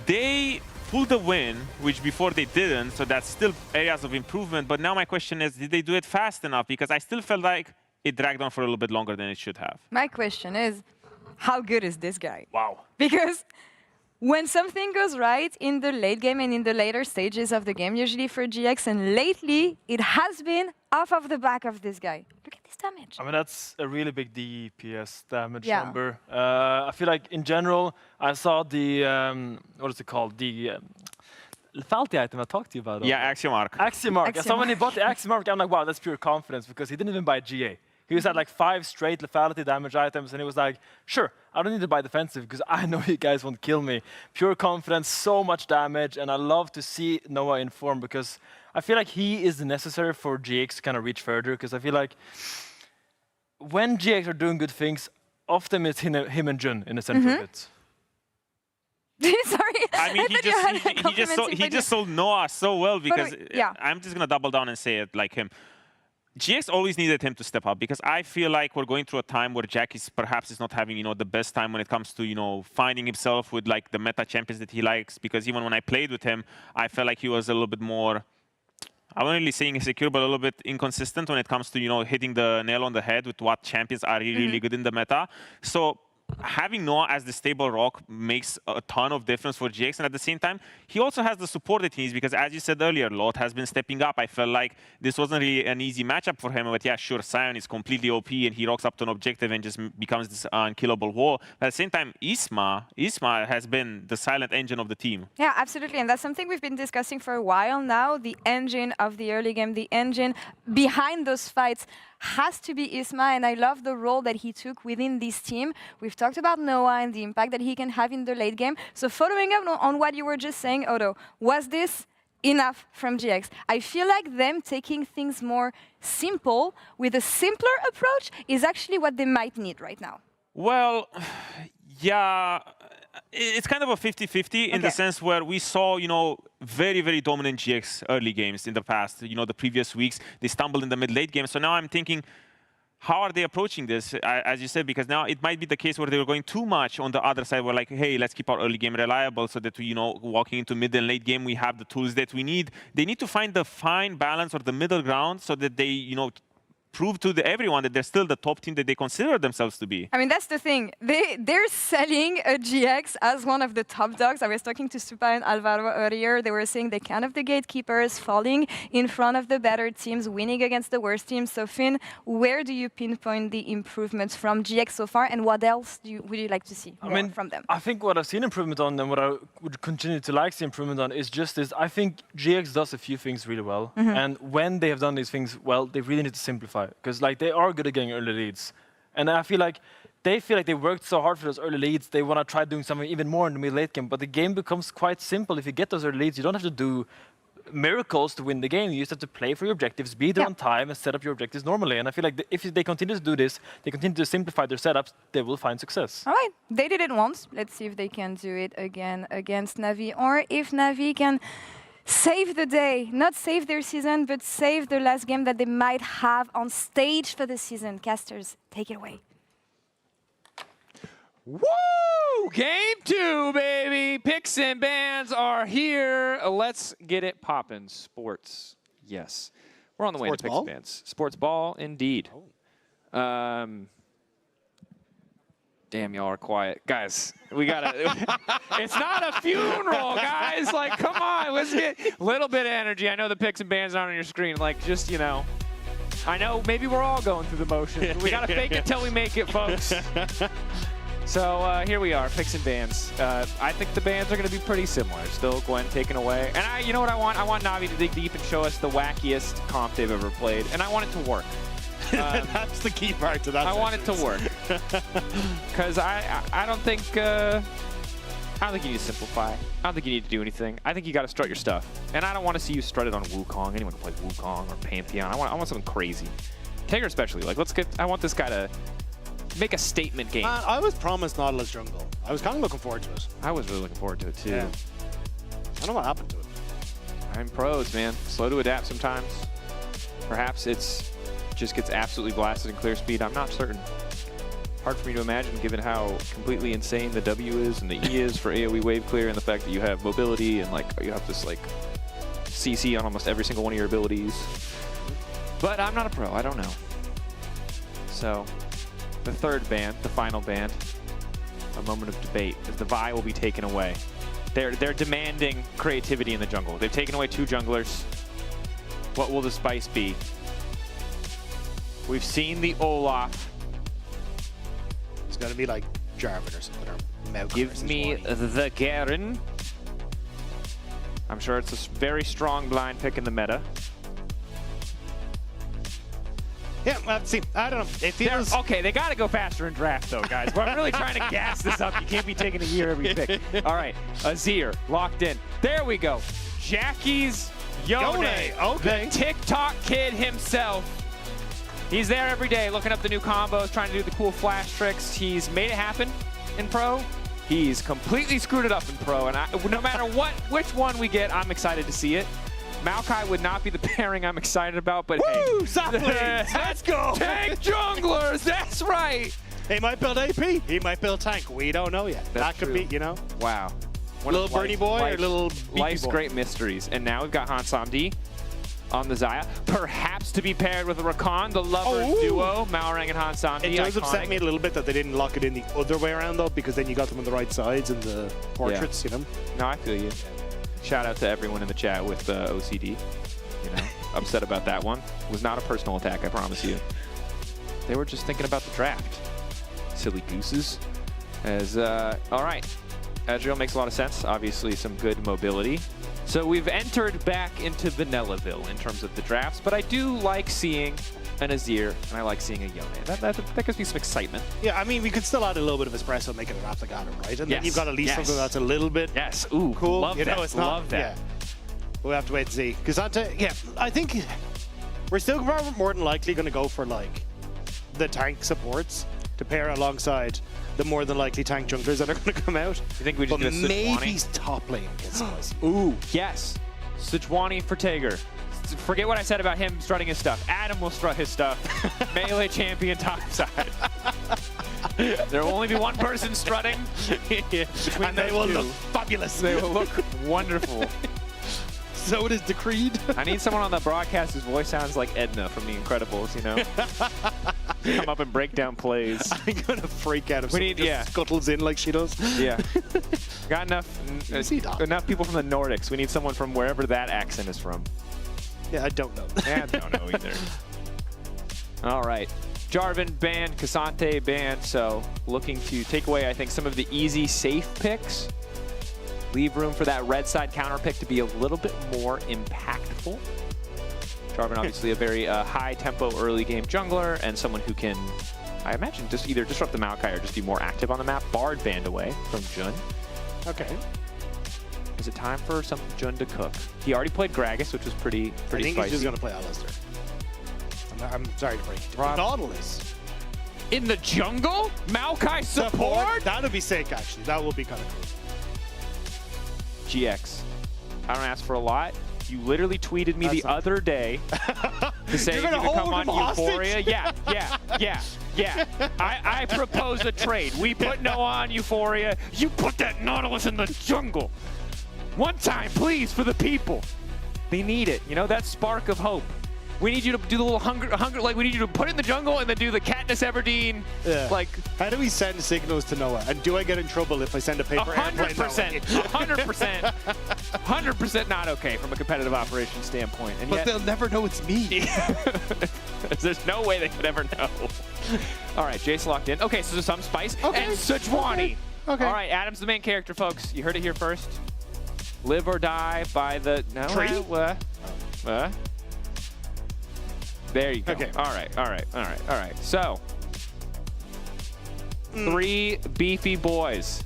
they pulled the win, which before they didn't, so that's still areas of improvement. But now my question is, did they do it fast enough? Because I still felt like it dragged on for a little bit longer than it should have. My question is, how good is this guy? Wow. Because when something goes right in the late game and in the later stages of the game, usually for GX, and lately it has been off of the back of this guy. Look at this damage. I mean, that's a really big DPS damage Yeah. number. I feel like in general, I saw the, what is it called? The lethality item I talked to you about. Yeah, Axiomark. Axiomark. So when he bought the Axiomark, I'm like, wow, that's pure confidence, because he didn't even buy GA. He was at like 5 straight lethality damage items, and he was like, sure, I don't need to buy defensive because I know you guys won't kill me. Pure confidence, so much damage, and I love to see Noah in form, because I feel like he is necessary for GX to kind of reach further, because I feel like when GX are doing good things, often it's him and Jun in the center of it. Sorry. I mean, he just sold Noah so well, because yeah. I'm just going to double down and say it like him. GX always needed him to step up, because I feel like we're going through a time where Jack is perhaps not having, you know, the best time when it comes to, you know, finding himself with like the meta champions that he likes. Because even when I played with him, I felt like he was a little bit more, I wasn't really saying insecure, but a little bit inconsistent when it comes to, you know, hitting the nail on the head with what champions are really, really good in the meta. So having Noah as the stable rock makes a ton of difference for GX, and at the same time, he also has the support that he needs, because as you said earlier, Lot has been stepping up. I felt like this wasn't really an easy matchup for him, but yeah, sure, Sion is completely OP, and he rocks up to an objective and just becomes this unkillable wall. But at the same time, Isma has been the silent engine of the team. Yeah, absolutely, and that's something we've been discussing for a while now. The engine of the early game, the engine behind those fights has to be Isma, and I love the role that he took within this team. We've talked about Noah and the impact that he can have in the late game. So following up on what you were just saying, Odo, was this enough from GX? I feel like them taking things more simple with a simpler approach is actually what they might need right now. Well, yeah, it's kind of a 50-50 in the sense where we saw, very, very dominant GX early games in the past. The previous weeks, they stumbled in the mid-late game. So now I'm thinking, how are they approaching this, as you said? Because now it might be the case where they were going too much on the other side. We're like, hey, let's keep our early game reliable so that we, walking into mid and late game, we have the tools that we need. They need to find the fine balance or the middle ground so that they, prove to everyone that they're still the top team that they consider themselves to be. I mean, that's the thing. They're selling a GX as one of the top dogs. I was talking to Supa and Alvaro earlier. They were saying they're kind of the gatekeepers, falling in front of the better teams, winning against the worst teams. So Finn, where do you pinpoint the improvements from GX so far, and what else would you like to see from them? I think what I've seen improvement on and what I would continue to like to see improvement on is just this. I think GX does a few things really well. And when they have done these things well, they really need to simplify. Because they are good at getting early leads. And I feel like they worked so hard for those early leads, they want to try doing something even more in the mid-late game. But the game becomes quite simple. If you get those early leads, you don't have to do miracles to win the game. You just have to play for your objectives, be there on time, and set up your objectives normally. And I feel like if they continue to do this, they continue to simplify their setups, they will find success. All right, they did it once. Let's see if they can do it again against Navi, or if Navi can save the day, not save their season, but save the last game that they might have on stage for the season. Casters, take it away. Woo! Game 2, baby! Picks and bans are here. Let's get it poppin'. Sports. Yes. We're on the way to picks and bans. Sports ball, indeed. Damn, y'all are quiet. Guys, we gotta... It's not a funeral, guys! Come on, let's get a little bit of energy. I know the picks and bans aren't on your screen. Just, I know maybe we're all going through the motions. We gotta fake it till we make it, folks. So here we are, picks and bans. I think the bans are gonna be pretty similar. Still Gwen taken away. And you know what I want? I want Navi to dig deep and show us the wackiest comp they've ever played. And I want it to work. That's the key part to that. I want it to work. Because I don't think you need to simplify. I don't think you need to do anything. I think you got to strut your stuff. And I don't want to see you strut it on Wukong. Anyone can play Wukong or Pantheon. I want something crazy. Taker especially. I want this guy to make a statement game. Man, I was promised Nautilus jungle. I was kind of looking forward to it. I was really looking forward to it too. Yeah. I don't know what happened to it. I'm pros, man. Slow to adapt sometimes. Perhaps it's just gets absolutely blasted in clear speed. I'm not certain. Hard for me to imagine given how completely insane the W is and the E is for AoE wave clear, and the fact that you have mobility and you have this CC on almost every single one of your abilities. But I'm not a pro, I don't know. So the third ban, the final ban, a moment of debate, as the Vi will be taken away. They're demanding creativity in the jungle. They've taken away 2 junglers. What will the spice be? We've seen the Olaf. It's going to be like Jarvan or something. Or Give me the Garen. I'm sure it's a very strong blind pick in the meta. Yeah, well, see, I don't know. It feels... Okay, they got to go faster in draft, though, guys. We're really trying to gas this up. You can't be taking a year every pick. All right, Azir, locked in. There we go. Jackie's Yone. Okay. The TikTok kid himself. He's there every day looking up the new combos, trying to do the cool flash tricks. He's made it happen in Pro. He's completely screwed it up in Pro. And no matter which one we get, I'm excited to see it. Maokai would not be the pairing I'm excited about, but Woo! hey. Saplings! Let's go! Tank junglers, that's right! He might build AP, he might build tank. We don't know yet. That's that could be, Wow. Little Bernie boy or little beefy Life's boy? great mysteries. And now we've got Han Samdi. on the Xayah. Perhaps to be paired with a Rakan, the lovers duo, Malrang and Hansambi. It does upset me a little bit that they didn't lock it in the other way around, though, because then you got them on the right sides and the portraits, you know? No, I feel you. Shout out to everyone in the chat with OCD. You know, upset about that one. It was not a personal attack, I promise you. They were just thinking about the draft. Silly gooses. All right. Ezreal makes a lot of sense. Obviously, some good mobility. So we've entered back into Vanillaville in terms of the drafts, but I do like seeing an Azir, and I like seeing a Yone. That gives me some excitement. Yeah, I mean, we could still add a little bit of espresso, make it an aftergata, right? And then you've got at least something that's a little bit cool. Love that. It's not, love that. Yeah. We'll have to wait and see. Because I think we're still more than likely going to go for, like, the tank supports to pair alongside the more than likely tank junglers that are going to come out. You think we just get a Sejuani? Maybe top lane gets us. Ooh, yes. Sejuani for Tager. Forget what I said about him strutting his stuff. Adam will strut his stuff. Melee champion top side. There will only be one person strutting. And they will look fabulous. They will look wonderful. So it is decreed. I need someone on the broadcast whose voice sounds like Edna from The Incredibles, you know? Come up and break down plays. I'm going to freak out if someone just scuttles in like she does. Yeah. Got enough people from the Nordics. We need someone from wherever that accent is from. Yeah, I don't know. Yeah, I don't know either. All right. Jarvan banned, Cassante banned, so looking to take away, I think, some of the easy, safe picks. Leave room for that red side counter pick to be a little bit more impactful. Jarvan, obviously a very high-tempo early game jungler and someone who can, I imagine, just either disrupt the Maokai or just be more active on the map. Bard banned away from Jun. Okay. Is it time for some Jun to cook? He already played Gragas, which was pretty I think spicy. he's just going to play Alistair. I'm sorry to break it. Nautilus. In the jungle? Maokai support? That would be sick, actually. That would be kind of cool. GX. I don't ask for a lot. You literally tweeted me the other day to say you could come on Euphoria. Yeah. I propose a trade. We put Noah on Euphoria. You put that Nautilus in the jungle. One time, please, for the people. They need it. You know, that spark of hope. We need you to do the little hunger, like we need you to put it in the jungle and then do the Katniss Everdeen. Yeah. Like, how do we send signals to Noah? And do I get in trouble if I send a paper airplane? 100%, 100% not okay from a competitive operations standpoint. And but yet, they'll never know it's me. There's no way they could ever know. All right, Jace locked in. Okay, so some spice and Sejuani. Okay. All right, Adam's the main character, folks. You heard it here first. Live or die by the tree. There you go. Okay. All right. So, 3 beefy boys.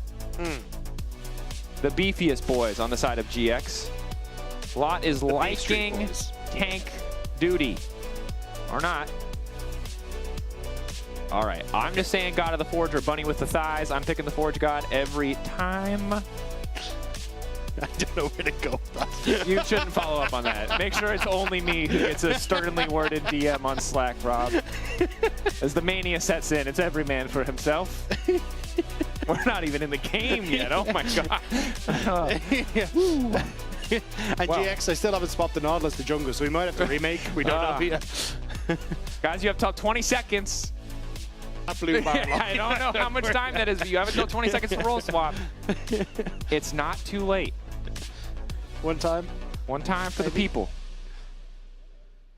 The beefiest boys on the side of GX. Lot is liking tank duty. Or not. All right. I'm just saying God of the Forge or Bunny with the thighs. I'm picking the Forge God every time. I don't know where to go with that. You shouldn't follow up on that. Make sure it's only me who gets a sternly worded DM on Slack, Rob. As the mania sets in, it's every man for himself. We're not even in the game yet. Oh my god. And GX, I still haven't swapped the Nautilus to jungle, so we might have to remake. We don't know yet. Guys, you have till 20 seconds. I don't know how much time that is, but you have until 20 seconds to roll swap. It's not too late. One time for the people.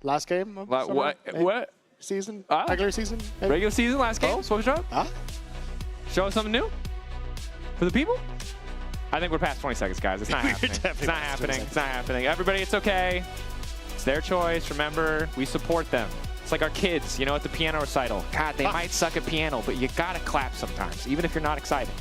Last game? What? Season? Regular season? Maybe? Regular season, last game? Switch up? Show us something new? For the people? I think we're past 20 seconds, guys. It's not happening. It's not happening. It's not happening. Everybody, it's okay. It's their choice. Remember, we support them. It's like our kids, you know, at the piano recital. God, they might suck at piano, but you gotta clap sometimes, even if you're not excited.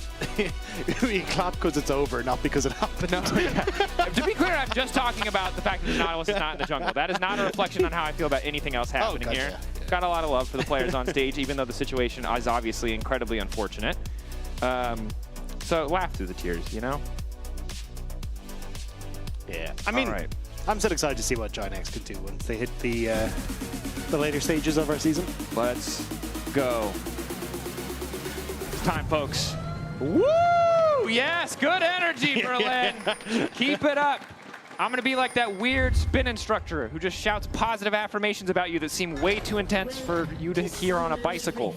You clap because it's over, not because it happened. No, to be clear, I'm just talking about the fact that the Nautilus is not in the jungle. That is not a reflection on how I feel about anything else happening here. Got a lot of love for the players on stage, even though the situation is obviously incredibly unfortunate. So laugh through the tears, you know? Yeah. I mean, I'm still excited to see what Giant X can do once they hit the later stages of our season. Let's go. It's time, folks. Woo! Yes, good energy, Berlin. Keep it up. I'm going to be like that weird spin instructor who just shouts positive affirmations about you that seem way too intense for you to hear on a bicycle.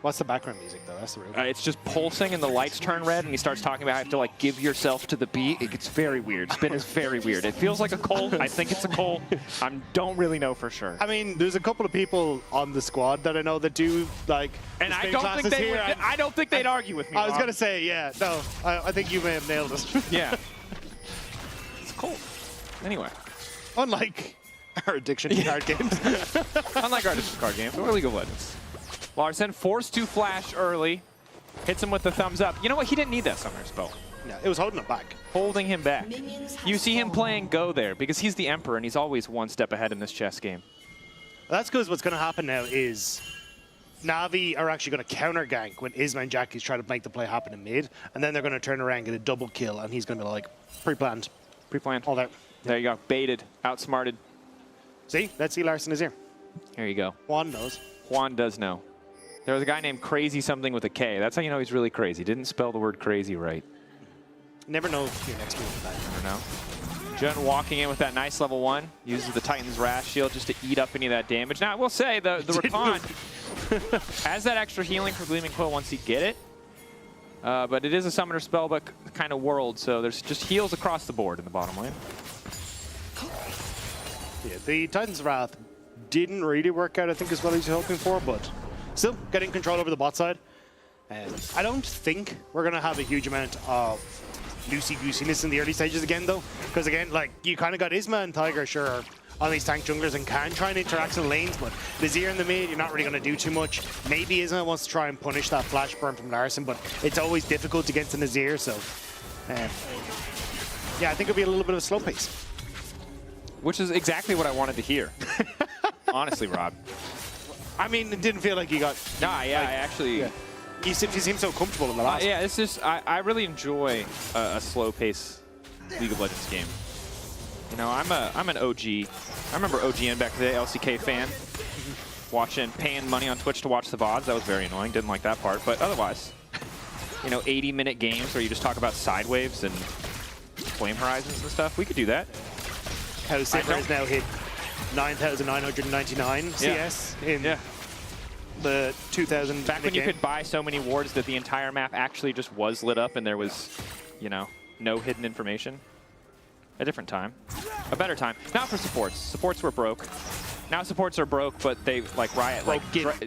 What's the background music, though? That's the real It's just pulsing and the lights turn red, and he starts talking about how you have to like give yourself to the beat. It gets very weird. Spin is very weird. It feels like a cult. I think it's a cult. I don't really know for sure. I mean, there's a couple of people on the squad that I know that do like. And I don't think they'd argue with me. I was gonna say, yeah, no, I think you may have nailed it. Yeah. It's a cult. Anyway. Unlike our addiction to card games. Unlike our addiction to card games or League of Legends. Larson forced to flash early. Hits him with the thumbs up. You know what? He didn't need that summoner spell. No, it was holding him back. Holding him back. You see him playing Go there because he's the Emperor and he's always one step ahead in this chess game. Well, that's because what's going to happen now is Na'Vi are actually going to counter gank when Isma and Jackie's trying to make the play happen in mid, and then they're going to turn around and get a double kill, and he's going to be like pre-planned. Pre-planned. All there. There you go. Baited. Outsmarted. See? Let's see Larson is here. Here you go. Juan knows. Juan does know. There was a guy named Crazy something with a K. That's how you know he's really crazy. Didn't spell the word crazy right. Never know if your next move is Never know. Jun walking in with that nice level 1. Uses the Titan's Wrath Shield just to eat up any of that damage. Now, I will say, the Rakan has that extra healing for Gleaming Quill once you get it. But it is a summoner spell, but kind of world, so there's just heals across the board in the bottom lane. Yeah, the Titan's Wrath didn't really work out, I think, as well as you're hoping for, but still getting control over the bot side. I don't think we're going to have a huge amount of loosey-goosiness in the early stages again, though. Because, again, like, you kind of got Isma and Tiger, sure, on these tank junglers and can try and interact in the lanes, but Nazir in the mid, you're not really going to do too much. Maybe Isma wants to try and punish that flash burn from Larson, but it's always difficult against the Nazir, so yeah, I think it'll be a little bit of a slow pace. Which is exactly what I wanted to hear. Honestly, Rob. I mean, it didn't feel like you got... Nah, yeah, I actually... Yeah. You seem so comfortable in the last yeah, it's just... I really enjoy a slow-pace League of Legends game. You know, I'm an OG. I remember OGN back in the day, LCK fan. Paying money on Twitch to watch the VODs. That was very annoying. Didn't like that part. But otherwise, you know, 80-minute games where you just talk about side waves and flame horizons and stuff. We could do that. How Simmer has now hit 9,999 CS in the 2000 back when you could buy so many wards that the entire map actually just was lit up and there was, you know, no hidden information. A different time. A better time. Not for supports. Supports were broke. Now supports are broke, but they, like Riot,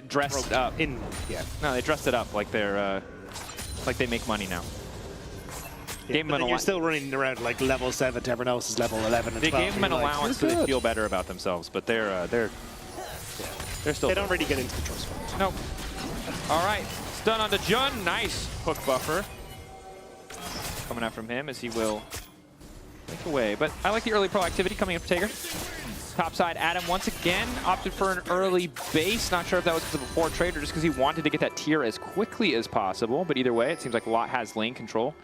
dressed up. No, they dressed it up like they're, like they make money now. Yeah, but then you're still running around like level 7 to everyone else's level 11 and 12. They gave them an allowance so they feel better about themselves, but they're still... They don't really get into the trust funds. Nope. All right, stun onto Jun. Nice hook buffer. Coming out from him as he will make away. But I like the early proactivity coming in for Tager. Topside, Adam once again opted for an early base. Not sure if that was because of a poor trade or just because he wanted to get that tier as quickly as possible. But either way, it seems like Lot has lane control.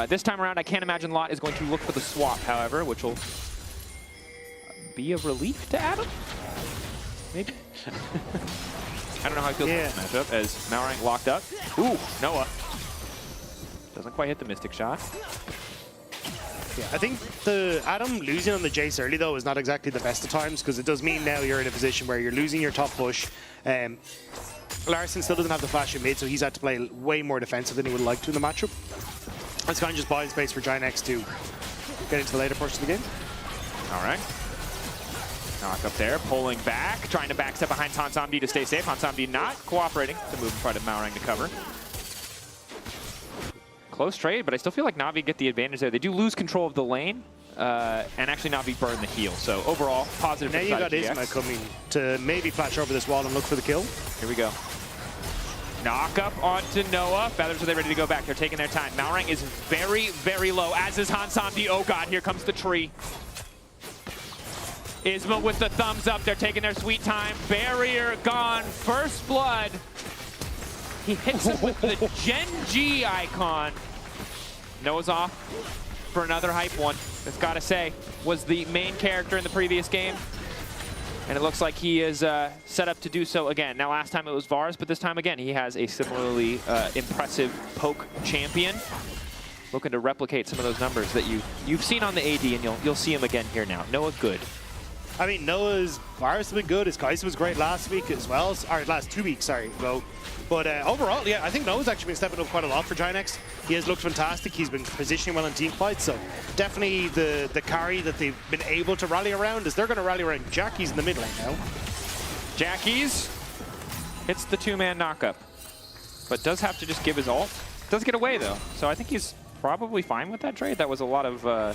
This time around, I can't imagine Lot is going to look for the swap, however, which will be a relief to Adam? Maybe? I don't know how I feel about this matchup as Malrang locked up. Ooh, Noah. Doesn't quite hit the Mystic shot. Yeah, I think the Adam losing on the Jace early, though, is not exactly the best of times because it does mean now you're in a position where you're losing your top push. Larson still doesn't have the flash in mid, so he's had to play way more defensive than he would like to in the matchup. That's kind of just buying space for Giant X to get into the later portion of the game. All right. Knock up there, pulling back, trying to backstep behind Hansamdi to stay safe. Hansamdi not cooperating to move in front of Malrang to cover. Close trade, but I still feel like Na'Vi get the advantage there. They do lose control of the lane, and actually Na'Vi burn the heal. So overall, positive. Now you got Isma coming to maybe flash over this wall and look for the kill. Here we go. Knock up onto Noah. Feathers, are they ready to go back? They're taking their time. Malrang is very, very low, as is Hansamdi. Oh god, here comes the tree. Isma with the thumbs up. They're taking their sweet time. Barrier gone. First blood. He hits him with the Gen G icon. Noah's off for another hype one. That's got to say, was the main character in the previous game. And it looks like he is set up to do so again. Now, last time it was Vars, but this time again, he has a similarly impressive poke champion. looking to replicate some of those numbers that you've seen on the AD, and you'll see him again here now. Noah good. I mean, Noah's virus has been good. His Kai'Sa was great last week as well. Or last 2 weeks, sorry, ago. But overall, yeah, I think Noah's actually been stepping up quite a lot for GINX. He has looked fantastic. He's been positioning well in team fights. So definitely the carry that they've been able to rally around is they're going to rally around Jackie's in the mid lane now. Jackie's hits the 2-man knockup, but does have to just give his ult. Does get away though, so I think he's probably fine with that trade. That was a lot of, well,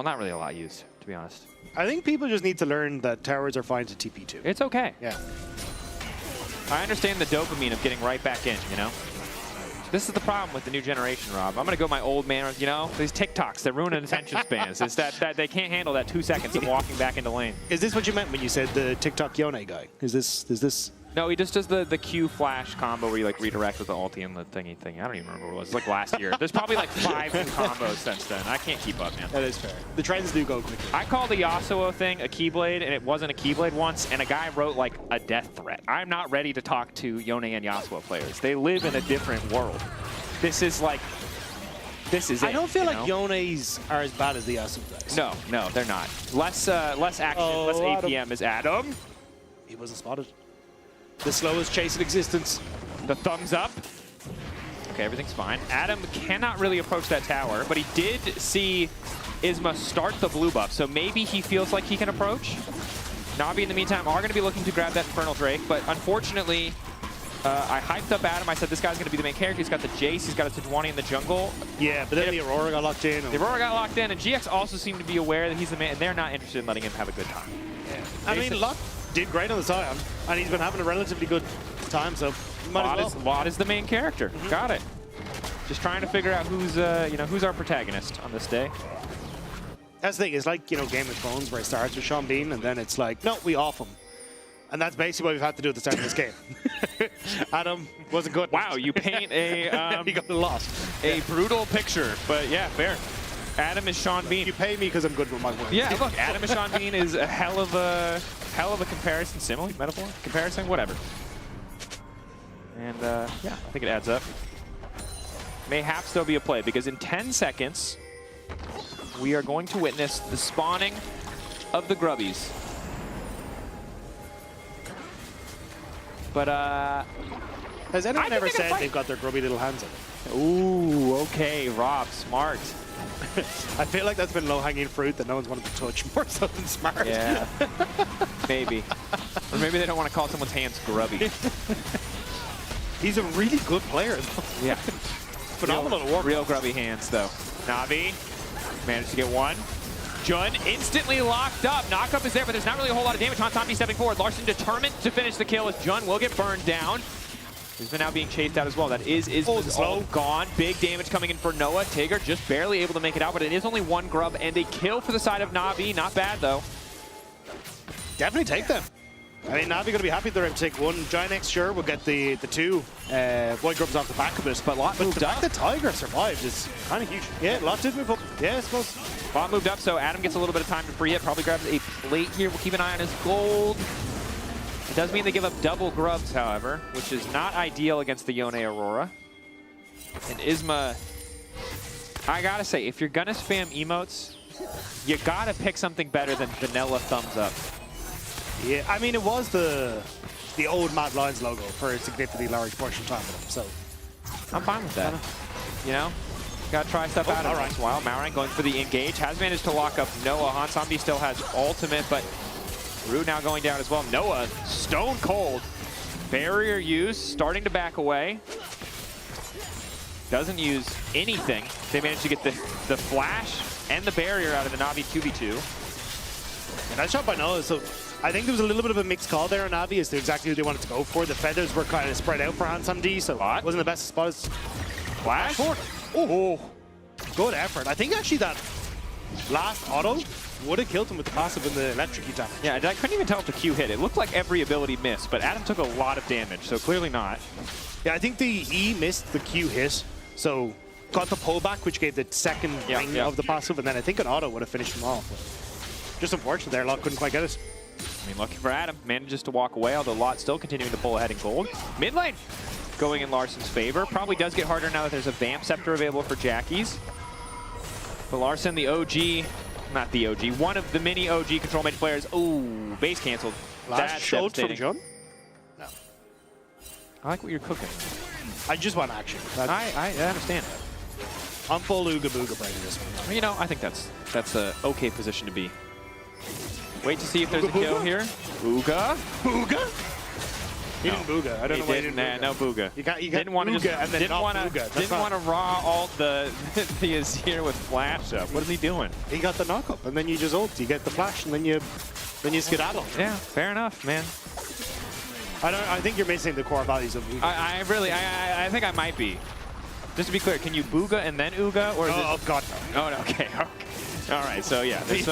not really a lot used, to be honest. I think people just need to learn that towers are fine to TP too. It's okay. Yeah. I understand the dopamine of getting right back in, you know? This is the problem with the new generation, Rob. I'm going to go my old man, you know? These TikToks that ruin attention spans. It's that they can't handle that 2 seconds of walking back into lane. Is this what you meant when you said the TikTok Yone guy? Is this? No, he just does the Q flash combo where you like redirect with the ulti and the thingy. I don't even remember what it was. It's like last year. There's probably like 5 new combos since then. I can't keep up, man. That is fair. The trends do go quickly. I called the Yasuo thing a Keyblade, and it wasn't a Keyblade once, and a guy wrote like a death threat. I'm not ready to talk to Yone and Yasuo players. They live in a different world. This is like, this is it. I don't feel like know? Yones are as bad as the Yasuo guys. No, they're not. Less action, less APM is Adam. He wasn't spotted. The slowest chase in existence. The thumbs up. Okay, everything's fine. Adam cannot really approach that tower, but he did see Isma start the blue buff, so maybe he feels like he can approach. Navi, in the meantime, are going to be looking to grab that Infernal Drake, but unfortunately, I hyped up Adam. I said this guy's going to be the main character. He's got the Jace, he's got a Sejuani in the jungle. Yeah, but then the Aurora got locked in. The Aurora got locked in, and GX also seemed to be aware that he's the man, and they're not interested in letting him have a good time. Yeah. I mean, Locke did great on the Sion, and he's been having a relatively good time, so might as well. Lot is the main character. Got it. Just trying to figure out who's who's our protagonist on this day. That's the thing. It's like, Game of Thrones, where it starts with Sean Bean, and then it's like, no, we off him. And that's basically what we've had to do at the start of this game. Adam wasn't good. Wow, you paint a he got lost. A brutal picture, but yeah, fair. Adam is Sean Bean. You pay me because I'm good with my words. Yeah, look, Adam and Sean Bean is a hell of a comparison, simile, metaphor, comparison, whatever. And yeah, I think it adds up. Mayhaps there'll be a play, because in 10 seconds, we are going to witness the spawning of the Grubbies. But has anyone ever said they've got their grubby little hands on it? Ooh, okay, Rob, smart. I feel like that's been low-hanging fruit that no one's wanted to touch more so than smart. Yeah, maybe. Or maybe they don't want to call someone's hands grubby. He's a really good player, though. Yeah. Phenomenal work. Real grubby hands, though. Navi managed to get one. Jun instantly locked up. Knockup is there, but there's not really a whole lot of damage. Hansambi stepping forward. Larson determined to finish the kill as Jun will get burned down. He's been now being chased out as well. That is all gone. Big damage coming in for Noah. Tigger just barely able to make it out, but it is only one grub and a kill for the side of Navi. Not bad, though. Definitely take them. I mean, Navi going to be happy they're able to take one. GINX, sure, will get the two white grubs off the back of it. But Lot moved up. The Tiger survived is kind of huge. Yeah, Lot did move up. Yeah, I suppose. Lot moved up, so Adam gets a little bit of time to free it. Probably grabs a plate here. We'll keep an eye on his gold. It does mean they give up double grubs, however, which is not ideal against the Yone Aurora. And Isma, I gotta say, if you're gonna spam emotes, you gotta pick something better than vanilla thumbs up. Yeah, I mean, it was the old Mad Lions logo for a significantly large portion of time with him, so I'm fine with that. You know, gotta try stuff out every once in a while. Maurang going for the engage, has managed to lock up Noah. Hansambi still has ultimate, but Rue now going down as well. Noah, stone cold. Barrier use, starting to back away. Doesn't use anything. They managed to get the flash and the barrier out of the Navi 2v2. And that shot by Noah, so I think there was a little bit of a mixed call there on Navi as to exactly who they wanted to go for. The feathers were kind of spread out for Hansamdi, so it wasn't the best spots. Flash? Oh, good effort. I think actually that last auto would have killed him with the passive and the electric damage. Yeah, I couldn't even tell if the Q hit. It looked like every ability missed, but Adam took a lot of damage, so clearly not. Yeah, I think the E missed the Q hit, so got the pullback, which gave the second ring of the passive, and then I think an auto would have finished him off. Just unfortunate there, Lot couldn't quite get it. I mean, lucky for Adam, manages to walk away, although Lot still continuing to pull ahead in gold. Mid lane, going in Larsen's favor. Probably does get harder now that there's a Vamp Scepter available for Jackies. But Larsen, the OG, not the OG, one of the many OG control mage players. Ooh, base canceled. Last shot from John? No. I like what you're cooking. I just want action. I understand. I'm full Ooga Booga brain this one. You know, I think that's a okay position to be. Wait to see if there's a kill here. Booga. Booga? He didn't booga. I don't know why he didn't booga. No booga. You got didn't want to just and then didn't want to raw ult the Azir with flash up. What is he doing? He got the knock up, and then you just ult. You get the flash, and then you skedaddle. Yeah, fair enough, man. I think you're missing the core values of Ooga. I think I might be. Just to be clear, can you booga and then Ooga, or is it? Oh God, no. Oh, no. Okay. All right, so yeah, there's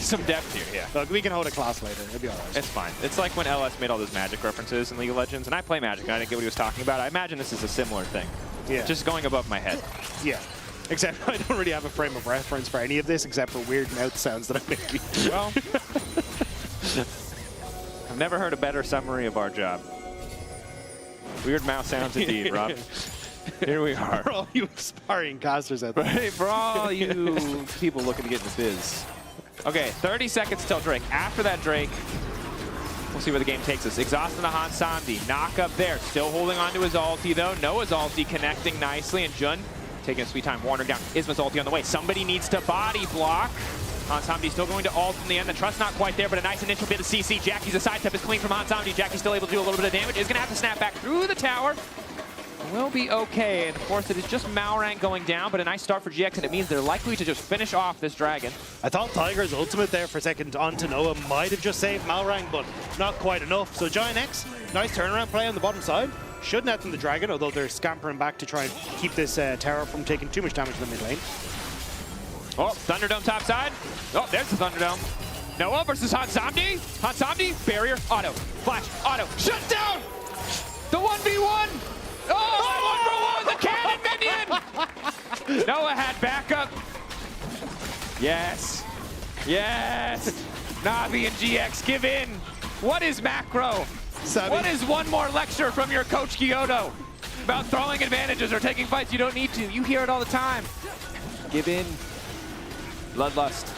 some depth here. Yeah. Look, we can hold a class later. It'll be all right. It's fine. It's like when LS made all those Magic references in League of Legends, and I play Magic, and I didn't get what he was talking about. I imagine this is a similar thing. Yeah. Just going above my head. Yeah. Except I don't really have a frame of reference for any of this, except for weird mouth sounds that I'm making. Well, I've never heard a better summary of our job. Weird mouth sounds indeed, Rob. Here we are. For all you aspiring casters out there. Right, for all you people looking to get in this biz. Okay, 30 seconds till Drake. After that Drake, we'll see where the game takes us. Exhausting the Han Samdi. Knock up there. Still holding on to his ulti, though. Noah's ulti connecting nicely. And Jun taking a sweet time. Warner down. Isma's ulti on the way. Somebody needs to body block. Han Samdi still going to ult in the end. The trust not quite there, but a nice initial bit of CC. Jackie's a sidestep is clean from Han Samdi. Jackie's still able to do a little bit of damage. Is going to have to snap back through the tower. Will be okay, and of course it is just Malrang going down, but a nice start for GX, and it means they're likely to just finish off this dragon. I thought Tiger's ultimate there for a second onto Noah might have just saved Malrang, but not quite enough. So Giant X, nice turnaround play on the bottom side. Should net from the dragon, although they're scampering back to try and keep this tower from taking too much damage in the mid lane. Oh, Thunderdome top side. Oh, there's the Thunderdome. Noah versus Han Samdi. Han Samdi, barrier, auto, flash, auto, shut down! The 1v1! Oh, 1 for 1 with the cannon minion! Noah had backup. Yes. Yes. Navi and GX, give in. What is macro? What is one more lecture from your coach Kyoto about throwing advantages or taking fights you don't need to? You hear it all the time. Give in. Bloodlust.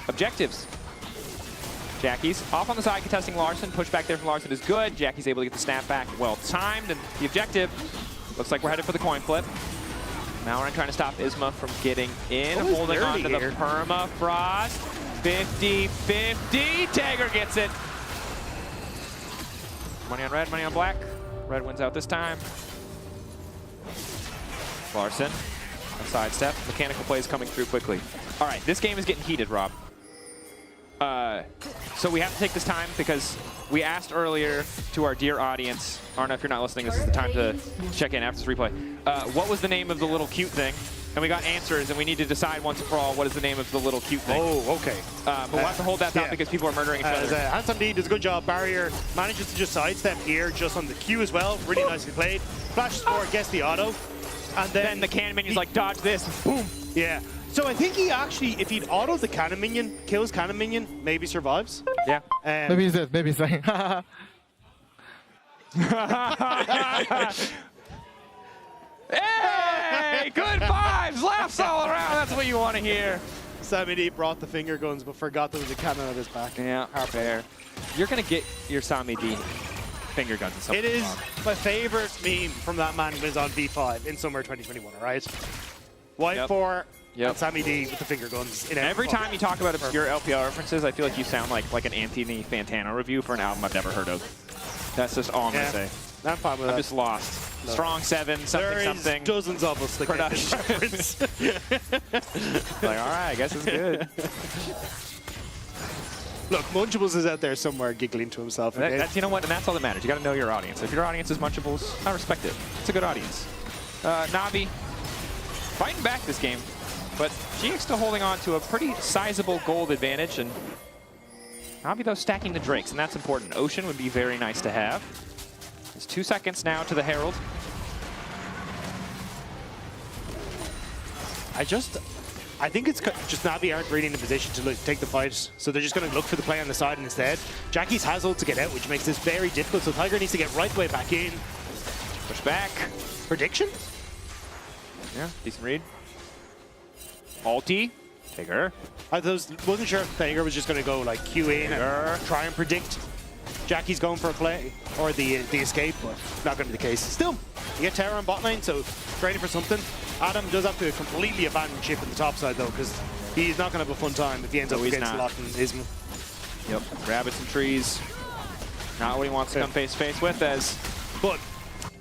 Objectives. Jackie's off on the side, contesting Larsen. Push back there from Larsen is good. Jackie's able to get the snap back well timed. And the objective looks like we're headed for the coin flip. Malrang trying to stop Isma from getting in. Holding on to the permafrost. 50-50. Tagger gets it. Money on red, money on black. Red wins out this time. Larsen, a sidestep. Mechanical plays coming through quickly. All right, this game is getting heated, Rob. So we have to take this time because we asked earlier to our dear audience, Arna, if you're not listening, this is the time to check in after this replay. What was the name of the little cute thing? And we got answers, and we need to decide once and for all what is the name of the little cute thing. Oh, okay. But we'll have to hold that thought because people are murdering each other. Han Samdi does a good job. Barrier manages to just sidestep here, just on the Q as well. Really nicely played. Flashes forward, gets the auto. And then the cannon minion's like, dodge this. Boom. Yeah. So I think he actually, if he'd auto the cannon minion, kills cannon minion, maybe survives. Yeah. Maybe he's dead. Maybe he's dying. Hey, good vibes, laughs all around. That's what you want to hear. Sammy D brought the finger guns, but forgot there was a cannon on his back. Yeah, fair. You're gonna get your Sammy D finger guns. At some it is my favorite meme from that man was on V5 in summer 2021. All right. White 4. And Sammy D with the finger guns. Every time you talk about obscure LPL references, I feel like you sound like an Anthony Fantano review for an album I've never heard of. That's just all I'm going to say. I'm fine with that. I'm just lost. No. Strong 7, something. There is dozens of us that get this reference. Like, all right, I guess it's good. Look, Munchables is out there somewhere giggling to himself. You know what? And that's all that matters. You got to know your audience. If your audience is Munchables, I respect it. It's a good audience. Navi fighting back this game. But GX still holding on to a pretty sizable gold advantage, and Navi, though, stacking the Drakes, and that's important. Ocean would be very nice to have. It's 2 seconds now to the Herald. I think it's just Navi aren't really in a position to take the fight, so they're just going to look for the play on the side instead. Jackie's has ult to get out, which makes this very difficult, so Tiger needs to get right way back in. Push back. Prediction? Yeah, decent read. Ulti. Taker. I wasn't sure if Fager was just going to go like Q in and try and predict Jackie's going for a play or the escape, but not going to be the case. Still, you get Terra on bot lane, so training for something. Adam does have to completely abandon ship in the top side though, because he's not going to have a fun time if he ends up against Lot and Isma. Yep, rabbits and trees. Not what he wants to come face to face with as. But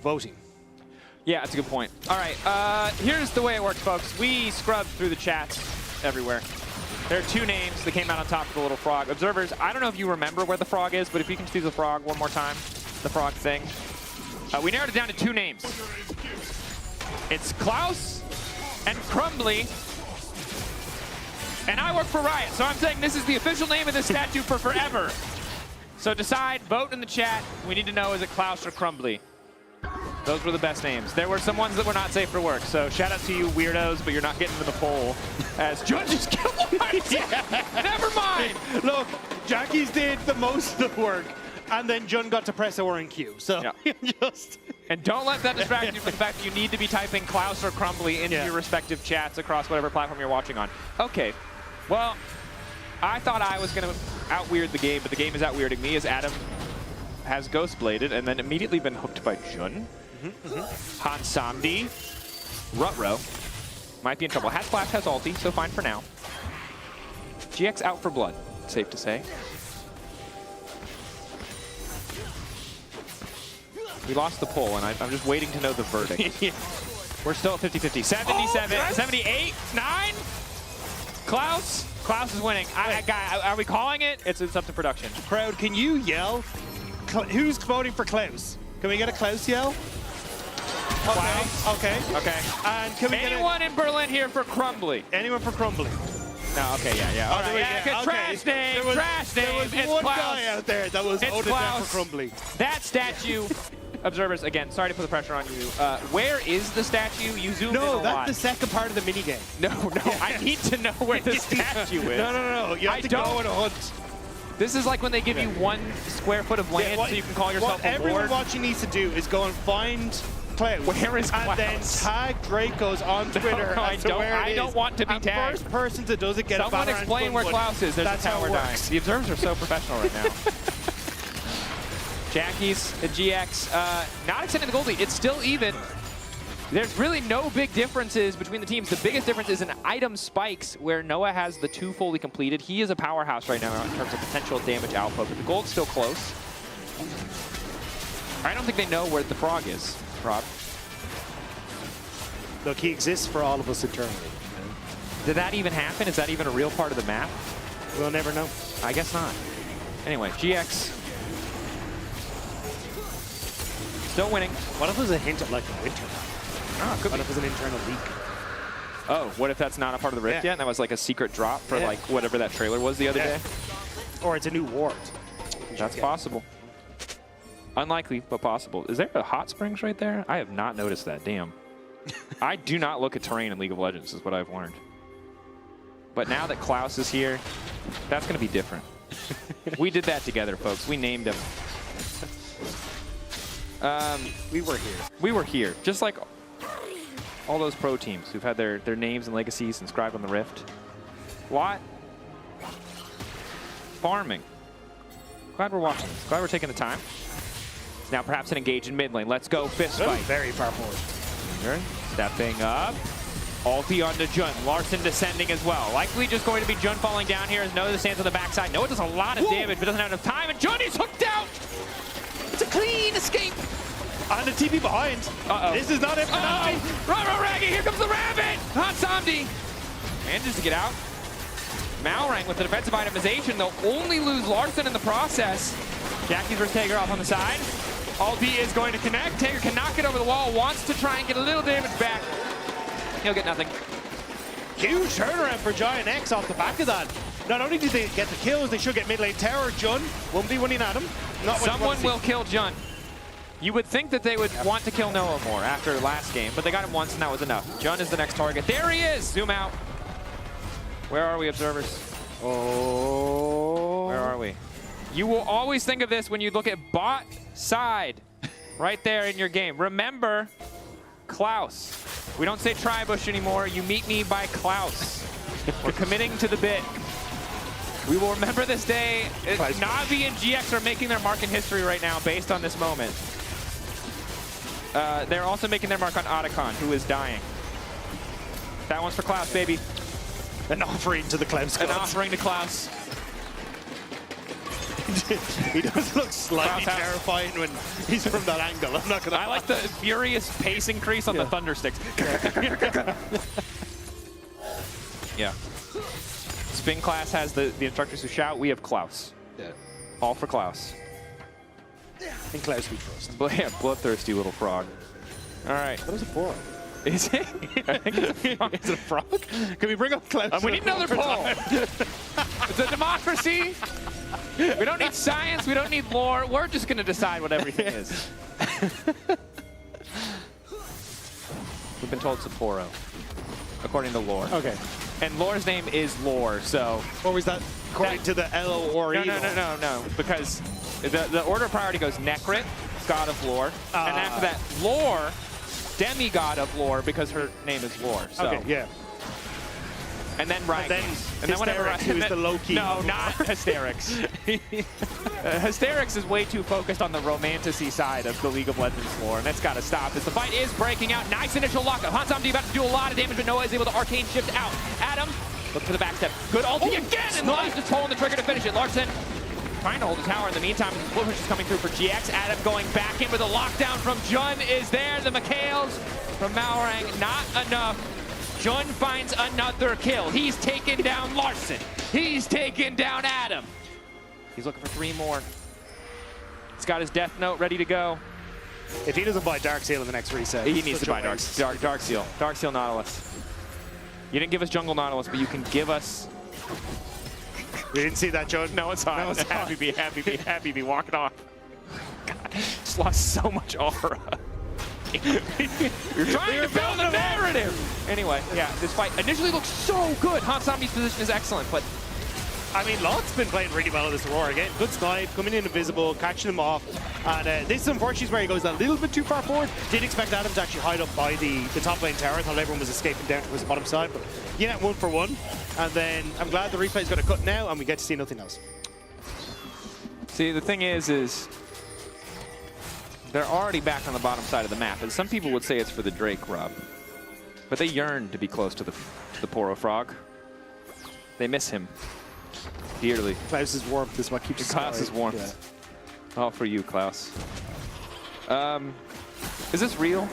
voting. Yeah, that's a good point. All right, here's the way it works, folks. We scrubbed through the chats everywhere. There are 2 names that came out on top of the little frog. Observers, I don't know if you remember where the frog is, but if you can see the frog one more time, the frog thing. We narrowed it down to 2 names. It's Klaus and Crumbly. And I work for Riot, so I'm saying this is the official name of this statue for forever. So decide, vote in the chat. We need to know, is it Klaus or Crumbly? Those were the best names. There were some ones that were not safe for work, so shout out to you weirdos, but you're not getting to the poll. As Jun just killed yeah. Never mind! Look, Jackie's did the most of the work, and then Jun got to press O in Q, so yeah. just... And don't let that distract you from the fact that you need to be typing Klaus or Crumbly into your respective chats across whatever platform you're watching on. Okay, well, I thought I was going to out-weird the game, but the game is out-weirding me as Adam has Ghost Bladed and then immediately been hooked by Jun. Hansamdi, Rutro, might be in trouble. Has Flash, has ulti, so fine for now. GX out for blood, safe to say. We lost the poll, and I'm just waiting to know the verdict. We're still at 50-50. 77, 78, 9. Klaus is winning. Are we calling it? It's up to production. Crowd, can you yell? Who's voting for Klaus? Can we get a Klaus yell? Okay. And can we anyone in Berlin here for Crumbly? Anyone for Crumbly? No, okay, yeah. All right, trash name, There was it's one Klaus. guy out there that was voted down for Crumbly. That statue, observers, again, sorry to put the pressure on you. Where is the statue? You zoomed in a lot. No, that's the second part of the minigame. No, I need to know where the statue is. No. You have to go on a hunt. This is like when they give you 1 square foot of land so you can call yourself a What everyone ward. watching needs to do is go and find Klaus. Where is Klaus? And then tag Dracos on Twitter I don't want to be tagged. First person that does it get Someone a Valorant explain where Klaus is. There's That's a tower how it dying. works. The observers are so professional right now. Jackie's, the GX, not extending the gold lead. It's still even. There's really no big differences between the teams. The biggest difference is in item spikes, where Noah has the 2 fully completed. He is a powerhouse right now in terms of potential damage output, but the gold's still close. I don't think they know where the frog is, Rob. Look, he exists for all of us internally. Did that even happen? Is that even a real part of the map? We'll never know. I guess not. Anyway, GX. Still winning. What if it was a hint of like a winter map? What if it was an internal leak? Oh, what if that's not a part of the Rift yet? And that was like a secret drop for like whatever that trailer was the other day? Or it's a new ward. That's possible. Unlikely, but possible. Is there a hot springs right there? I have not noticed that. Damn. I do not look at terrain in League of Legends, is what I've learned. But now that Klaus is here, that's going to be different. We did that together, folks. We named him. We were here. We were here. Just like all those pro teams who've had their names and legacies inscribed on the Rift. Lot. Farming. Glad we're watching this. Glad we're taking the time. Now perhaps an engage in mid lane. Let's go fist fight. Very far forward. Stepping up. Ulti onto Jun. Larson descending as well. Likely just going to be Jun falling down here as Noah stands on the backside. Noah does a lot of damage but doesn't have enough time. And Jun is hooked out. It's a clean escape. And the TP behind. This is not it for nothing. Raggy, here comes the rabbit. Hansamdi manages to get out. Malrang with the defensive itemization. They'll only lose Larson in the process. Jackie's versus Tager off on the side. Ulti is going to connect. Tager can knock it over the wall. Wants to try and get a little damage back. He'll get nothing. Huge turnaround for Giant X off the back of that. Not only did they get the kills, they should get mid lane tower. Jun won't be winning at him. Someone will kill Jun. You would think that they would want to kill Noah more after last game, but they got him once and that was enough. Jun is the next target. There he is! Zoom out. Where are we, observers? Oh. Where are we? You will always think of this when you look at bot side. Right there in your game. Remember, Klaus. We don't say Tribush anymore. You meet me by Klaus. We're committing to the bit. We will remember this day. Na'Vi and GX are making their mark in history right now based on this moment. They're also making their mark on Otacon, who is dying. That one's for Klaus, baby. An offering to the Klaus gods. An offering to Klaus. He does look slightly terrifying when he's from that angle. I'm not gonna. I like the furious pace increase on the thunder sticks. Yeah. Spin class has the instructors who shout. We have Klaus. Yeah. All for Klaus. And Klaus we trust. Yeah, bloodthirsty little frog. All right. What is a frog? Is it? I think it's a frog. Is it a frog? Can we bring up Klaus? We need another poll. It's a democracy. We don't need science. We don't need lore. We're just going to decide what everything is. We've been told Sapporo, according to lore. Okay. And lore's name is lore, so... Or was that according to the L-O-R-E? No, because the order of priority goes Nekrit, god of lore, and after that, lore, demigod of lore, because her name is lore. So. Okay, yeah. And then Ryan. And then whatever. Who's the low-key? No, not Hysterix. Hysterix is way too focused on the romantasy side of the League of Legends lore, and that's got to stop as the fight is breaking out. Nice initial lockup. Hansamdi about to do a lot of damage, but Noah is able to arcane shift out. Adam, look for the backstep. Good ulti again, and Lars just pulling the trigger to finish it. Larson trying to hold the tower in the meantime. The split push is coming through for GX. Adam going back in with a lockdown from Jun is there. The Mikhails from Malrang, not enough. Jun finds another kill. He's taken down Larson. He's taken down Adam. He's looking for 3 more. He's got his death note ready to go. If he doesn't buy Dark Seal in the next reset, he needs to buy Dark Seal. Dark Seal Nautilus. You didn't give us Jungle Nautilus, but you can give us... We didn't see that, Jun. No, it's hot. Happy, be walking off. God, just lost so much aura. You're trying to build a narrative! Anyway, yeah, this fight initially looks so good. Hansamdi's position is excellent, but... I mean, Lot's been playing really well in this Aurora again. Good slide, coming in invisible, catching him off. And this is unfortunately where he goes a little bit too far forward. Didn't expect Adam to actually hide up by the top lane tower. I thought everyone was escaping down towards the bottom side. But yeah, 1 for 1. And then I'm glad the replay's going to cut now and we get to see nothing else. See, the thing is they're already back on the bottom side of the map. And some people would say it's for the Drake, Rob. But they yearn to be close to the Poro Frog. They miss him dearly. Klaus's warmth is what keeps us going. Klaus's warmth. Yeah. All for you, Klaus. Is this real?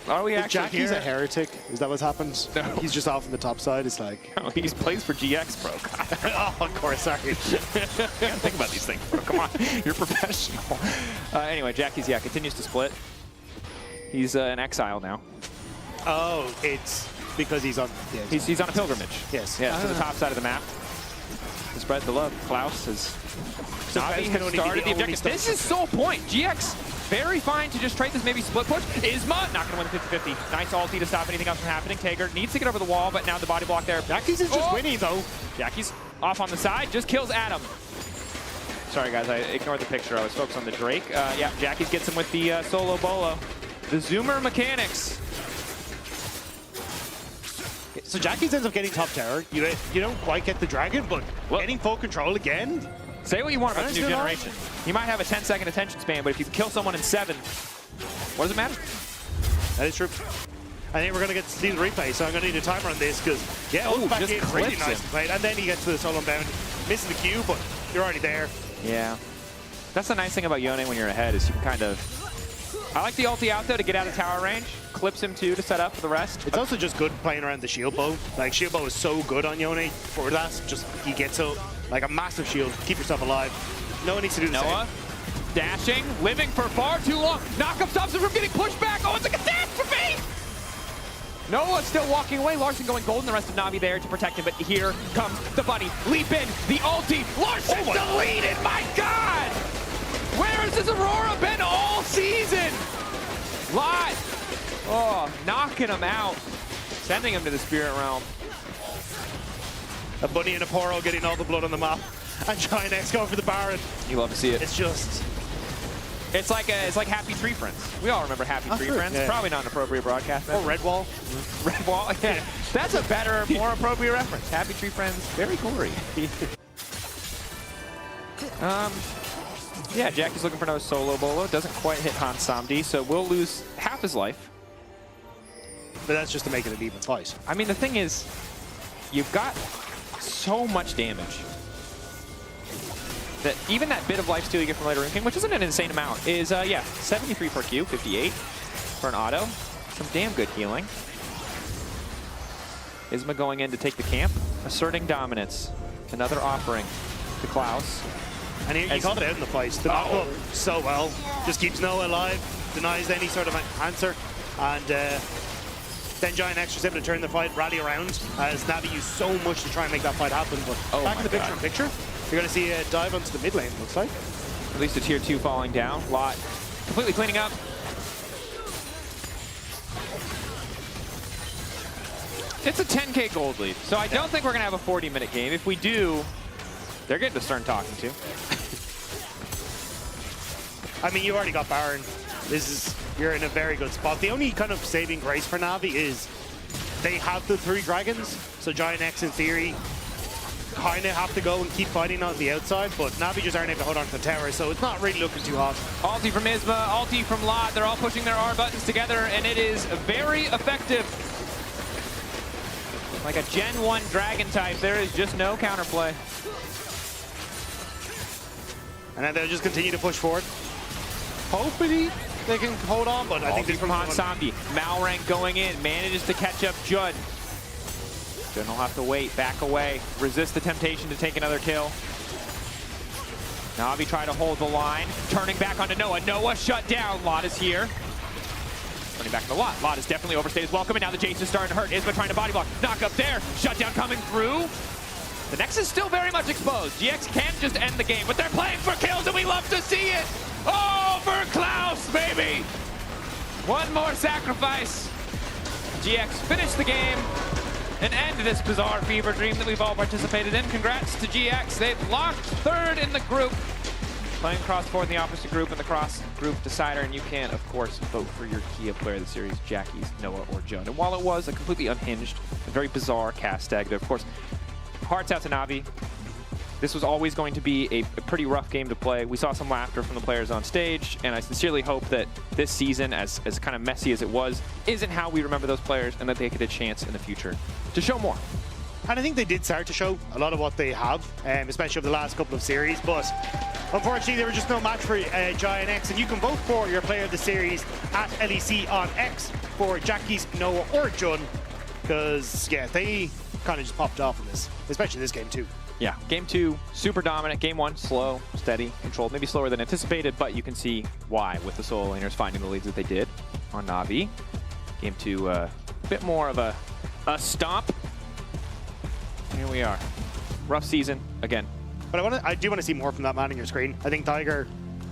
Are we actually Jackie's here? a heretic? Is that what's happened? No. He's just off on the top side. It's like... No, he plays for GX, bro. Oh, of course, sorry. You gotta think about these things, bro. Come on. You're professional. Anyway, Jackie's, continues to split. He's in exile now. Oh, it's because he's on... Yeah, he's on a pilgrimage. Yes. Yeah, to the top side of the map. To spread the love. Klaus has... Na'Vi has started the objective. This is sole point. GX very fine to just trade this maybe split push. Isma not going to win the 50-50. Nice ulti to stop anything else from happening. Tager needs to get over the wall, but now the body block there. Jackie's is just winning, though. Jackie's off on the side. Just kills Adam. Sorry, guys. I ignored the picture. I was focused on the Drake. Yeah, Jackie's gets him with the solo bolo. The Zoomer mechanics. So Jackie's ends up getting top tower. You don't quite get the dragon, but getting full control again. Say what you want about the new generation. He might have a 10-second attention span, but if you kill someone in 7, what does it matter? That is true. I think we're going to get to see the replay, so I'm going to need a timer on this because, yeah, back just in, really clips nice him. played. And then he gets to the solo bound, missing the Q, but you're already there. Yeah. That's the nice thing about Yone when you're ahead is you can kind of... I like the ulti out, though, to get out of tower range. Clips him, too, to set up for the rest. It's also just good playing around the shield bow. Like, shield bow is so good on Yone for that. Just, he gets out, like, a massive shield. Keep yourself alive. No one needs to do the Noah, dashing, living for far too long. Knockup stops him from getting pushed back. Oh, it's a catastrophe! Noah still walking away. Larson going golden. The rest of Na'Vi there to protect him. But here comes the buddy. Leap in. The ulti. Larson deleted. My God! Where has this Aurora been all season? Live. Oh, knocking him out. Sending him to the Spirit Realm. A bunny and a Poro getting all the blood on the map. And Giant X going for the Baron. You love to see it. It's just... It's like Happy Tree Friends. We all remember Happy Tree Friends. Yeah. Probably not an appropriate broadcast. Or Red Wall. Red Wall. Yeah. That's a better, more appropriate reference. Happy Tree Friends. Very gory. Yeah, Jackie's looking for another solo bolo. Doesn't quite hit Han Samdi, so we'll lose half his life. But that's just to make it an even fight. I mean, the thing is, you've got so much damage that even that bit of lifesteal you get from later Rune King, which isn't an insane amount, is, yeah, 73 per Q, 58 for an auto. Some damn good healing. Isma going in to take the camp, asserting dominance. Another offering to Klaus. And he called it out in the fight. The knock-up so well. Just keeps Noah alive, denies any sort of answer. And then Giant X was able to turn the fight, rally around, as Navi used so much to try and make that fight happen. But back in the picture-in-picture, you're going to see a dive onto the mid lane, looks like. At least a tier 2 falling down. Lot completely cleaning up. It's a 10K gold lead, so I don't think we're going to have a 40-minute game. If we do, they're getting to start talking to. I mean, you already got Baron. You're in a very good spot. The only kind of saving grace for Navi is they have the 3 dragons, so Giant X in theory kind of have to go and keep fighting on the outside, but Navi just aren't able to hold on to the tower, so it's not really looking too hot. Ulti from Isma, ulti from Lot. They're all pushing their R buttons together, and it is very effective. Like a Gen 1 dragon type, there is just no counterplay. And then they'll just continue to push forward. Hopefully they can hold on, but I think from Han Samdi. Malrank going in, manages to catch up Judd. Judd will have to wait, back away, resist the temptation to take another kill. Navi try to hold the line, turning back onto Noah. Noah shut down. Lot is here. Turning back to Lot. Lot is definitely overstayed his welcome, and now the Jace is starting to hurt. Isma trying to body block. Knock up there. Shutdown coming through. The Nexus is still very much exposed. GX can just end the game, but they're playing for kills, and we love to see it. Oh, for Klaus, baby. One more sacrifice. GX finished the game and end this bizarre fever dream that we've all participated in. Congrats to GX. They've locked 3rd in the group. Playing cross 4th in the opposite group in the cross group decider, and you can, of course, vote for your Kia player of the series, Jackie's, Noah, or Judd. And while it was a completely unhinged, a very bizarre cast stag, of course, hearts out to Navi. This was always going to be a pretty rough game to play. We saw some laughter from the players on stage, and I sincerely hope that this season, as kind of messy as it was, isn't how we remember those players, and that they get a chance in the future to show more. And I think they did start to show a lot of what they have, especially over the last couple of series, but unfortunately there was just no match for Giant X, and you can vote for your player of the series at LEC on X for Jackie's, Noah, or Jun, because, yeah, they kind of just popped off in this, especially this game too. Yeah, game 2, super dominant. Game 1, slow, steady, controlled. Maybe slower than anticipated, but you can see why with the solo laners finding the leads that they did on Navi. Game 2, a bit more of a stomp. Here we are. Rough season, again. But I do want to see more from that man on your screen. I think Tiger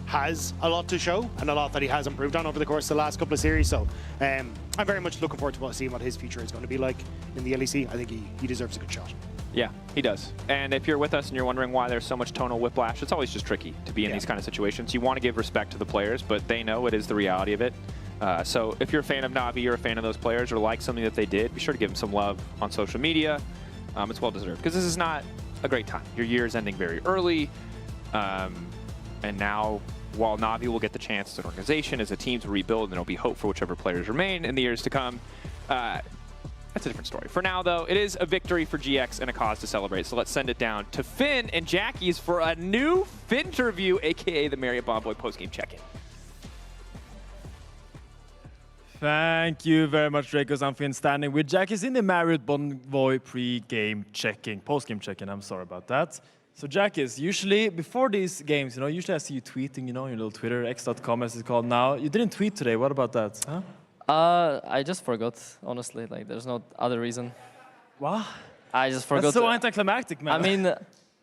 has a lot to show and a lot that he has improved on over the course of the last couple of series. So I'm very much looking forward to seeing what his future is going to be like in the LEC. I think he deserves a good shot. Yeah, he does. And if you're with us and you're wondering why there's so much tonal whiplash, it's always just tricky to be in these kind of situations. You want to give respect to the players, but they know it is the reality of it. So if you're a fan of Navi, you're a fan of those players, or like something that they did, be sure to give them some love on social media. It's well-deserved, because this is not a great time. Your year is ending very early, and now, while Navi will get the chance as an organization, as a team to rebuild, and there'll be hope for whichever players remain in the years to come, that's a different story. For now, though, it is a victory for GX and a cause to celebrate. So let's send it down to Finn and Jackie's for a new Finterview, a.k.a. the Marriott Bonvoy postgame check-in. Thank you very much, Dracos. I'm Finn, standing with Jackie's in the Marriott Bonvoy pre-game check-in, post-game check-in. I'm sorry about that. So Jackie's, usually before these games, usually I see you tweeting, your little Twitter, x.com as it's called now. You didn't tweet today. What about that? Huh? I just forgot, honestly. Like, there's no other reason. What? I just forgot. That's so anticlimactic, man. I mean,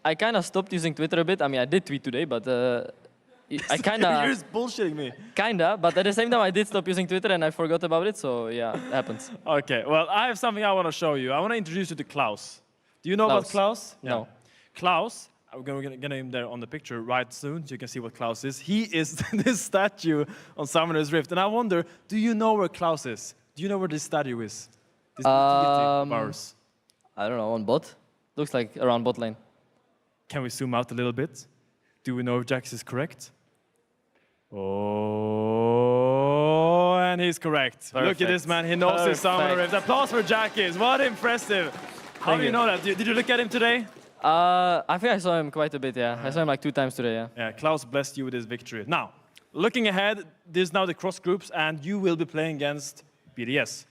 I kind of stopped using Twitter a bit. I mean, I did tweet today, but I kind of... You're just bullshitting me. Kinda, but at the same time, I did stop using Twitter and I forgot about it, so yeah, it happens. Okay, well, I have something I want to show you. I want to introduce you to Klaus. Do you know about Klaus? No. Klaus we're gonna get him there on the picture right soon, so you can see what Klaus is. He is this statue on Summoner's Rift, and I wonder, do you know where Klaus is? Do you know where this statue is? This of ours. I don't know, on bot. Looks like around bot lane. Can we zoom out a little bit? Do we know if Jax is correct? Oh, and he's correct. Perfect. Look at this man, he knows his Summoner Rift. Applause for Jackis, what impressive. How do you know that? Did you look at him today? I think I saw him quite a bit, yeah. I saw him like 2 times today, yeah. Yeah, Klaus blessed you with his victory. Now, looking ahead, there's now the cross groups, and you will be playing against BDS.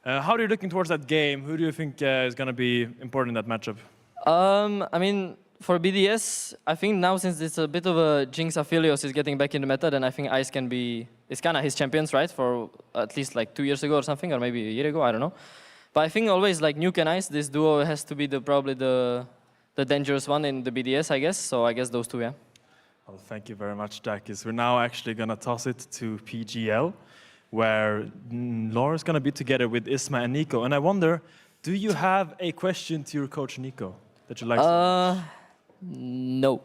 How are you looking towards that game? Who do you think is going to be important in that matchup? I mean, for BDS, I think now since it's a bit of a Jinx Aphelios is getting back in the meta, then I think Ice can be... It's kind of his champions, right? For at least like 2 years ago or something, or maybe a year ago, I don't know. But I think always like Nuke and Ice, this duo has to be probably the dangerous one in the BDS, I guess. So I guess those two, yeah. Well, thank you very much, Jackis. We're now actually going to toss it to PGL, where Laura's going to be together with Isma and Nico. And I wonder, do you have a question to your coach, Nico, that you'd like to No.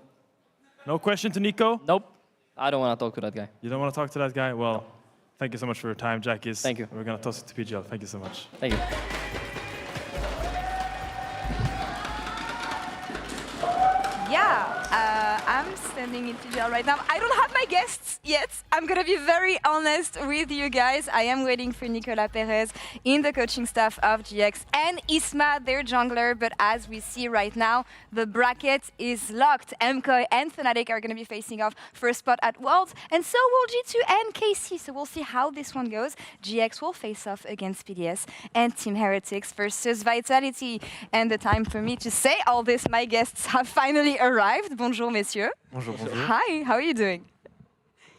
No question to Nico? Nope. I don't want to talk to that guy. You don't want to talk to that guy? Well, thank you so much for your time, Jackis. Thank you. We're going to toss it to PGL. Thank you so much. Thank you. Yeah, I'm standing in PGL right now. I don't have my guests yet. I'm going to be very honest with you guys. I am waiting for Nicolas Perez in the coaching staff of GX and Isma, their jungler. But as we see right now, the bracket is locked. MKOI and Fnatic are going to be facing off for a spot at Worlds. And so will G2 and KC. So we'll see how this one goes. GX will face off against PDS and Team Heretics versus Vitality. And the time for me to say all this, my guests have finally arrived. Bonjour, messieurs. Bonjour, bonjour. Hi, how are you doing?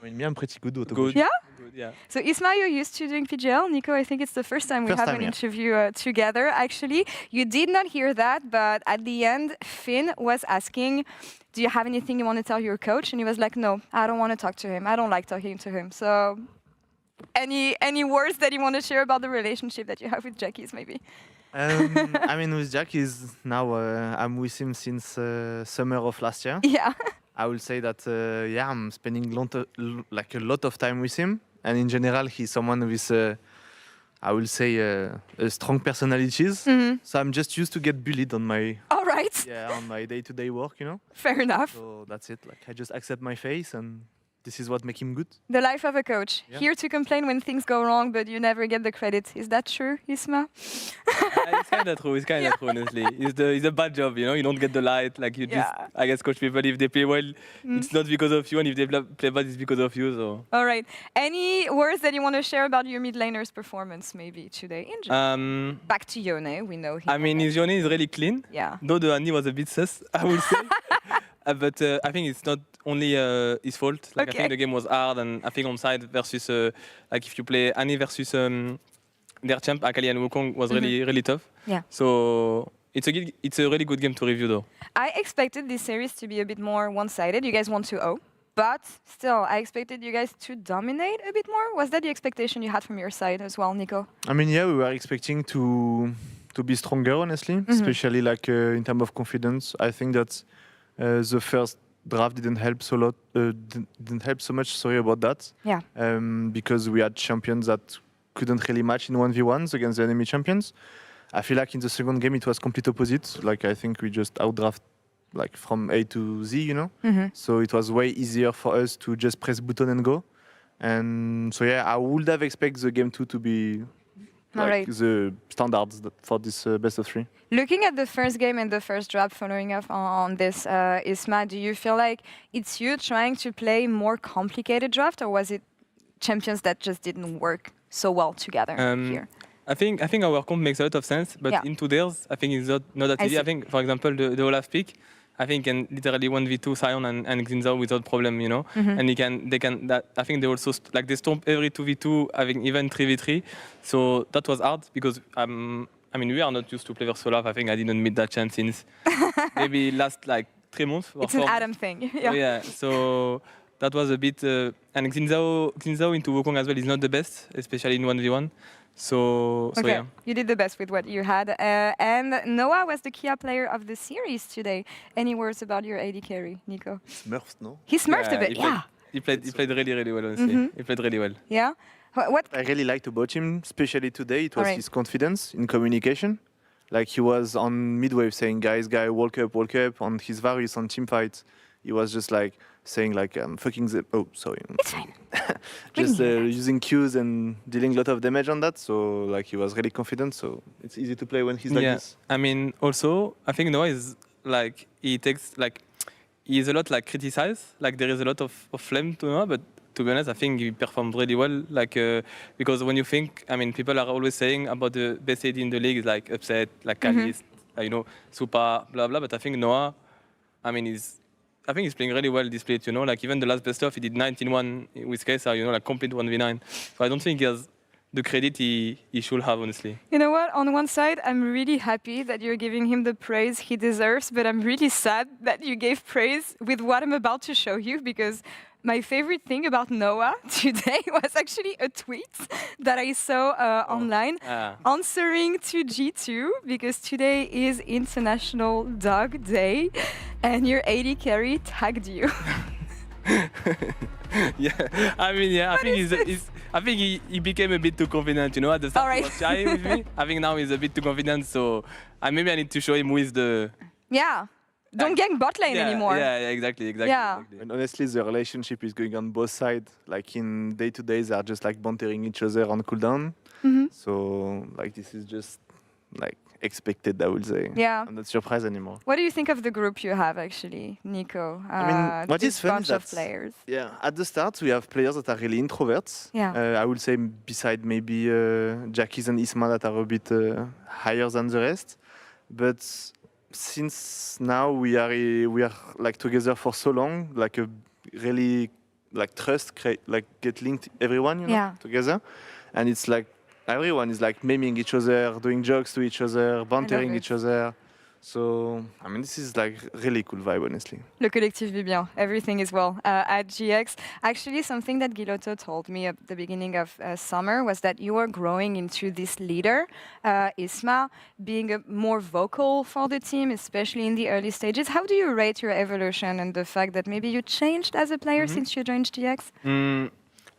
I'm pretty good. Good. Yeah? Good, yeah. So Isma, you're used to doing PGL. Nico, I think it's the first time we have an interview together, actually. You did not hear that, but at the end, Finn was asking, do you have anything you want to tell your coach? And he was like, no, I don't want to talk to him. I don't like talking to him. So any words that you want to share about the relationship that you have with Jackie's, maybe? I mean, with Jack is now I'm with him since summer of last year. Yeah. I will say that yeah, I'm spending a lot of time with him, and in general, he's someone with I will say a strong personalities. Mm-hmm. So I'm just used to get bullied on my all right. Yeah, on my day-to-day work, you know. Fair enough. So that's it. Like I just accept my face and. This is what makes him good. The life of a coach. Yeah. Here to complain when things go wrong, but you never get the credit. Is that true, Isma? It's kind of true. It's kind of true, honestly. It's a bad job, you know. You don't get the light. Like you just, I guess, coach people if they play well, it's not because of you, and if they play bad, it's because of you. So. All right. Any words that you want to share about your mid laner's performance, maybe today? Back to Yone. We know him. I mean, his Yone is really clean. Yeah. Though the Annie was a bit sus, I would say. But I think it's not only his fault. Like I think the game was hard, and I think on side versus like if you play Annie versus their champ Akali and Wukong was really tough. Yeah. So it's a really good game to review though. I expected this series to be a bit more one-sided. You guys won 2-0, but still, I expected you guys to dominate a bit more. Was that the expectation you had from your side as well, Nico? I mean, yeah, we were expecting to be stronger, honestly, especially like in terms of confidence. I think that. The first draft didn't help didn't help so much. Sorry about that. Yeah. Because we had champions that couldn't really match in 1v1s against the enemy champions. I feel like in the second game it was complete opposite. Like I think we just outdraft like from A to Z, you know. So it was way easier for us to just press button and go. And so yeah, I would have expected the game 2 to be. Like the standards for this best of 3. Looking at the first game and the first draft, following up on this, Isma, do you feel like it's you trying to play more complicated draft, or was it champions that just didn't work so well together here? I think our comp makes a lot of sense, but in today's, I think it's not that easy. I think, for example, the Olaf pick, I think can literally 1v2 Sion and Xinzao without problem, you know. And they can. That I think they also they stomp every 2v2, having even 3v3. So that was hard because I mean we are not used to play versus Olaf. I think I didn't meet that chance since maybe last 3 months. Or it's an Adam thing. Yeah. Yeah. So that was a bit. And Xinzao into Wukong as well is not the best, especially in 1v1. So Okay, yeah. you did the best with what you had. And Noah was the Kia player of the series today. Any words about your AD carry, Nico? Smurfs, no? He smurfed a bit, He played really, really well, honestly. He played really well. Yeah? What? I really liked about him, especially today. It was Alright. his confidence in communication. Like he was on midwave saying, guys, walk up. On his various on team fights, he was just like saying like, fucking the... Oh, sorry. It's fine. Just using Qs and dealing a lot of damage on that. So like he was really confident. So it's easy to play when he's like this. I mean, also, I think Noah is like, he is a lot like criticized. Like there is a lot of flame to Noah, but to be honest, I think he performed really well. Like because when you think, I mean, people are always saying about the best AD in the league is like upset, like Kali's, super, blah blah. But I think Noah, I mean, I think he's playing really well this split. Like even the last best of, he did 19-1 with Kai'Sa, like complete 1v9. So I don't think he has the credit he should have, honestly. You know what? On one side, I'm really happy that you're giving him the praise he deserves, but I'm really sad that you gave praise with what I'm about to show you, because my favorite thing about Noah today was actually a tweet that I saw online answering to G2, because today is International Dog Day and your AD carry tagged you. I think he became a bit too confident, at the start he was shy with me. I think now he's a bit too confident, so maybe I need to show him with the... Yeah. Don't gank bot lane anymore. Yeah, exactly. Yeah. And honestly, the relationship is going on both sides. Like in day-to-day, they are just like bantering each other on cooldown. So like this is just like expected, I would say. Yeah. I'm not surprised anymore. What do you think of the group you have, actually, Nico? I mean, what is fun is bunch of that, players. Yeah, at the start, we have players that are really introverts. Yeah. I would say beside maybe Jackies and Isma that are a bit higher than the rest. But since now we are like together for so long, like a really like trust, like get linked everyone, together, and it's like everyone is like memeing each other, doing jokes to each other, bantering each other. So I mean, this is like really cool vibe, honestly. Le collectif vit bien. Everything is well at GX. Actually, something that Guilotto told me at the beginning of summer was that you are growing into this leader, Isma, being more vocal for the team, especially in the early stages. How do you rate your evolution and the fact that maybe you changed as a player since you joined GX?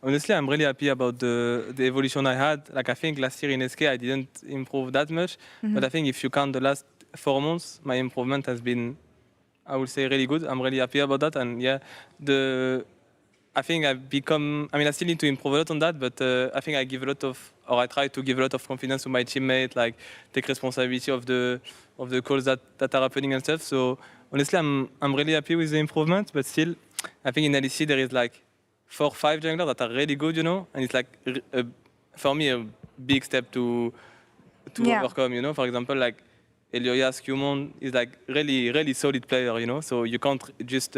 Honestly, I'm really happy about the evolution I had. Like I think last year in SK I didn't improve that much, but I think if you count the last 4 months, my improvement has been, I would say, really good. I'm really happy about that, and I think I've become. I mean, I still need to improve a lot on that, but I think I I try to give a lot of confidence to my teammate, like take responsibility of the calls that are happening and stuff. So honestly, I'm really happy with the improvement, but still, I think in LEC there is like 4 or 5 junglers that are really good, and it's like for me a big step to overcome. For example, like Elioyas Qmon is like really solid player, so you can't just.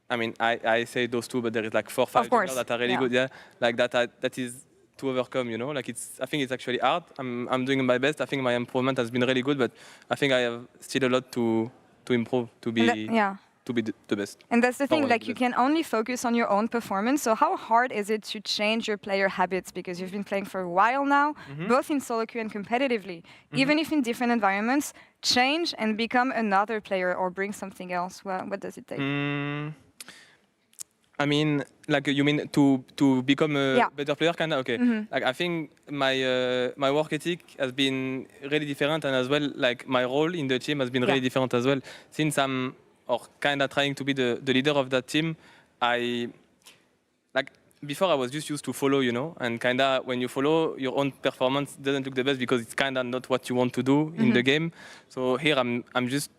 I mean, I say those two, but there is like 4 or 5 junglers that are really good. Like that is to overcome. Like I think it's actually hard. I'm doing my best. I think my improvement has been really good, but I think I have still a lot to improve to be. To be the best. And that's the thing, like you can only focus on your own performance. So how hard is it to change your player habits? Because you've been playing for a while now, both in solo queue and competitively. Even if in different environments, change and become another player or bring something else. Well, what does it take? I mean, like you mean to become a better player, kind of? Okay. Like I think my work ethic has been really different, and as well, like my role in the team has been really different as well. Since I'm kind of trying to be the leader of that team, before I was just used to follow, and kind of when you follow, your own performance doesn't look the best because it's kind of not what you want to do in the game. So here I'm just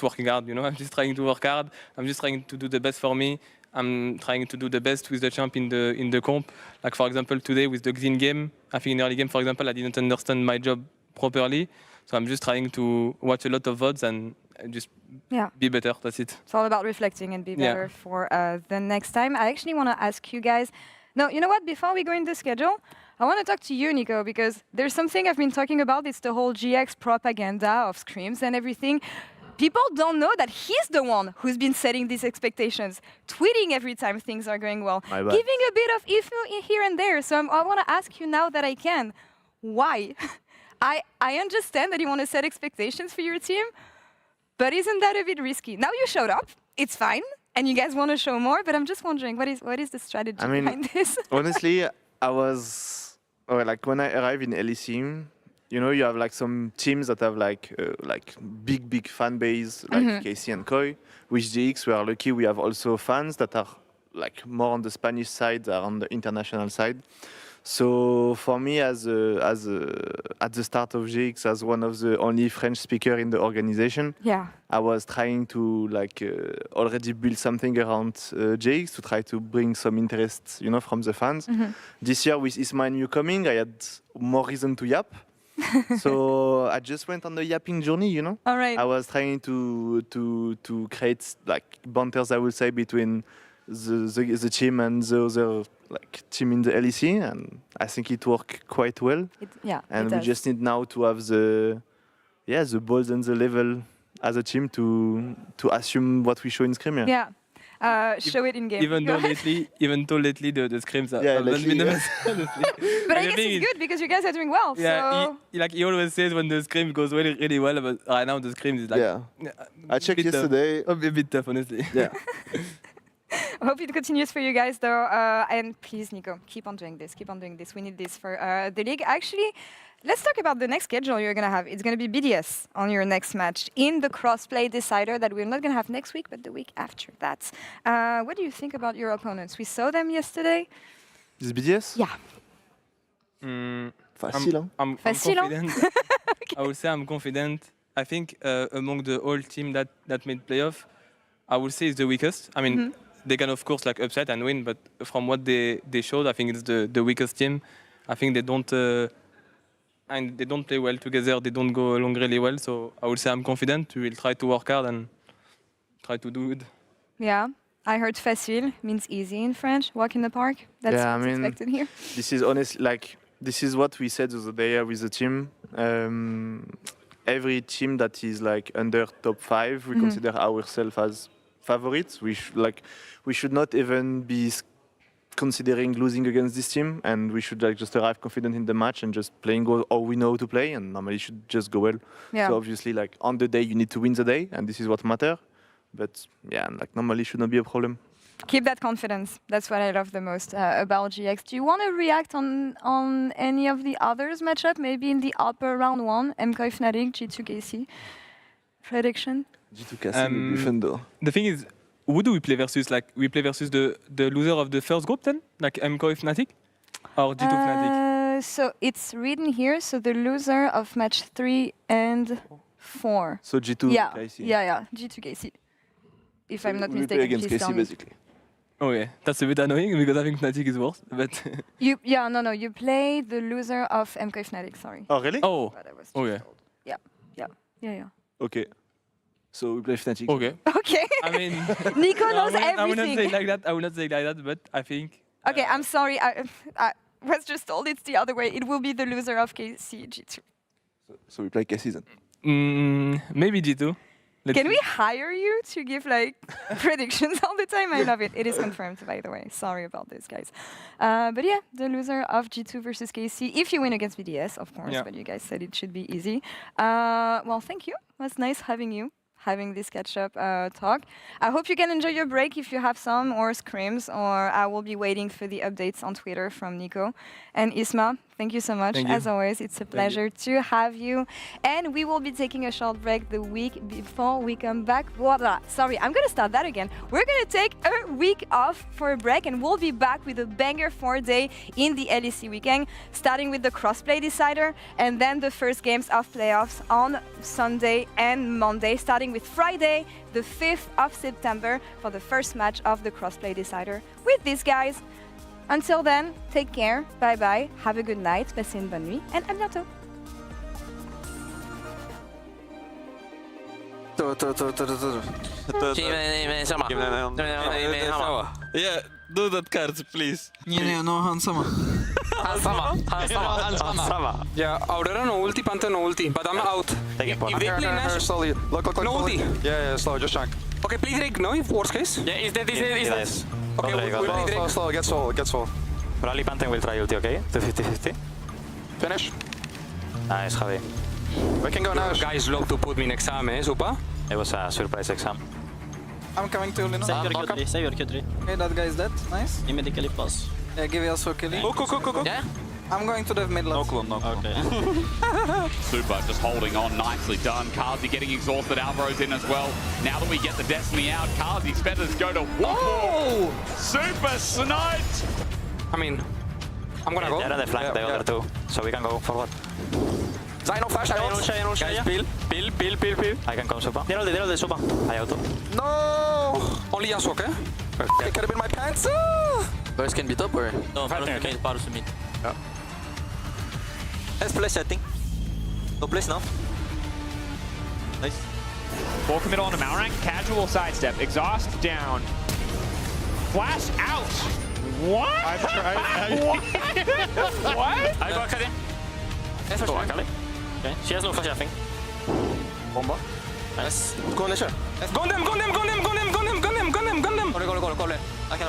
working hard, I'm just trying to work hard. I'm just trying to do the best for me. I'm trying to do the best with the champ in the comp. Like for example, today with the Xin game, I think in the early game, for example, I didn't understand my job properly. So I'm just trying to watch a lot of VODs and just be better. That's it. It's all about reflecting and be better for the next time. I actually want to ask you guys. No, you know what? Before we go in the schedule, I want to talk to you, Nico, because there's something I've been talking about. It's the whole GX propaganda of scrims and everything. people don't know that he's the one who's been setting these expectations, tweeting every time things are going well, My bad. giving a bit of info here and there. So I want to ask you now that I can, why? I understand that you want to set expectations for your team, but isn't that a bit risky? Now you showed up, it's fine, and you guys want to show more, but I'm just wondering, what is the strategy behind this? Honestly, I was like when I arrived in LEC, you know, you have like some teams that have like big fan base, like KC and Koi. With GX, we are lucky. We have also fans that are like more on the Spanish side than on the international side. So for me, at the start of GX, as one of the only French speaker in the organization, I was trying to already build something around GX to try to bring some interest, you know, from the fans. This year with Isma and you coming, I had more reason to yap. So I just went on the yapping journey, you know. All right. I was trying to create like banters, I would say, between the team and the other team in the LEC, and I think it worked quite well. And we just need now to have the balls and the level as a team to assume what we show in Scrim. Show it in game. Even though lately the scrims have been the best. But I guess it's good because you guys are doing well. Yeah, so. he always says when the scrim goes really, really well, but right now the scrim is like... I checked yesterday. A bit tough, honestly. Yeah. I hope it continues for you guys, though. And please, Nico, keep on doing this. Keep on doing this. We need this for the league. Actually, let's talk about the next schedule you're going to have. It's going to be BDS on your next match in the crossplay decider that we're not going to have next week, but the week after that. What do you think about your opponents? We saw them yesterday. This BDS? Yeah. Facile, I'm confident. I would say I'm confident. I think among the whole team that made playoff, I would say it's the weakest. I mean, they can of course upset and win, but from what they showed, I think it's the weakest team. I think they don't play well together. They don't go along really well. So I would say I'm confident. We will try to work hard and try to do good. Yeah, I heard facile means easy in French. Walk in the park. That's what's expected here. This is honestly this is what we said the other day with the team. Every team that is under top 5, we consider ourselves as favorites. We should not even be considering losing against this team, and we should just arrive confident in the match and just playing all we know to play, and normally should just go well. So obviously, on the day you need to win the day, and this is what matters. But yeah, normally should not be a problem. Keep that confidence. That's what I love the most about GX. Do you want to react on any of the others matchup? Maybe in the upper round 1, MKOI Fnatic, G2 KC. Prediction? G2 KC, Defender. The thing is, who do we play versus? We play versus the loser of the first group then? Like MKOI Fnatic? Or G2 Fnatic? So it's written here, so the loser of match 3 and 4. So G2 KC. Yeah, G2 KC. If I'm not mistaken, play against KC basically. Oh yeah, that's a bit annoying because I think Fnatic is worse. But you play the loser of MKOI Fnatic. Sorry. Oh really? Oh. Yeah. Yeah. Okay. So we play Fnatic. Okay. Okay. I mean, Nico knows everything. I would not say like that. I would not say like that, but I think. Okay, I'm sorry. I was just told it's the other way. It will be the loser of KC G2. So we play KC then. Maybe G2. Can we hire you to give predictions all the time? I love it. It is confirmed, by the way. Sorry about this, guys. But yeah, the loser of G2 versus KC. If you win against BDS, of course, but you guys said it should be easy. Well, thank you. It was nice having this catch-up talk. I hope you can enjoy your break if you have some, or scrims, or I will be waiting for the updates on Twitter from Nico. And Isma, thank you so much. As always, it's a pleasure to have you. And we will be taking a short break the week before we come back. Voila. Sorry, I'm going to start that again. We're going to take a week off for a break, and we'll be back with a banger 4-day in the LEC weekend, starting with the crossplay decider, and then the first games of playoffs on Sunday and Monday, starting with Friday, the 5th of September, for the first match of the crossplay decider with these guys. Until then, take care, bye-bye, have a good night, passez une bonne nuit, and à bientôt. Yeah, do that cards, please. Nie, no Han sama. Han sama. Yeah, Aurora no ulti, Panther no ulti, but I'm out. Taking point. If they play Nash, slowly. Look. no ulti. Yeah, slow, just check. Okay, play Drake, no? If worst case. Yeah, is that? Okay, we'll play Drake. Slow, get soul. Probably Panther will try ulti, okay? 50-50. Finish. Nice, Javi. We can go now. Guys love to put me in exam, eh, Super? It was a surprise exam. I'm coming to Lino. Save your Q3, save your Q3. Okay, that guy is dead. Nice. Immediately pause. Yeah, give us for killing. Go. Yeah? I'm going to the mid lane. No. Okay. Super just holding on, nicely done. Kazi getting exhausted, Alvaro's in as well. Now that we get the Destiny out, Kazi's feathers go to one more. Super sniped! I mean, I'm gonna go. They're on the flank, the other two, so we can go forward. Zaino flash, I ult. Guys, peel. I can come Super. They're all the Super. I auto. No! Only Yasuo, okay? It could have been my pants. Guys can be top or? No, okay. Power to mid. Yeah. Let's play setting. No place now. Nice. Ball commit on to Malrank. Casual sidestep. Exhaust down. Flash out. What? I'm trying. What? I go Akali. Go Akali. Okay. She has no flash, I think. Bomba. Nice. Go on, Nisha. Gun them. Go.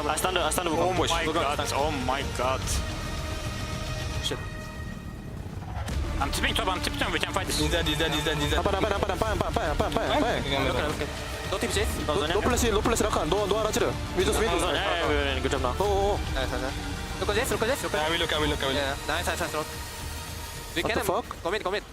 I stand up. Oh my god. Shit. I'm tipping top, we can fight this. He's dead. No tip safe. No place Rakan. No Arachira. We just win. Yeah, good job now. Oh. Look at this. I will look. Yeah, nice. We What can the fuck? Commit.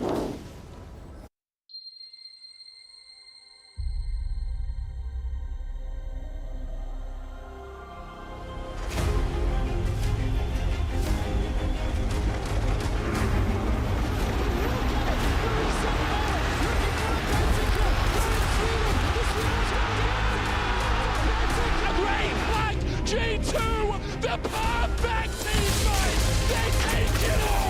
G2, the perfect team fight. They take it all.